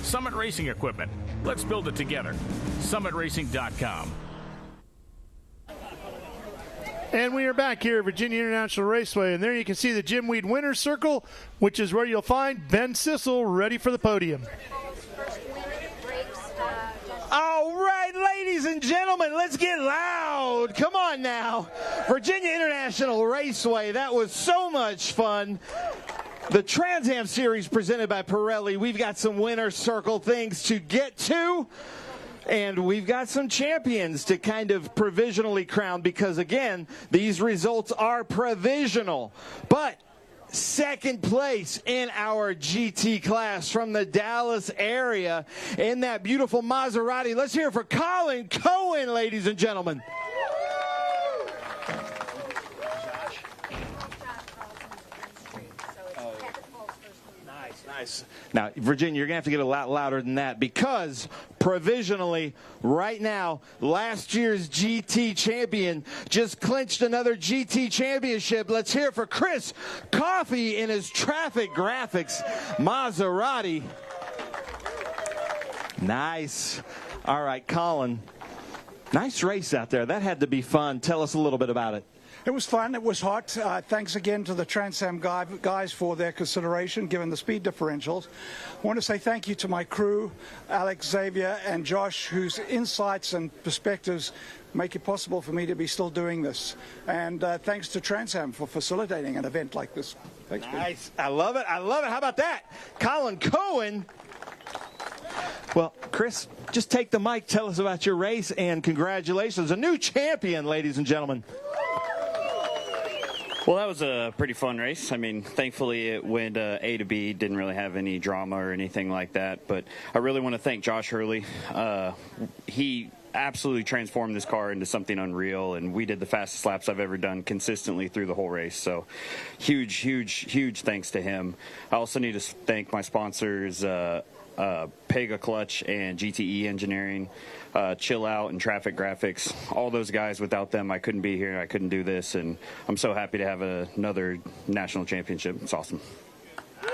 Summit Racing Equipment. Let's build it together. SummitRacing.com. And we are back here at Virginia International Raceway, and there you can see the Jim Weed Winner's Circle, which is where you'll find Ben Sissel ready for the podium. All right, ladies and gentlemen, let's get loud. Come on now. Virginia International Raceway, that was so much fun. The Trans Am Series presented by Pirelli. We've got some Winner's Circle things to get to. And we've got some champions to kind of provisionally crown because, again, these results are provisional. But second place in our GT class from the Dallas area in that beautiful Maserati. Let's hear it for Colin Cohen, ladies and gentlemen. Nice. Now, Virginia, you're going to have to get a lot louder than that because provisionally, right now, last year's GT champion just clinched another GT championship. Let's hear it for Chris Coffey in his Traffic Graphics Maserati. Nice. All right, Colin. Nice race out there. That had to be fun. Tell us a little bit about it. It was fun. It was hot. Thanks again to the Trans Am guys for their consideration, given the speed differentials. I want to say thank you to my crew, Alex, Xavier, and Josh, whose insights and perspectives make it possible for me to be still doing this. And thanks to Trans Am for facilitating an event like this. Thanks, nice. I love it. I love it. How about that? Colin Cohen. Well, Chris, just take the mic. Tell us about your race, and congratulations. A new champion, ladies and gentlemen. Well, that was a pretty fun race. I mean, thankfully it went A to B, didn't really have any drama or anything like that. But I really want to thank Josh Hurley. He absolutely transformed this car into something unreal, and we did the fastest laps I've ever done consistently through the whole race. So huge thanks to him. I also need to thank my sponsors, Pega Clutch and GTE Engineering, Chill Out and Traffic Graphics. All those guys, without them, I couldn't be here. I couldn't do this, and I'm so happy to have another national championship. It's awesome. How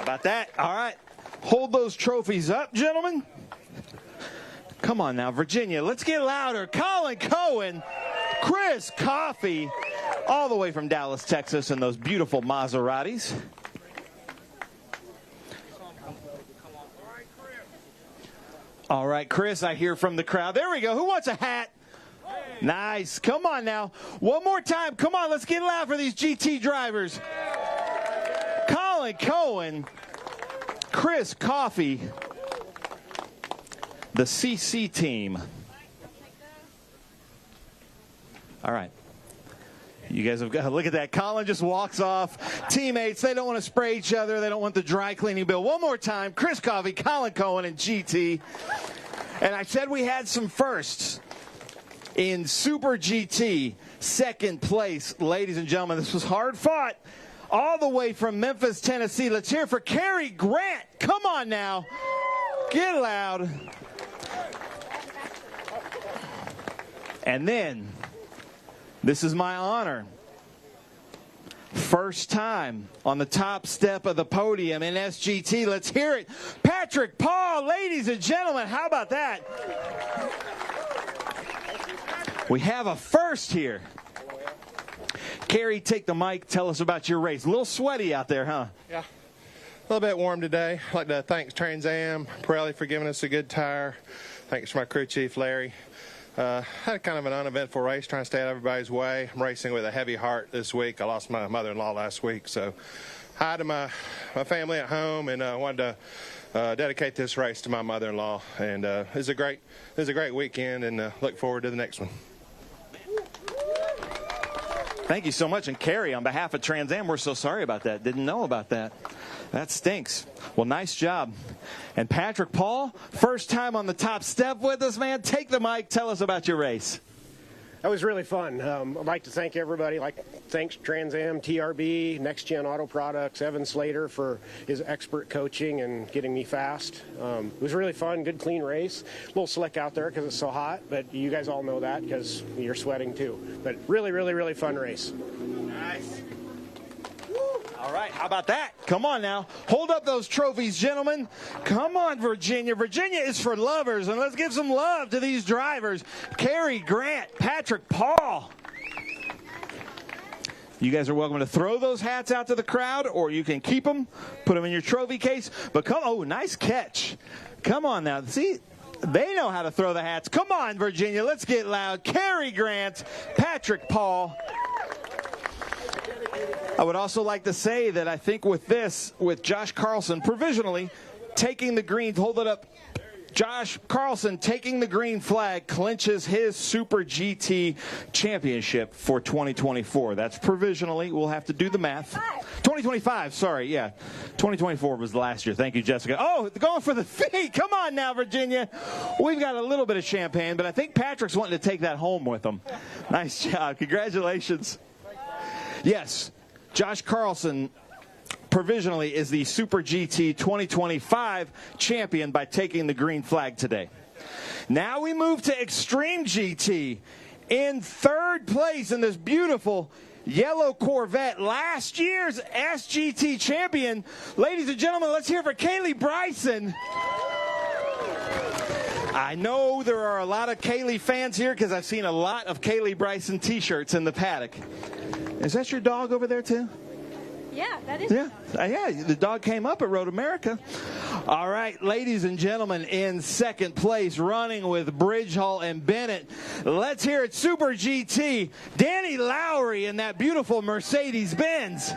about that? All right. Hold those trophies up, gentlemen. Come on now, Virginia. Let's get louder. Colin Cohen, Chris Coffey, all the way from Dallas, Texas, in those beautiful Maseratis. All right, Chris, I hear from the crowd. There we go. Who wants a hat? Nice. Come on now. One more time. Come on, let's get loud for these GT drivers. Colin Cohen, Chris Coffey, the CC team. All right. You guys have got to look at that. Colin just walks off. Teammates, they don't want to spray each other. They don't want the dry cleaning bill. One more time. Chris Coffey, Colin Cohen, and GT. And I said we had some firsts in Super GT. Second place, ladies and gentlemen. This was hard fought. All the way from Memphis, Tennessee. Let's hear it for Carrie Grant. Come on now. Get loud. And then, this is my honor. First time on the top step of the podium in SGT. Let's hear it. Patrick Paul, ladies and gentlemen, how about that? We have a first here. Carrie, take the mic. Tell us about your race. A little sweaty out there, huh? Yeah, a little bit warm today. I'd like to thank Trans Am, Pirelli for giving us a good tire. Thanks to my crew chief, Larry. Had kind of an uneventful race, trying to stay out of everybody's way. I'm racing with a heavy heart this week. I lost my mother-in-law last week, so hi to my family at home, and wanted to dedicate this race to my mother-in-law. And it was a great weekend, and look forward to the next one. Thank you so much. And Carrie, on behalf of Trans Am, we're so sorry about that. Didn't know about that. That stinks. Well, nice job. And Patrick Paul, first time on the top step with us, man. Take the mic. Tell us about your race. That was really fun. I'd like to thank everybody. Thanks Trans Am, TRB, Next Gen Auto Products, Evan Slater for his expert coaching and getting me fast. It was really fun, good clean race. A little slick out there because it's so hot, but you guys all know that because you're sweating too. But really, really, really fun race. Nice. All right, how about that? Come on now. Hold up those trophies, gentlemen. Come on, Virginia. Virginia is for lovers, and let's give some love to these drivers. Carrie Grant, Patrick Paul. You guys are welcome to throw those hats out to the crowd, or you can keep them, put them in your trophy case. But come, oh, nice catch. Come on now. See, they know how to throw the hats. Come on, Virginia. Let's get loud. Carrie Grant, Patrick Paul. I would also like to say that I think with this, with Josh Carlson provisionally taking the green, hold it up. Josh Carlson taking the green flag clinches his Super GT championship for 2024. That's provisionally. We'll have to do the math. 2025, sorry, yeah. 2024 was last year. Thank you, Jessica. Oh, going for the fee. Come on now, Virginia. We've got a little bit of champagne, but I think Patrick's wanting to take that home with him. Nice job. Congratulations. Yes. Josh Carlson provisionally is the Super GT 2025 champion by taking the green flag today. Now we move to Extreme GT in third place in this beautiful yellow Corvette, last year's SGT champion. Ladies and gentlemen, let's hear for Kaylee Bryson. I know there are a lot of Kaylee fans here because I've seen a lot of Kaylee Bryson t-shirts in the paddock. Is that your dog over there too? Yeah, that is. Yeah, yeah. The dog came up at Road America. All right, ladies and gentlemen, in second place, running with Bridgehall and Bennett. Let's hear it, Super GT. Danny Lowry in that beautiful Mercedes-Benz.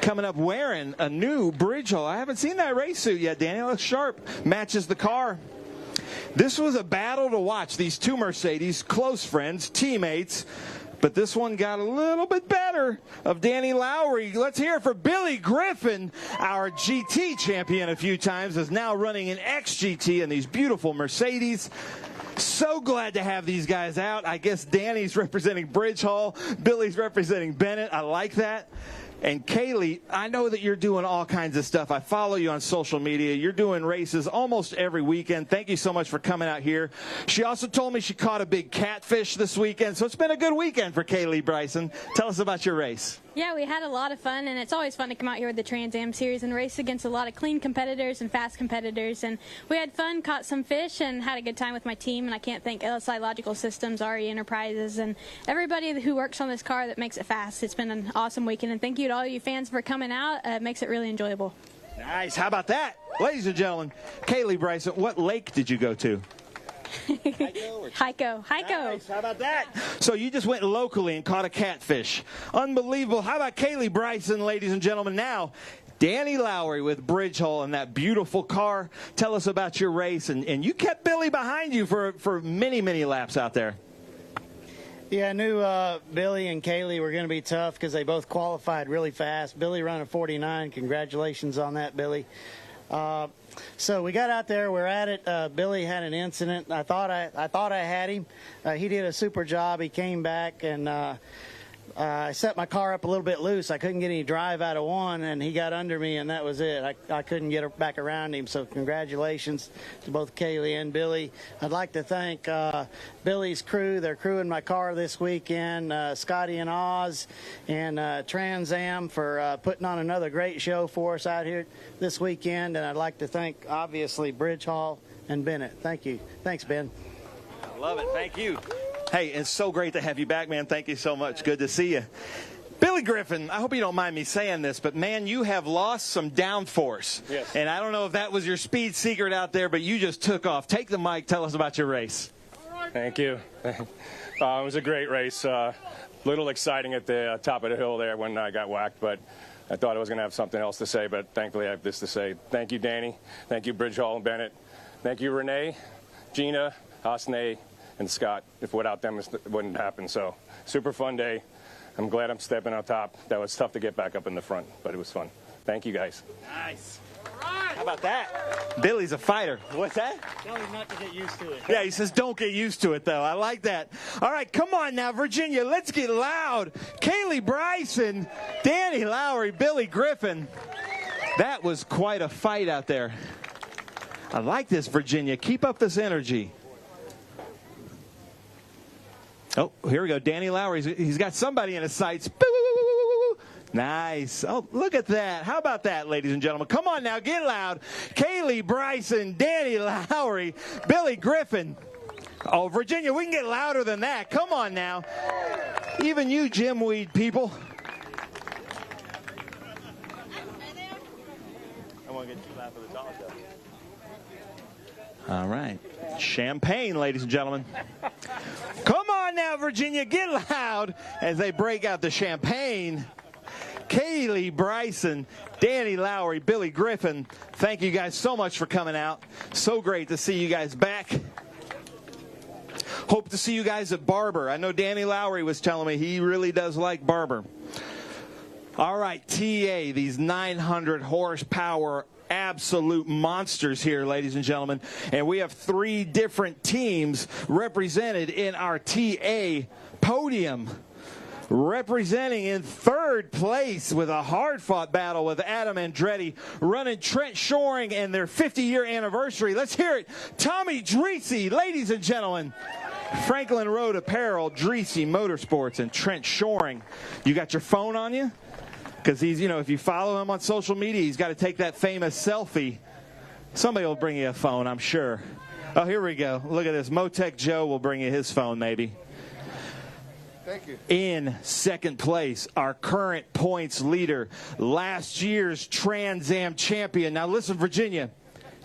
Coming up wearing a new Bridgehall. I haven't seen that race suit yet, Danny. It looks sharp. Matches the car. This was a battle to watch. These two Mercedes, close friends, teammates. But this one got a little bit better of Danny Lowry. Let's hear it for Billy Griffin, our GT champion a few times, is now running an XGT in these beautiful Mercedes. So glad to have these guys out. I guess Danny's representing Bridgehall. Billy's representing Bennett. I like that. And Kaylee, I know that you're doing all kinds of stuff. I follow you on social media. You're doing races almost every weekend. Thank you so much for coming out here. She also told me she caught a big catfish this weekend, so it's been a good weekend for Kaylee Bryson. Tell us about your race. Yeah, we had a lot of fun, and it's always fun to come out here with the Trans Am Series and race against a lot of clean competitors and fast competitors. And we had fun, caught some fish, and had a good time with my team. And I can't thank LSI Logical Systems, RE Enterprises, and everybody who works on this car that makes it fast. It's been an awesome weekend, and thank you to all you fans for coming out. It makes it really enjoyable. Nice. How about that? Ladies and gentlemen, Kaylee Bryson, what lake did you go to? Heiko. Nice. How about that? So you just went locally and caught a catfish. Unbelievable. How about Kaylee Bryson, ladies and gentlemen? Now, Danny Lowry with Bridge Hole in that beautiful car. Tell us about your race. And you kept Billy behind you for many, many laps out there. Yeah, I knew Billy and Kaylee were going to be tough because they both qualified really fast. Billy ran a 49. Congratulations on that, Billy. So we got out there, we're at it. Billy had an incident. I thought I had him. He did a super job. He came back, and I set my car up a little bit loose. I couldn't get any drive out of one, and he got under me, and that was it. I couldn't get back around him. So congratulations to both Kaylee and Billy. I'd like to thank Billy's crew. They're crewing my car this weekend, Scotty and Oz, and Trans Am for putting on another great show for us out here this weekend. And I'd like to thank, obviously, Bridge Hall and Bennett. Thank you. Thanks, Ben. I love it. Thank you. Hey, it's so great to have you back, man. Thank you so much. Good to see you. Billy Griffin, I hope you don't mind me saying this, but, man, you have lost some downforce. Yes. And I don't know if that was your speed secret out there, but you just took off. Take the mic. Tell us about your race. Thank you. It was a great race. Little exciting at the top of the hill there when I got whacked, but I thought I was going to have something else to say, but thankfully I have this to say. Thank you, Danny. Thank you, Bridge Hall and Bennett. Thank you, Renee, Gina, Hasne, and Scott. If without them, it wouldn't happen. So, super fun day. I'm glad I'm stepping on top. That was tough to get back up in the front, but it was fun. Thank you, guys. Nice. How about that? Billy's a fighter. What's that? Tell him not to get used to it. Yeah, he says don't get used to it, though. I like that. All right, come on now, Virginia. Let's get loud. Kaylee Bryson, Danny Lowry, Billy Griffin. That was quite a fight out there. I like this, Virginia. Keep up this energy. Oh, here we go. Danny Lowry. He's got somebody in his sights. Nice. Oh, look at that. How about that, ladies and gentlemen? Come on now. Get loud. Kaylee Bryson, Danny Lowry, Billy Griffin. Oh, Virginia, we can get louder than that. Come on now. Even you, Jim Weed people. I want to get too loud for the dog, though. All right. Champagne, ladies and gentlemen. Come on now, Virginia, get loud as they break out the champagne. Kaylee Bryson, Danny Lowry, Billy Griffin, thank you guys so much for coming out. So great to see you guys back. Hope to see you guys at Barber. I know Danny Lowry was telling me he really does like Barber. All right, TA, these 900 horsepower absolute monsters here, ladies and gentlemen. And we have 3 different teams represented in our TA podium. Representing in 3rd place with a hard-fought battle with Adam Andretti, running Trent Shoring and their 50-year anniversary. Let's hear it. Tommy Dreesy, ladies and gentlemen. Franklin Road Apparel, Dreesy Motorsports, and Trent Shoring. You got your phone on you? Because he's, you know, if you follow him on social media, he's got to take that famous selfie. Somebody will bring you a phone, I'm sure. Oh, here we go. Look at this. Motec Joe will bring you his phone, maybe. Thank you. In 2nd place, our current points leader, last year's Trans Am champion. Now listen, Virginia.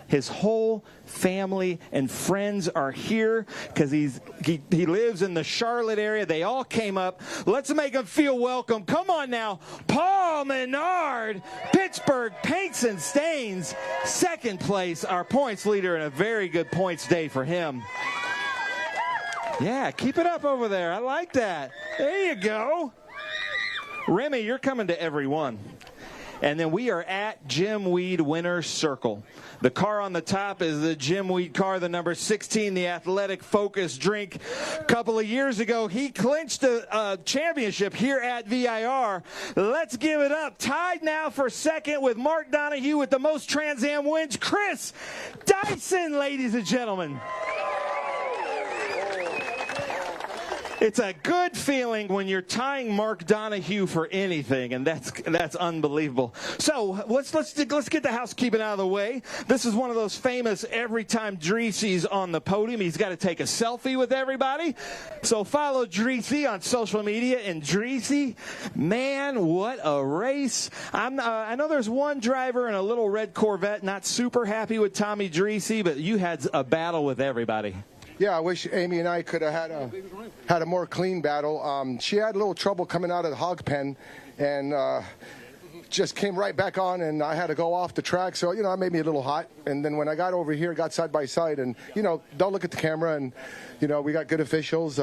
His whole family and friends are here because he lives in the Charlotte area. They all came up. Let's make them feel welcome. Come on now. Paul Menard, Pittsburgh Paints and Stains, 2nd place, our points leader, and a very good points day for him. Yeah, keep it up over there. I like that. There you go. Remy, you're coming to every one. And then we are at Jim Weed Winner's Circle. The car on the top is the Jim Weed car, the number 16, the Athletic Focus Drink. A couple of years ago, he clinched a championship here at VIR. Let's give it up. Tied now for second with Mark Donahue with the most Trans Am wins. Chris Dyson, ladies and gentlemen. It's a good feeling when you're tying Mark Donahue for anything, and that's unbelievable. So let's get the housekeeping out of the way. This is one of those famous every time Dreesy's on the podium, he's got to take a selfie with everybody. So follow Dreesy on social media. And Dreesy, man, what a race! I know there's one driver in a little red Corvette not super happy with Tommy Dreesy, but you had a battle with everybody. Yeah, I wish Amy and I could have had a more clean battle. She had a little trouble coming out of the hog pen and just came right back on, and I had to go off the track. So, that made me a little hot. And then when I got over here, got side by side, and, don't look at the camera, and, we got good officials.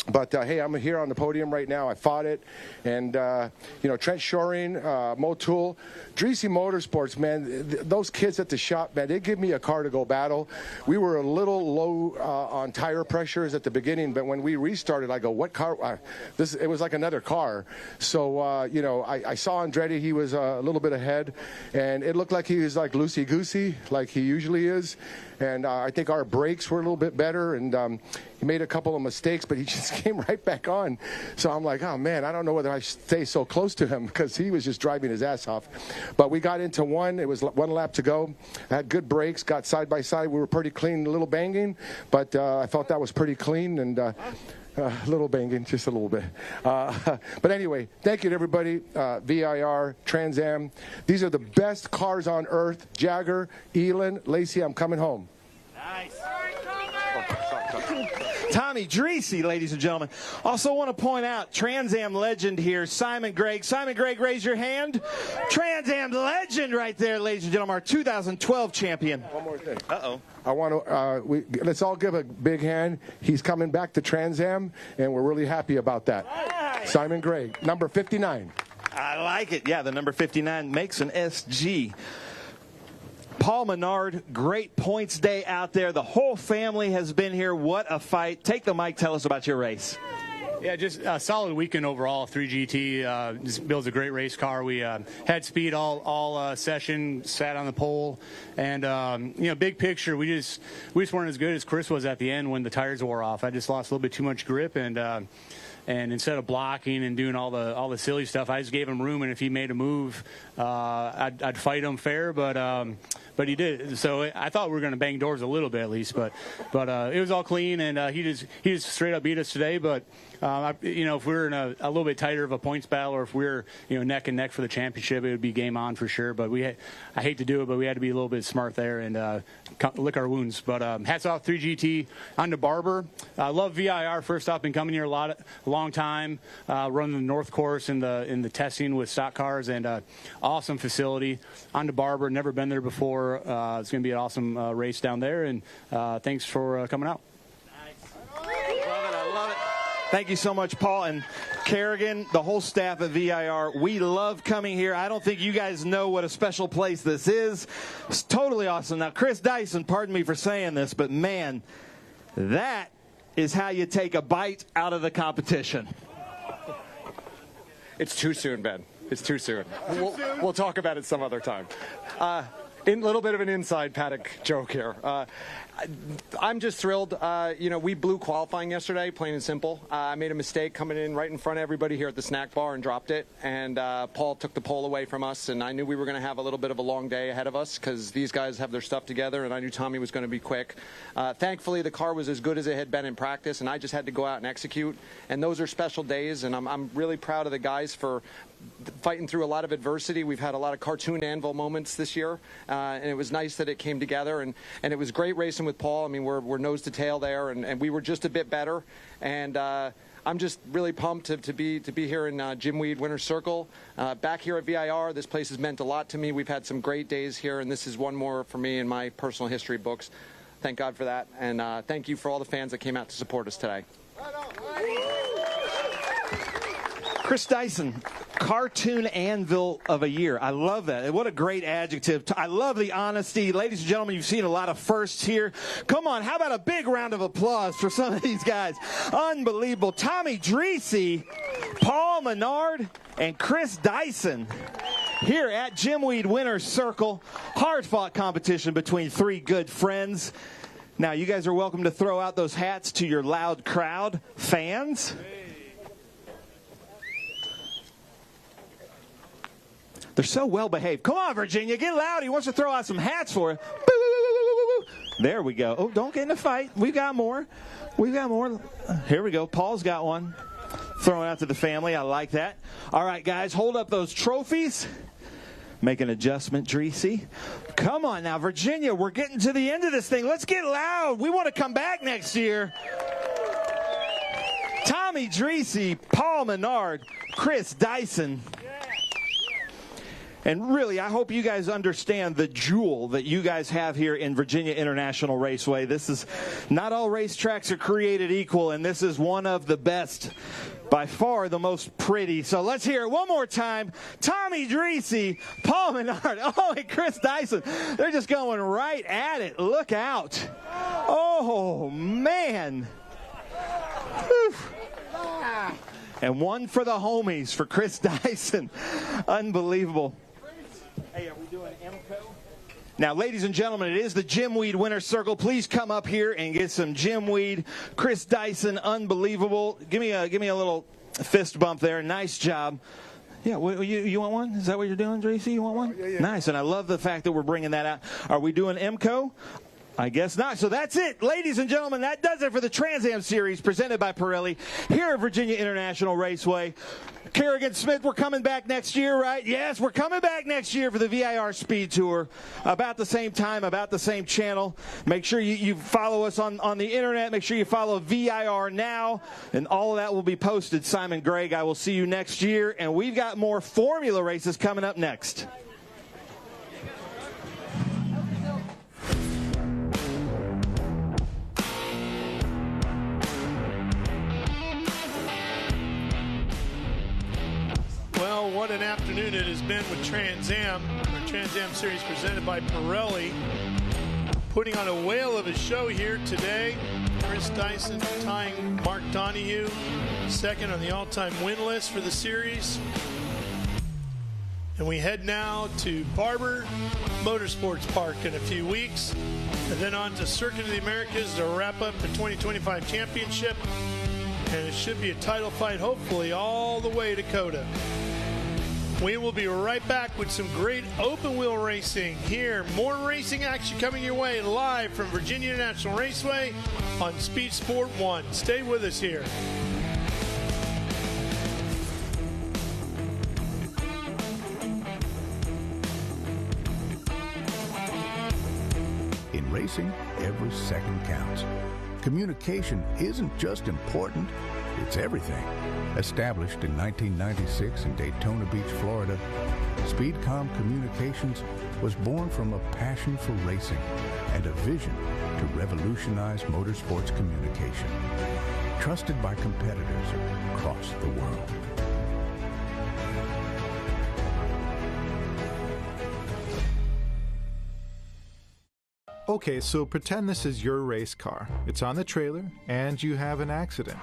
But, hey, I'm here on the podium right now. I fought it. And, Trent Shoring, Motul, Dreesy Motorsports, man, those kids at the shop, man, they give me a car to go battle. We were a little low on tire pressures at the beginning, but when we restarted, I go, what car? It was like another car. So, I saw Andretti. He was a little bit ahead, and it looked like he was like loosey-goosey, like he usually is. And I think our brakes were a little bit better, and he made a couple of mistakes, but he just came right back on. So I'm like, oh, man, I don't know whether I should stay so close to him because he was just driving his ass off. But we got into one. It was one lap to go. I had good brakes, got side by side. We were pretty clean, a little banging, but I felt that was pretty clean, and a little banging, just a little bit. But anyway, thank you to everybody, VIR, Trans Am. These are the best cars on earth. Jagger, Elin, Lacey, I'm coming home. Nice. Tommy Dreesy, ladies and gentlemen. Also want to point out, Trans Am legend here, Simon Gregg. Simon Gregg, raise your hand. Trans Am legend right there, ladies and gentlemen, our 2012 champion. One more thing. Uh-oh. I want to, let's all give a big hand. He's coming back to Trans Am, and we're really happy about that. Right. Simon Gregg, number 59. I like it. Yeah, the number 59 makes an SG. Paul Menard, great points day out there. The whole family has been here. What a fight. Take the mic. Tell us about your race. Yeah, just a solid weekend overall. 3GT just builds a great race car. We had speed all session, sat on the pole, and big picture, we just weren't as good as Chris was at the end when the tires wore off. I just lost a little bit too much grip, and instead of blocking and doing all the silly stuff, I just gave him room, and if he made a move, I'd fight him fair, but he did. So I thought we were going to bang doors a little bit at least, but it was all clean, and he just straight up beat us today. But if we're in a little bit tighter of a points battle, or if we're neck and neck for the championship, it would be game on for sure. But I hate to do it, but we had to be a little bit smart there and lick our wounds. But hats off 3GT. On to Barber. I love VIR. First off, been coming here a long time, running the North Course in the testing with stock cars, and awesome facility. On to Barber. Never been there before. It's going to be an awesome race down there, and thanks for coming out. I love it. Thank you so much, Paul and Kerrigan, the whole staff at VIR. We love coming here. I don't think you guys know what a special place this is. It's totally awesome. Now, Chris Dyson, pardon me for saying this, but man, that is how you take a bite out of the competition. It's too soon, Ben. It's too soon. We'll talk about it some other time. A little bit of an inside paddock joke here. I'm just thrilled. We blew qualifying yesterday, plain and simple. I made a mistake coming in right in front of everybody here at the snack bar and dropped it. And Paul took the pole away from us. And I knew we were going to have a little bit of a long day ahead of us because these guys have their stuff together. And I knew Tommy was going to be quick. Thankfully, the car was as good as it had been in practice. And I just had to go out and execute. And those are special days. And I'm really proud of the guys for fighting through a lot of adversity. We've had a lot of cartoon anvil moments this year, and it was nice that it came together, and it was great racing with Paul. I mean, we're nose to tail there, and we were just a bit better, and I'm just really pumped to be here in Jim Weed Winner's Circle. Back here at VIR, this place has meant a lot to me. We've had some great days here, and this is one more for me in my personal history books. Thank God for that, and thank you for all the fans that came out to support us today. Chris Dyson, cartoon anvil of a year. I love that. What a great adjective. I love the honesty. Ladies and gentlemen, you've seen a lot of firsts here. Come on, how about a big round of applause for some of these guys? Unbelievable. Tommy Dreese, Paul Menard, and Chris Dyson here at Jimweed Winner's Circle. Hard-fought competition between three good friends. Now, you guys are welcome to throw out those hats to your loud crowd fans. They're so well behaved. Come on, Virginia, get loud. He wants to throw out some hats for you. There we go. Oh, don't get in a fight. We've got more. We've got more. Here we go. Paul's got one. Throwing out to the family. I like that. All right, guys, hold up those trophies. Make an adjustment, Dreese. Come on now, Virginia, we're getting to the end of this thing. Let's get loud. We want to come back next year. Tommy Dreese, Paul Menard, Chris Dyson. And really, I hope you guys understand the jewel that you guys have here in Virginia International Raceway. This is, not all racetracks are created equal, and this is one of the best. By far the most pretty. So let's hear it one more time. Tommy Dreese, Paul Menard, oh, and Chris Dyson. They're just going right at it. Look out. Oh, man. Whew. And one for the homies, for Chris Dyson. Unbelievable. Hey, are we doing MCO? Now, ladies and gentlemen, it is the Jimweed Winner's Circle. Please come up here and get some Jimweed. Chris Dyson, unbelievable. Give me a little fist bump there. Nice job. Yeah, you want one? Is that what you're doing, Dreese? You want one? Yeah. Nice, and I love the fact that we're bringing that out. Are we doing MCO? I guess not. So that's it. Ladies and gentlemen, that does it for the Trans Am Series presented by Pirelli here at Virginia International Raceway. Kerrigan Smith, we're coming back next year, right? Yes, we're coming back next year for the VIR Speed Tour. About the same time, about the same channel. Make sure you follow us on the internet. Make sure you follow VIR now. And all of that will be posted. Simon Gregg, I will see you next year. And we've got more formula races coming up next. Well, what an afternoon it has been with Trans Am. Our Trans Am Series presented by Pirelli. Putting on a whale of a show here today. Chris Dyson tying Mark Donahue second on the all-time win list for the series. And we head now to Barber Motorsports Park in a few weeks. And then on to Circuit of the Americas to wrap up the 2025 championship. And it should be a title fight, hopefully, all the way to COTA. We will be right back with some great open wheel racing here. More racing action coming your way live from Virginia International Raceway on Speed Sport 1. Stay with us here. In racing, every second counts. Communication isn't just important, it's everything. Established in 1996 in Daytona Beach, Florida, Speedcom Communications was born from a passion for racing and a vision to revolutionize motorsports communication. Trusted by competitors across the world. Okay, so pretend this is your race car. It's on the trailer, and you have an accident.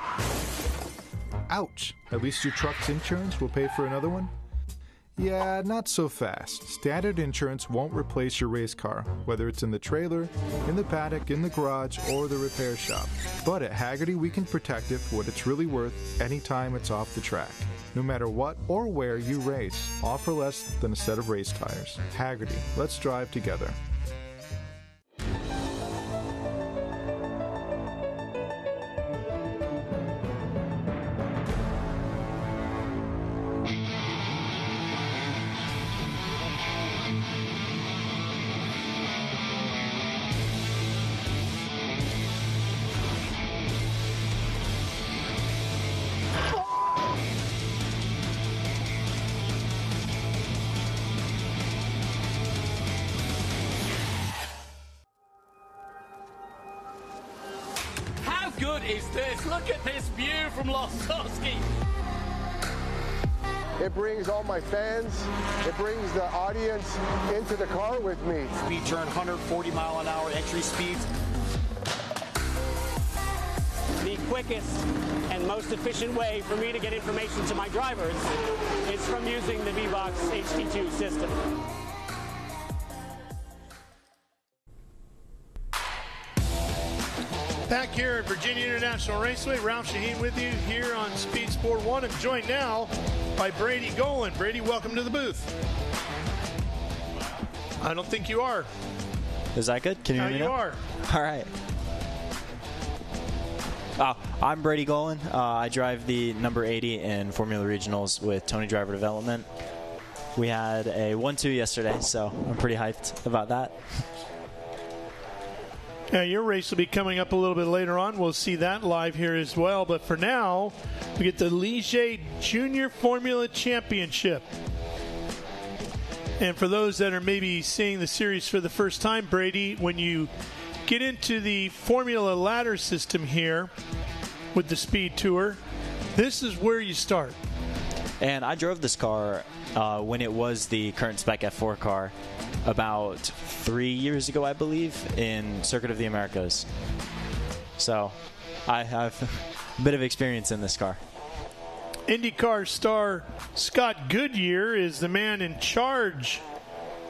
Ouch! At least your truck's insurance will pay for another one? Yeah, not so fast. Standard insurance won't replace your race car, whether it's in the trailer, in the paddock, in the garage, or the repair shop. But at Hagerty, we can protect it for what it's really worth anytime it's off the track. No matter what or where you race, offer less than a set of race tires. Hagerty, let's drive together. Is this? Look at this view from Lostoski. It brings all my fans, it brings the audience into the car with me. Speed turn 140-mile-an-hour entry speeds. The quickest and most efficient way for me to get information to my drivers is from using the VBox HD2 system. Back here at Virginia International Raceway, Ralph Shaheen with you here on Speed Sport 1. I'm joined now by Brady Golan. Brady, welcome to the booth. I don't think you are. Is that good? Can you hear me now? You are. All right. I'm Brady Golan. I drive the number 80 in Formula Regionals with Tony Driver Development. We had a 1-2 yesterday, so I'm pretty hyped about that. Yeah, your race will be coming up a little bit later on. We'll see that live here as well. But for now, we get the Ligier Junior Formula Championship. And for those that are maybe seeing the series for the first time, Brady, when you get into the Formula ladder system here with the Speed Tour, this is where you start. And I drove this car when it was the current spec F4 car about 3 years ago, I believe, in Circuit of the Americas. So I have a bit of experience in this car. IndyCar star Scott Goodyear is the man in charge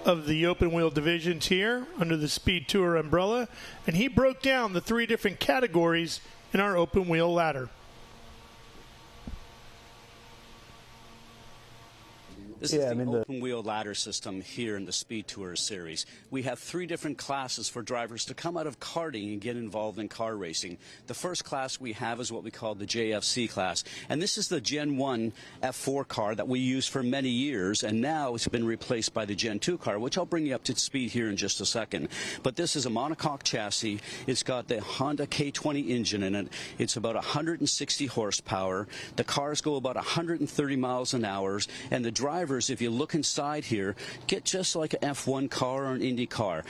of the open wheel divisions here under the Speed Tour umbrella, and he broke down the 3 different categories in our open wheel ladder. This is the open wheel ladder system here in the Speed Tour series. We have 3 different classes for drivers to come out of karting and get involved in car racing. The first class we have is what we call the JFC class, and this is the Gen 1 F4 car that we used for many years, and now it's been replaced by the Gen 2 car, which I'll bring you up to speed here in just a second. But this is a monocoque chassis. It's got the Honda K20 engine in it. It's about 160 horsepower. The cars go about 130 miles an hour, and the drivers, if you look inside here, get just like an F1 car or an Indy car.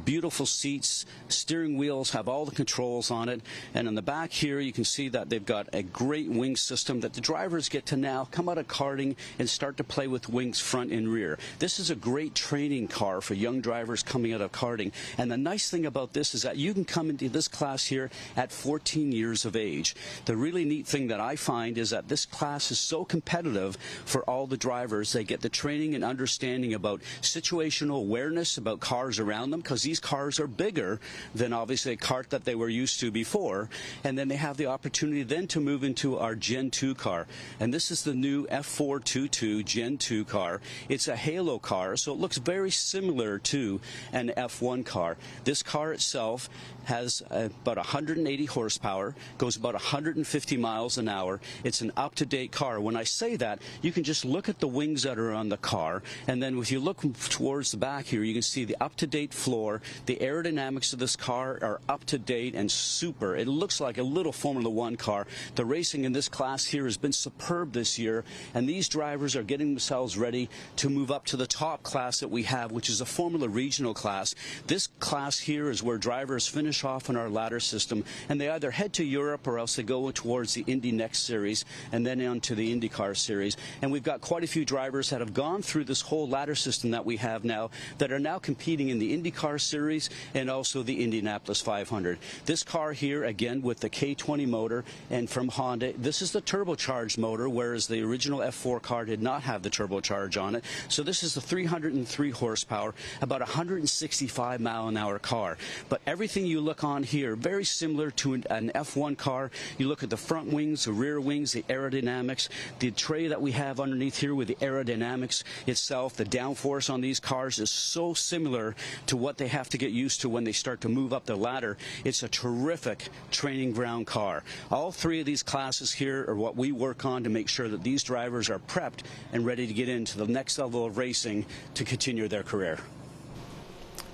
Beautiful seats, steering wheels have all the controls on it, and in the back here you can see that they've got a great wing system that the drivers get to now come out of karting and start to play with wings front and rear. This is a great training car for young drivers coming out of karting, and the nice thing about this is that you can come into this class here at 14 years of age. The really neat thing that I find is that this class is so competitive for all the drivers. They get the training and understanding about situational awareness about cars around them, because these cars are bigger than obviously a kart that they were used to before, and then they have the opportunity then to move into our Gen 2 car, and this is the new F422 Gen 2 car. It's a halo car, so it looks very similar to an F1 car. This car itself has about 180 horsepower, goes about 150 miles an hour. It's an up-to-date car. When I say that, you can just look at the wings that are on the car, and then if you look towards the back here, you can see the up-to-date floor. The aerodynamics of this car are up-to-date and super. It looks like a little Formula 1 car. The racing in this class here has been superb this year, and these drivers are getting themselves ready to move up to the top class that we have, which is a Formula Regional class. This class here is where drivers finish off in our ladder system, and they either head to Europe or else they go towards the Indy Next Series and then on to the IndyCar Series. And we've got quite a few drivers that have gone through this whole ladder system that we have now that are now competing in the IndyCar Series and also the Indianapolis 500. This car here, again, with the K20 motor and from Honda, this is the turbocharged motor, whereas the original F4 car did not have the turbocharge on it. So this is the 303 horsepower, about 165 mile an hour car. But everything you look on here, very similar to an F1 car. You look at the front wings, the rear wings, the aerodynamics, the tray that we have underneath here with the aerodynamics itself, the downforce on these cars is so similar to what they have to get used to when they start to move up the ladder. It's a terrific training ground car. All 3 of these classes here are what we work on to make sure that these drivers are prepped and ready to get into the next level of racing to continue their career.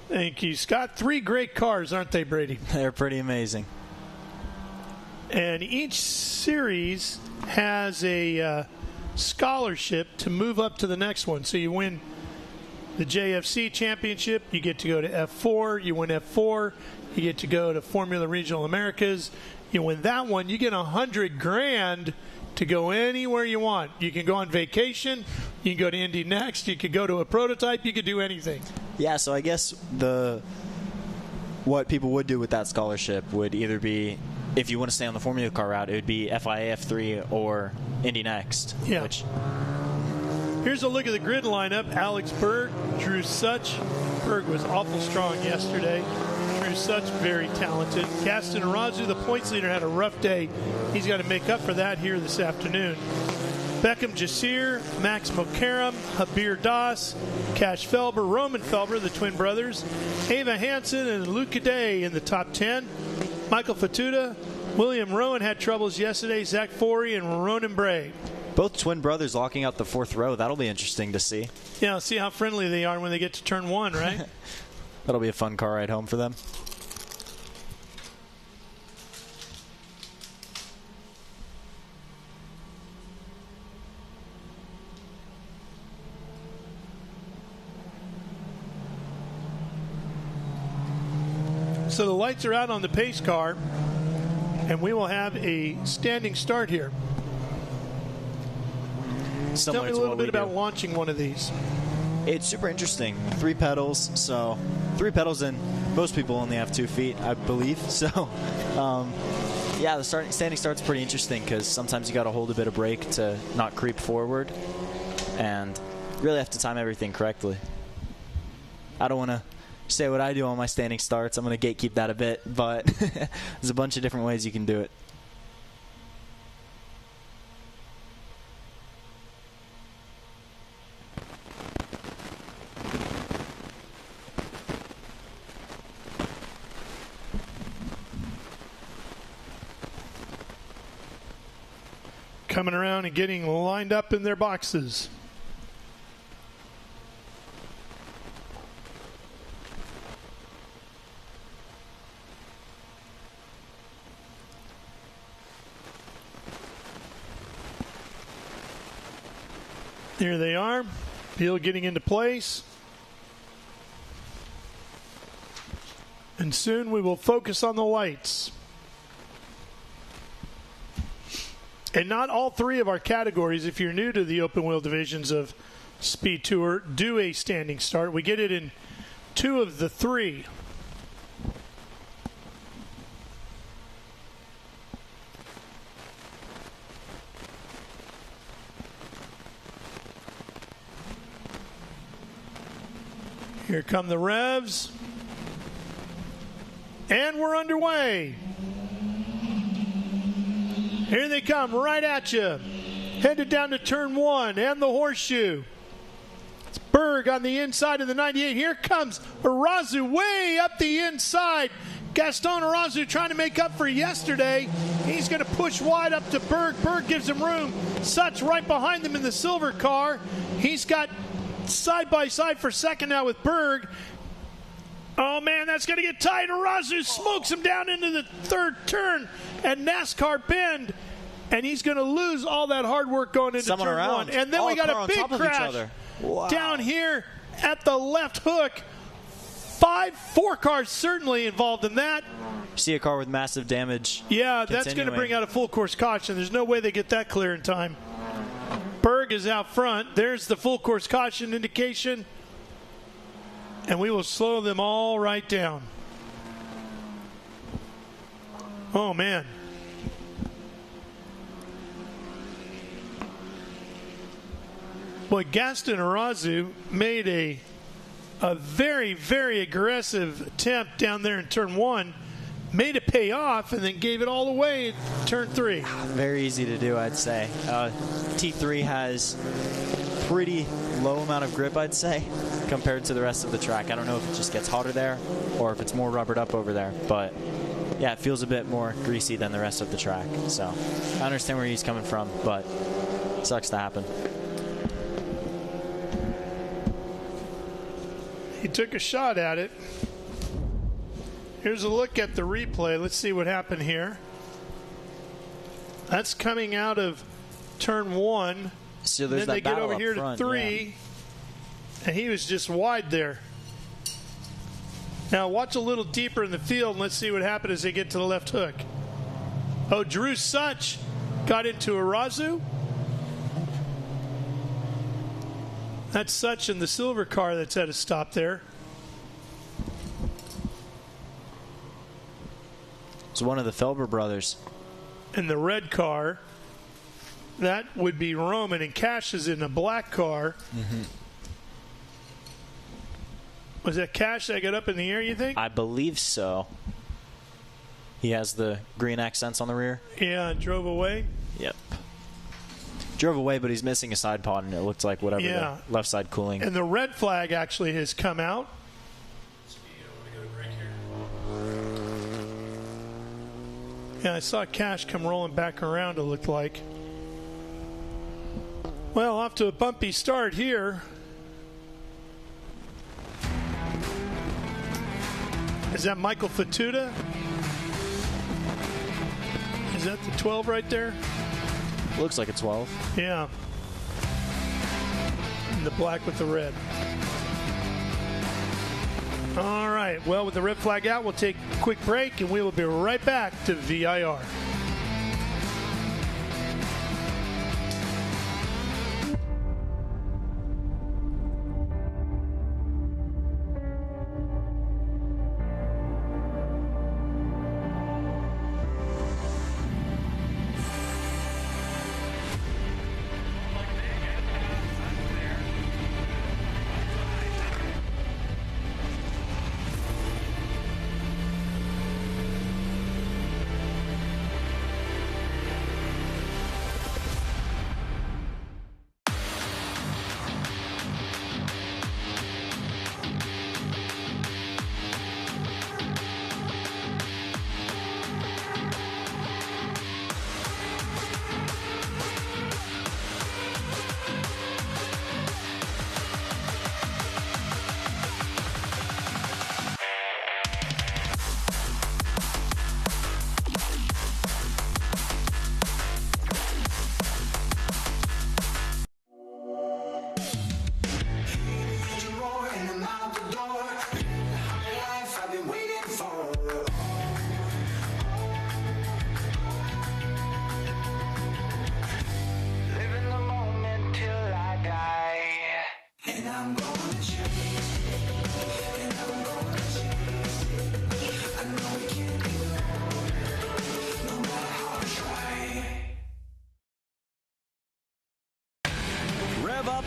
Thank you, Scott. 3 great cars, aren't they, Brady? They're pretty amazing. And each series has a scholarship to move up to the next one. So you win the JFC championship, you get to go to F4. You win F4, you get to go to Formula Regional Americas. You win that one, you get $100,000 to go anywhere you want. You can go on vacation. You can go to Indy next. You could go to a prototype. You could do anything. Yeah, so I guess what people would do with that scholarship would either be, if you want to stay on the Formula Car route, it would be FIA F3 or Indy Next. Yeah. Here's a look at the grid lineup. Alex Berg, Drew Such. Berg was awful strong yesterday. Drew Such, very talented. Gaston Arazu, the points leader, had a rough day. He's got to make up for that here this afternoon. Beckham Jasir, Max Mokaram, Habir Das, Cash Felber, Roman Felber, the twin brothers, Ava Hansen, and Luca Day in the top 10. Michael Fatuda, William Rowan had troubles yesterday, Zach Forey, and Ronan Bray. Both twin brothers locking out the fourth row. That'll be interesting to see. Yeah, see how friendly they are when they get to turn 1, right? That'll be a fun car ride home for them. So the lights are out on the pace car, and we will have a standing start here. Tell me a little bit about launching one of these. It's super interesting. 3 pedals, so 3 pedals, and most people only have 2 feet, I believe. So, yeah, the standing start's pretty interesting because sometimes you got to hold a bit of brake to not creep forward, and really have to time everything correctly. I don't want to say what I do on my standing starts. I'm going to gatekeep that a bit, but there's a bunch of different ways you can do it. Coming around and getting lined up in their boxes. Here they are. Peel getting into place. And soon we will focus on the lights. And not all 3 of our categories, if you're new to the open wheel divisions of Speed Tour, do a standing start. We get it in 2 of the 3. Here come the revs. And we're underway. Here they come right at you. Headed down to turn 1 and the horseshoe. It's Berg on the inside of the 98. Here comes Arazu way up the inside. Gaston Arazu trying to make up for yesterday. He's going to push wide up to Berg. Berg gives him room. Such right behind them in the silver car. He's got side by side for second now with Berg. Oh man, that's going to get tight. Arazu smokes him down into the 3rd turn at NASCAR Bend, and he's going to lose all that hard work going into turn 1. And then we got a big crash down here at the left hook. 4 cars certainly involved in that. See a car with massive damage. Yeah, that's going to bring out a full course caution. There's no way they get that clear in time. Berg is out front. There's the full course caution indication. And we will slow them all right down. Oh, man. Boy, Gaston Arazu made a very, very aggressive attempt down there in turn 1. Made it pay off and then gave it all away in turn 3. Very easy to do, I'd say. T3 has pretty low amount of grip, I'd say, compared to the rest of the track. I don't know if it just gets hotter there or if it's more rubbered up over there, but yeah, it feels a bit more greasy than the rest of the track. So I understand where he's coming from, but it sucks to happen. He took a shot at it. Here's a look at the replay. Let's see what happened here. That's coming out of turn 1. So there's then they that get over here front, to 3, and he was just wide there. Now watch a little deeper in the field, and let's see what happens as they get to the left hook. Oh, Drew Such got into Arazu. That's Such in the silver car that's at a stop there. It's one of the Felber brothers. In the red car, that would be Roman, and Cash is in a black car. Mm-hmm. Was that Cash that got up in the air, you think? I believe so. He has the green accents on the rear. Yeah, drove away. Yep. Drove away, but he's missing a side pod, and it looked like whatever the left side cooling. And the red flag actually has come out. Yeah, I saw Cash come rolling back around, it looked like. Well, off to a bumpy start here. Is that Michael Fatuta? Is that the 12 right there? Looks like a 12. Yeah. In the black with the red. All right. Well, with the red flag out, we'll take a quick break, and we will be right back to VIR.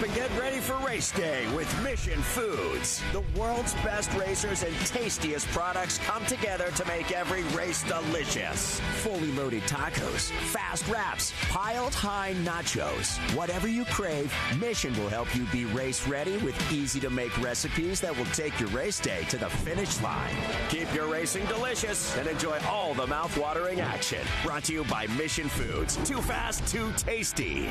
And get ready for race day with Mission Foods. The world's best racers and tastiest products come together to make every race delicious. Fully loaded tacos, fast wraps, piled high nachos. Whatever you crave, Mission will help you be race ready with easy to make recipes that will take your race day to the finish line. Keep your racing delicious and enjoy all the mouth-watering action. Brought to you by Mission Foods. Too fast, too tasty.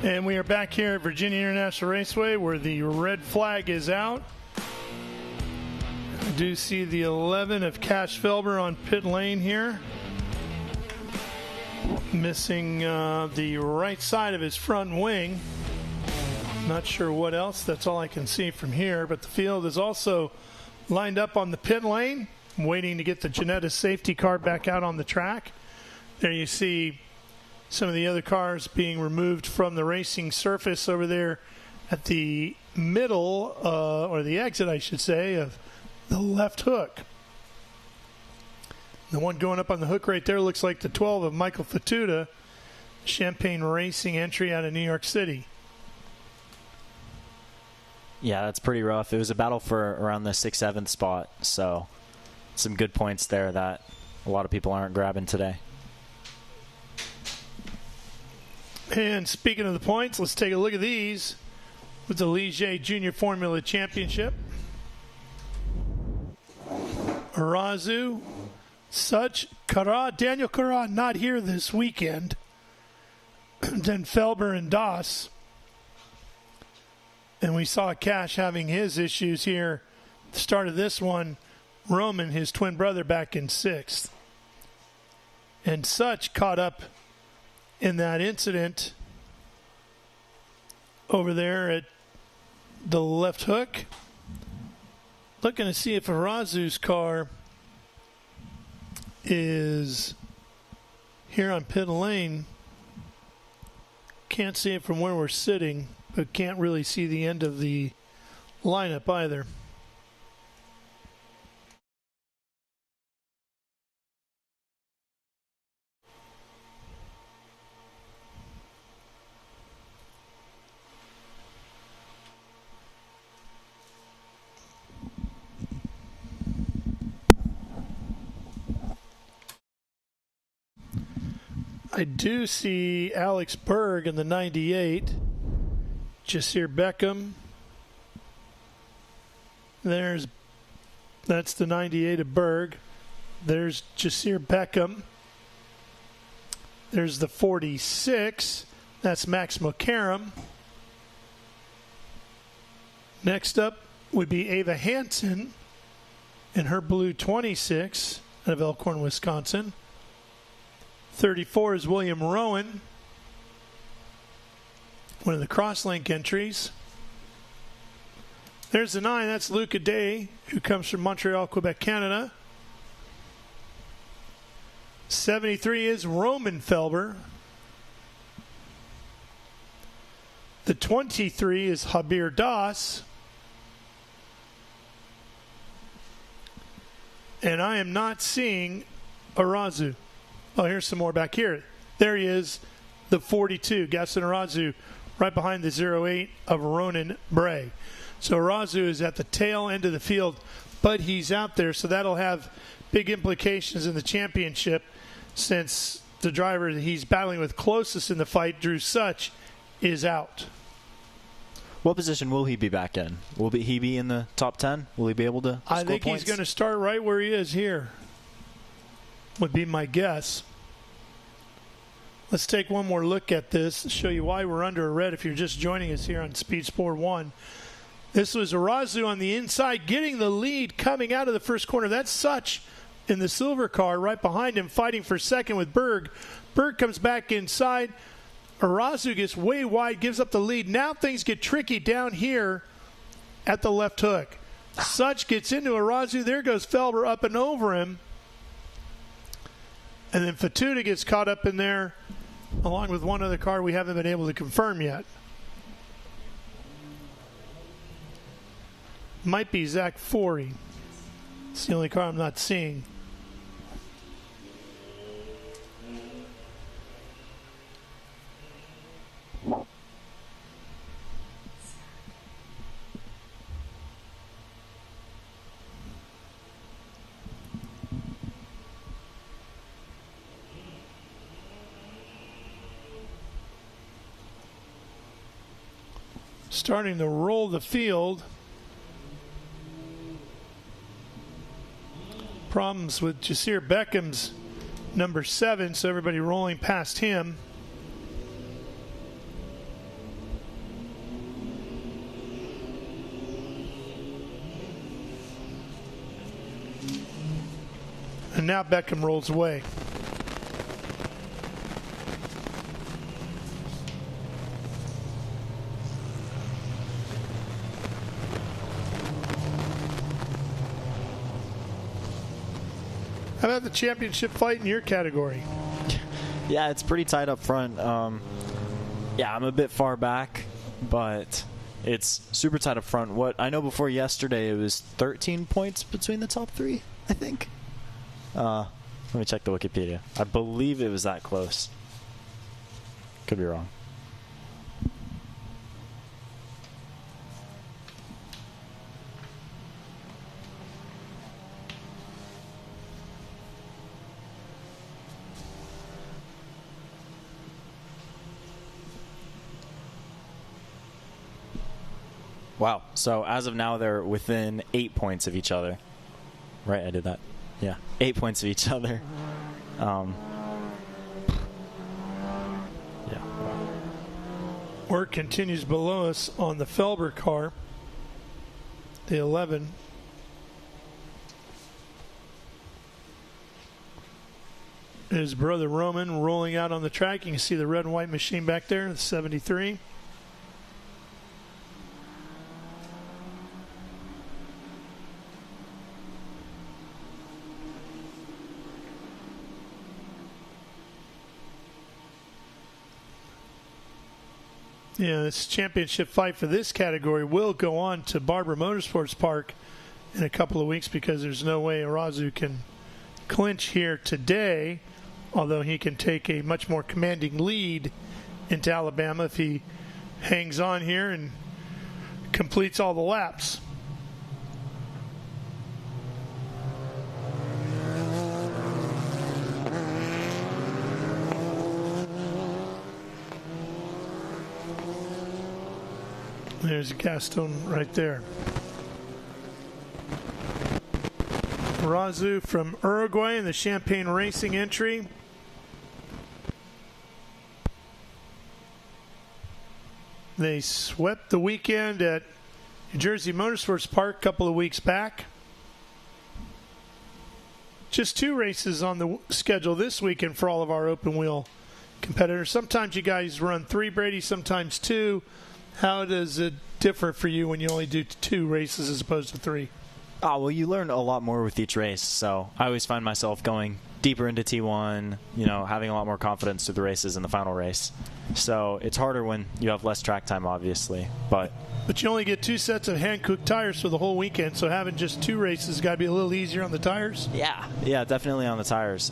And we are back here at Virginia International Raceway where the red flag is out. I do see the 11 of Cash Felber on pit lane here. Missing the right side of his front wing. Not sure what else. That's all I can see from here. But the field is also lined up on the pit lane, waiting to get the Ginetta safety car back out on the track. There you see some of the other cars being removed from the racing surface over there at the middle, or the exit, I should say, of the left hook. The one going up on the hook right there looks like the 12 of Michael Fatuta, Champagne Racing entry out of New York City. Yeah, that's pretty rough. It was a battle for around the 6th, 7th spot, so some good points there that a lot of people aren't grabbing today. And speaking of the points, let's take a look at these with the Ligier Junior Formula Championship. Arazu, Such, Cara, Daniel Cara not here this weekend. Then Felber and Doss. And we saw Cash having his issues here at the start of this one. Roman, his twin brother, back in 6th. And Such caught up in that incident over there at the left hook. Looking to see if Arazu's car is here on pit lane. Can't see it from where we're sitting, but can't really see the end of the lineup either. I do see Alex Berg in the 98. Jasir Beckham. That's the 98 of Berg. There's Jasir Beckham. There's the 46. That's Max McCarram. Next up would be Ava Hansen in her blue 26 out of Elkhorn, Wisconsin. 34 is William Rowan, one of the crosslink entries. There's the 9, that's Luca Day, who comes from Montreal, Quebec, Canada. 73 is Roman Felber. The 23 is Habir Das. And I am not seeing Arazu. Oh, here's some more back here. There he is, the 42, Gaston Arazu, right behind the 08 of Ronan Bray. So Arazu is at the tail end of the field, but he's out there, so that'll have big implications in the championship since the driver that he's battling with closest in the fight, Drew Such, is out. What position will he be back in? Will he be in the top 10? Will he be able to score I think points? He's going to start right where he is here, would be my guess. Let's take one more look at this to show you why we're under a red if you're just joining us here on Speed Sport 1. This was Arazu on the inside getting the lead coming out of the first corner. That's Such in the silver car right behind him fighting for second with Berg. Berg comes back inside. Arazu gets way wide, gives up the lead. Now things get tricky down here at the left hook. Such gets into Arazu. There goes Felber up and over him. And then Fatuda gets caught up in there along with one other car we haven't been able to confirm yet. Might be Zach Forey. It's the only car I'm not seeing. Starting to roll the field. Problems with Jasir Beckham's number 7, so everybody rolling past him. And now Beckham rolls away. How about the championship fight in your category? Yeah, it's pretty tight up front. Yeah, I'm a bit far back, but it's super tight up front. What I know before yesterday, it was 13 points between the top 3, I think. Let me check the Wikipedia. I believe it was that close. Could be wrong. Wow. So as of now, they're within 8 points of each other. Right, I did that. Yeah, 8 points of each other. Yeah. Work continues below us on the Felber car, the 11. His brother Roman rolling out on the track. You can see the red and white machine back there, the 73. Yeah, this championship fight for this category will go on to Barber Motorsports Park in a couple of weeks because there's no way Arazu can clinch here today, although he can take a much more commanding lead into Alabama if he hangs on here and completes all the laps. There's Gaston right there. Arazu from Uruguay in the Champagne Racing entry. They swept the weekend at New Jersey Motorsports Park a couple of weeks back. Just 2 races on the schedule this weekend for all of our open wheel competitors. Sometimes you guys run 3, Brady, sometimes 2. How does it differ for you when you only do 2 races as opposed to 3? Oh, well, you learn a lot more with each race, so I always find myself going deeper into T1, having a lot more confidence through the races in the final race. So it's harder when you have less track time, obviously. But you only get 2 sets of hand-cooked tires for the whole weekend, so having just 2 races got to be a little easier on the tires? Yeah, definitely on the tires.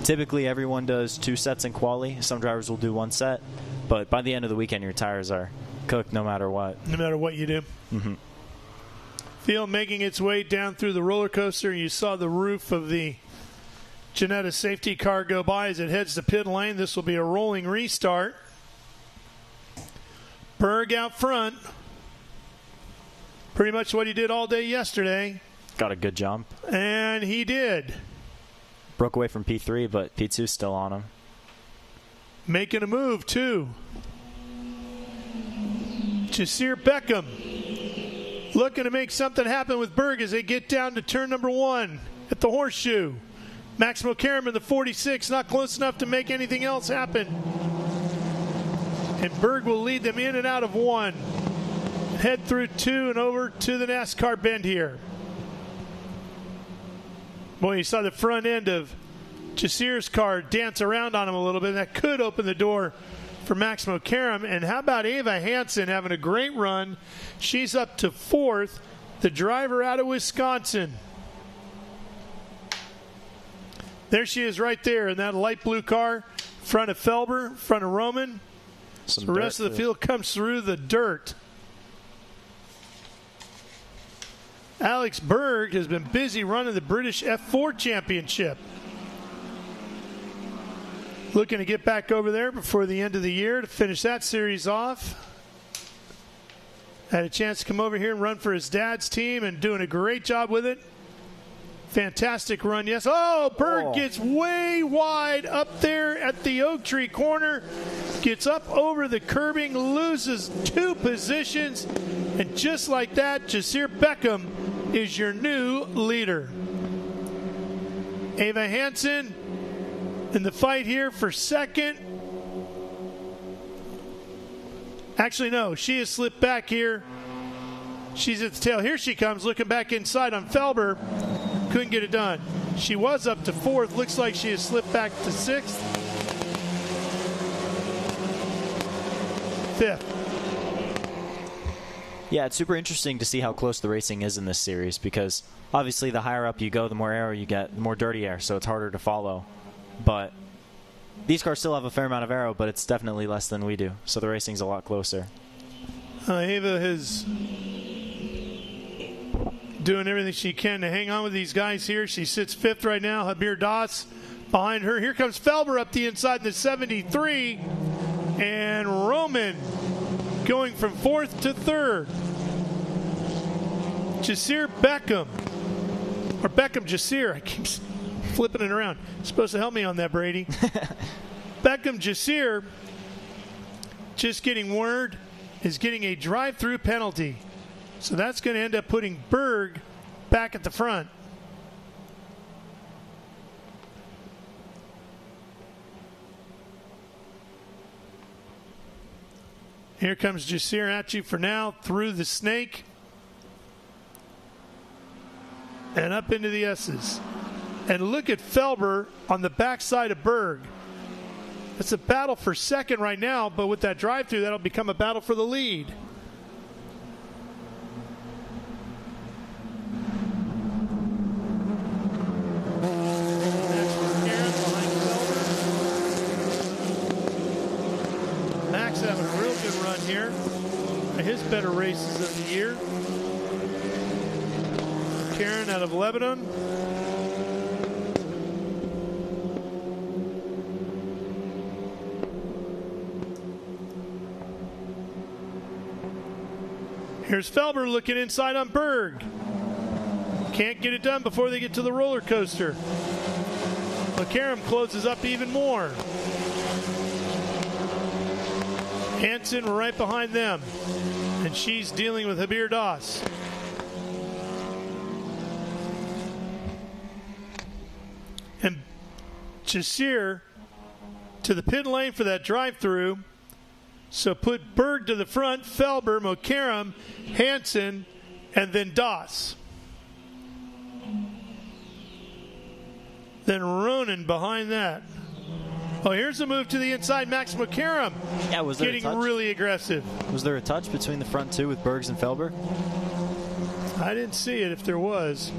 Typically, everyone does 2 sets in quali. Some drivers will do 1 set, but by the end of the weekend, your tires are cooked no matter what. No matter what you do. Mm-hmm. Field making its way down through the roller coaster. You saw the roof of the Ginetta safety car go by as it heads to pit lane. This will be a rolling restart. Berg out front. Pretty much what he did all day yesterday. Got a good jump. And he did. Broke away from P3, but P2's still on him. Making a move, too. Jasir Beckham looking to make something happen with Berg as they get down to turn number 1 at the horseshoe. Maximo Karam in the 46, not close enough to make anything else happen. And Berg will lead them in and out of 1. Head through 2 and over to the NASCAR bend here. Boy, you saw the front end of Jasir's car dance around on him a little bit. That could open the door for Maximo Karam. And how about Ava Hansen having a great run? She's up to 4th, the driver out of Wisconsin. There she is right there in that light blue car, front of Felber, front of Roman. The rest of the field comes through the dirt. Alex Berg has been busy running the British F4 Championship. Looking to get back over there before the end of the year to finish that series off. Had a chance to come over here and run for his dad's team and doing a great job with it. Fantastic run, yes. Oh, Berg gets way wide up there at the Oak Tree corner. Gets up over the curbing, loses 2 positions. And just like that, Jasir Beckham is your new leader. Ava Hansen in the fight here for 2nd. Actually, no, she has slipped back here. She's at the tail. Here she comes, looking back inside on Felber. Couldn't get it done. She was up to 4th. Looks like she has slipped back to 6th. 5th. Yeah, it's super interesting to see how close the racing is in this series because obviously the higher up you go, the more aero you get, the more dirty air, so it's harder to follow. But these cars still have a fair amount of aero, but it's definitely less than we do, so the racing's a lot closer. Ava is doing everything she can to hang on with these guys here. She sits 5th right now. Habir Das behind her. Here comes Felber up the inside in the 73. And Roman going from 4th to 3rd. Jasir Beckham. Or Beckham Jasir. I keep flipping it around. You're supposed to help me on that, Brady. Beckham Jasir, just getting word, is getting a drive-through penalty. So that's going to end up putting Berg back at the front. Here comes Jasir at you for now, through the snake. And up into the S's. And look at Felber on the backside of Berg. It's a battle for second right now, but with that drive-through, that'll become a battle for the lead. Max having a real good run here. His better races of the year. Karen out of Lebanon. Here's Felber looking inside on Berg. Can't get it done before they get to the roller coaster. McCarron closes up even more. Hansen right behind them. And she's dealing with Habir Das. And Jasir to the pit lane for that drive-through. So put Berg to the front, Felber, Mokaram, Hansen, and then Das. Then Ronan behind that. Oh, here's a move to the inside. Max Mokaram was there getting really aggressive. Was there a touch between the front two with Bergs and Felber? I didn't see it if there was.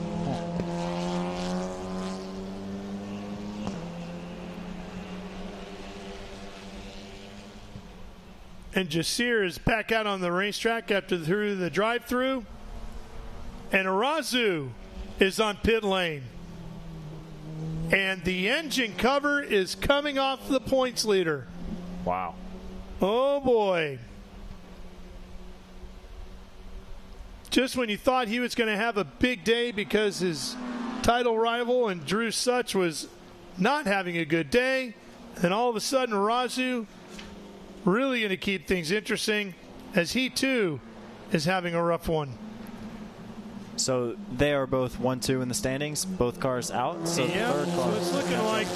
And Jasir is back out on the racetrack through the drive-through. And Arazu is on pit lane. And the engine cover is coming off the points leader. Wow. Oh, boy. Just when you thought he was going to have a big day because his title rival and Drew Such was not having a good day, then all of a sudden Arazu really going to keep things interesting as he too is having a rough one. So they are both 1-2 in the standings, both cars out. So yeah, the third car, so it's looking like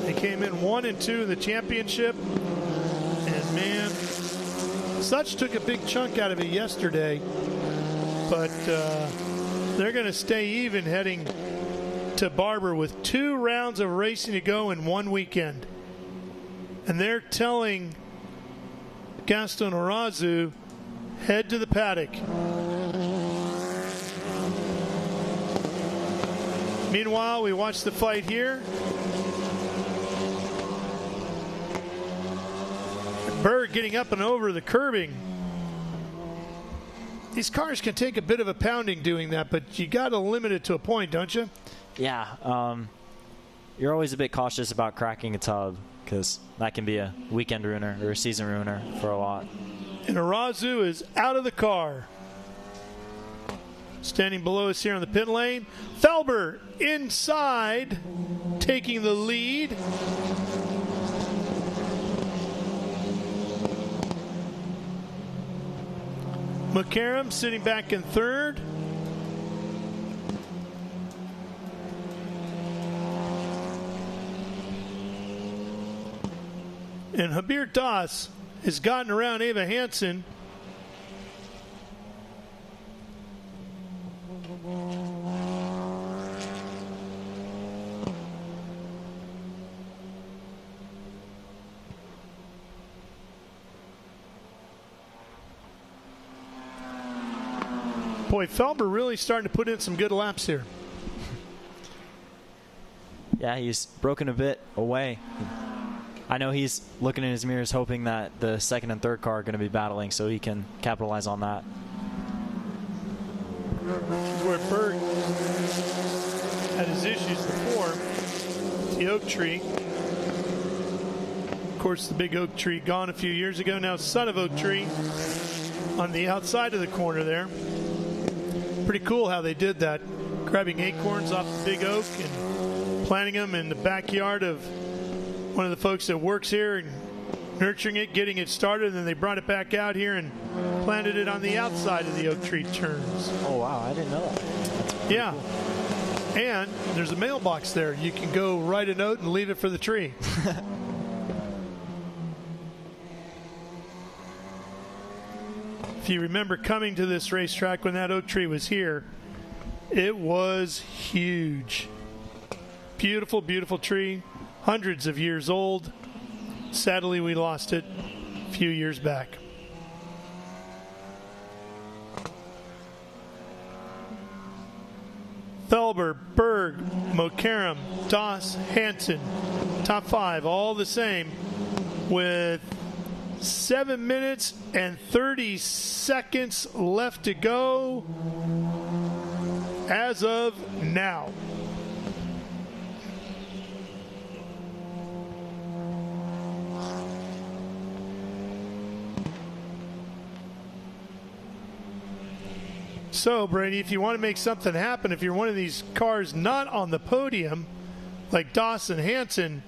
they came in 1 and 2 in the championship. And man, Such took a big chunk out of it yesterday, but they're going to stay even heading to Barber with 2 rounds of racing to go in 1 weekend. And they're telling Gaston Arazu, head to the paddock. Meanwhile, we watch the fight here. Berg getting up and over the curbing. These cars can take a bit of a pounding doing that, but you got to limit it to a point, don't you? Yeah. You're always a bit cautious about cracking a tub because that can be a weekend ruiner or a season ruiner for a lot. And Arazu is out of the car. Standing below us here on the pit lane. Felber inside, taking the lead. McCarron sitting back in third. And Habir Das has gotten around Ava Hansen. Boy, Felber really starting to put in some good laps here. Yeah, he's broken a bit away. I know he's looking in his mirrors hoping that the second and third car are going to be battling so he can capitalize on that. Where Berg had his issues before, the oak tree. Of course, the big oak tree gone a few years ago. Now son of oak tree on the outside of the corner there. Pretty cool how they did that, grabbing acorns off the big oak and planting them in the backyard of one of the folks that works here and nurturing it, getting it started, and then they brought it back out here and planted it on the outside of the oak tree turns. Oh, wow, I didn't know that. Yeah. Cool. And there's a mailbox there. You can go write a note and leave it for the tree. If you remember coming to this racetrack when that oak tree was here, it was huge. Beautiful, beautiful tree. hundreds of years old. Sadly, we lost it a few years back. Felber, Berg, Mokaram, Doss, Hansen, top 5, all the same, with 7 minutes and 30 seconds left to go as of now. So, Brady, if you want to make something happen, if you're one of these cars not on the podium, like Dawson Hansen,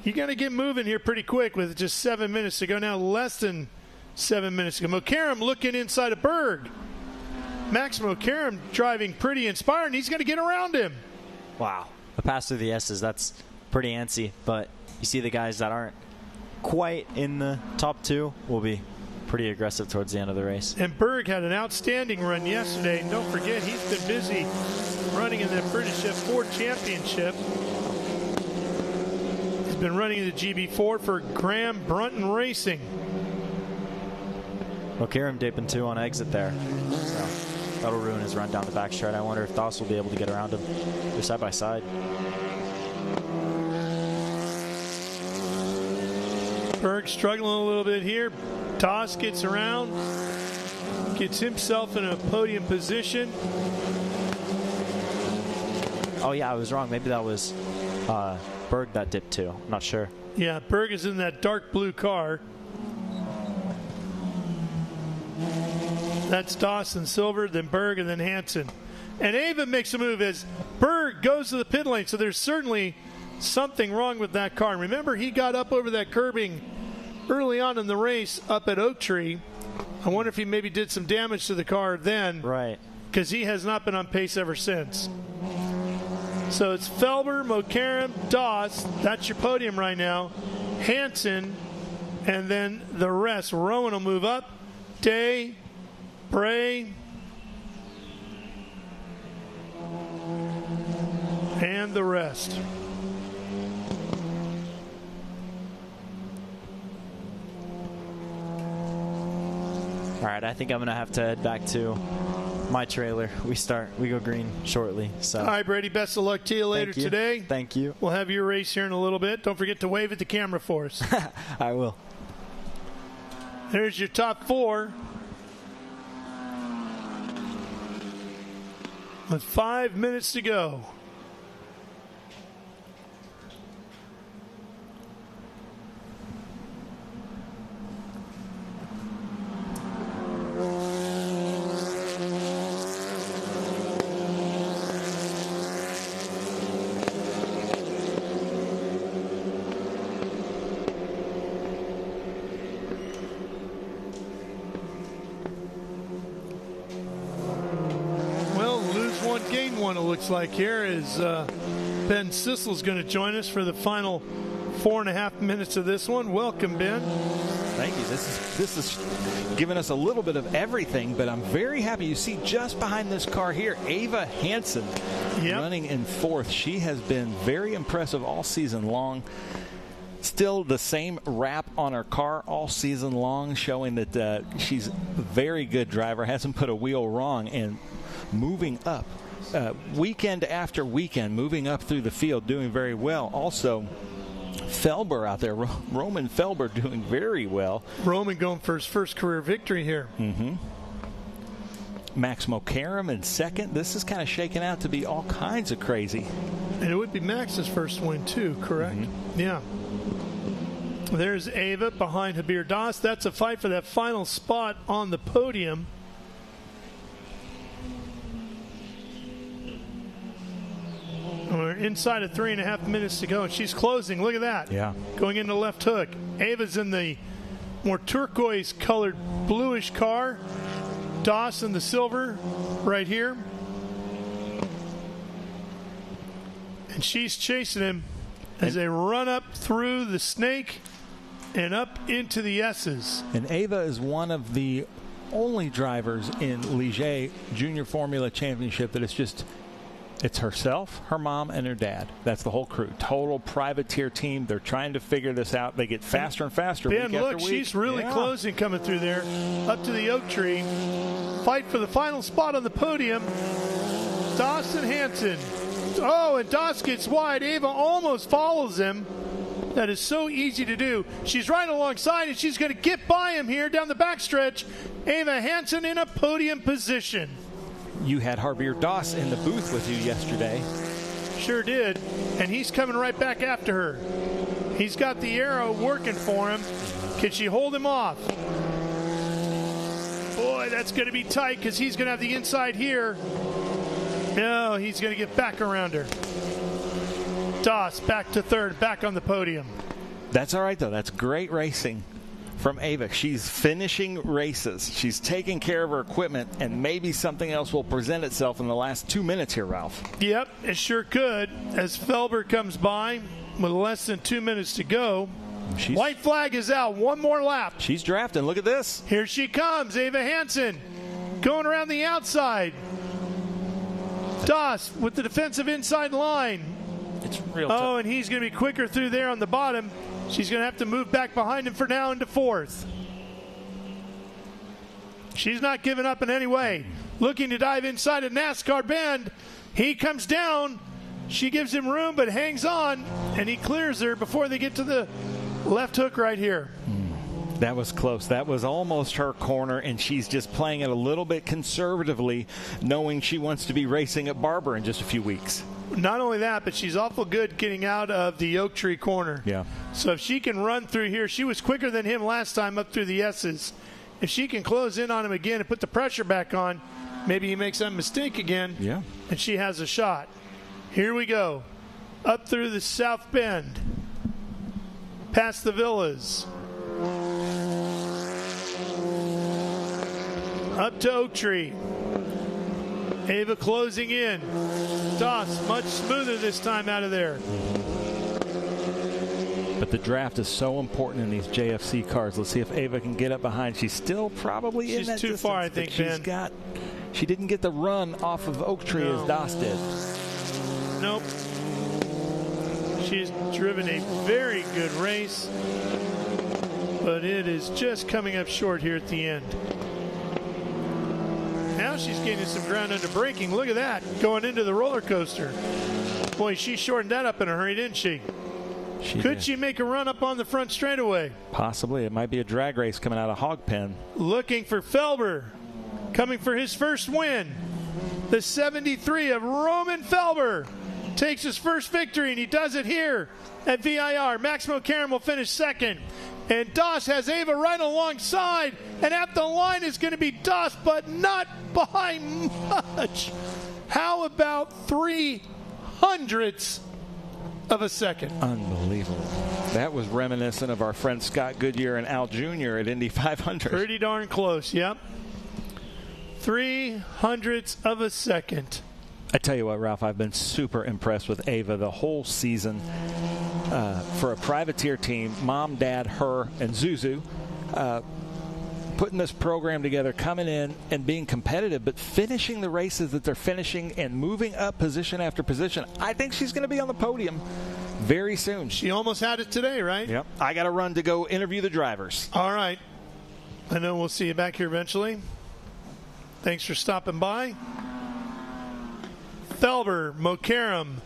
you got to get moving here pretty quick with just 7 minutes to go. Now less than 7 minutes to go. Mokaram looking inside of Berg. Max Mokaram driving pretty inspiring. He's going to get around him. Wow. A pass through the S's, that's pretty antsy. But you see the guys that aren't quite in the top 2 will be pretty aggressive towards the end of the race. And Berg had an outstanding run yesterday. And don't forget, he's been busy running in the British F4 Championship. He's been running in the GB4 for Graham Brunton Racing. Well, Karam dipping 2 on exit there. So that'll ruin his run down the backstretch. I wonder if Doss will be able to get around him. They're side by side. Berg struggling a little bit here. Doss gets around, gets himself in a podium position. Oh, yeah, I was wrong. Maybe that was Berg that dipped 2. I'm not sure. Yeah, Berg is in that dark blue car. That's Doss and Silver, then Berg, and then Hansen. And Ava makes a move as Berg goes to the pit lane, so there's certainly something wrong with that car. And remember, he got up over that curbing early on in the race up at Oak Tree. I wonder if he maybe did some damage to the car then. Right. Because he has not been on pace ever since. So it's Felber, Mokaram, Doss. That's your podium right now. Hansen, and then the rest. Rowan will move up. Day, Bray, and the rest. All right, I think I'm going to have to head back to my trailer. We go green shortly. So. All right, Brady, best of luck to you later today. Thank you. We'll have your race here in a little bit. Don't forget to wave at the camera for us. I will. There's your top 4. With 5 minutes to go. Gain one, it looks like here, is Ben Sissel's going to join us for the final 4.5 minutes of this one. Welcome, Ben. Thank you. This is giving us a little bit of everything, but I'm very happy. You see just behind this car here, Ava Hansen running in 4th. She has been very impressive all season long. Still the same wrap on her car all season long, showing that she's a very good driver, hasn't put a wheel wrong, and moving up weekend after weekend, moving up through the field, doing very well. Also, Felber out there, Roman Felber, doing very well. Roman going for his first career victory here. Mm-hmm. Max Mokaram in 2nd. This is kind of shaking out to be all kinds of crazy. And it would be Max's first win too, correct? Mm-hmm. Yeah. There's Ava behind Habir Doss. That's a fight for that final spot on the podium. We're inside of 3.5 minutes to go, and she's closing. Look at that. Yeah. Going into left hook. Ava's in the more turquoise-colored bluish car. Doss in the silver right here. And she's chasing him as they run up through the snake and up into the S's. And Ava is one of the only drivers in Ligier Junior Formula Championship that is just It's herself, her mom, and her dad. That's the whole crew. Total privateer team. They're trying to figure this out. They get faster and faster. Ben, week look, after week. she's really closing coming through there. Up to the oak tree. Fight for the final spot on the podium. Dawson Hanson. Oh, and Doss gets wide. Ava almost follows him. That is so easy to do. She's right alongside, and she's going to get by him here down the backstretch. Ava Hansen in a podium position. You had Javier Doss in the booth with you yesterday. Sure did. And he's coming right back after her. He's got the arrow working for him. Can she hold him off? Boy, that's going to be tight because he's going to have the inside here. No, he's going to get back around her. Doss back to third, back on the podium. That's all right, though. That's great racing from Ava. She's finishing races. She's taking care of her equipment, and maybe something else will present itself in the last 2 minutes here, Ralph. Yep, it sure could. As Felber comes by with less than 2 minutes to go. White flag is out. One more lap. She's drafting. Look at this. Here she comes, Ava Hansen, going around the outside. Doss with the defensive inside line. It's real tough. tough. And he's going to be quicker through there on the bottom. She's going to have to move back behind him for now into fourth. She's not giving up in any way. Looking to dive inside a NASCAR bend. He comes down. She gives him room but hangs on, and he clears her before they get to the left hook right here. That was close. That was almost her corner, and she's just playing it a little bit conservatively, knowing she wants to be racing at Barber in just a few weeks. Not only that, but she's awful good getting out of the oak tree corner. Yeah. So if she can run through here, she was quicker than him last time up through the S's. If she can close in on him again and put the pressure back on, maybe he makes that mistake again. Yeah. And she has a shot. Here we go. Up through the South Bend. Past the villas. Up to Oak Tree. Ava closing in. Doss much smoother this time out of there. But the draft is so important in these JFC cars. Let's see if Ava can get up behind. She's still probably in that too distance, far, I think, Ben. She didn't get the run off of Oak Tree as Doss did. Nope. She's driven a very good race, but it is just coming up short here at the end. Now she's gaining some ground under braking. Look at that, going into the roller coaster. Boy, she shortened that up in a hurry, didn't she? Could she make a run up on the front straightaway? Possibly. It might be a drag race coming out of Hog Pen. Looking for Felber, coming for his first win. The 73 of Roman Felber takes his first victory, and he does it here at VIR. Maximo Karam will finish second. And Doss has Ava right alongside, and at the line is going to be Doss, but not by much. How about 0.03 of a second? Unbelievable. That was reminiscent of our friend Scott Goodyear and Al Jr. at Indy 500. Pretty darn close, yep. 0.03 of a second. I tell you what, Ralph, I've been super impressed with Ava the whole season. For a privateer team, Mom, Dad, her, and Zuzu, putting this program together, coming in and being competitive, but finishing the races that they're finishing and moving up position after position. I think she's going to be on the podium very soon. She almost had it today, right? Yep. I got to run to go interview the drivers. All right. I know we'll see you back here eventually. Thanks for stopping by. Felber, Mokaram,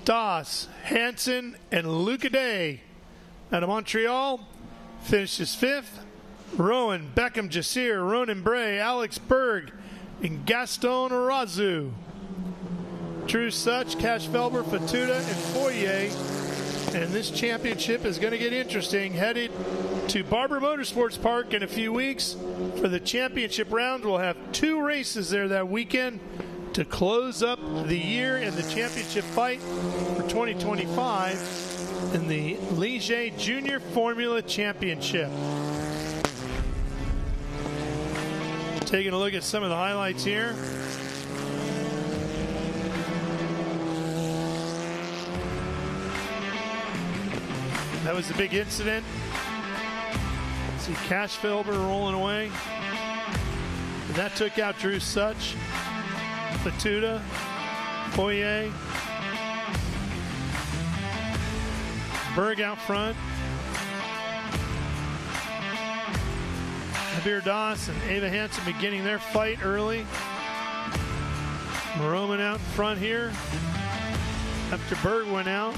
Doss, Hansen, and Luca Day out of Montreal finishes fifth. Rowan, Beckham, Jasir, Ronan Bray, Alex Berg, and Gaston Arazu. Drew Such, Cash Felber, Fatuda, and Foyer. And this championship is going to get interesting. Headed to Barber Motorsports Park in a few weeks for the championship round. We'll have 2 races there that weekend to close up the year in the championship fight for 2025 in the Ligier Junior Formula Championship. Taking a look at some of the highlights here. That was the big incident. See Cash Felber rolling away. And that took out Drew Such, Fatuda, Foyer. Berg out front. Javier Doss and Ava Hansen beginning their fight early. Roman out in front here after Berg went out.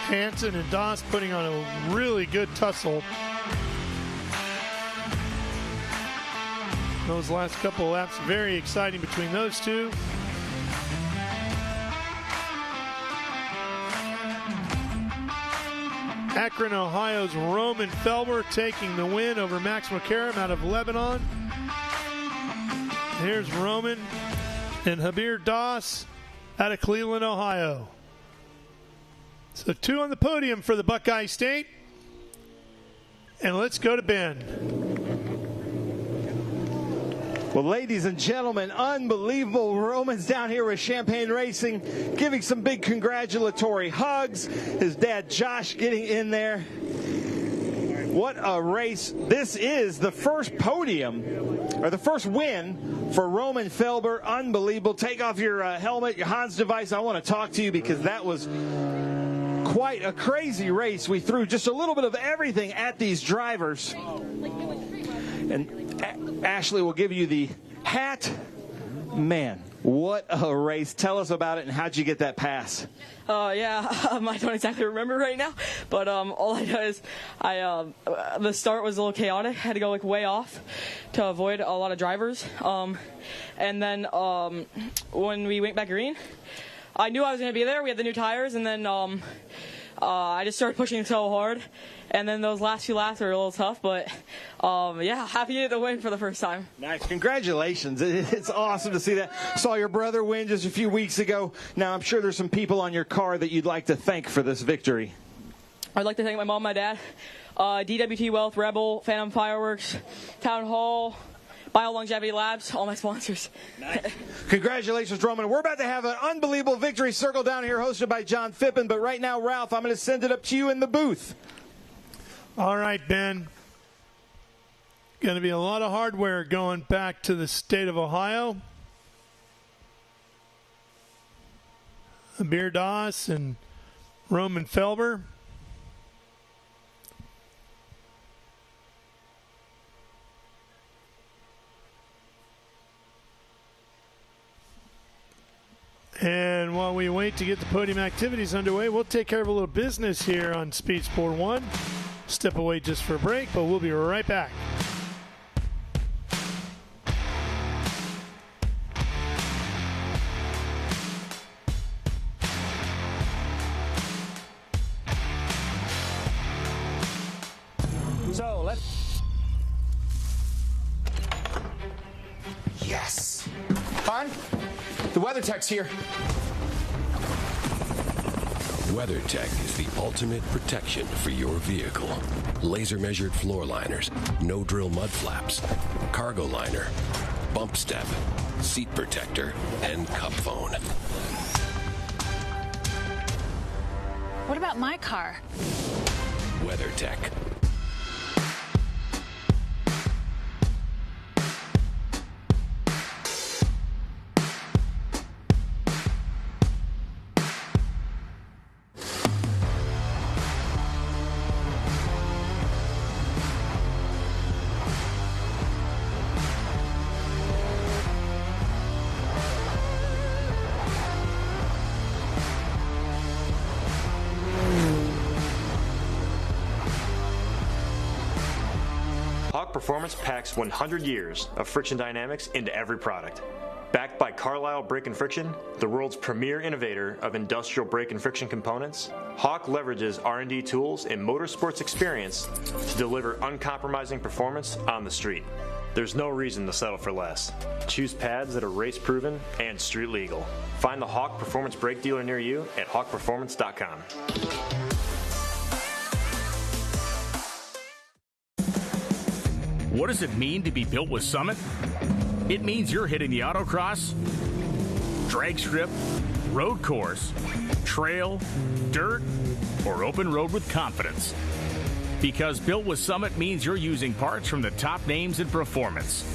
Hansen and Doss putting on a really good tussle. Those last couple of laps, very exciting between those two. Akron, Ohio's Roman Felber taking the win over Max McCarron out of Lebanon. Here's Roman and Javier Doss out of Cleveland, Ohio. So 2 on the podium for the Buckeye State. And let's go to Ben. Well, ladies and gentlemen, unbelievable. Roman's down here with Champagne Racing, giving some big congratulatory hugs. His dad, Josh, getting in there. What a race. This is the first podium, or the first win for Roman Felber. Unbelievable. Take off your helmet, your Hans device. I want to talk to you because that was quite a crazy race. We threw just a little bit of everything at these drivers. And Ashley will give you the hat. Man, what a race. Tell us about it and how'd you get that pass? I don't exactly remember right now, but all I know is the start was a little chaotic. I had to go way off to avoid a lot of drivers. And then when we went back green, I knew I was going to be there. We had the new tires, and then I just started pushing so hard. And then those last few laps were a little tough, but happy to get the win for the first time. Nice. Congratulations. It's awesome to see that. Saw your brother win just a few weeks ago. Now, I'm sure there's some people on your car that you'd like to thank for this victory. I'd like to thank my mom, my dad, DWT Wealth, Rebel, Phantom Fireworks, Town Hall, Bio Longevity Labs, all my sponsors. Nice. Congratulations, Roman. We're about to have an unbelievable victory circle down here hosted by John Phippen, but right now, Ralph, I'm going to send it up to you in the booth. All right, Ben. Going to be a lot of hardware going back to the state of Ohio. Javier Doss and Roman Felber. And while we wait to get the podium activities underway, we'll take care of a little business here on Speed Sport 1. Step away just for a break, but we'll be right back. So let's. Yes. Hon, the WeatherTech's here. WeatherTech is the ultimate protection for your vehicle. Laser measured floor liners, no drill mud flaps, cargo liner, bump step, seat protector, and cup phone. What about my car? WeatherTech. Performance packs 100 years of friction dynamics into every product. Backed by Carlisle Brake and Friction, the world's premier innovator of industrial brake and friction components, Hawk leverages R&D tools and motorsports experience to deliver uncompromising performance on the street. There's no reason to settle for less. Choose pads that are race proven and street legal. Find the Hawk Performance Brake dealer near you at hawkperformance.com. What does it mean to be built with Summit? It means you're hitting the autocross, drag strip, road course, trail, dirt, or open road with confidence. Because Built with Summit means you're using parts from the top names in performance.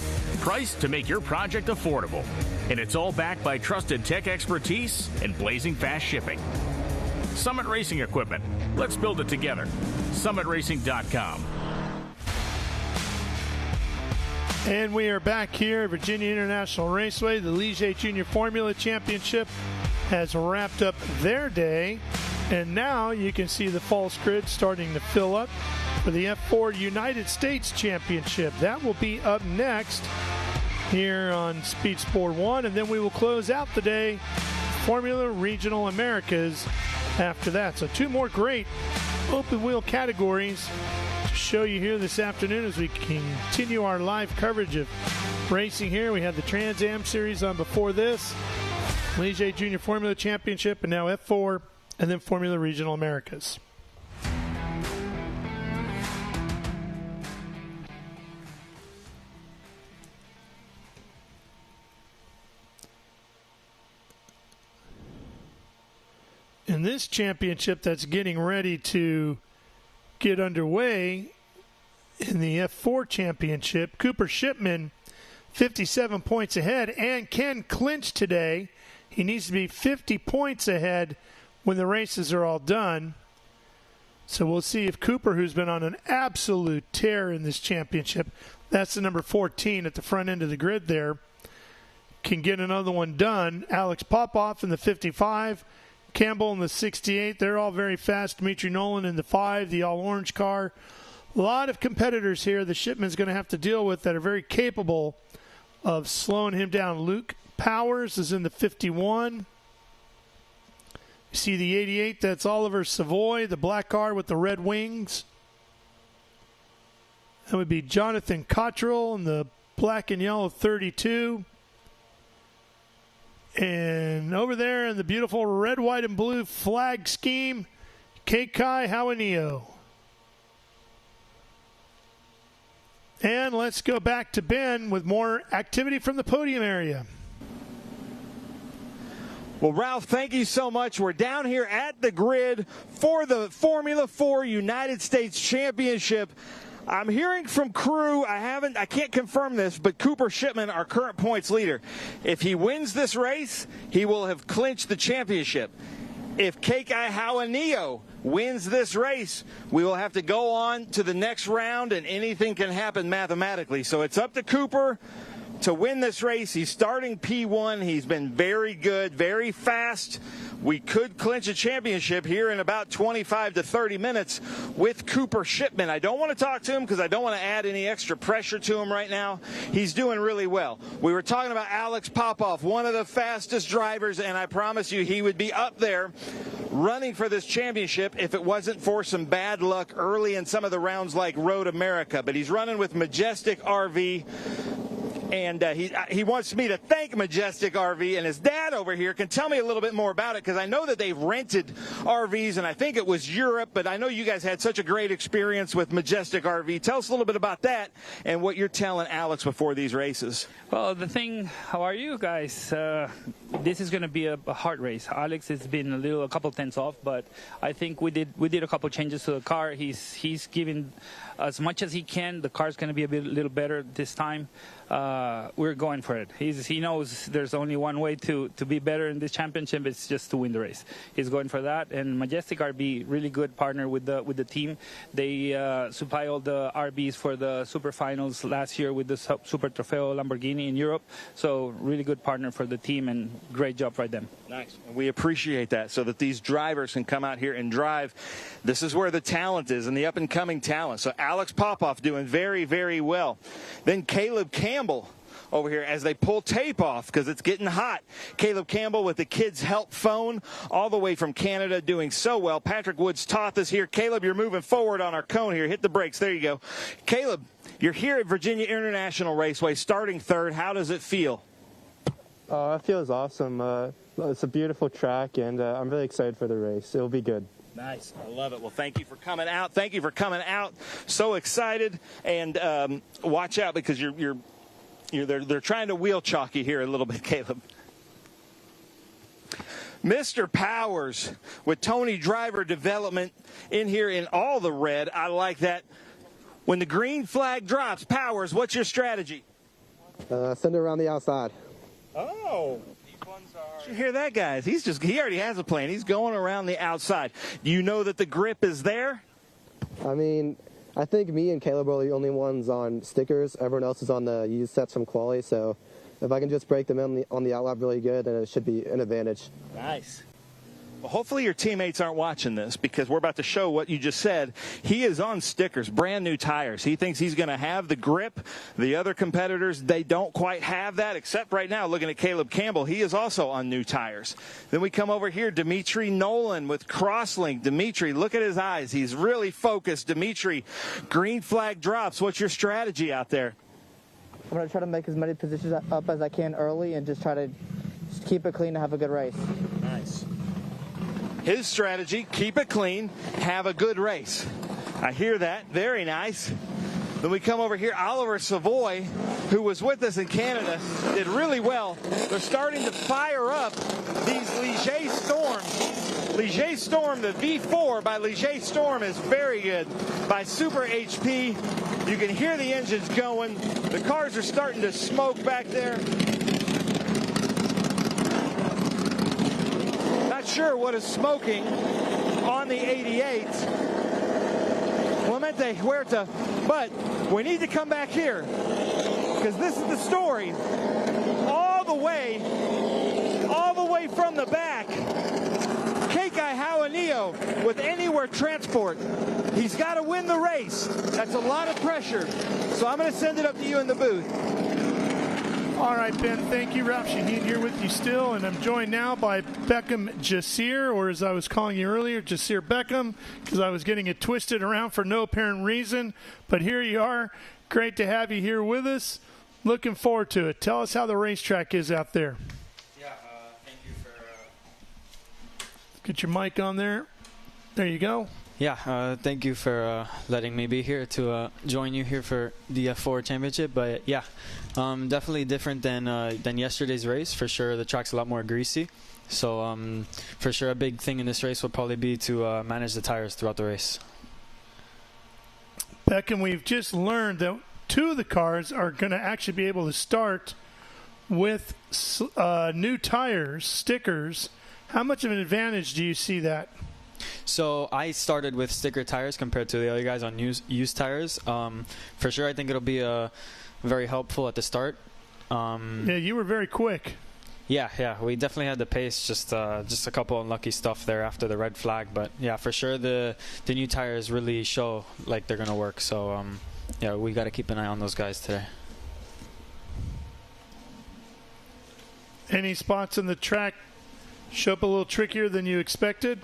Priced to make your project affordable. And it's all backed by trusted tech expertise and blazing fast shipping. Summit Racing Equipment. Let's build it together. SummitRacing.com. And we are back here at Virginia International Raceway. The Ligier Junior Formula Championship has wrapped up their day. And now you can see the false grid starting to fill up for the F4 United States Championship. That will be up next here on Speed Sport 1. And then we will close out the day, Formula Regional Americas after that. So two more great open wheel categories to show you here this afternoon as we continue our live coverage of racing here. We had the Trans Am Series on before this, Ligier Junior Formula Championship, and now F4, and then Formula Regional Americas. In this championship that's getting ready to get underway in the F4 championship, Cooper Shipman 57 points ahead and can clinch today. He needs to be 50 points ahead when the races are all done. So we'll see if Cooper, who's been on an absolute tear in this championship, that's the number 14 at the front end of the grid there, can get another one done. Alex Popoff in the 55, Campbell in the 68. They're all very fast. Dimitri Nolan in the 5, the all-orange car. A lot of competitors here the Shipman's going to have to deal with that are very capable of slowing him down. Luke Powers is in the 51. You see the 88, that's Oliver Savoy, the black car with the red wings. That would be Jonathan Cottrell in the black and yellow 32. And over there in the beautiful red, white, and blue flag scheme, Keikai Hawanio. And let's go back to Ben with more activity from the podium area. Well, Ralph, thank you so much. We're down here at the grid for the Formula 4 United States Championship. I'm hearing from crew, I can't confirm this, but Cooper Shipman, our current points leader, if he wins this race, he will have clinched the championship. If Keikai Hawanio wins this race, we will have to go on to the next round, and anything can happen mathematically. So it's up to Cooper to win this race. He's starting P1. He's been very good, very fast. We could clinch a championship here in about 25 to 30 minutes with Cooper Shipman. I don't want to talk to him because I don't want to add any extra pressure to him right now. He's doing really well. We were talking about Alex Popoff, one of the fastest drivers, and I promise you he would be up there running for this championship if it wasn't for some bad luck early in some of the rounds like Road America. But he's running with Majestic RV. And he wants me to thank Majestic RV, and his dad over here can tell me a little bit more about it because I know that they've rented RVs, and I think it was Europe, but I know you guys had such a great experience with Majestic RV. Tell us a little bit about that and what you're telling Alex before these races. Well, how are you guys? This is going to be a hard race. Alex has been a couple tenths off, but I think we did a couple changes to the car. He's giving as much as he can. The car's going to be a little better this time. We're going for it. He knows there's only one way to be better in this championship. It's just to win the race. He's going for that. And Majestic RB, really good partner with the team. They supply all the RBs for the Super Finals last year with the Super Trofeo Lamborghini in Europe. So really good partner for the team, and great job by them. Nice. And we appreciate that, so that these drivers can come out here and drive. This is where the talent is, and the up-and-coming talent. So Alex Popoff doing very, very well. Then Caleb Campbell over here as they pull tape off because it's getting hot. Caleb Campbell with the Kids Help phone all the way from Canada, doing so well. Patrick Woods-Toth is here. Caleb, you're moving forward on our cone here. Hit the brakes. There you go. Caleb, you're here at Virginia International Raceway, starting third. How does it feel? It feels awesome. It's a beautiful track, and I'm really excited for the race. It'll be good. Nice. I love it. Well, thank you for coming out. Thank you for coming out. So excited. And watch out because they're trying to wheel chalk you here a little bit, Caleb. Mr. Powers with Tony Driver Development in here in all the red. I like that. When the green flag drops, Powers, what's your strategy? Send it around the outside. Oh. Did you hear that, guys? He already has a plan. He's going around the outside. Do you know that the grip is there? I mean, I think me and Caleb are the only ones on stickers. Everyone else is on the used sets from quali, so if I can just break them in on the outlap really good, then it should be an advantage. Nice. Well, hopefully your teammates aren't watching this, because we're about to show what you just said. He is on stickers, brand new tires. He thinks he's going to have the grip. The other competitors, they don't quite have that, except right now, looking at Caleb Campbell. He is also on new tires. Then we come over here, Dimitri Nolan with Crosslink. Dimitri, look at his eyes. He's really focused. Dimitri, green flag drops. What's your strategy out there? I'm going to try to make as many positions up as I can early and just try to keep it clean and have a good race. Nice. His strategy, keep it clean, have a good race. I hear that. Very nice. Then we come over here, Oliver Savoy, who was with us in Canada, did really well. They're starting to fire up these Ligier Storms. Ligier Storm, the V4 by Ligier Storm is very good. By Super HP, you can hear the engines going. The cars are starting to smoke back there. Not sure what is smoking on the 88. Clemente Huerta, but we need to come back here because this is the story. All the way from the back. Kekai Hawanio with Anywhere Transport. He's got to win the race. That's a lot of pressure. So I'm going to send it up to you in the booth. All right, Ben, thank you. Ralph Shaheen here with you still, and I'm joined now by Beckham Jasir, or as I was calling you earlier, Jasir Beckham, because I was getting it twisted around for no apparent reason. But here you are. Great to have you here with us. Looking forward to it. Tell us how the racetrack is out there. Yeah, thank you for... Get your mic on there. There you go. Yeah, thank you for letting me be here to join you here for the F4 Championship. But yeah, definitely different than yesterday's race. For sure, the track's a lot more greasy. So for sure, a big thing in this race will probably be to manage the tires throughout the race. Beckham, we've just learned that two of the cars are going to actually be able to start with new tires, stickers. How much of an advantage do you see that? So I started with sticker tires compared to the other guys on used tires. For sure, I think it'll be very helpful at the start. Yeah, you were very quick. Yeah, we definitely had the pace. Just a couple unlucky stuff there after the red flag, but yeah, for sure the new tires really show like they're gonna work. So yeah, we got to keep an eye on those guys today. Any spots in the track show up a little trickier than you expected?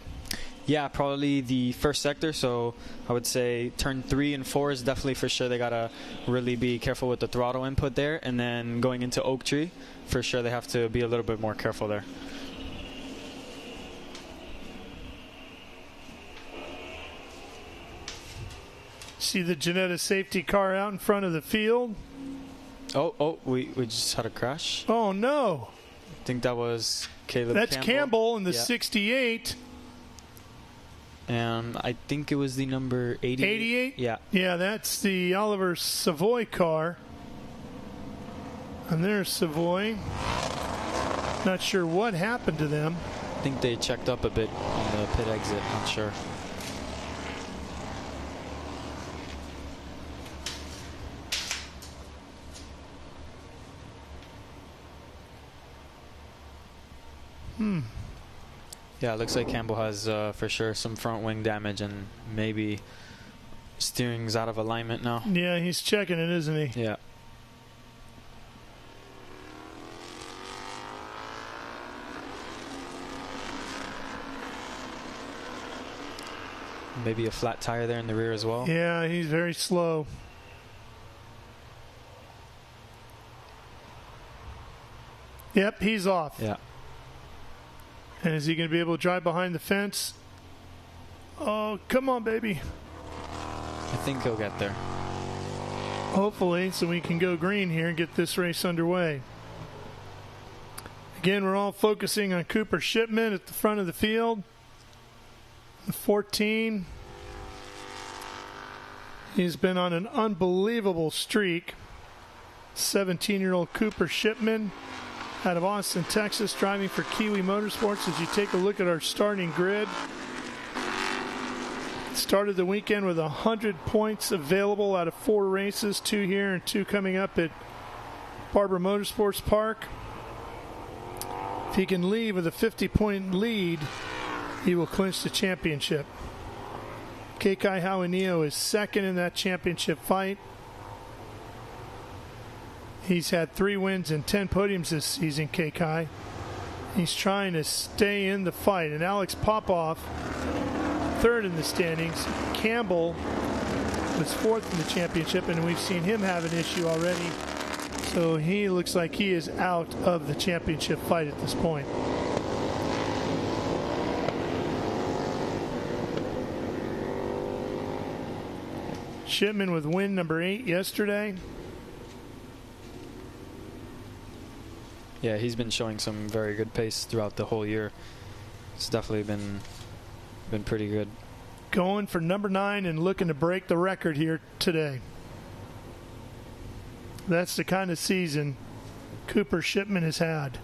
Yeah, probably the first sector. So I would say turn 3 and 4 is definitely for sure. They got to really be careful with the throttle input there. And then going into Oak Tree, for sure they have to be a little bit more careful there. See the Ginetta safety car out in front of the field. Oh, we just had a crash. Oh, no. I think that was Caleb That's Campbell in the 68. And I think it was the number 88. 88? Yeah. Yeah, that's the Oliver Savoy car. And there's Savoy. Not sure what happened to them. I think they checked up a bit on the pit exit. Not sure. Yeah, it looks like Campbell has for sure some front wing damage and maybe steering's out of alignment now. Yeah, he's checking it, isn't he? Yeah. Maybe a flat tire there in the rear as well. Yeah, he's very slow. Yep, he's off. Yeah. And is he going to be able to drive behind the fence? Oh, come on, baby. I think he'll get there. Hopefully, so we can go green here and get this race underway. Again, we're all focusing on Cooper Shipman at the front of the field. The 14. He's been on an unbelievable streak. 17-year-old Cooper Shipman out of Austin, Texas, driving for Kiwi Motorsports. As you take a look at our starting grid, started the weekend with 100 points available out of 4 races, 2 here and 2 coming up at Barber Motorsports Park. If he can leave with a 50-point lead, he will clinch the championship. Kekai Hauanio is second in that championship fight. He's had 3 wins and 10 podiums this season, Kekai. He's trying to stay in the fight. And Alex Popoff, third in the standings. Campbell was 4th in the championship, and we've seen him have an issue already. So he looks like he is out of the championship fight at this point. Shipman with win number 8 yesterday. Yeah, he's been showing some very good pace throughout the whole year. It's definitely been pretty good. Going for number 9 and looking to break the record here today. That's the kind of season Cooper Shipman has had.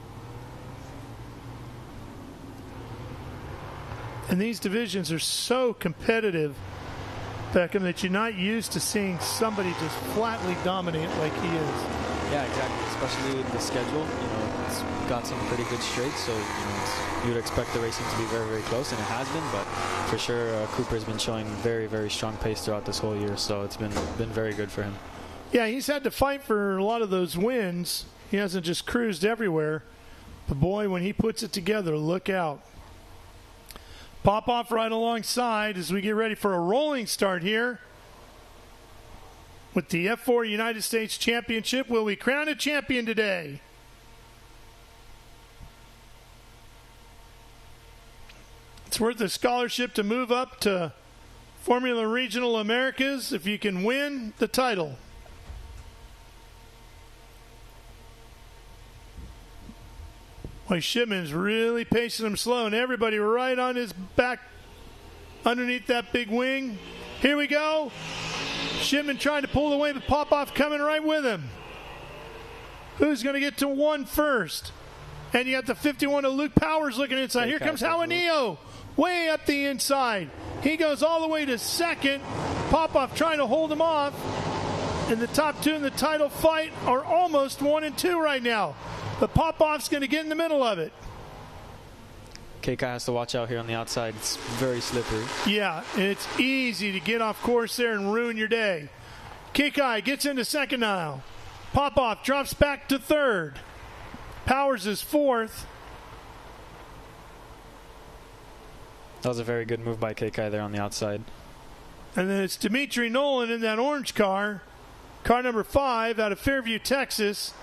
And these divisions are so competitive, Beckham, that you're not used to seeing somebody just flatly dominate like he is. Yeah, exactly. Especially with the schedule, it's got some pretty good straights, so you would expect the racing to be very, very close, and it has been. But for sure, Cooper's been showing very, very strong pace throughout this whole year, so it's been very good for him. Yeah, he's had to fight for a lot of those wins. He hasn't just cruised everywhere. But boy, when he puts it together, look out. Popoff right alongside as we get ready for a rolling start here with the F4 United States Championship. Will we crown a champion today? It's worth a scholarship to move up to Formula Regional Americas if you can win the title. Boy, Shipman's really pacing him slow, and everybody right on his back underneath that big wing. Here we go. Shipman trying to pull away, but Popoff coming right with him. Who's going to get to 1 first? And you got the 51 of Luke Powers looking inside. Here comes Hauanio, way up the inside. He goes all the way to 2nd. Popoff trying to hold him off. And the top 2 in the title fight are almost 1 and 2 right now. But Popoff's going to get in the middle of it. Kekai has to watch out here on the outside. It's very slippery. Yeah, and it's easy to get off course there and ruin your day. Kekai gets into 2nd now. Popoff drops back to 3rd. Powers is 4th. That was a very good move by Kekai there on the outside. And then it's Dimitri Nolan in that orange car. Car number 5 out of Fairview, Texas.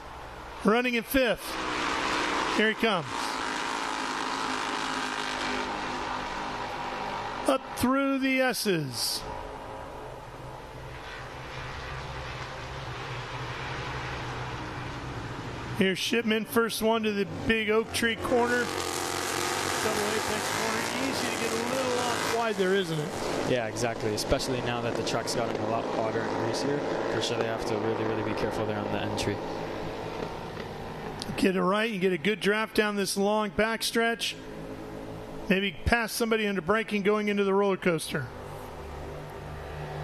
Running in 5th. Here he comes. Up through the S's. Here's Shipman, first one to the big oak tree corner. Double apex corner. Easy to get a little off wide there, isn't it? Yeah, exactly. Especially now that the track's gotten a lot hotter and greasier. For sure they have to really, really be careful there on the entry. Get it right, you get a good draft down this long backstretch. Maybe pass somebody under braking going into the roller coaster.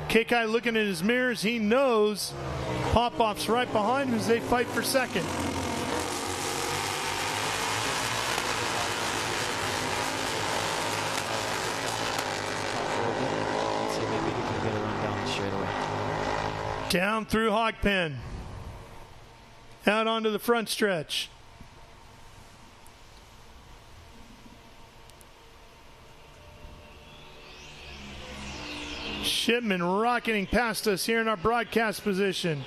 Kekai looking at his mirrors. He knows Popoff's right behind him as they fight for 2nd. Let's see, maybe he can get a run down the straightaway. Down through Hog Pen. Out onto the front stretch. Shipman rocketing past us here in our broadcast position.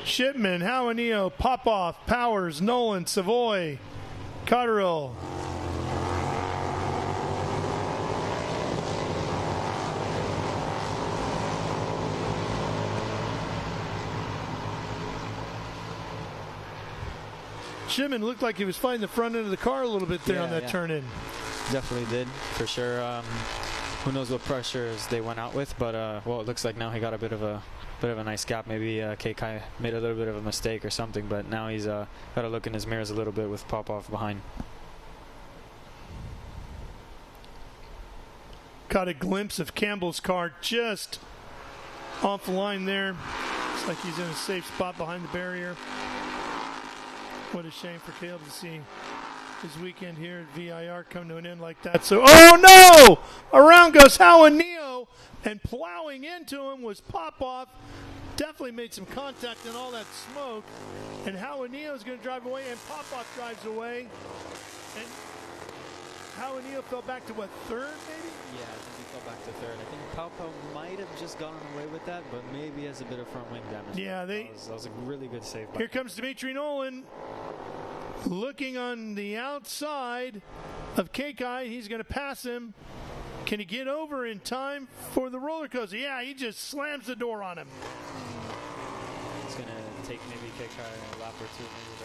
Shipman, Hauanio, Popoff, Powers, Nolan, Savoy, Cotterill. Shipman looked like he was fighting the front end of the car a little bit there on that turn in. Definitely did, for sure. Who knows what pressures they went out with, but well, it looks like now he got a bit of a nice gap. Maybe Kai made a little bit of a mistake or something, but now he's got to look in his mirrors a little bit with Popov behind. Got a glimpse of Campbell's car just off the line there. Looks like he's in a safe spot behind the barrier. What a shame for Caleb to see his weekend here at VIR come to an end like that. So, oh no! Around goes Howard Neo, and plowing into him was Popov. Definitely made some contact in all that smoke. And Howard Neo is going to drive away, and Popov drives away. And Howard Neo fell back to what, third maybe? Yeah, I think he fell back to third. I think Popov might have just gotten away with that, but maybe has a bit of front wing damage. Yeah, that was a really good save. Here comes Dimitri Nolan. Looking on the outside of Kekai. He's going to pass him. Can he get over in time for the roller coaster? Yeah, he just slams the door on him. It's going to take maybe Kekai a lap or two maybe to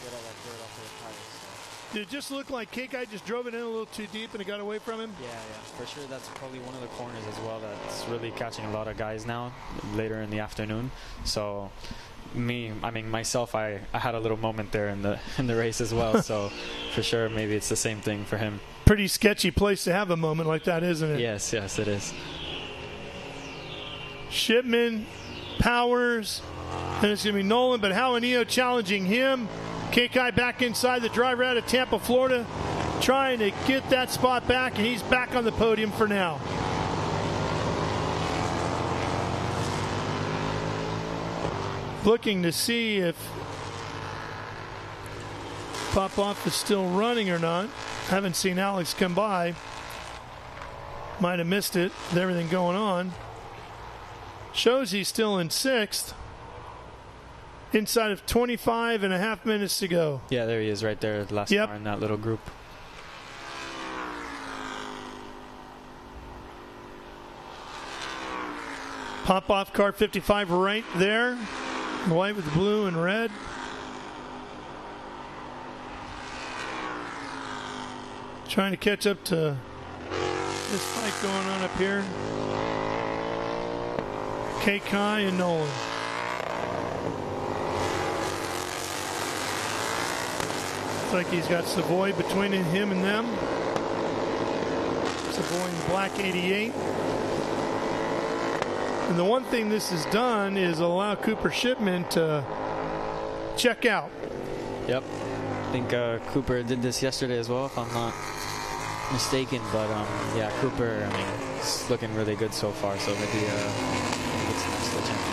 get all that dirt off of the tires. Did it just look like Kekai just drove it in a little too deep and it got away from him? Yeah, for sure. That's probably one of the corners as well that's really catching a lot of guys now later in the afternoon. So myself, I had a little moment there in the race as well. So for sure, maybe it's the same thing for him. Pretty sketchy place to have a moment like that, isn't it? Yes, it is. Shipman, Powers, and it's going to be Nolan, but Howard Neo challenging him. Kekai back inside, the driver out of Tampa, Florida, trying to get that spot back, and he's back on the podium for now. Looking to see if Popov is still running or not. Haven't seen Alex come by. Might have missed it with everything going on. Shows he's still in sixth. Inside of 25 and a half minutes to go. Yeah, there he is right there, the last car in that little group. Pop-off car 55 right there. The white with the blue and red. Trying to catch up to this fight going on up here. Kekai and Nolan. Looks like he's got Savoy between him and them. Savoy in the black 88. And the one thing this has done is allow Cooper Shipman to check out. Yep. I think Cooper did this yesterday as well, if I'm not mistaken. But yeah, Cooper, it's looking really good so far. So maybe it's the next championship.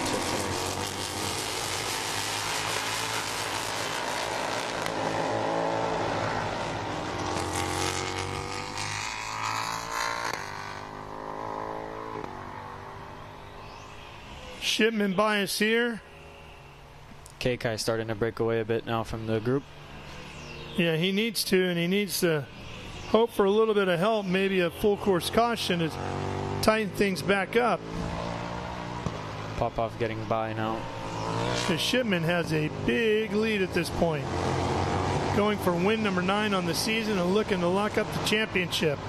Shipman bias here. Kekai starting to break away a bit now from the group. Yeah, he needs to, and he needs to hope for a little bit of help, maybe a full course caution to tighten things back up. Popov getting by now. Because Shipman has a big lead at this point. Going for win number 9 on the season and looking to lock up the championship.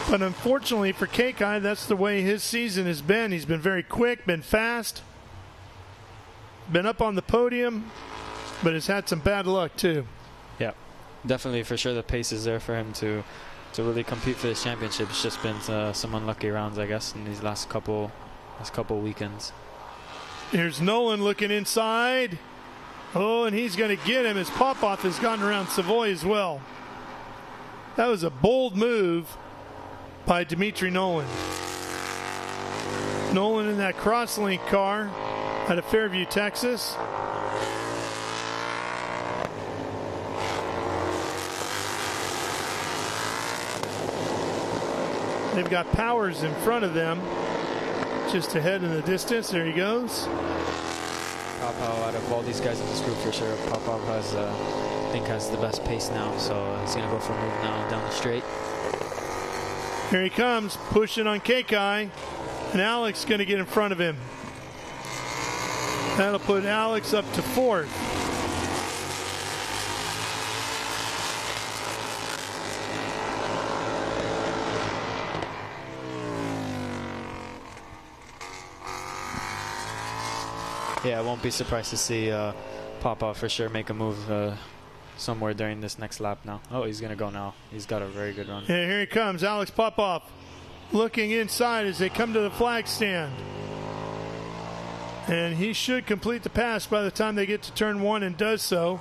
But unfortunately for Kekai, that's the way his season has been. He's been very quick, been fast, been up on the podium, but has had some bad luck too. Yeah, definitely for sure the pace is there for him to really compete for this championship. It's just been some unlucky rounds, I guess, in these last couple weekends. Here's Nolan looking inside. Oh, and he's going to get him as Popov has gotten around Savoy as well. That was a bold move by Dimitri Nolan. Nolan in that crosslink car out of Fairview, Texas. They've got Powers in front of them, just ahead in the distance. There he goes. Popov, out of all these guys in this group, for sure, Popov has, I think, has the best pace now. So he's going to go for a move now down the straight. Here he comes, pushing on Kekai. And Alex going to get in front of him. That'll put Alex up to 4th. Yeah, I won't be surprised to see Popoff for sure make a move somewhere during this next lap now. Oh, he's going to go now. He's got a very good run. Yeah, here he comes, Alex Popoff, looking inside as they come to the flag stand. And he should complete the pass by the time they get to turn 1 and does so.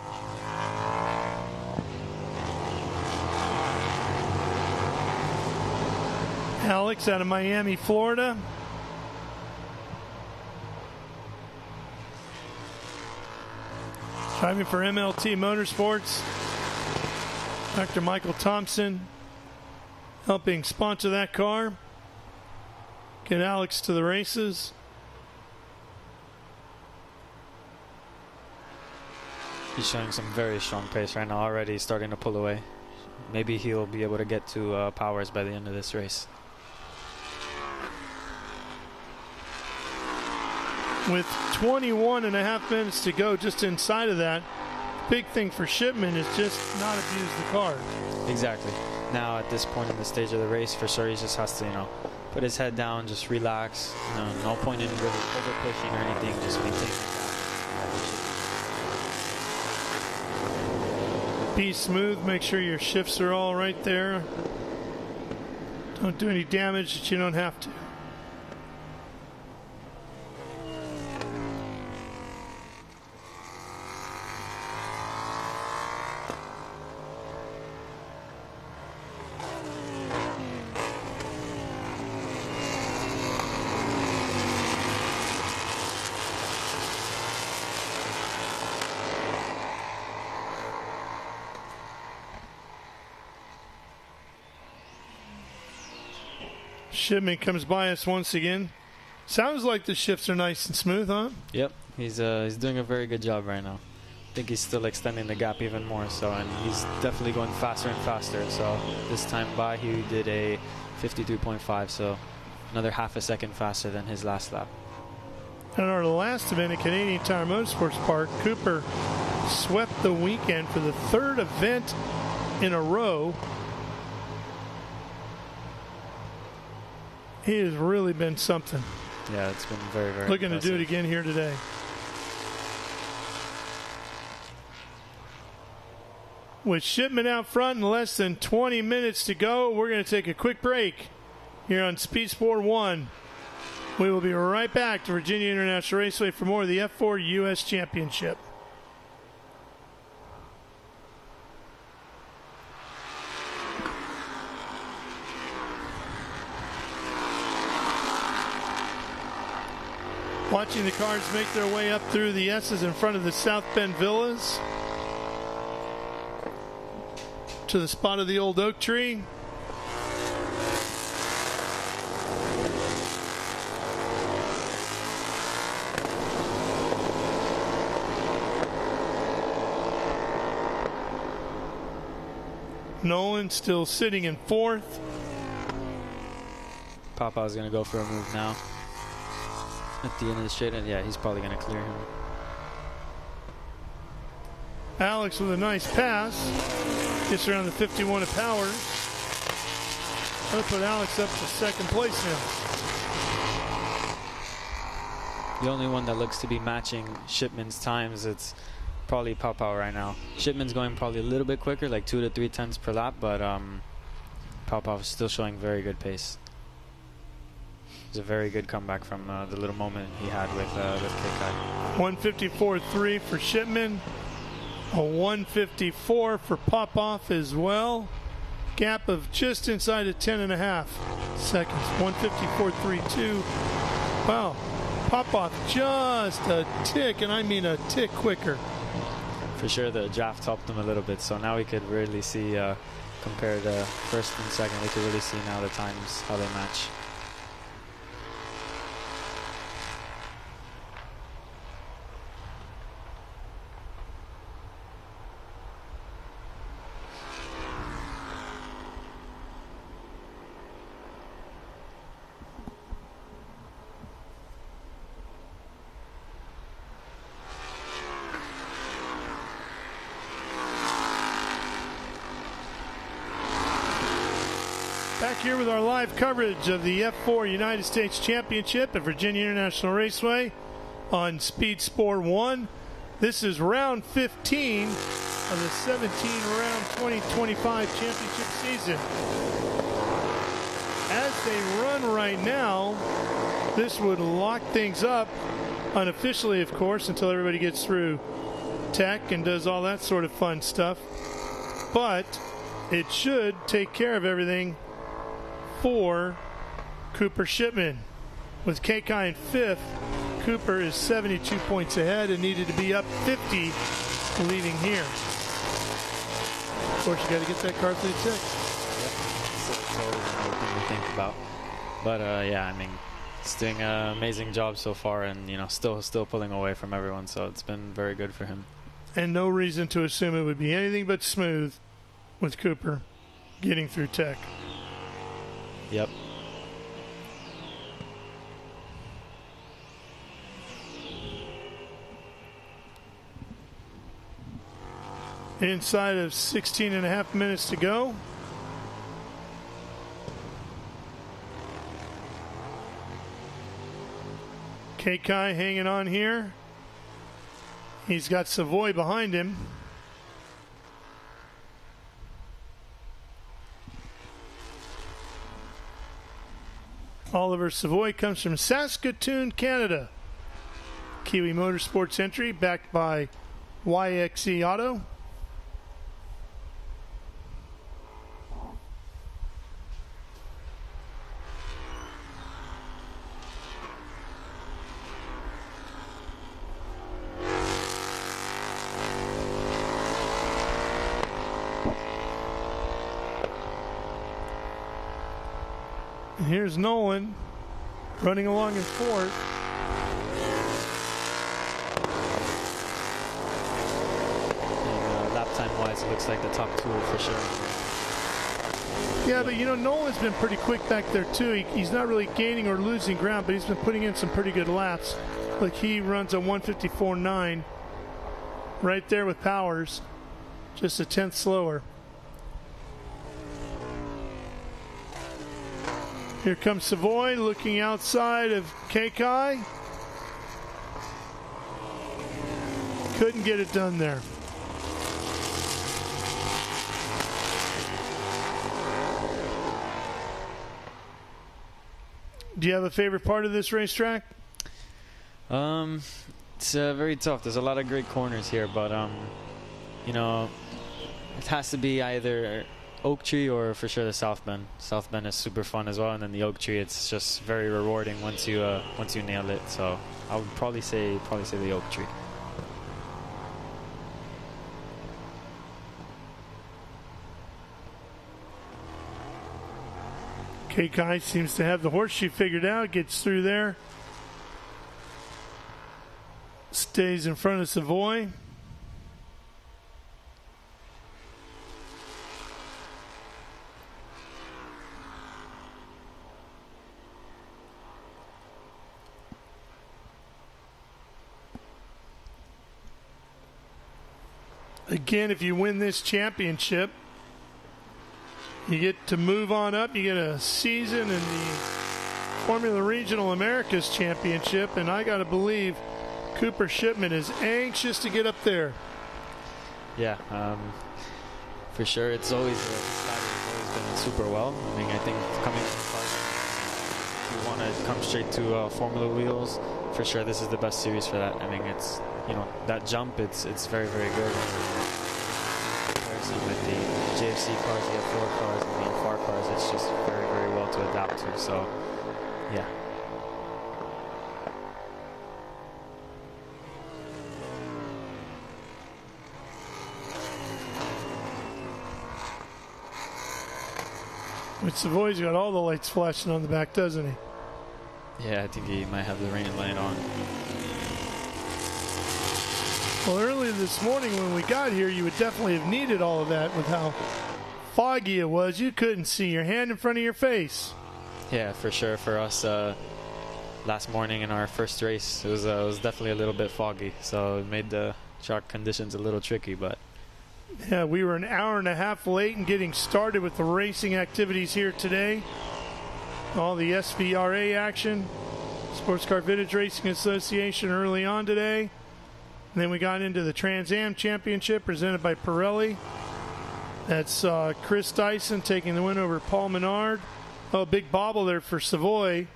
Alex out of Miami, Florida. Driving for MLT Motorsports. Dr. Michael Thompson helping sponsor that car. Get Alex to the races. He's showing some very strong pace right now already, starting to pull away. Maybe he'll be able to get to Powers by the end of this race. With 21 and a half minutes to go, just inside of that, big thing for Shipman is just not abuse the car. Exactly. Now at this point in the stage of the race, for sure he just has to, put his head down, just relax. No point in really over pushing or anything, just maintain that. Be smooth, make sure your shifts are all right there. Don't do any damage that you don't have to. Shipman comes by us once again. Sounds like the shifts are nice and smooth, huh? Yep, he's doing a very good job right now. I think he's still extending the gap even more, and he's definitely going faster and faster. So this time by he did a 52.5, so another half a second faster than his last lap. And our last event at Canadian Tire Motorsports Park, Cooper swept the weekend for the 3rd event in a row. He has really been something. Yeah, it's been very, very looking impressive. to do it again here today. With Shipman out front and less than 20 minutes to go, we're going to take a quick break here on Speed Sport 1. We will be right back to Virginia International Raceway for more of the F4 U.S. Championship. Watching the cars make their way up through the S's in front of the South Bend Villas to the spot of the old oak tree. Nolan still sitting in 4th. Papa's going to go for a move now. At the end of the straight, and yeah, he's probably going to clear him. Alex with a nice pass. Gets around the 51 of Powers. That'll put Alex up to 2nd place now. The only one that looks to be matching Shipman's times, it's probably Papa right now. Shipman's going probably a little bit quicker, like 2 to 3 tenths per lap, but Papa is still showing very good pace. It's a very good comeback from the little moment he had with KK. 154.3 for Shipman. A 154 for Popoff as well. Gap of just inside of 10.5 seconds. 154.32. Wow. Popoff just a tick, and I mean a tick quicker. For sure the draft helped him a little bit, so now we could really see, compared to 1st and 2nd, we could really see now the times, how they match. here with our live coverage of the F4 United States Championship at Virginia International Raceway on Speed Sport 1. This is round 15 of the 17-round 2025 championship season. As they run right now, this would lock things up unofficially, of course, until everybody gets through tech and does all that sort of fun stuff. But it should take care of everything for Cooper Shipman. With Kekai in 5th, Cooper is 72 points ahead and needed to be up 50 leaving here. Of course, you got to get that car through tech. That's always another thing to think about. But yeah, I mean, it's doing an amazing job so far, and still pulling away from everyone. So it's been very good for him. And no reason to assume it would be anything but smooth with Cooper getting through tech. Yep. Inside of 16 and a half minutes to go. Kekai hanging on here. He's got Savoy behind him. Oliver Savoy comes from Saskatoon, Canada. Kiwi Motorsports entry backed by YXE Auto. And here's Nolan running along in 4th. Lap time wise, it looks like the top 2 for sure. Yeah, but Nolan's been pretty quick back there too. He's not really gaining or losing ground, but he's been putting in some pretty good laps. Like he runs a 154.9 right there with Powers, just a 10th slower. Here comes Savoy looking outside of Kekai. Couldn't get it done there. Do you have a favorite part of this racetrack? It's very tough. There's a lot of great corners here, but it has to be either Oak Tree or for sure the South Bend. South Bend is super fun as well, and then the Oak Tree, it's just very rewarding once you nail it. So I would probably say the Oak Tree. Kekai seems to have the horseshoe figured out, gets through there. Stays in front of Savoy. Again, if you win this championship, you get to move on up. You get a season in the Formula Regional Americas Championship, and I got to believe Cooper Shipman is anxious to get up there. Yeah, for sure. It's always been super well. I mean, I think coming from you want to come straight to Formula wheels. For sure, this is the best series for that. I mean, it's that jump. It's very good. With the JFC cars, the F4 cars, and the F4 cars, it's just very well to adapt to. So, yeah. But Savoy's got all the lights flashing on the back, doesn't he? Yeah, I think he might have the rain light on. Well, earlier this morning when we got here, you would definitely have needed all of that with how foggy it was. You couldn't see your hand in front of your face. Yeah, for sure. For us, last morning in our first race, it was definitely a little bit foggy, so it made the track conditions a little tricky. But Yeah, we were an hour and a half late in getting started with the racing activities here today. All the SVRA action, Sports Car Vintage Racing Association early on today. And then we got into the Trans Am Championship presented by Pirelli. That's Chris Dyson taking the win over Paul Menard. Oh, big bobble there for Savoy.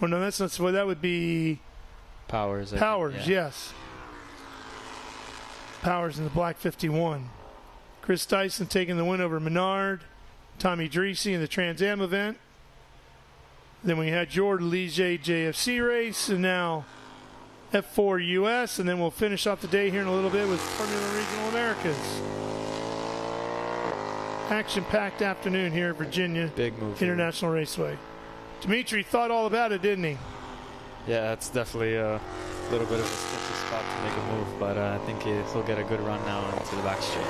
Oh, no, that's not Savoy. That would be Powers. Powers, yes. Powers in the black 51. Chris Dyson taking the win over Menard. Tommy Dreesy in the Trans Am event. Then we had your Ligier JFC Race, and now F4 U.S., and then we'll finish off the day here in a little bit with Formula Regional Americas. Action-packed afternoon here at Virginia Big move International Raceway. Dimitri thought all about it, didn't he? Yeah, it's definitely a little bit of a sketchy spot to make a move, but I think he'll get a good run now into the back straight.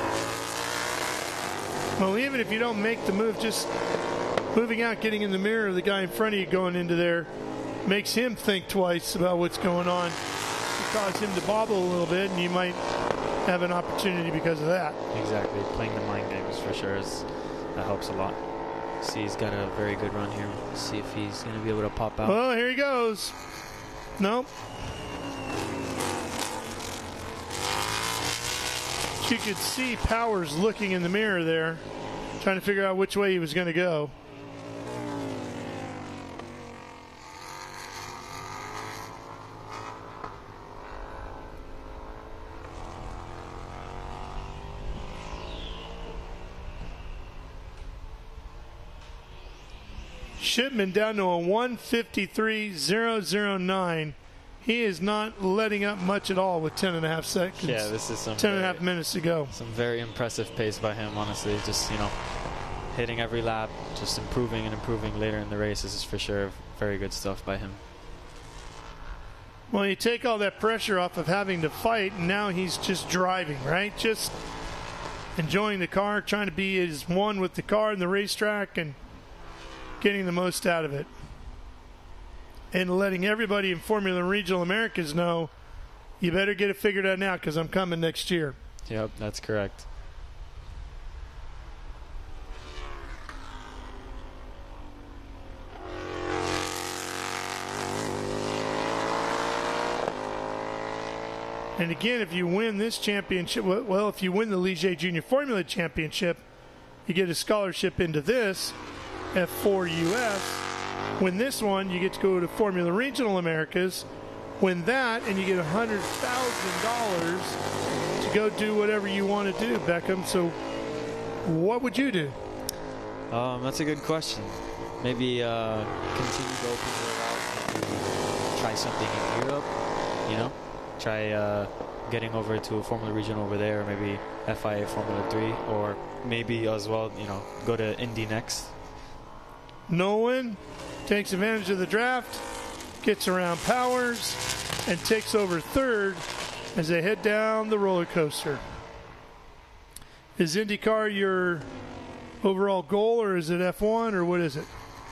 Well, even if you don't make the move, just moving out, getting in the mirror of the guy in front of you going into there makes him think twice about what's going on. It cause him to bobble a little bit, and you might have an opportunity because of that. Exactly. Playing the mind games for sure that helps a lot. See, he's got a very good run here. See if he's going to be able to pop out. Well, here he goes. Nope. You could see Powers looking in the mirror there, trying to figure out which way he was going to go. Shipman down to a 1:53.009. He is not letting up much at all with 10.5 seconds. Yeah, this is some 10.5 minutes to go. Some very impressive pace by him, honestly. Just, hitting every lap, just improving and improving later in the race. This is for sure very good stuff by him. Well, you take all that pressure off of having to fight, and now he's just driving, right? Just enjoying the car, trying to be as one with the car and the racetrack, and getting the most out of it. And letting everybody in Formula Regional Americas know, you better get it figured out now because I'm coming next year. Yep, that's correct. And again, if you win this championship, well, if you win the Ligier Junior Formula Championship, you get a scholarship into this F4 US. Win this one, you get to go to Formula Regional Americas. Win that, and you get $100,000 to go do whatever you want to do, Beckham. So what would you do? That's a good question. Maybe continue to open the route, maybe try something in Europe, Try getting over to a Formula Regional over there, or maybe FIA Formula 3, or maybe as well, go to Indy next. Nolan takes advantage of the draft, gets around Powers, and takes over third as they head down the roller coaster. Is IndyCar your overall goal, or is it F1, or what is it?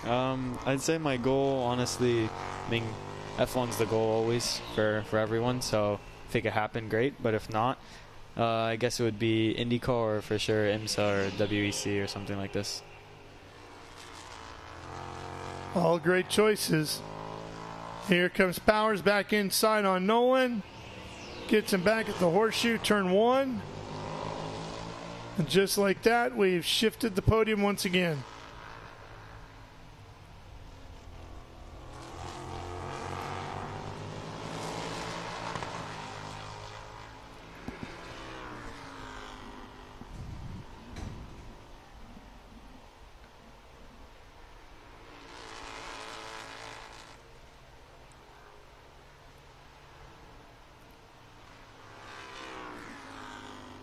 I'd say my goal, honestly, F1's the goal always for everyone, so if it could happen, great. But if not, I guess it would be IndyCar, or for sure IMSA or WEC or something like this. All great choices. Here comes Powers back inside on Nolan. Gets him back at the horseshoe, turn one. And just like that, we've shifted the podium once again.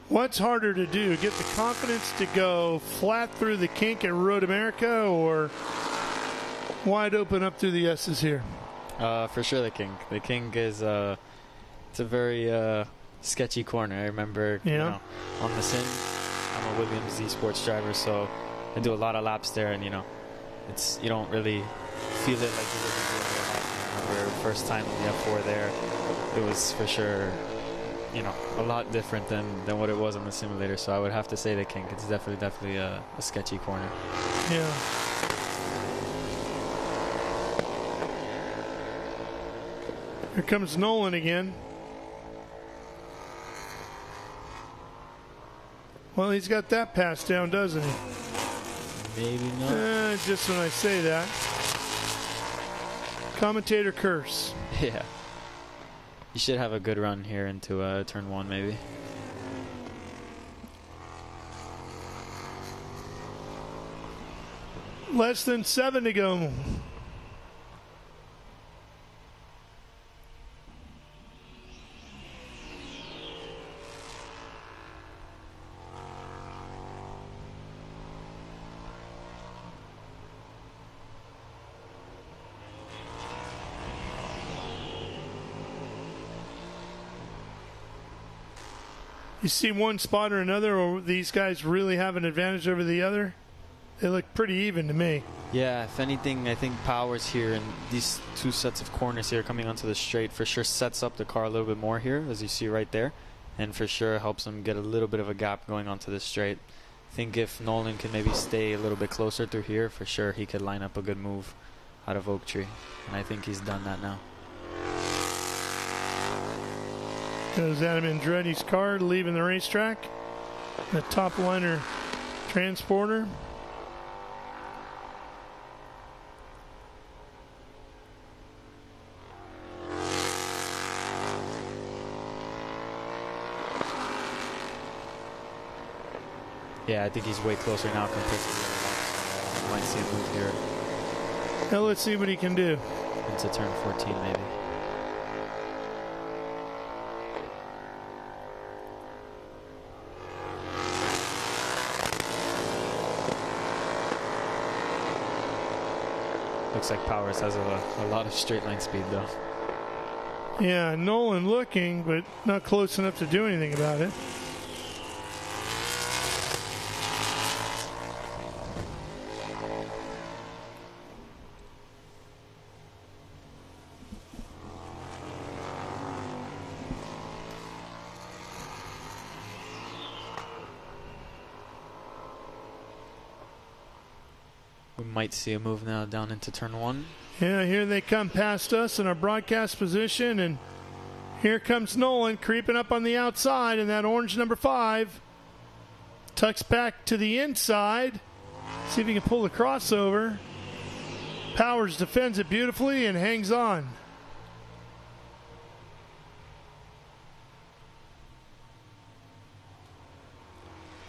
What's harder to do, get the confidence to go flat through the kink at Road America, or wide open up through the S's here? For sure the kink. The kink is it's a very sketchy corner. I remember on the Sim, I'm a Williams Z Sports driver, so I do a lot of laps there, and you don't really feel it like you really do. I remember first time in the F4 there, it was for sure a lot different than what it was on the simulator. So I would have to say the kink. It's definitely a sketchy corner. Yeah. Here comes Nolan again. Well, he's got that pass down, doesn't he? Maybe not. Just when I say that. Commentator curse. Yeah. You should have a good run here into turn 1, maybe. Less than 7 to go. You see one spot or another, or these guys really have an advantage over the other? They look pretty even to me. Yeah, if anything, I think Powers here and these 2 sets of corners here coming onto the straight for sure sets up the car a little bit more here, as you see right there, and for sure helps him get a little bit of a gap going onto the straight. I think if Nolan can maybe stay a little bit closer through here, for sure he could line up a good move out of Oak Tree, and I think he's done that now. Goes Adam Andretti's car leaving the racetrack. The top liner transporter. Yeah, I think he's way closer now compared to the other ones. Might see a move here. Now let's see what he can do. Into turn 14 maybe. Looks like Powers has a lot of straight line speed though. Yeah, Nolan looking, but not close enough to do anything about it. We might see a move now down into turn 1. Yeah, here they come past us in our broadcast position, and here comes Nolan creeping up on the outside in that orange number 5. Tucks back to the inside. See if he can pull the crossover. Powers defends it beautifully and hangs on.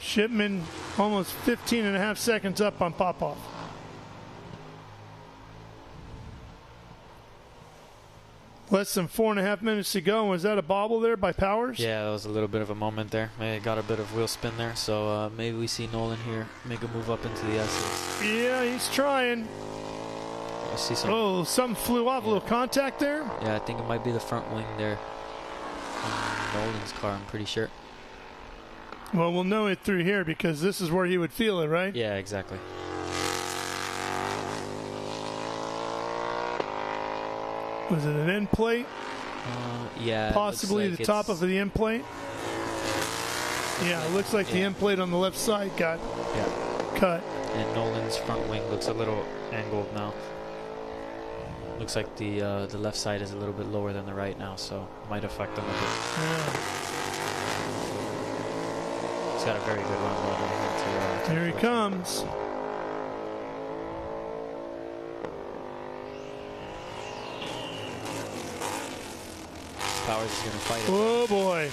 Shipman almost 15 and a half seconds up on Popov. Less than 4.5 minutes to go. Was that a bobble there by Powers? Yeah, that was a little bit of a moment there. Maybe got a bit of wheel spin there. So maybe we see Nolan here make a move up into the S's. Yeah, he's trying. I see some. Oh, something flew off. A little contact there. Yeah, I think it might be the front wing there on Nolan's car, I'm pretty sure. Well, we'll know it through here because this is where he would feel it, right? Yeah, exactly. Was it an end plate? Yeah. Possibly like the top of the end plate? Yeah, it looks like the end plate on the left side got cut. And Nolan's front wing looks a little angled now. Looks like the left side is a little bit lower than the right now, so might affect him a bit. Yeah. He's got a very good run going into Here he comes. Powers is going to fight it. Oh, boy.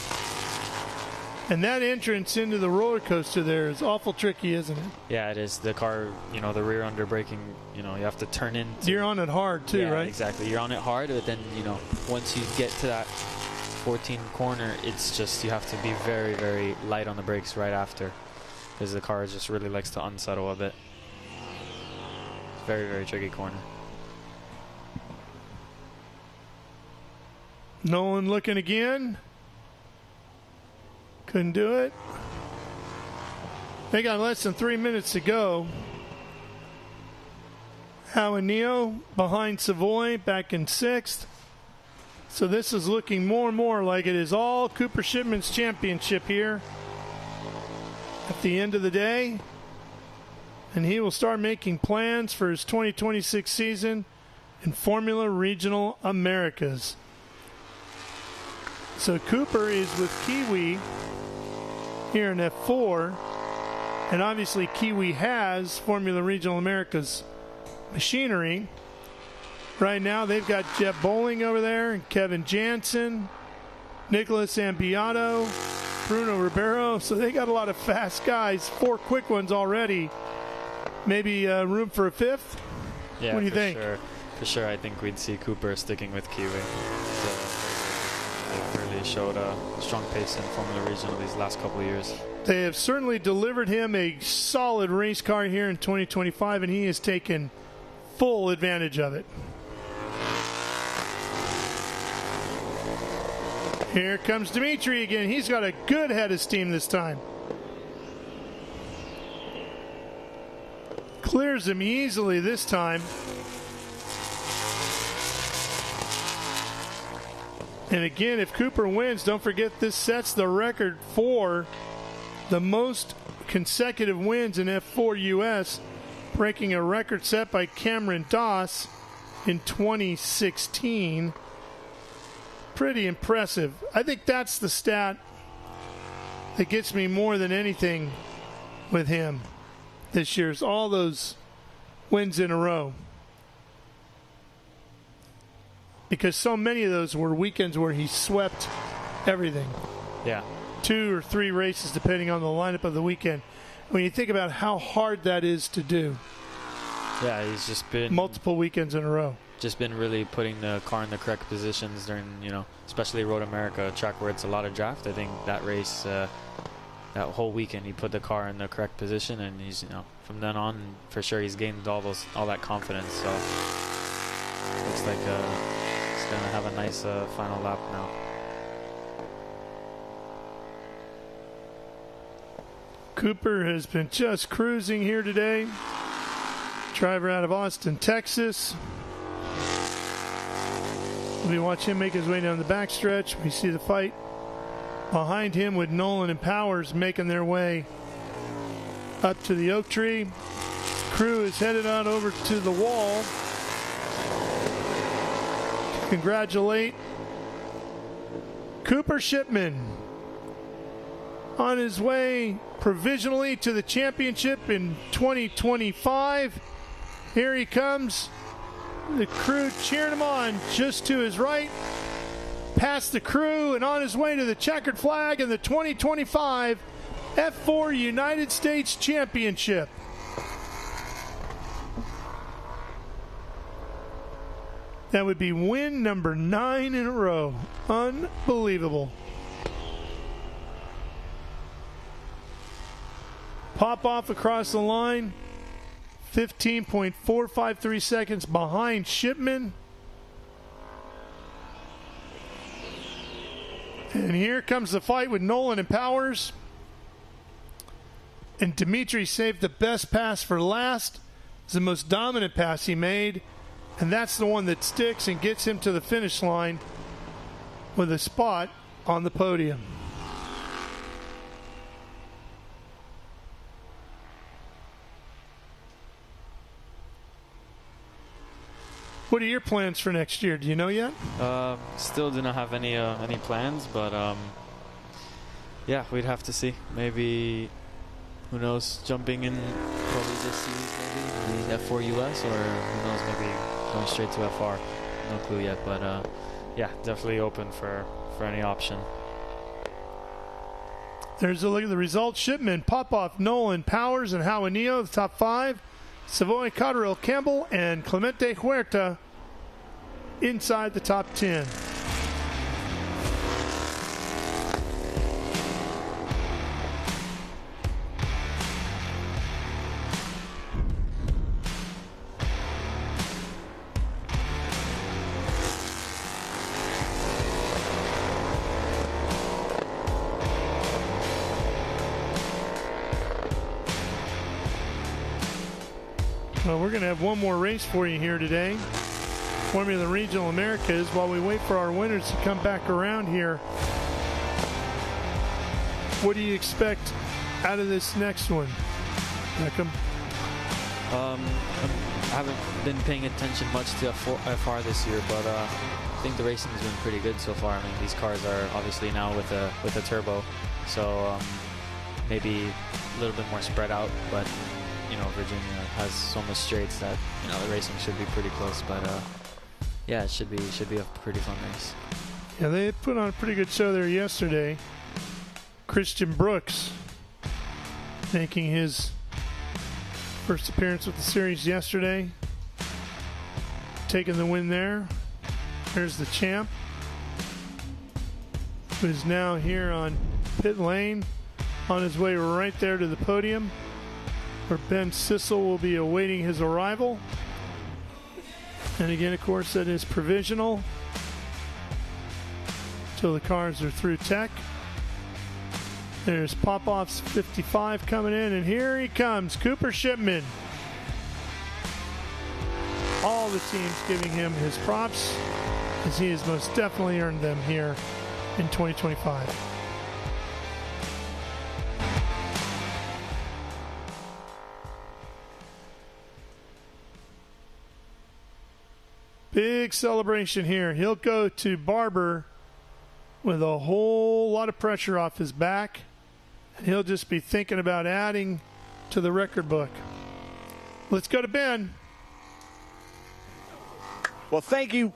And that entrance into the roller coaster there is awful tricky, isn't it? Yeah, it is. The car, the rear under braking, you have to turn in. You're on it hard, too, yeah, right? Exactly. You're on it hard, but then, once you get to that 14 corner, it's just you have to be very, very light on the brakes right after because the car just really likes to unsettle a bit. Very, very tricky corner. Nolan looking again. Couldn't do it. They got less than 3 minutes to go. Howe and Neo behind Savoy back in 6th. So this is looking more and more like it is all Cooper Shipman's championship here at the end of the day. And he will start making plans for his 2026 season in Formula Regional Americas. So Cooper is with Kiwi here in F4. And obviously Kiwi has Formula Regional Americas machinery. Right now they've got Jet Bowling over there, and Kevin Jansen, Nicholas Ambiato, Bruno Ribeiro. So they got a lot of fast guys, 4 quick ones already. Maybe room for a 5th? Yeah, what do you think? Sure. For sure, I think we'd see Cooper sticking with Kiwi. So they've really showed a strong pace in Formula Regional these last couple of years. They have certainly delivered him a solid race car here in 2025, and he has taken full advantage of it. Here comes Dimitri again. He's got a good head of steam this time. Clears him easily this time. And again, if Cooper wins, don't forget this sets the record for the most consecutive wins in F4 US, breaking a record set by Cameron Doss in 2016. Pretty impressive. I think that's the stat that gets me more than anything with him this year, is all those wins in a row. Because so many of those were weekends where he swept everything. Yeah. 2 or 3 races depending on the lineup of the weekend. When you think about how hard that is to do. Yeah, he's just been multiple weekends in a row. Just been really putting the car in the correct positions during, especially Road America, a track where it's a lot of draft. I think that race, that whole weekend, he put the car in the correct position, and he's, from then on, for sure, he's gained all that confidence. So looks like he's gonna have a nice final lap now. Cooper has been just cruising here today. Driver out of Austin, Texas. We watch him make his way down the backstretch. We see the fight behind him with Nolan and Powers making their way up to the oak tree. Crew is headed on over to the wall. Congratulate Cooper Shipman on his way provisionally to the championship in 2025. Here he comes. The crew cheering him on just to his right. Past the crew and on his way to the checkered flag in the 2025 F4 United States Championship. That would be win number 9 in a row. Unbelievable. Pop off across the line. 15.453 seconds behind Shipman. And here comes the fight with Nolan and Powers. And Dimitri saved the best pass for last. It's the most dominant pass he made. And that's the one that sticks and gets him to the finish line with a spot on the podium. What are your plans for next year? Do you know yet? Still do not have any plans, but yeah, we'd have to see. Maybe, who knows, jumping in probably this season, maybe F4 US, or who knows, maybe going straight to FR. No clue yet, but yeah, definitely open for any option. There's a look at the results. Shipman, Popoff, Nolan, Powers, and Jawanillo, the top 5. Savoy, Cotterill, Campbell, and Clemente Huerta inside the top 10. Well, we're going to have one more race for you here today. Formula Regional Americas while we wait for our winners to come back around here. What do you expect out of this next one, Beckham? I haven't been paying attention much to FR this year, but I think the racing has been pretty good so far. I mean, these cars are obviously now with a turbo, so maybe a little bit more spread out, but you know, Virginia has so much straights that, you know, the racing should be pretty close, but yeah, it should be a pretty fun race. Yeah, they put on a pretty good show there yesterday. Christian Brooks making his first appearance with the series yesterday, taking the win there. There's the champ, who is now here on pit lane, on his way right there to the podium, where Ben Sissel will be awaiting his arrival. And again, of course, that is provisional until the cars are through tech. There's Popoff's 55 coming in, and here he comes, Cooper Shipman. All the teams giving him his props, as he has most definitely earned them here in 2025. Big celebration here. He'll go to Barber with a whole lot of pressure off his back, and he'll just be thinking about adding to the record book. Let's go to Ben. Well, thank you.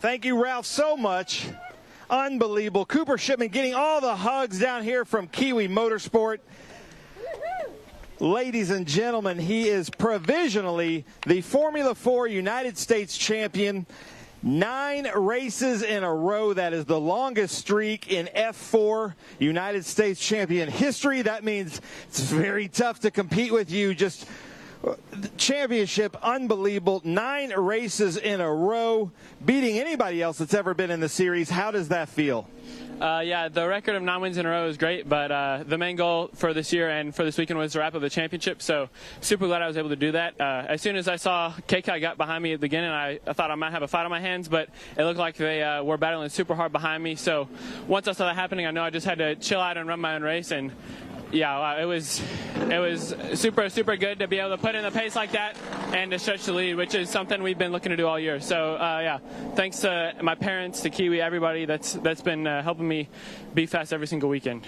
Thank you, Ralph, so much. Unbelievable. Cooper Shipman getting all the hugs down here from Kiwi Motorsport. Ladies and gentlemen, he is provisionally the Formula 4 United States champion. 9 races in a row. That is the longest streak in F4 United States champion history. That means it's very tough to compete with you. Just championship, unbelievable. 9 races in a row, beating anybody else that's ever been in the series. How does that feel? Yeah, the record of 9 wins in a row is great, but the main goal for this year and for this weekend was to wrap up the championship, so super glad I was able to do that. As soon as I saw KK got behind me at the beginning, I thought I might have a fight on my hands, but it looked like they were battling super hard behind me, so once I saw that happening, I know I just had to chill out and run my own race, and yeah, it was super good to be able to put in the pace like that and to stretch the lead, which is something we've been looking to do all year. So yeah, thanks to my parents, to Kiwi, everybody that's been helping me be fast every single weekend.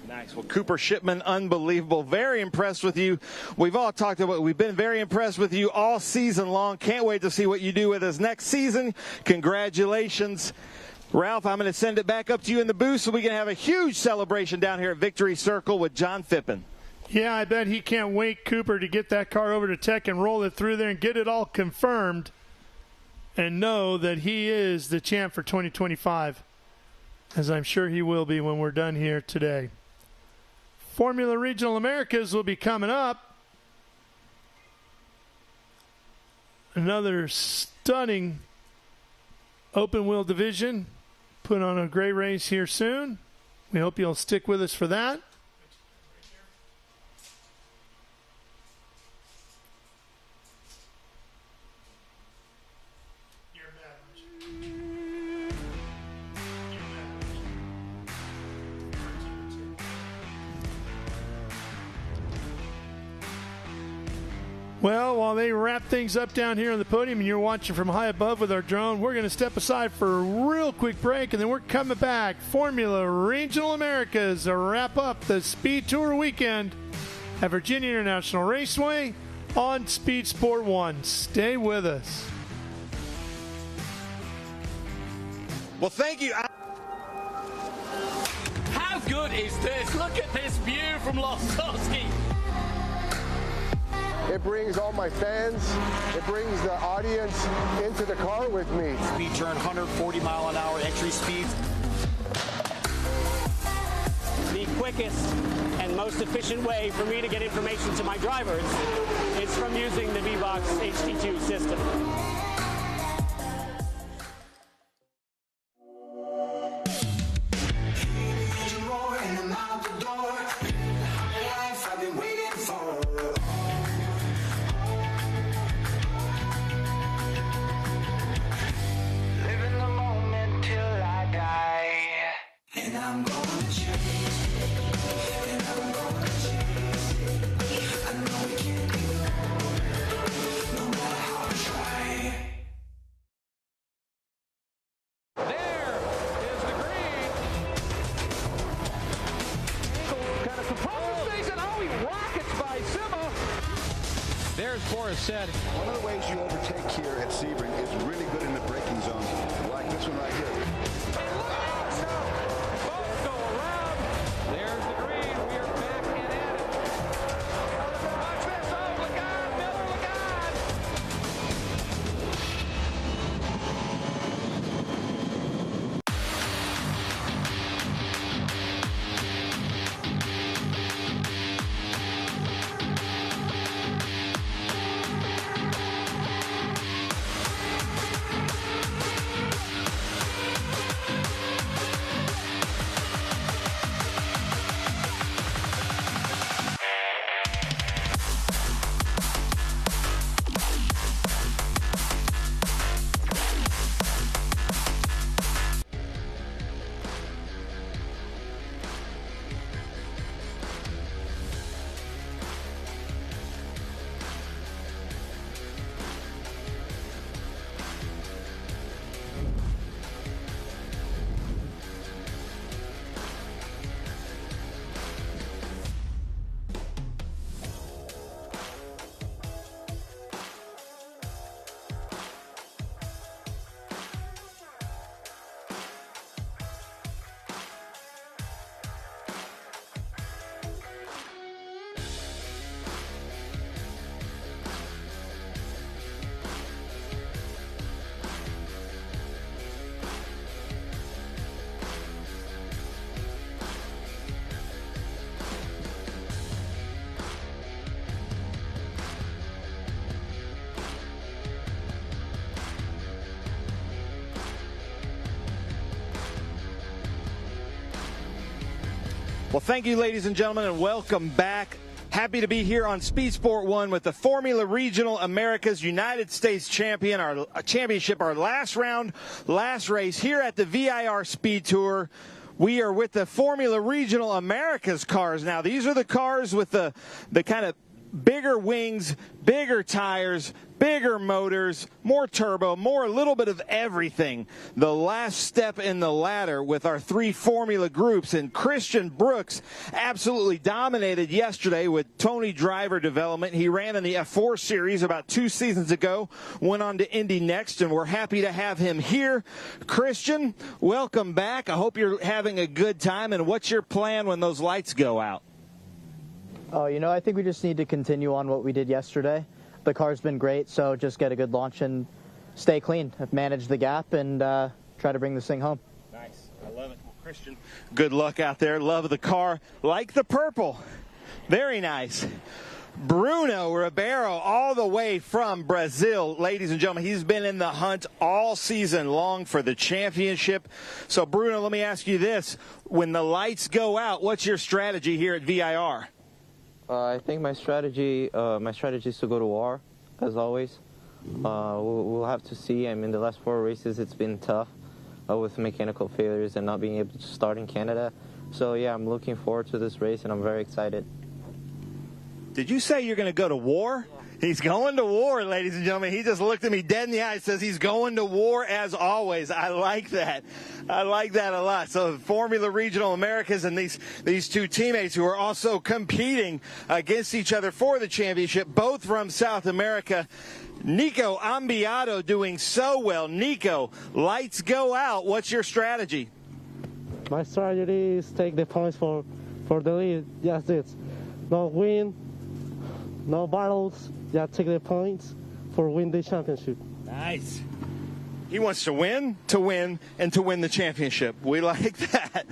Nice. Well, Cooper Shipman, unbelievable. Very impressed with you. We've all talked about. We've been very impressed with you all season long. Can't wait to see what you do with us next season. Congratulations. Ralph, I'm going to send it back up to you in the booth so we can have a huge celebration down here at Victory Circle with John Phippen. Yeah, I bet he can't wait, Cooper, to get that car over to Tech and roll it through there and get it all confirmed and know that he is the champ for 2025, as I'm sure he will be when we're done here today. Formula Regional Americas will be coming up. Another stunning open wheel division. Put on a great race here soon. We hope you'll stick with us for that. Well, while they wrap things up down here on the podium and you're watching from high above with our drone, we're going to step aside for a real quick break, and then we're coming back. Formula Regional Americas to wrap up the Speed Tour weekend at Virginia International Raceway on Speed Sport 1. Stay with us. Well, thank you. How good is this? Look at this view from Losowski. It brings all my fans, it brings the audience into the car with me. Speed turn, 140 mile an hour entry speeds. The quickest and most efficient way for me to get information to my drivers is from using the VBox HT2 system. said. One of the ways you overtake here at Sebring is really good in the braking zone, like this one right here. Both go around. There's the green. We are back and at it. Watch this. Oh, look out, Miller, look out. Well, thank you, ladies and gentlemen, and welcome back. Happy to be here on Speed Sport 1 with the Formula Regional Americas United States Champion, our championship, our last round, last race here at the VIR Speed Tour. We are with the Formula Regional Americas cars now. These are the cars with the kind of bigger wings, bigger tires, bigger motors, more turbo, more a little bit of everything. The last step in the ladder with our three formula groups, and Christian Brooks absolutely dominated yesterday with Tony Driver development. He ran in the F4 series about 2 seasons ago, went on to Indy next, and we're happy to have him here. Christian, welcome back. I hope you're having a good time, and what's your plan when those lights go out? Oh, I think we just need to continue on what we did yesterday. The car's been great, so just get a good launch and stay clean, manage the gap, and try to bring this thing home. Nice. I love it. Well, Christian, good luck out there. Love the car. Like the purple. Very nice. Bruno Ribeiro, all the way from Brazil. Ladies and gentlemen, he's been in the hunt all season long for the championship. So, Bruno, let me ask you this. When the lights go out, what's your strategy here at VIR? I think my strategy is to go to war, as always. We'll have to see. I mean, the last 4 races, it's been tough with mechanical failures and not being able to start in Canada. So, yeah, I'm looking forward to this race, and I'm very excited. Did you say you're going to go to war? Yeah. He's going to war, ladies and gentlemen. He just looked at me dead in the eye and says he's going to war as always. I like that. I like that a lot. So Formula Regional Americas and these two teammates who are also competing against each other for the championship, both from South America. Nico Ambiato doing so well. Nico, lights go out. What's your strategy? My strategy is take the points for the lead. Yes, it's no win, no battles. Yeah, take the points for win the championship. Nice. He wants to win, and to win the championship. We like that.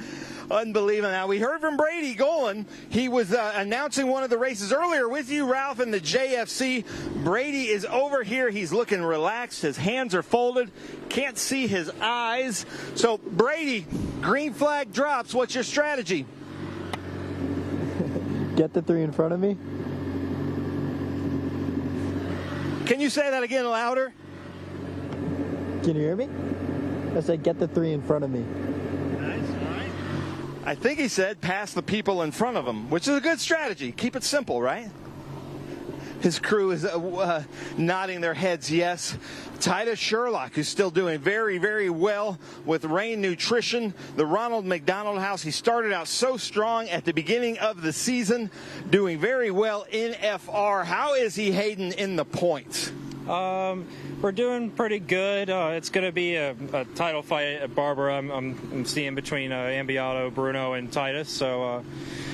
Unbelievable. Now, we heard from Brady Golan. He was announcing one of the races earlier with you, Ralph, in the JFC. Brady is over here. He's looking relaxed. His hands are folded. Can't see his eyes. So, Brady, green flag drops. What's your strategy? Get the 3 in front of me. Can you say that again louder? Can you hear me? I said get the 3 in front of me. Nice, all right. I think he said pass the people in front of him, which is a good strategy. Keep it simple, right? His crew is nodding their heads yes. Titus Sherlock, who's still doing very, very well with Rain Nutrition, the Ronald McDonald House. He started out so strong at the beginning of the season, doing very well in FR. How is he, Hayden, in the points? We're doing pretty good. It's going to be a title fight at Barbara. I'm seeing between Ambiato, Bruno, and Titus. So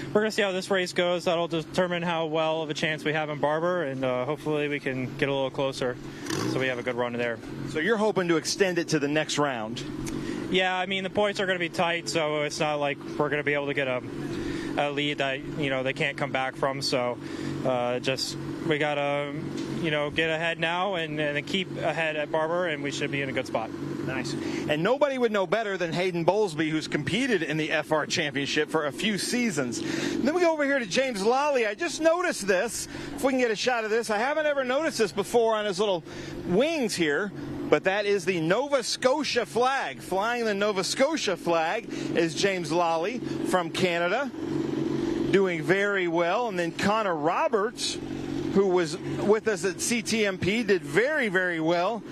we're going to see how this race goes. That'll determine how well of a chance we have in Barber, and hopefully we can get a little closer so we have a good run there. So you're hoping to extend it to the next round? Yeah, I mean, the points are going to be tight, so it's not like we're going to be able to get a lead that, they can't come back from. So we got to, get ahead now and keep ahead at Barber, and we should be in a good spot. Nice. And nobody would know better than Hayden Bowlesby, who's competed in the FR Championship for a few seasons. And then we go over here to James Lally. I just noticed this. If we can get a shot of this. I haven't ever noticed this before on his little wings here. But that is the Nova Scotia flag. Flying the Nova Scotia flag is James Lally from Canada, doing very well. And then Connor Roberts, who was with us at CTMP, did very, very well.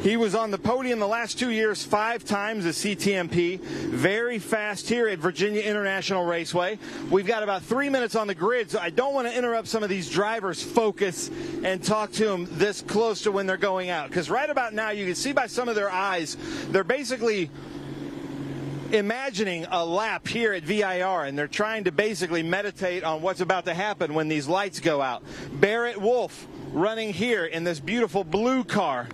He was on the podium the last 2 years 5 times at CTMP. Very fast here at Virginia International Raceway. We've got about 3 minutes on the grid, so I don't want to interrupt some of these drivers' focus and talk to them this close to when they're going out. Because right about now, you can see by some of their eyes, they're basically imagining a lap here at VIR, and they're trying to basically meditate on what's about to happen when these lights go out. Barrett Wolf running here in this beautiful blue car.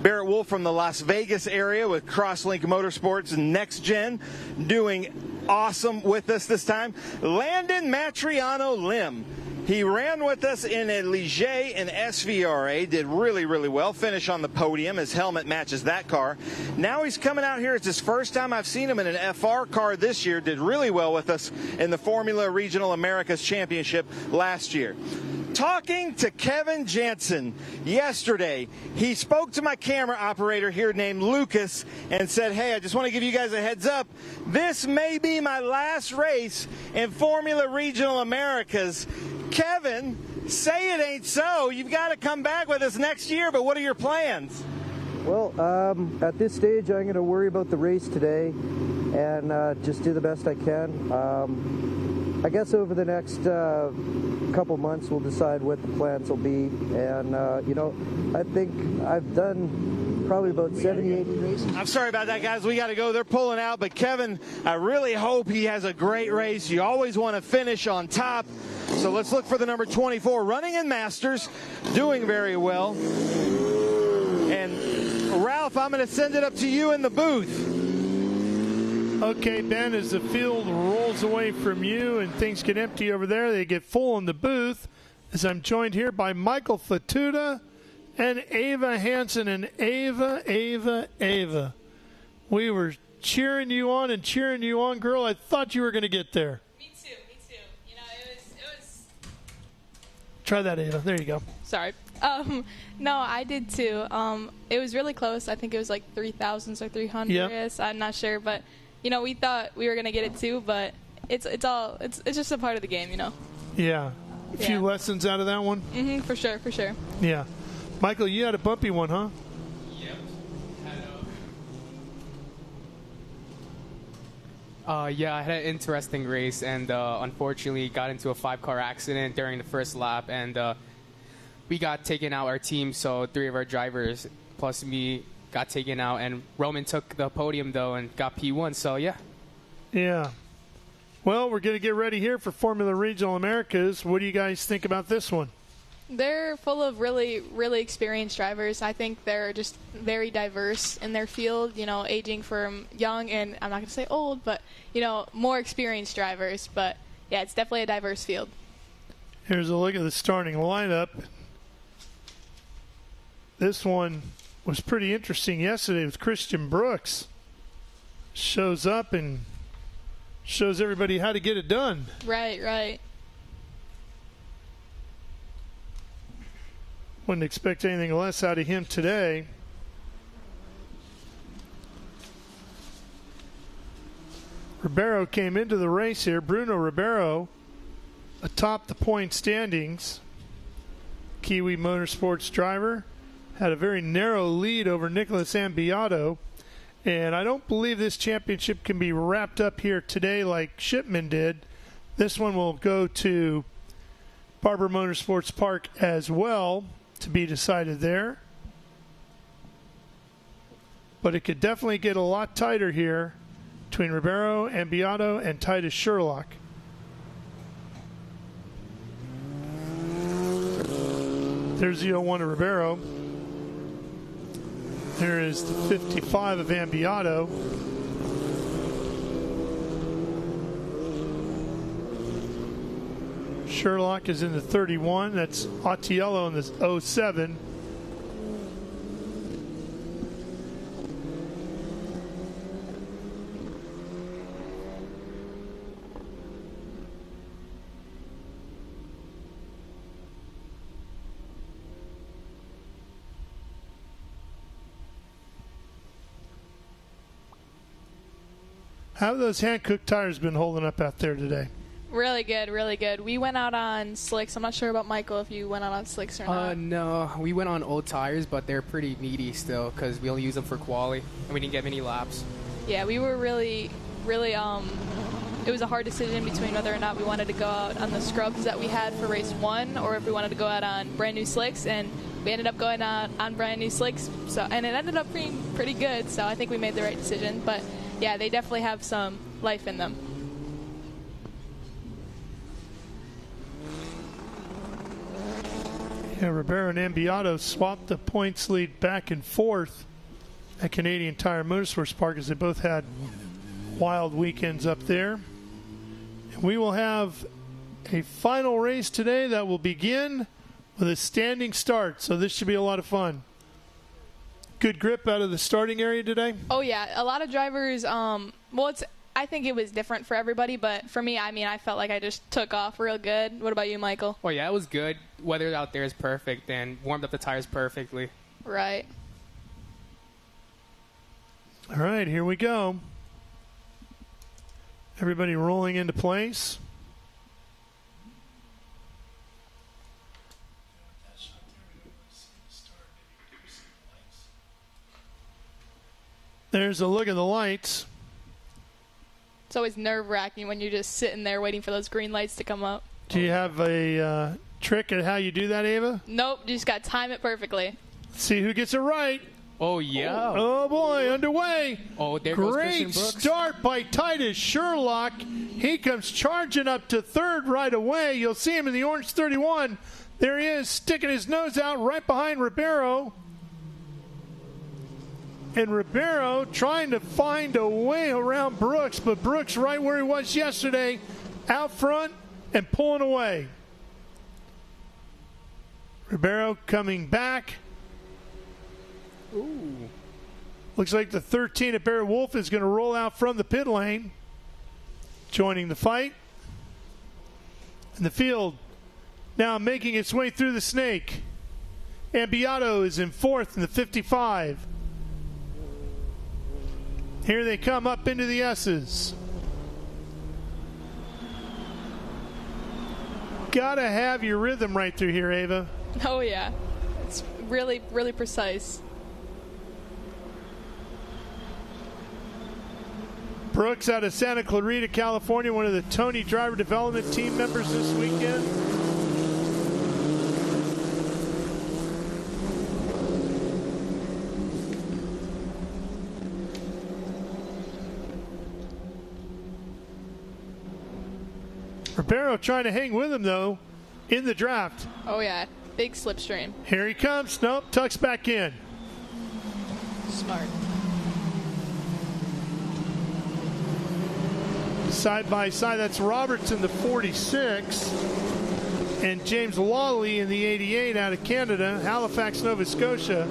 Barrett Wolf from the Las Vegas area with Crosslink Motorsports and Next Gen, doing awesome with us this time. Landon Matriano Lim. He ran with us in a Ligier and SVRA, did really, really well. Finish on the podium. His helmet matches that car. Now he's coming out here. It's his first time I've seen him in an FR car this year. Did really well with us in the Formula Regional Americas Championship last year. Talking to Kevin Jansen yesterday, he spoke to my camera operator here named Lucas and said, hey, I just want to give you guys a heads up. This may be my last race in Formula Regional Americas. Kevin, say it ain't so. You've got to come back with us next year, but what are your plans? Well, at this stage, I'm going to worry about the race today and just do the best I can. I guess over the next couple months, we'll decide what the plans will be. And, I think I've done probably about 78 races. I'm sorry about that, guys. We got to go. They're pulling out. But, Kevin, I really hope he has a great race. You always want to finish on top. So let's look for the number 24. Running in Masters, doing very well. And, Ralph, I'm going to send it up to you in the booth. Okay, Ben, as the field rolls away from you and things get empty over there, they get full in the booth, as I'm joined here by Michael Fatuta and Ava Hansen. And Ava, we were cheering you on, girl. I thought you were going to get there. Me too. It was. Try that, Ava. There you go. Sorry. No, I did too. It was really close. I think it was like 3,000s or 300s. Yep. I'm not sure, but we thought we were gonna get it too. But it's just a part of the game, Yeah. A few lessons out of that one. For sure. Yeah. Michael, you had a bumpy one, huh? Yeah, I had an interesting race, and unfortunately got into a 5-car accident during the first lap, and we got taken out, our team, so 3 of our drivers plus me got taken out, and Roman took the podium, though, and got P1, so yeah. Yeah. Well, we're going to get ready here for Formula Regional Americas. What do you guys think about this one? They're full of really, really experienced drivers. I think they're just very diverse in their field, aging from young and I'm not going to say old, but, more experienced drivers. But, yeah, it's definitely a diverse field. Here's a look at the starting lineup. This one was pretty interesting yesterday with Christian Brooks. Shows up and shows everybody how to get it done. Right. Wouldn't expect anything less out of him today. Ribeiro came into the race here. Bruno Ribeiro atop the point standings. Kiwi Motorsports driver. Had a very narrow lead over Nicholas Ambiato. And I don't believe this championship can be wrapped up here today like Shipman did. This one will go to Barber Motorsports Park as well to be decided there. But it could definitely get a lot tighter here between Ribeiro, Ambiato, and Titus Sherlock. There's the 01 of Ribeiro. There is the 55 of Ambiato. Sherlock is in the 31. That's Attiello in the 07. How have those hand-cooked tires been holding up out there today? Really good, really good. We went out on slicks. I'm not sure about Michael if you went out on slicks or not. No, we went on old tires, but they're pretty meaty still because we only use them for quali, and we didn't get many laps. Yeah, we were really, it was a hard decision between whether or not we wanted to go out on the scrubs that we had for race 1 or if we wanted to go out on brand new slicks, and we ended up going out on brand new slicks, and it ended up being pretty good, so I think we made the right decision. But yeah, they definitely have some life in them. Yeah, Ribeiro and Ambiato swapped the points lead back and forth at Canadian Tire Motorsports Park as they both had wild weekends up there. And we will have a final race today that will begin with a standing start, so this should be a lot of fun. Good grip out of the starting area today? Oh, yeah. A lot of drivers, I think it was different for everybody, but for me, I felt like I just took off real good. What about you, Michael? Oh, yeah, it was good. Weather out there is perfect and warmed up the tires perfectly. Right. All right, here we go. Everybody rolling into place. There's a look at the lights. It's always nerve-wracking when you're just sitting there waiting for those green lights to come up. Do you have a trick at how you do that, Ava? Nope, you just got to time it perfectly. Let's see who gets it right. Oh, yeah. Oh, boy, underway. Oh, there goes Christian Great Brooks. start by Titus Sherlock. He comes charging up to third right away. You'll see him in the orange 31. There he is, sticking his nose out right behind Ribeiro. And Ribeiro trying to find a way around Brooks, but Brooks right where he was yesterday, out front and pulling away. Ribeiro coming back. Ooh. Looks like the 13 at Barry Wolf is going to roll out from the pit lane. Joining the fight. And the field now making its way through the snake. Ambiato is in fourth in the 55. Here they come up into the S's. Gotta have your rhythm right through here, Ava. Oh, yeah. It's really, really precise. Brooks out of Santa Clarita, California, one of the Tony Driver Development Team members this weekend. Ribeiro trying to hang with him, though, in the draft. Oh, yeah. Big slipstream. Here he comes. Nope, tucks back in. Smart. Side by side, that's Roberts in the 46 and James Lawley in the 88 out of Canada, Halifax, Nova Scotia,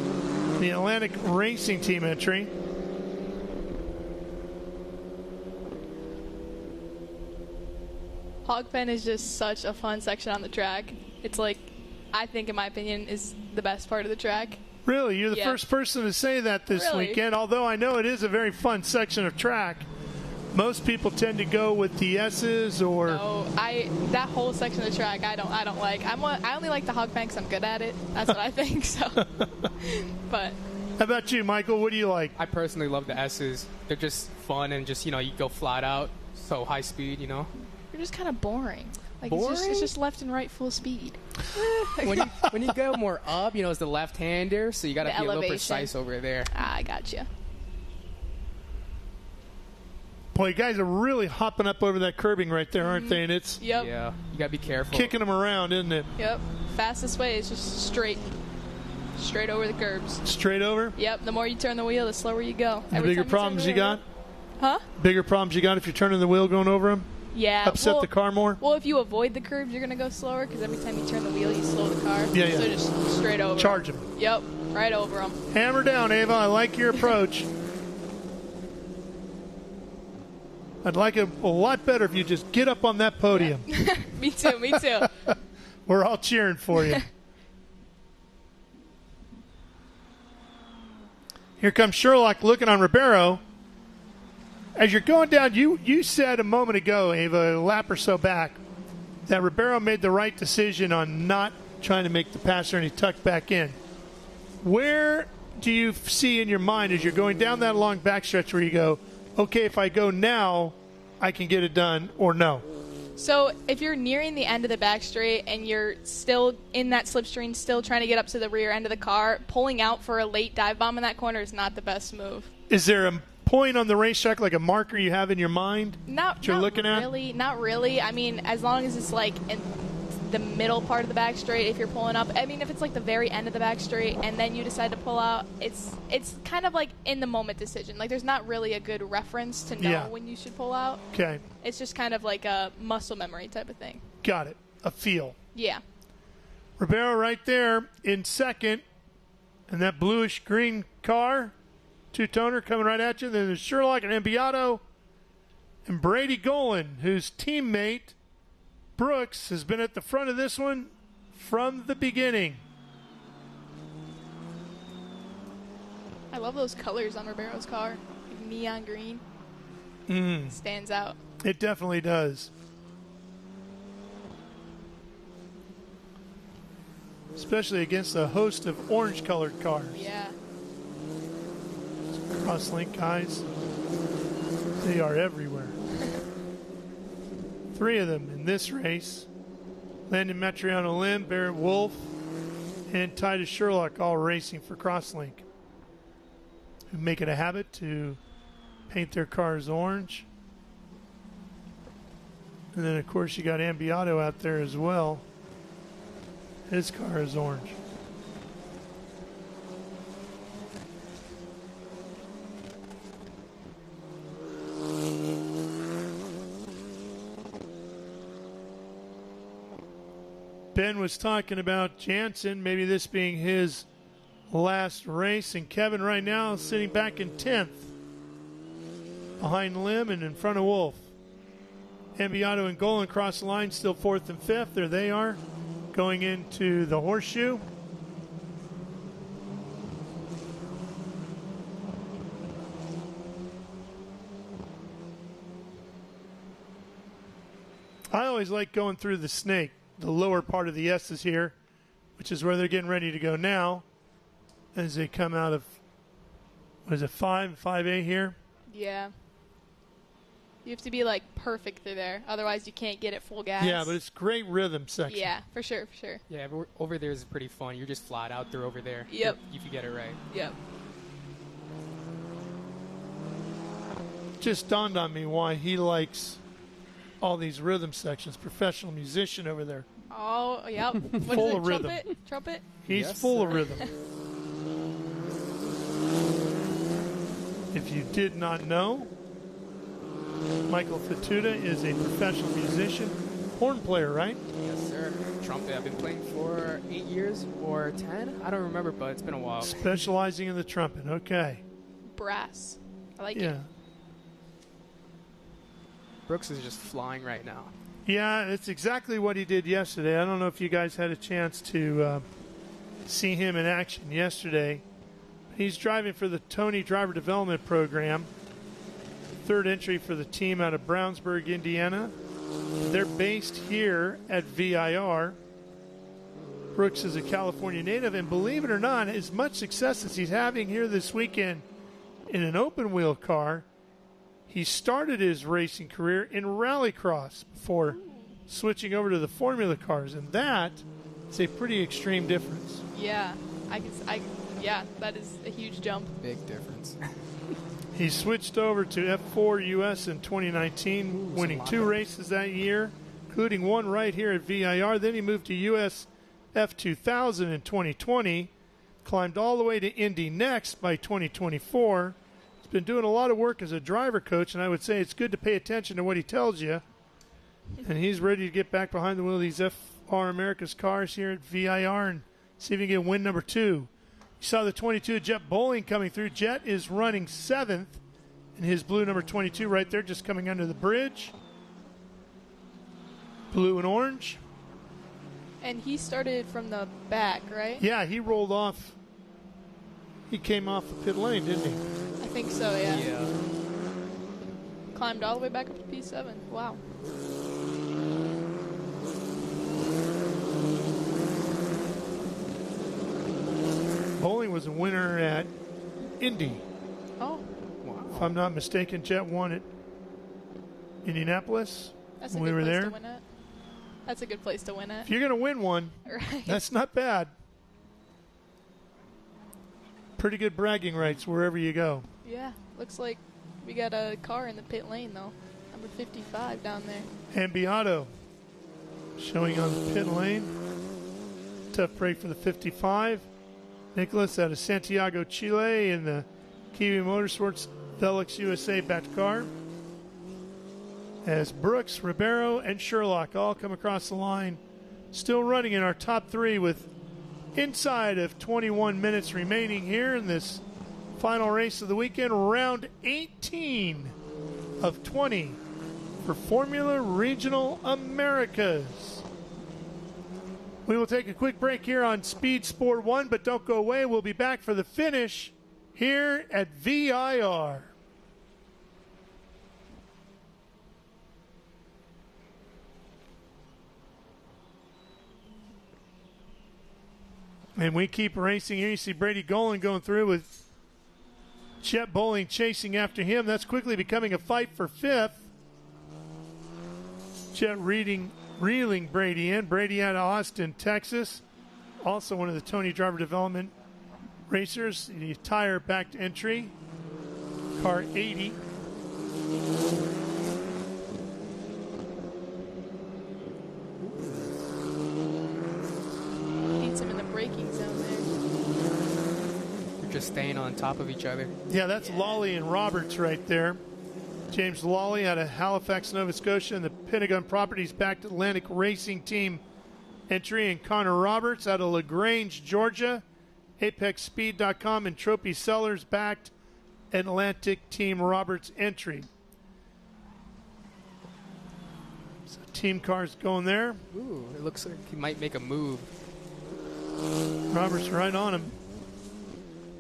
the Atlantic Racing Team entry. Hogpen is just such a fun section on the track. It's like, I think, in my opinion, is the best part of the track. Really? You're the first person to say that this weekend, although I know it is a very fun section of track. Most people tend to go with the S's or. No, that whole section of the track I don't like. I only like the hog pen 'cause I'm good at it. That's what I think. So, but. How about you, Michael? What do you like? I personally love the S's. They're just fun and just, you know, you go flat out, so high speed, you know. You're just kind of boring. Like boring? It's just left and right full speed. when you go more up, you know, it's the left-hander, so you got to be a little precise over there. I gotcha. Boy, you guys are really hopping up over that curbing right there, aren't they? And it's Yep. Yeah, you got to be careful. Kicking them around, isn't it? Yep. Fastest way is just straight over the curbs. Straight over? Yep. The more you turn the wheel, the slower you go. The bigger problems you got? Huh? Bigger problems you got if you're turning the wheel going over them? Yeah. Upset the car more? Well, if you avoid the curbs, you're going to go slower because every time you turn the wheel, you slow the car. Yeah, yeah. So just straight over. Charge them. Yep. Right over them. Hammer down, Ava. I like your approach. I'd like it a lot better if you just get up on that podium. Yeah. Me too. Me too. We're all cheering for you. Here comes Sherlock looking on Ribeiro. As you're going down, you said a moment ago, Ava, a lap or so back, that Ribeiro made the right decision on not trying to make the pass or any tuck back in. Where do you see in your mind as you're going down that long backstretch where you go, okay, if I go now, I can get it done, or no? So if you're nearing the end of the back straight and you're still in that slipstream, still trying to get up to the rear end of the car, pulling out for a late dive bomb in that corner is not the best move. Is there a point on the racetrack, like a marker you have in your mind Not looking at? Not really. I mean, as long as it's like in the middle part of the back straight, if you're pulling up. I mean, if it's like the very end of the back straight and then you decide to pull out, it's kind of like in the moment decision. Like there's not really a good reference to know when you should pull out. Okay. It's just kind of like a muscle memory type of thing. Got it. A feel. Yeah. Ribeiro right there in second. And that bluish-green car, two-toner coming right at you. Then there's Sherlock and Ambiato. And Brady Golan, whose teammate Brooks has been at the front of this one from the beginning. I love those colors on Ribeiro's car. Like neon green. Stands out. It definitely does. Especially against a host of orange-colored cars. Yeah. Crosslink guys, they are everywhere. 3 of them in this race. Landon Matriano Lim, Barrett Wolf, and Titus Sherlock all racing for Crosslink, who make it a habit to paint their cars orange. And then, of course, you got Ambiato out there as well. His car is orange. Ben was talking about Jansen, maybe this being his last race, and Kevin right now sitting back in 10th behind Lim and in front of Wolf. Ambiato and Golan cross the line, still 4th and 5th. There they are, going into the horseshoe. I always like going through the snake. The lower part of the S's here, which is where they're getting ready to go now as they come out of, what is it, 5A here? Yeah. You have to be like perfect through there. Otherwise you can't get it full gas. Yeah, but it's great rhythm section. Yeah, for sure, for sure. Yeah, but over there is pretty fun. You're just flat out through over there. Yep. If you get it right. Yep. Just dawned on me why he likes all these rhythm sections. Professional musician over there. Oh, yep. What Full is it? of rhythm. Trumpet? He's full of rhythm. If you did not know, Michael Fatuda is a professional musician, horn player, right? Yes, sir. Trumpet. I've been playing for 8 years or 10. I don't remember, but it's been a while. Specializing in the trumpet. Okay. Brass. I like it. Yeah. Brooks is just flying right now. Yeah, it's exactly what he did yesterday. I don't know if you guys had a chance to see him in action yesterday. He's driving for the Tony Driver Development Program. third entry for the team out of Brownsburg, Indiana. They're based here at VIR. Brooks is a California native, and believe it or not, as much success as he's having here this weekend in an open wheel car, he started his racing career in rallycross before switching over to the formula cars, and that is a pretty extreme difference. Yeah, yeah, that is a huge jump. Big difference. He switched over to F4 US in 2019, winning 2 races that year, including one right here at VIR. Then he moved to US F2000 in 2020, climbed all the way to Indy next by 2024. He's been doing a lot of work as a driver coach, and I would say it's good to pay attention to what he tells you. And he's ready to get back behind the wheel of these FR America's cars here at VIR and see if he can get win number 2. You saw the 22 Jet Bowling coming through. Jet is running 7th in his blue number 22 right there, just coming under the bridge. Blue and orange. And he started from the back, right? Yeah, he rolled off. He came off the pit lane, didn't he? I think so, yeah. Climbed all the way back up to P7. Wow. Bowling was a winner at Indy. Oh. Wow. If I'm not mistaken, Jet won at Indianapolis That's a when we good were place there. to win at. That's a good place to win at. If you're going to win one, Right. that's not bad. Pretty good bragging rights wherever you go. Yeah, looks like we got a car in the pit lane, though. Number 55 down there. Ambiato showing on the pit lane. Tough break for the 55. Nicholas out of Santiago, Chile in the Kiwi Motorsports Velux USA backed car. As Brooks, Ribeiro, and Sherlock all come across the line. Still running in our top 3 with inside of 21 minutes remaining here in this final race of the weekend. Round 18 of 20 for Formula Regional Americas. We will take a quick break here on Speed Sport 1, but don't go away. We'll be back for the finish here at VIR. And we keep racing here. You see Brady Golan going through with Jet Bowling chasing after him. That's quickly becoming a fight for 5th. Jet reeling Brady in. Brady out of Austin, Texas. Also one of the Tony Driver Development racers. The tire backed entry. Car 80. Beats him in the braking zone there. They're just staying on top of each other. Yeah, that's Lawley and Roberts right there. James Lawley out of Halifax, Nova Scotia, and the Pentagon Properties backed Atlantic Racing Team entry, and Connor Roberts out of LaGrange, Georgia, ApexSpeed.com and Trophy Sellers backed Atlantic Team Roberts entry. So team cars going there. Ooh, it looks like he might make a move. Roberts right on him.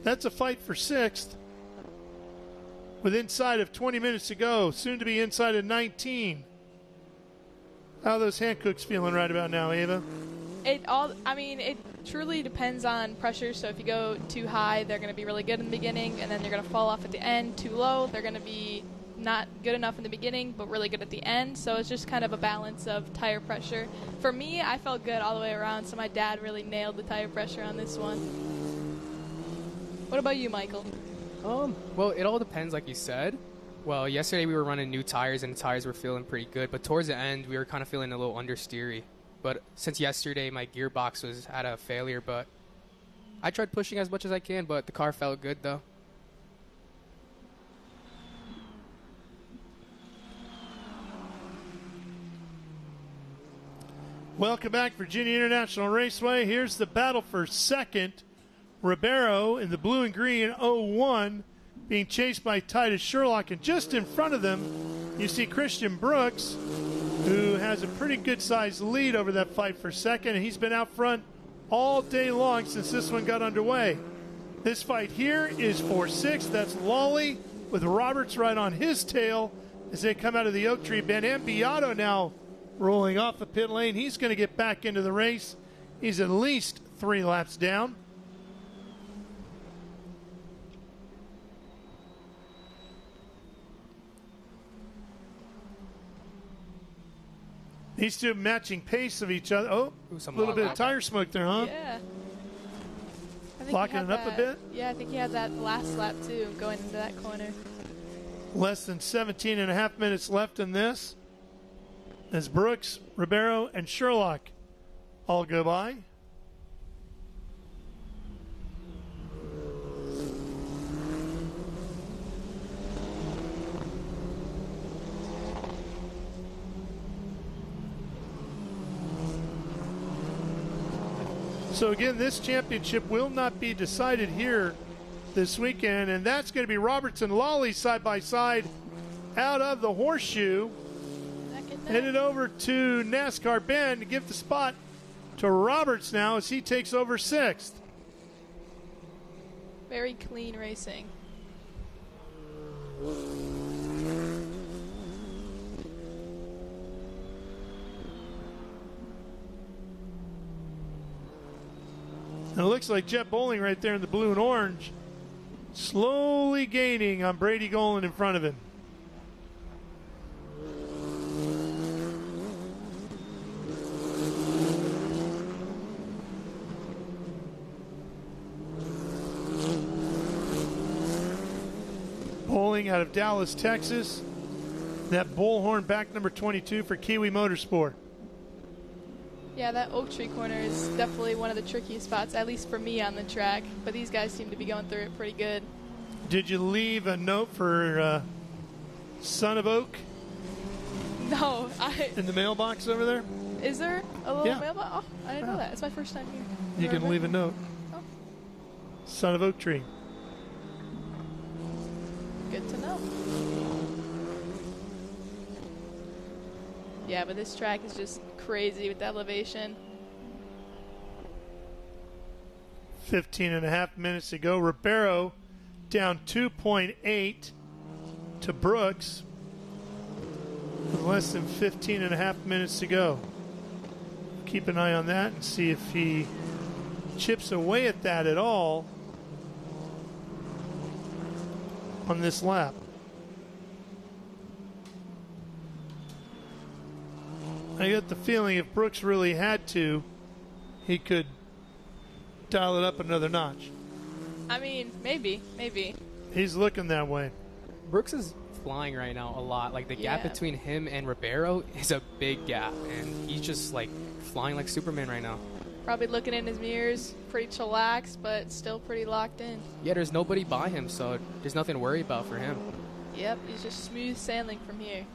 That's a fight for 6th. With inside of 20 minutes to go, soon to be inside of 19. How are those Hancooks feeling right about now, Ava? It truly depends on pressure. So if you go too high, they're going to be really good in the beginning, and then they're going to fall off at the end. Too low, they're going to be not good enough in the beginning, but really good at the end. So it's just kind of a balance of tire pressure. For me, I felt good all the way around, so my dad really nailed the tire pressure on this one. What about you, Michael? Well, it all depends, like you said. Well, yesterday we were running new tires, and the tires were feeling pretty good. But towards the end, we were kind of feeling a little understeery. But since yesterday, my gearbox was at a failure. But I tried pushing as much as I can, but the car felt good, though. Welcome back, Virginia International Raceway. Here's the battle for 2nd. Ribeiro in the blue and green 01 being chased by Titus Sherlock, and just in front of them you see Christian Brooks, who has a pretty good sized lead over that fight for 2nd, and he's been out front all day long since this one got underway. This fight here is for 6th. That's Lawley with Roberts right on his tail as they come out of the oak tree bend. Am TA2 now rolling off the pit lane. He's going to get back into the race. He's at least 3 laps down. These two matching pace of each other. Oh, a little bit of tire smoke there, huh? Yeah. I think Locking it up a bit? Yeah, I think he had that last lap too, going into that corner. Less than 17 and a half minutes left in this as Brooks, Ribeiro, and Sherlock all go by. So again, this championship will not be decided here this weekend, and that's going to be Roberts and Lawley side by side out of the horseshoe. Headed over to NASCAR Bend to give the spot to Roberts now as he takes over 6th. Very clean racing. And it looks like Jet Bowling right there in the blue and orange, slowly gaining on Brady Golan in front of him. Bowling out of Dallas, Texas. That bullhorn back number 22 for Kiwi Motorsport. Yeah, that oak tree corner is definitely one of the trickiest spots, at least for me on the track. But these guys seem to be going through it pretty good. Did you leave a note for Son of Oak? No, in the mailbox over there? Is there a little Yeah. mailbox? Oh, I didn't know that. It's my first time here. You can leave a note. Oh. Son of Oak Tree. Good to know. Yeah, but this track is just crazy with the elevation. 15 and a half minutes to go. Ribeiro down 2.8 to Brooks with less than 15 and a half minutes to go. Keep an eye on that and see if he chips away at that at all on this lap. I get the feeling if Brooks really had to, he could dial it up another notch. I mean, maybe. He's looking that way. Brooks is flying right now a lot. Like, the gap between him and Ribeiro is a big gap, and he's just, like, flying like Superman right now. Probably looking in his mirrors, pretty chillaxed, but still pretty locked in. Yeah, there's nobody by him, so there's nothing to worry about for him. Yep, he's just smooth sailing from here.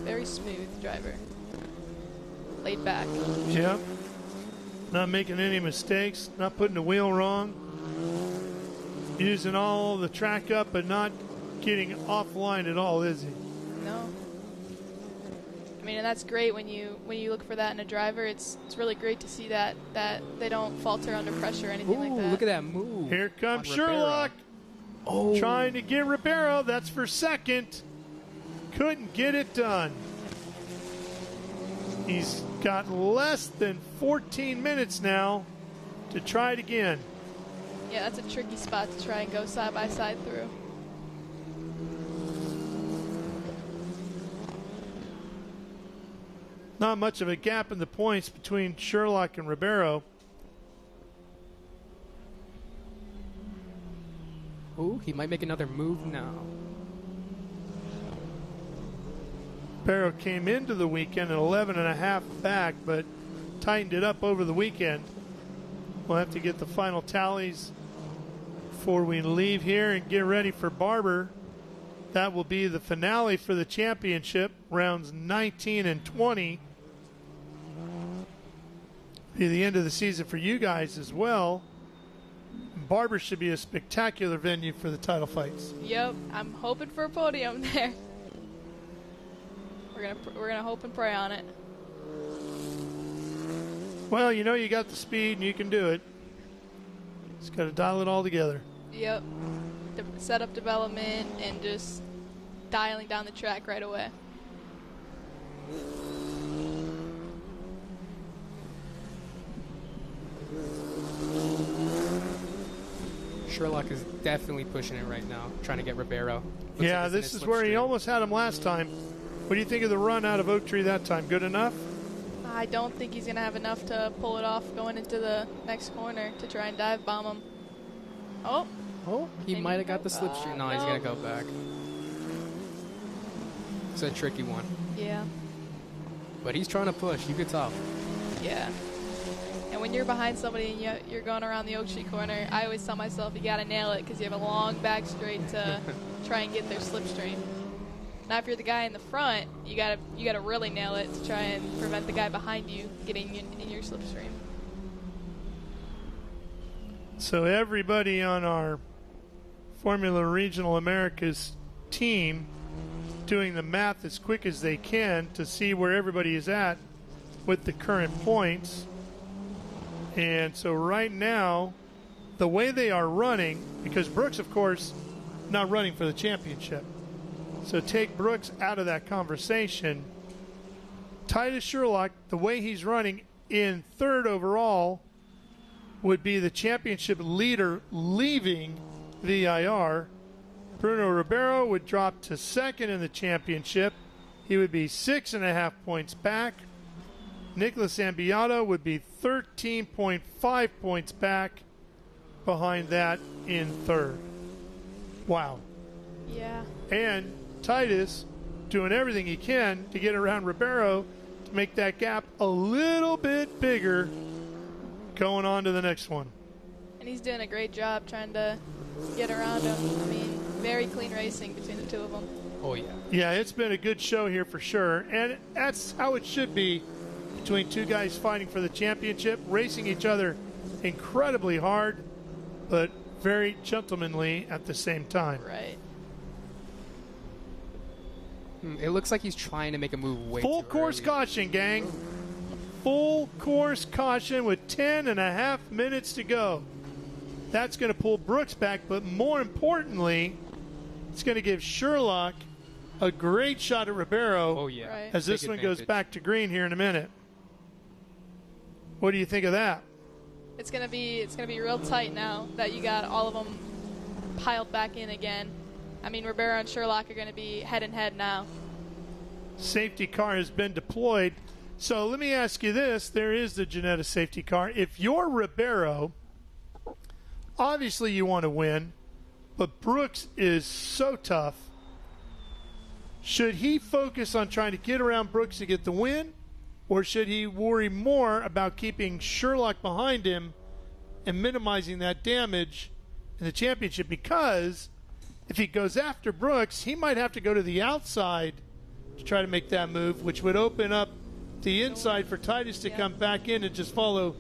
Very smooth driver. Laid back. Yep. Not making any mistakes, not putting the wheel wrong. Using all the track up, but not getting offline at all, is he? No. I mean, and that's great when you look for that in a driver. It's really great to see that they don't falter under pressure or anything like that. Look at that move. Here comes Sherlock. Oh. Trying to get Ribeiro. That's for second. Couldn't get it done. He's got less than 14 minutes now to try it again. Yeah, that's a tricky spot to try and go side by side through. Not much of a gap in the points between Sherlock and Ribeiro. Ooh, he might make another move now. Ribeiro came into the weekend at 11.5 back, but tightened it up over the weekend. We'll have to get the final tallies before we leave here and get ready for Barber. That will be the finale for the championship, rounds 19 and 20. Be the end of the season for you guys as well. Barber should be a spectacular venue for the title fights. Yep, I'm hoping for a podium there. We're gonna hope and pray on it. Well, you know you got the speed and you can do it. Just got to dial it all together. Yep. Setup development and just dialing down the track right away. Sherlock is definitely pushing it right now, trying to get Ribeiro. Yeah, this is where he almost had him last time. What do you think of the run out of Oak Tree that time? Good enough? I don't think he's going to have enough to pull it off going into the next corner to try and dive bomb him. Oh, he might have got the slipstream. No, he's going to go back. It's a tricky one. Yeah. But he's trying to push. You could tell. Yeah. And when you're behind somebody and you're going around the Oak Tree corner, I always tell myself you got to nail it because you have a long back straight to try and get their slipstream. Now, if you're the guy in the front, you gotta really nail it to try and prevent the guy behind you getting in your slipstream. So everybody on our Formula Regional Americas team doing the math as quick as they can to see where everybody is at with the current points. And so right now, the way they are running, because Brooks, of course, not running for the championship. So take Brooks out of that conversation. Titus Sherlock, the way he's running in third overall, would be the championship leader leaving VIR. Bruno Ribeiro would drop to second in the championship. He would be 6.5 points back. Nicholas Ambiato would be 13.5 points back behind that in third. Wow. Yeah. And Titus doing everything he can to get around Ribeiro to make that gap a little bit bigger going on to the next one. And he's doing a great job trying to get around him. I mean, very clean racing between the two of them. Oh, yeah. Yeah, it's been a good show here for sure. And that's how it should be between two guys fighting for the championship, racing each other incredibly hard, but very gentlemanly at the same time. Right. It looks like he's trying to make a move way Full too course early. caution, gang. Full course caution with 10.5 minutes to go. That's going to pull Brooks back, but more importantly, it's going to give Sherlock a great shot at Ribeiro. Oh, yeah. Right. As this Big one goes advantage. back to green here in a minute. What do you think of that? It's gonna be real tight now that you got all of them piled back in again. I mean, Ribeiro and Sherlock are gonna be head and head now. Safety car has been deployed. So let me ask you this. There is the Ginetta safety car. If you're Ribeiro, obviously you want to win, but Brooks is so tough. Should he focus on trying to get around Brooks to get the win, or should he worry more about keeping Sherlock behind him and minimizing that damage in the championship? Because if he goes after Brooks, he might have to go to the outside to try to make that move, which would open up the inside for Titus to come back in and just follow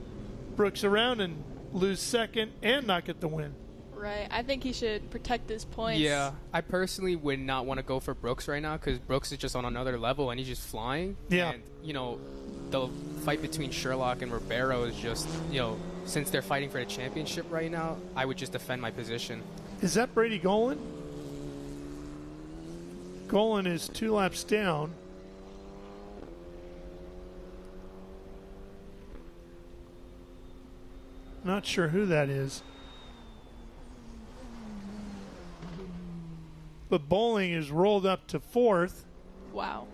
Brooks around and lose second and not get the win. Right. I think he should protect his points. Yeah, I personally would not want to go for Brooks right now because Brooks is just on another level and he's just flying. Yeah. And, the fight between Sherlock and Ribeiro is just, since they're fighting for the championship right now, I would just defend my position. Is that Brady Golan? Golan is 2 laps down. Not sure who that is. But Bowling is rolled up to 4th. Wow.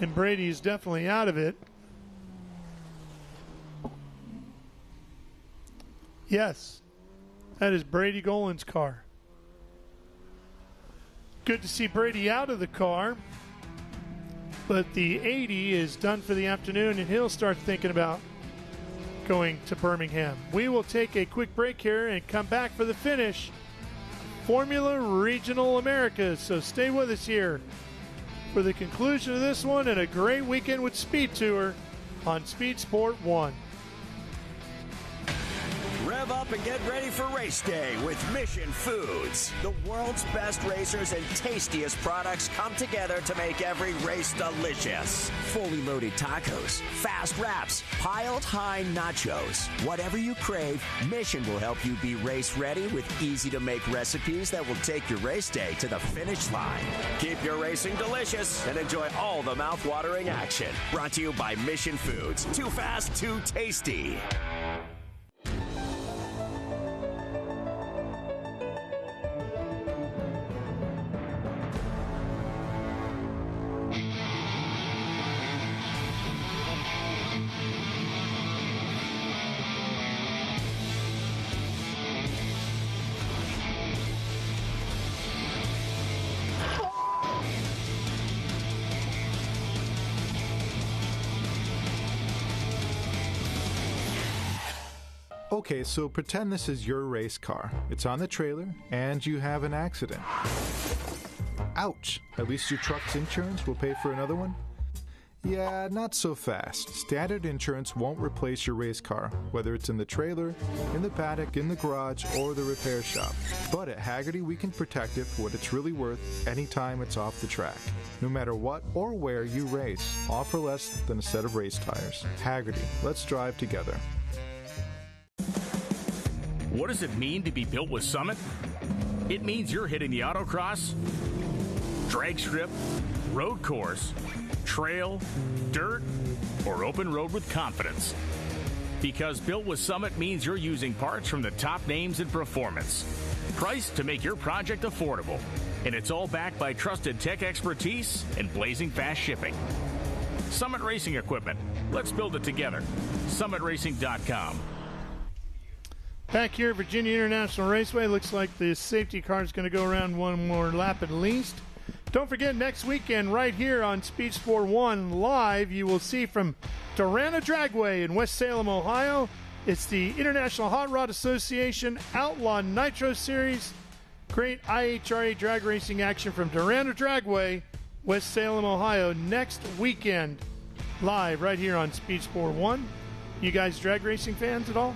And Brady is definitely out of it. Yes, that is Brady Golan's car. Good to see Brady out of the car. But the 80 is done for the afternoon, and he'll start thinking about going to Birmingham. We will take a quick break here and come back for the finish. Formula Regional Americas. So stay with us here for the conclusion of this one and a great weekend with Speed Tour on Speed Sport 1. Rev up and get ready for race day with Mission Foods. The world's best racers and tastiest products come together to make every race delicious. Fully loaded tacos, fast wraps, piled high nachos. Whatever you crave, Mission will help you be race ready with easy-to-make recipes that will take your race day to the finish line. Keep your racing delicious and enjoy all the mouth-watering action. Brought to you by Mission Foods. Too fast, too tasty. Okay, so pretend this is your race car. It's on the trailer, and you have an accident. Ouch! At least your truck's insurance will pay for another one? Yeah, not so fast. Standard insurance won't replace your race car, whether it's in the trailer, in the paddock, in the garage, or the repair shop. But at Hagerty, we can protect it for what it's really worth anytime it's off the track. No matter what or where you race, all for less than a set of race tires. Hagerty, let's drive together. What does it mean to be built with Summit? It means you're hitting the autocross, drag strip, road course, trail, dirt, or open road with confidence. Because built with Summit means you're using parts from the top names in performance. Priced to make your project affordable. And it's all backed by trusted tech expertise and blazing fast shipping. Summit Racing Equipment. Let's build it together. SummitRacing.com. Back here at Virginia International Raceway, looks like the safety car is going to go around one more lap at least. Don't forget, next weekend right here on Speed Sport 1 Live, you will see from Durana Dragway in West Salem, Ohio. It's the International Hot Rod Association Outlaw Nitro Series. Great IHRA drag racing action from Durana Dragway, West Salem, Ohio, next weekend. Live right here on Speed Sport 1. You guys drag racing fans at all?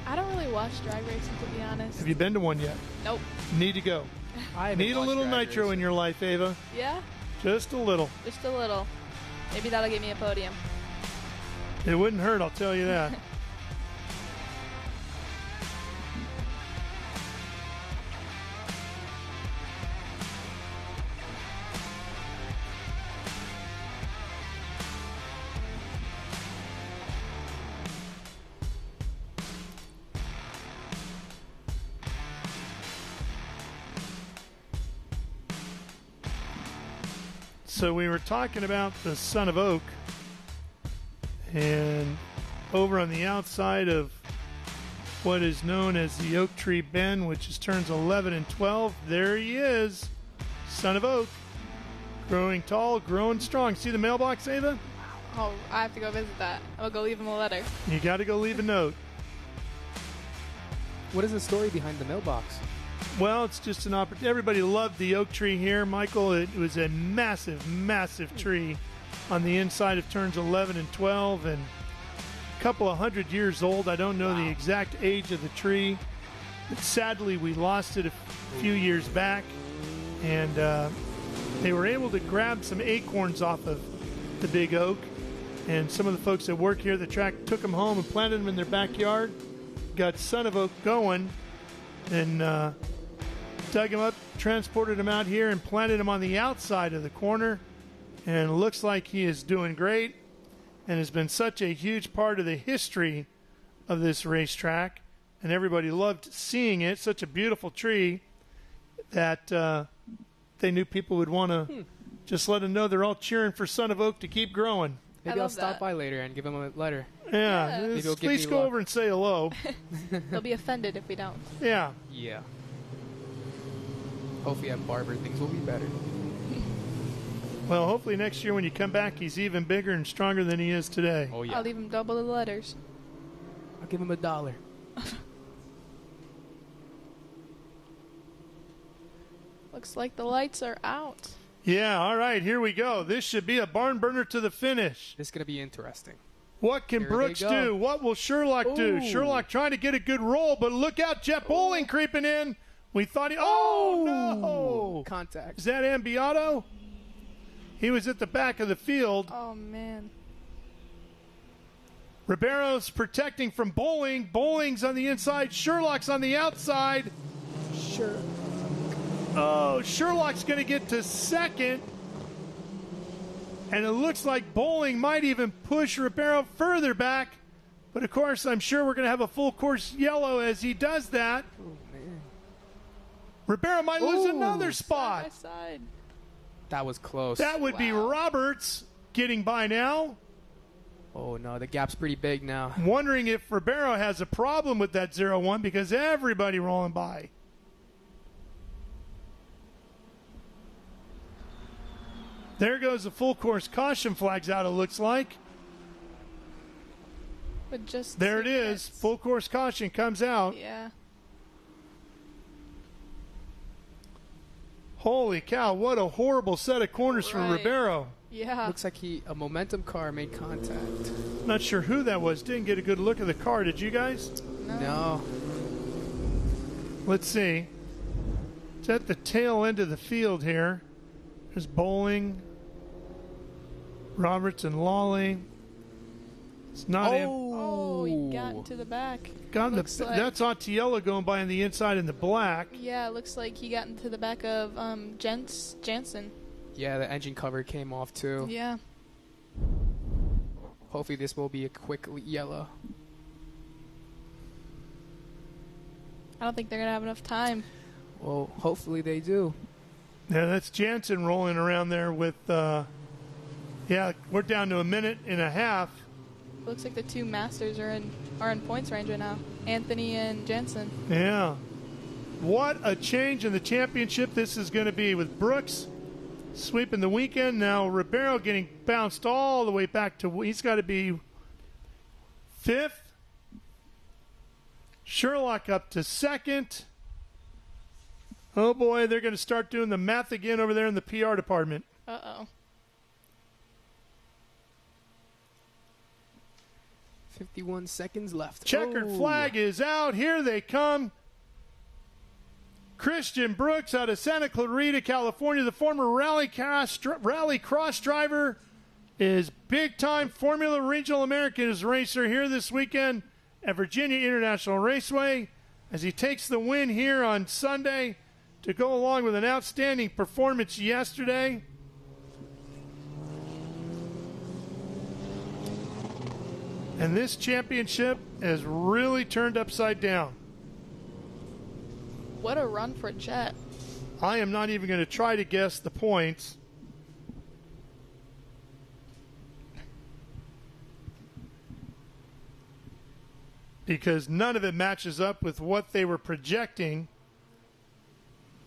I don't really watch drag racing, to be honest. Have you been to one yet? Nope. Need to go. I need a little nitro in your life, Ava. Yeah? Just a little. Just a little. Maybe that'll give me a podium. It wouldn't hurt, I'll tell you that. So we were talking about the Son of Oak, and over on the outside of what is known as the Oak Tree Bend, which is turns 11 and 12, there he is, Son of Oak, growing tall, growing strong. See the mailbox, Ava? Oh, I have to go visit that. I'll go leave him a letter. You got to go leave a note. What is the story behind the mailbox? Well, it's just an opportunity. Everybody loved the oak tree here, Michael. It was a massive, massive tree on the inside of turns 11 and 12, and a couple of 100 years old. I don't know the exact age of the tree, but sadly we lost it a few years back, and they were able to grab some acorns off of the big oak, and some of the folks that work here at the track took them home and planted them in their backyard, got Son of Oak going, and dug him up, transported him out here, and planted him on the outside of the corner. And it looks like he is doing great and has been such a huge part of the history of this racetrack. And everybody loved seeing it. Such a beautiful tree that they knew people would want to just let them know they're all cheering for Son of Oak to keep growing. Maybe I'll stop by later and give him a letter. Yeah, please go over and say hello. They'll be offended if we don't. Yeah. Yeah. Hopefully at Barber things will be better. Well, hopefully next year when you come back, he's even bigger and stronger than he is today. Oh, yeah. I'll leave him double the letters. I'll give him $1. Looks like the lights are out. Yeah, all right, here we go. This should be a barn burner to the finish. This is going to be interesting. What can Here Brooks they go. do? What will Sherlock do? Ooh. Sherlock trying to get a good roll, but look out, Jet Bowling creeping in. We thought he... Oh, no! Contact. Is that Ambiato? He was at the back of the field. Oh, man. Ribeiro's protecting from Bowling. Bowling's on the inside. Sherlock's on the outside. Sure. Oh, Sherlock's going to get to second. And it looks like Bowling might even push Ribeiro further back. But, of course, I'm sure we're going to have a full course yellow as he does that. Oh, man. Ribeiro might lose another spot. Side by side. That was close. That would be Roberts getting by now. Oh, no, the gap's pretty big now. I'm wondering if Ribeiro has a problem with that 0-1 because everybody rolling by. There goes the full course caution flags out, it looks like. But just There it is. Full course caution comes out. Yeah. Holy cow, what a horrible set of corners for Ribeiro. Yeah. Looks like a momentum car made contact. Not sure who that was. Didn't get a good look at the car. Did you guys? No. Let's see. It's at the tail end of the field here. There's Bowling, Roberts, and Lawley. It's not him. Oh, he got into the back. That's Ottiello going by on the inside in the black. Yeah, it looks like he got into the back of Jansen. Yeah, the engine cover came off too. Yeah. Hopefully this will be a quick yellow. I don't think they're going to have enough time. Well, hopefully they do. Yeah, that's Jansen rolling around there with, yeah, we're down to a minute and a half. Looks like the two masters are in points range right now. Anthony and Jansen. Yeah. What a change in the championship this is going to be with Brooks sweeping the weekend. Now Ribeiro getting bounced all the way back to, he's got to be fifth. Sherlock up to second. Oh boy, they're going to start doing the math again over there in the PR department. Uh-oh. 51 seconds left. Checkered flag is out. Here they come. Christian Brooks out of Santa Clarita, California, the former rally cross driver, is big-time Formula Regional Americas racer here this weekend at Virginia International Raceway as he takes the win here on Sunday to go along with an outstanding performance yesterday. And this championship has really turned upside down. What a run for Chet. I am not even going to try to guess the points. Because none of it matches up with what they were projecting.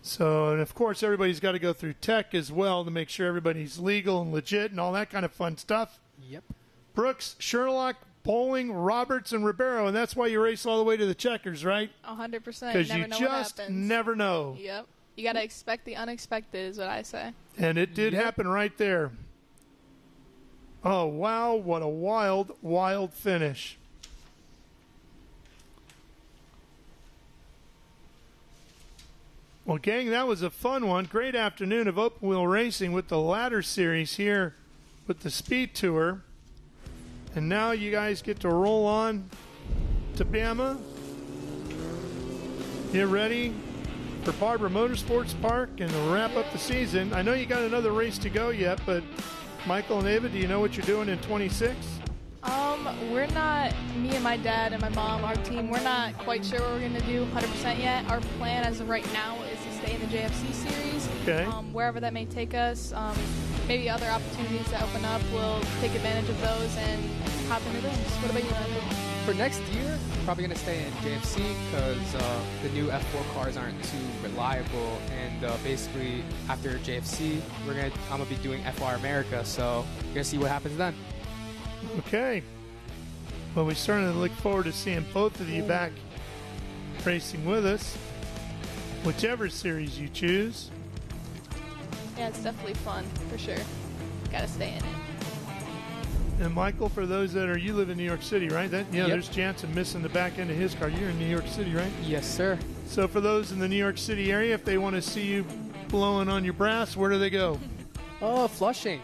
So, and of course, everybody's got to go through tech as well to make sure everybody's legal and legit and all that kind of fun stuff. Yep. Brooks, Sherlock, Bowling, Roberts, and Ribeiro, and that's why you race all the way to the checkers, right? 100%. Because you just never know. Yep. You got to expect the unexpected is what I say. And it did happen right there. Oh, wow, what a wild, wild finish. Well, gang, that was a fun one. Great afternoon of open wheel racing with the ladder series here with the Speed Tour. And now you guys get to roll on to Bama. Get ready for Barbara Motorsports Park and to wrap up the season. I know you got another race to go yet, but Michael and Ava, do you know what you're doing in 26? We're not, me and my dad and my mom, our team, we're not quite sure what we're going to do 100% yet. Our plan as of right now is to stay in the JFC series. Okay. Wherever that may take us. Maybe other opportunities that open up, we'll take advantage of those and hop into those. What about you, Andrew? For next year, probably going to stay in JFC because the new F4 cars aren't too reliable. And basically, after JFC, I'm going to be doing FR America. So we're going to see what happens then. Okay. Well, we certainly look forward to seeing both of you back racing with us, whichever series you choose. Yeah, it's definitely fun, for sure. Gotta stay in it. And Michael, for those that you live in New York City, right? There's Jansen missing the back end of his car. You're in New York City, right? Yes, sir. So for those in the New York City area, if they want to see you blowing on your brass, where do they go? Oh, Flushing.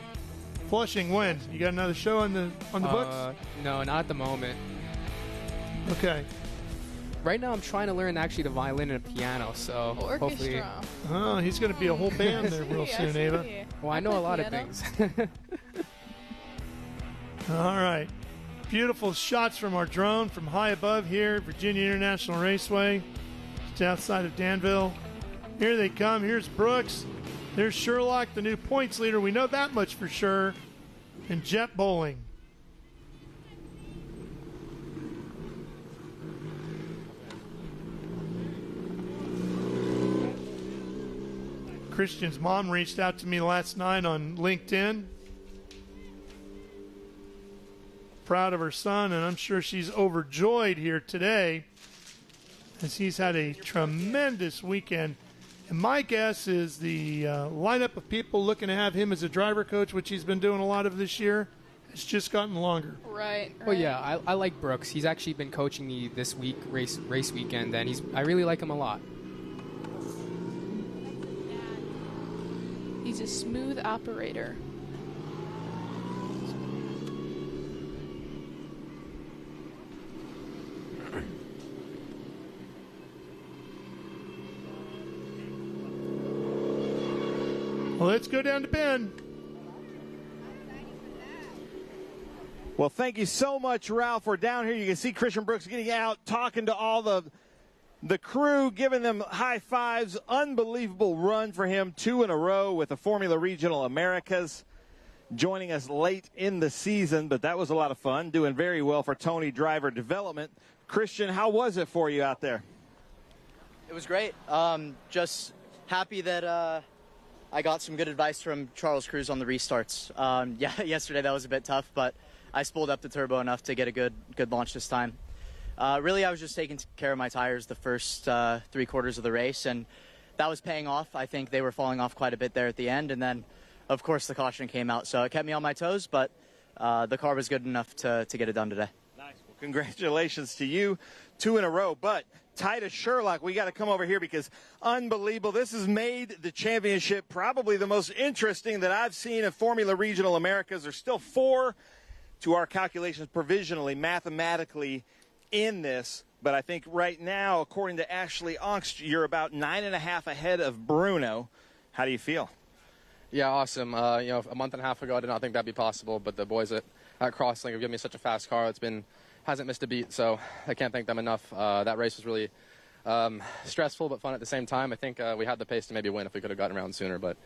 Flushing, when? You got another show on the books? No, not at the moment. Okay. Right now, I'm trying to learn actually the violin and the piano, so hopefully. Oh, he's going to be a whole band there real soon, Ava. Well, I know a lot of things. All right. Beautiful shots from our drone from high above here at Virginia International Raceway, just outside of Danville. Here they come. Here's Brooks. There's Sherlock, the new points leader. We know that much for sure. And Jet Bowling. Christian's mom reached out to me last night on LinkedIn. Proud of her son, and I'm sure she's overjoyed here today as he's had a tremendous weekend. And my guess is the lineup of people looking to have him as a driver coach, which he's been doing a lot of this year, has just gotten longer. Right. Well, yeah, I like Brooks. He's actually been coaching me this week, race weekend, and I really like him a lot. He's a smooth operator. Well, let's go down to Ben. Well, thank you so much, Ralph. We're down here. You can see Christian Brooks getting out, talking to all the crew, giving them high fives. Unbelievable run for him, 2 in a row with the Formula Regional Americas. Joining us late in the season, but that was a lot of fun. Doing very well for Tony Driver Development. Christian, how was it for you out there? It was great. Just happy that I got some good advice from Charles Cruz on the restarts. Yesterday that was a bit tough, but I spooled up the turbo enough to get a good launch this time. Really, I was just taking care of my tires the first 3 quarters of the race, and that was paying off. I think they were falling off quite a bit there at the end, and then, of course, the caution came out. So it kept me on my toes, but the car was good enough to get it done today. Nice. Well, congratulations to you. 2 in a row, but Titus Sherlock, we got to come over here because unbelievable. This has made the championship probably the most interesting that I've seen in Formula Regional Americas. There's still 4 to our calculations provisionally, mathematically in this. But I think right now, according to Ashley Ongst, you're about 9.5 ahead of Bruno. How do you feel? Yeah, awesome. A month and a half ago, I did not think that'd be possible, but the boys at Crosslink have given me such a fast car. Hasn't missed a beat, so I can't thank them enough. That race was really stressful but fun at the same time. I think we had the pace to maybe win if we could have gotten around sooner, but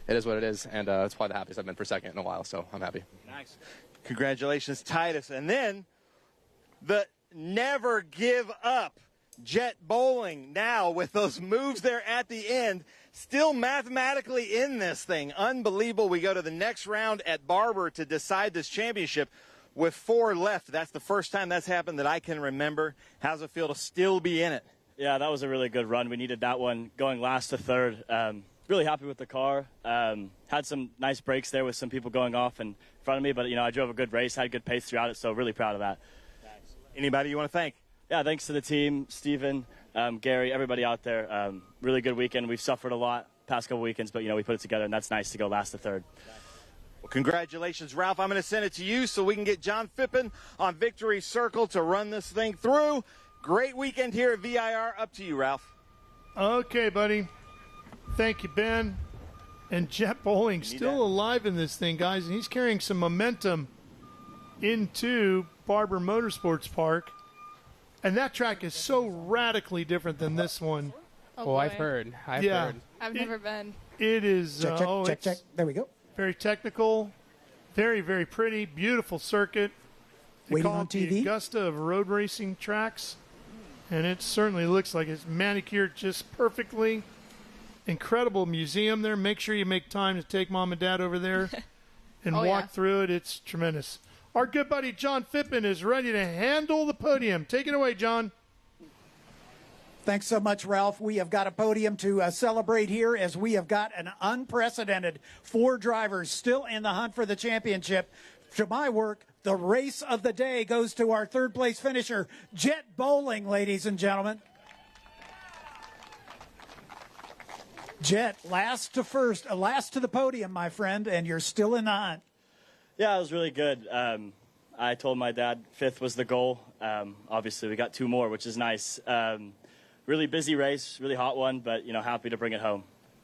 it is what it is, and it's probably the happiest I've been for second in a while, so I'm happy. Nice. Congratulations, Titus. And then the never give up Jet Bowling now with those moves there at the end, still mathematically in this thing. Unbelievable. We go to the next round at Barber to decide this championship with 4 left. That's the first time that's happened that I can remember. How's it feel to still be in it? Yeah, that was a really good run. We needed that one going last to third. Really happy with the car. Had some nice breaks there with some people going off in front of me, but I drove a good race, had good pace throughout it, so really proud of that. Nice. Anybody you want to thank? Yeah, thanks to the team, Steven, Gary, everybody out there. Really good weekend. We've suffered a lot past couple weekends, but we put it together, and that's nice to go last to third. Well, congratulations, Ralph. I'm going to send it to you so we can get John Phippen on Victory Circle to run this thing through. Great weekend here at VIR. Up to you, Ralph. Okay, buddy. Thank you, Ben. And Jet Bowling still alive in this thing, guys, and he's carrying some momentum into Barber Motorsports Park. And that track is so radically different than this one. Oh, I've heard. I've heard. I've never been. It is. Check. There we go. Very technical, very, very pretty, beautiful circuit. They Waiting call on it the TV. Augusta of road racing tracks, and it certainly looks like it's manicured just perfectly. Incredible museum there. Make sure you make time to take mom and dad over there and walk through it. It's tremendous. Our good buddy John Phippen is ready to handle the podium. Take it away, John. Thanks so much, Ralph. We have got a podium to celebrate here as we have got an unprecedented 4 drivers still in the hunt for the championship. To my work, The race of the day goes to our third place finisher, Jet Bowling, ladies and gentlemen. Jet, last to the podium, my friend, and you're still in the hunt. Yeah, it was really good. I told my dad 5th was the goal. Obviously, we got 2 more, which is nice. Really busy race, really hot one, but, happy to bring it home.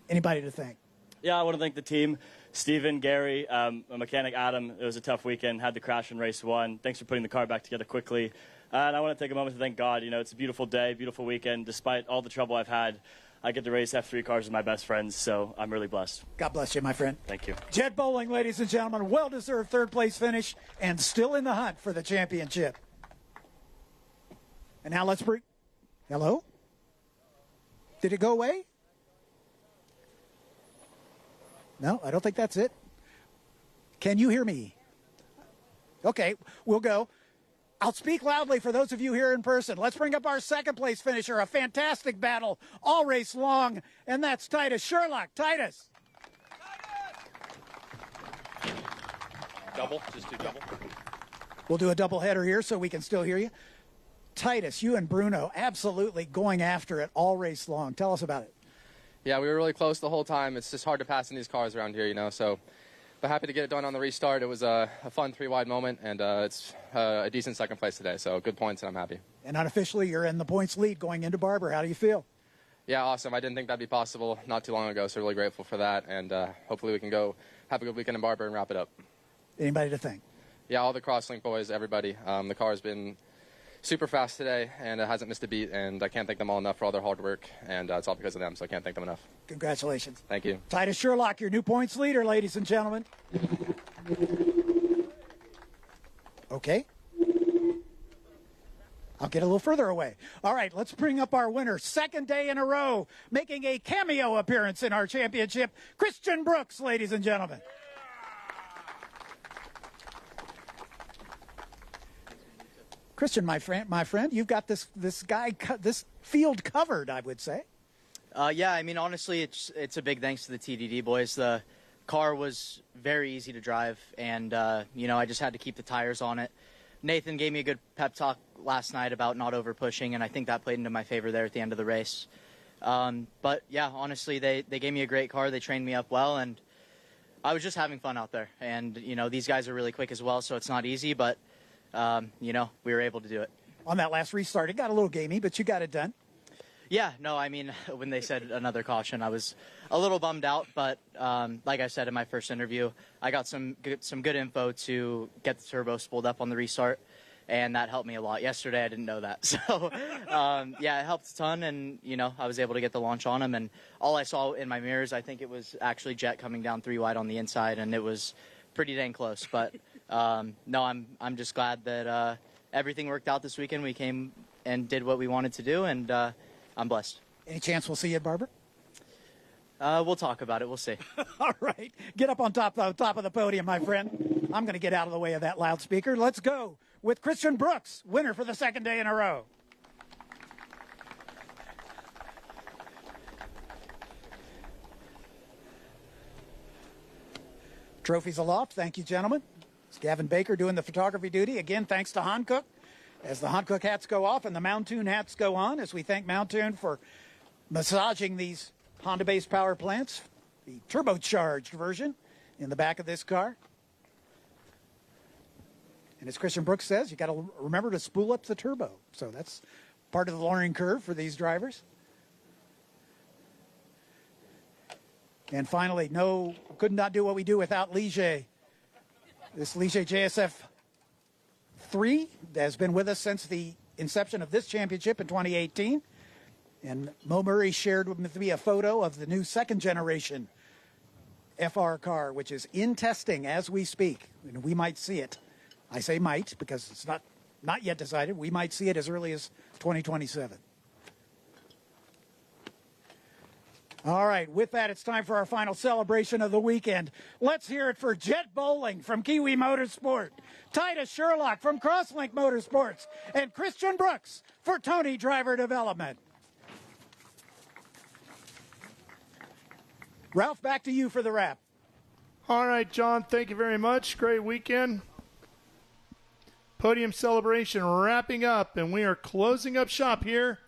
Anybody to thank? Yeah, I want to thank the team, Steven, Gary, my mechanic Adam. It was a tough weekend, had to crash in race 1. Thanks for putting the car back together quickly. And I want to take a moment to thank God. It's a beautiful day, beautiful weekend. Despite all the trouble I've had, I get to race F3 cars with my best friends, so I'm really blessed. God bless you, my friend. Thank you. Jet Bowling, ladies and gentlemen, well-deserved third-place finish and still in the hunt for the championship. And now let's bring... Hello? Did it go away? No, I don't think that's it. Can you hear me? Okay, we'll go. I'll speak loudly for those of you here in person. Let's bring up our second-place finisher, a fantastic battle all race long, and that's Titus Sherlock. Titus. Double? Just do double? We'll do a double header here so we can still hear you. Titus, you and Bruno absolutely going after it all race long. Tell us about it. Yeah, we were really close the whole time. It's just hard to pass in these cars around here, but happy to get it done on the restart. It was a fun 3-wide moment, and it's a decent second place today, so good points, and I'm happy. And unofficially, you're in the points lead going into Barber. How do you feel? Yeah, awesome. I didn't think that'd be possible not too long ago, so really grateful for that, and hopefully we can go have a good weekend in Barber and wrap it up. Anybody to thank? Yeah, all the Crosslink boys, everybody. The car has been super fast today, and it hasn't missed a beat, and I can't thank them all enough for all their hard work, and it's all because of them, so I can't thank them enough. Congratulations. Thank you. Titus Sherlock, your new points leader, ladies and gentlemen. Okay. I'll get a little further away. All right, let's bring up our winner. Second day in a row, making a cameo appearance in our championship, Christian Brooks, ladies and gentlemen. Christian, my friend, you've got this field covered, I would say. Yeah, I mean, honestly, it's a big thanks to the TDD boys. The car was very easy to drive, and, I just had to keep the tires on it. Nathan gave me a good pep talk last night about not over pushing, and I think that played into my favor there at the end of the race. But, yeah, honestly, they gave me a great car. They trained me up well, and I was just having fun out there. And, these guys are really quick as well, so it's not easy, but... we were able to do it. On that last restart, it got a little gamey, but you got it done. Yeah, no, I mean, when they said another caution, I was a little bummed out, but like I said in my first interview, I got some good info to get the turbo spooled up on the restart, and that helped me a lot. Yesterday, I didn't know that, so yeah, it helped a ton, and, I was able to get the launch on him, and all I saw in my mirrors, I think it was actually Jet coming down 3-wide on the inside, and it was pretty dang close, but... no, I'm just glad that everything worked out this weekend. We came and did what we wanted to do, and I'm blessed. Any chance we'll see you at Barber? We'll talk about it. We'll see. All right. Get up on top of the podium, my friend. I'm going to get out of the way of that loudspeaker. Let's go with Christian Brooks, winner for the second day in a row. Trophies aloft. Thank you, gentlemen. It's Gavin Baker doing the photography duty. Again, thanks to Hankook. As the Hankook hats go off and the Mountoon hats go on, as we thank Mountoon for massaging these Honda-based power plants, the turbocharged version in the back of this car. And as Christian Brooks says, you got to remember to spool up the turbo. So that's part of the learning curve for these drivers. And finally, could not do what we do without Ligier. This Ligier JSF 3 has been with us since the inception of this championship in 2018. And Mo Murray shared with me a photo of the new second generation FR car, which is in testing as we speak. And we might see it. I say might because it's not yet decided. We might see it as early as 2027. All right, with that, it's time for our final celebration of the weekend. Let's hear it for Jet Bowling from Kiwi Motorsport, Titus Sherlock from Crosslink Motorsports, and Christian Brooks for Tony Driver Development. Ralph, back to you for the wrap. All right, John, thank you very much. Great weekend. podium celebration wrapping up, and we are closing up shop here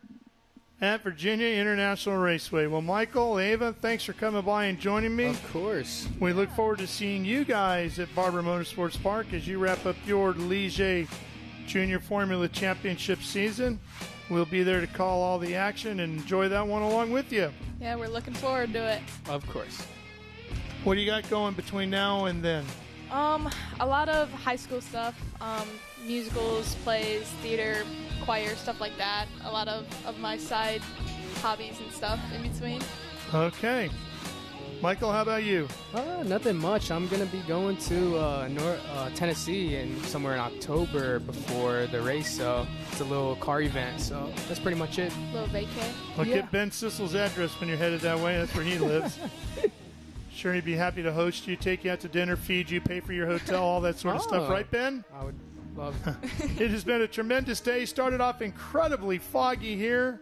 at Virginia International Raceway. Well, Michael, Ava, thanks for coming by and joining me. Of course. We look forward to seeing you guys at Barber Motorsports Park as you wrap up your Ligier Junior Formula Championship season. We'll be there to call all the action and enjoy that one along with you. Yeah, we're looking forward to it. Of course. What do you got going between now and then? A lot of high school stuff, musicals, plays, theater, choir, stuff like that. A lot of my side hobbies and stuff in between. Okay. Michael, how about you? Nothing much. I'm going to be going to Tennessee and somewhere in October before the race, so it's a little car event, so that's pretty much it. Little vacay. Well, get Ben Sissel's address when you're headed that way. That's where he lives. Sure, he'd be happy to host you, take you out to dinner, feed you, pay for your hotel, all that sort of stuff. Right, Ben? I would love It has been a tremendous day. Started off incredibly foggy here.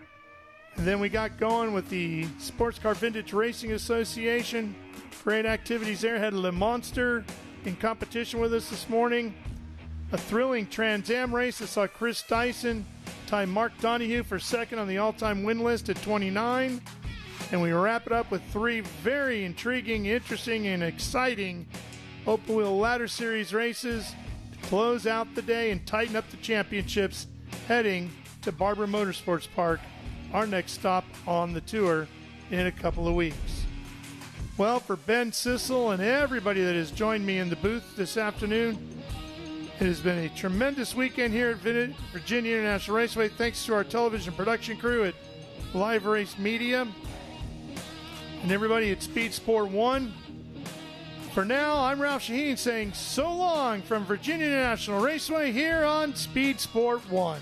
And then we got going with the Sports Car Vintage Racing Association. Great activities there. Had Le Monster in competition with us this morning. A thrilling Trans Am race that saw Chris Dyson tie Mark Donahue for second on the all-time win list at 29. And we wrap it up with 3 very intriguing, interesting, and exciting open wheel ladder series races to close out the day and tighten up the championships heading to Barber Motorsports Park, our next stop on the tour in a couple of weeks. Well, for Ben Sissel and everybody that has joined me in the booth this afternoon, it has been a tremendous weekend here at Virginia International Raceway. Thanks to our television production crew at Live Race Media and everybody at Speed Sport 1. For now, I'm Ralph Shaheen saying so long from Virginia International Raceway here on Speed Sport 1.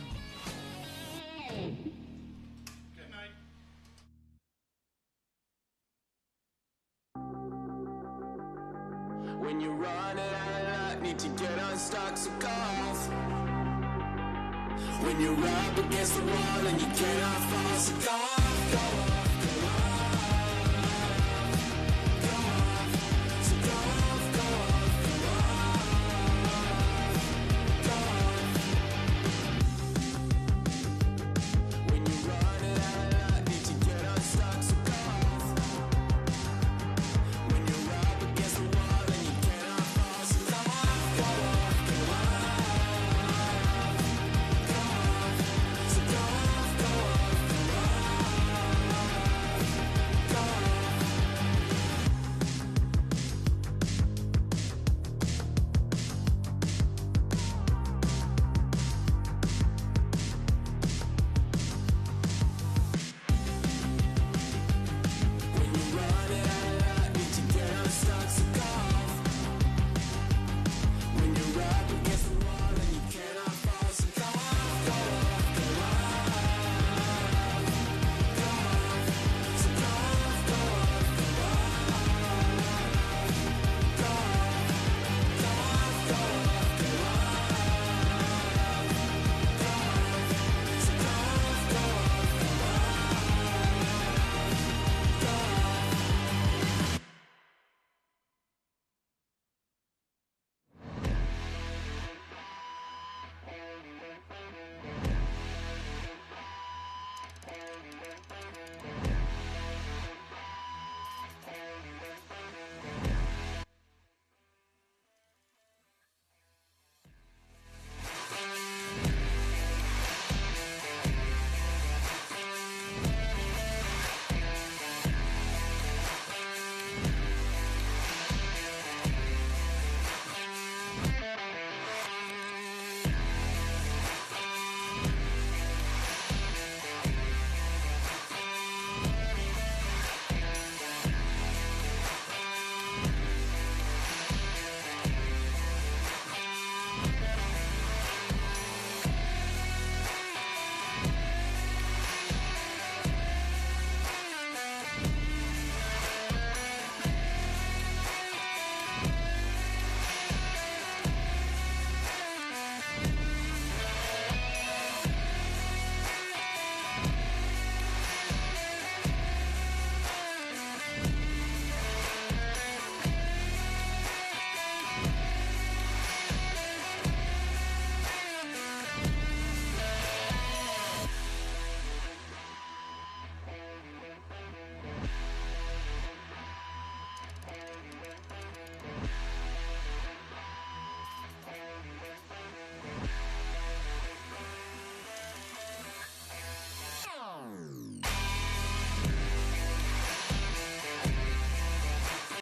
When you're running out of luck, need to get unstuck, so go off. When you're up against the wall and you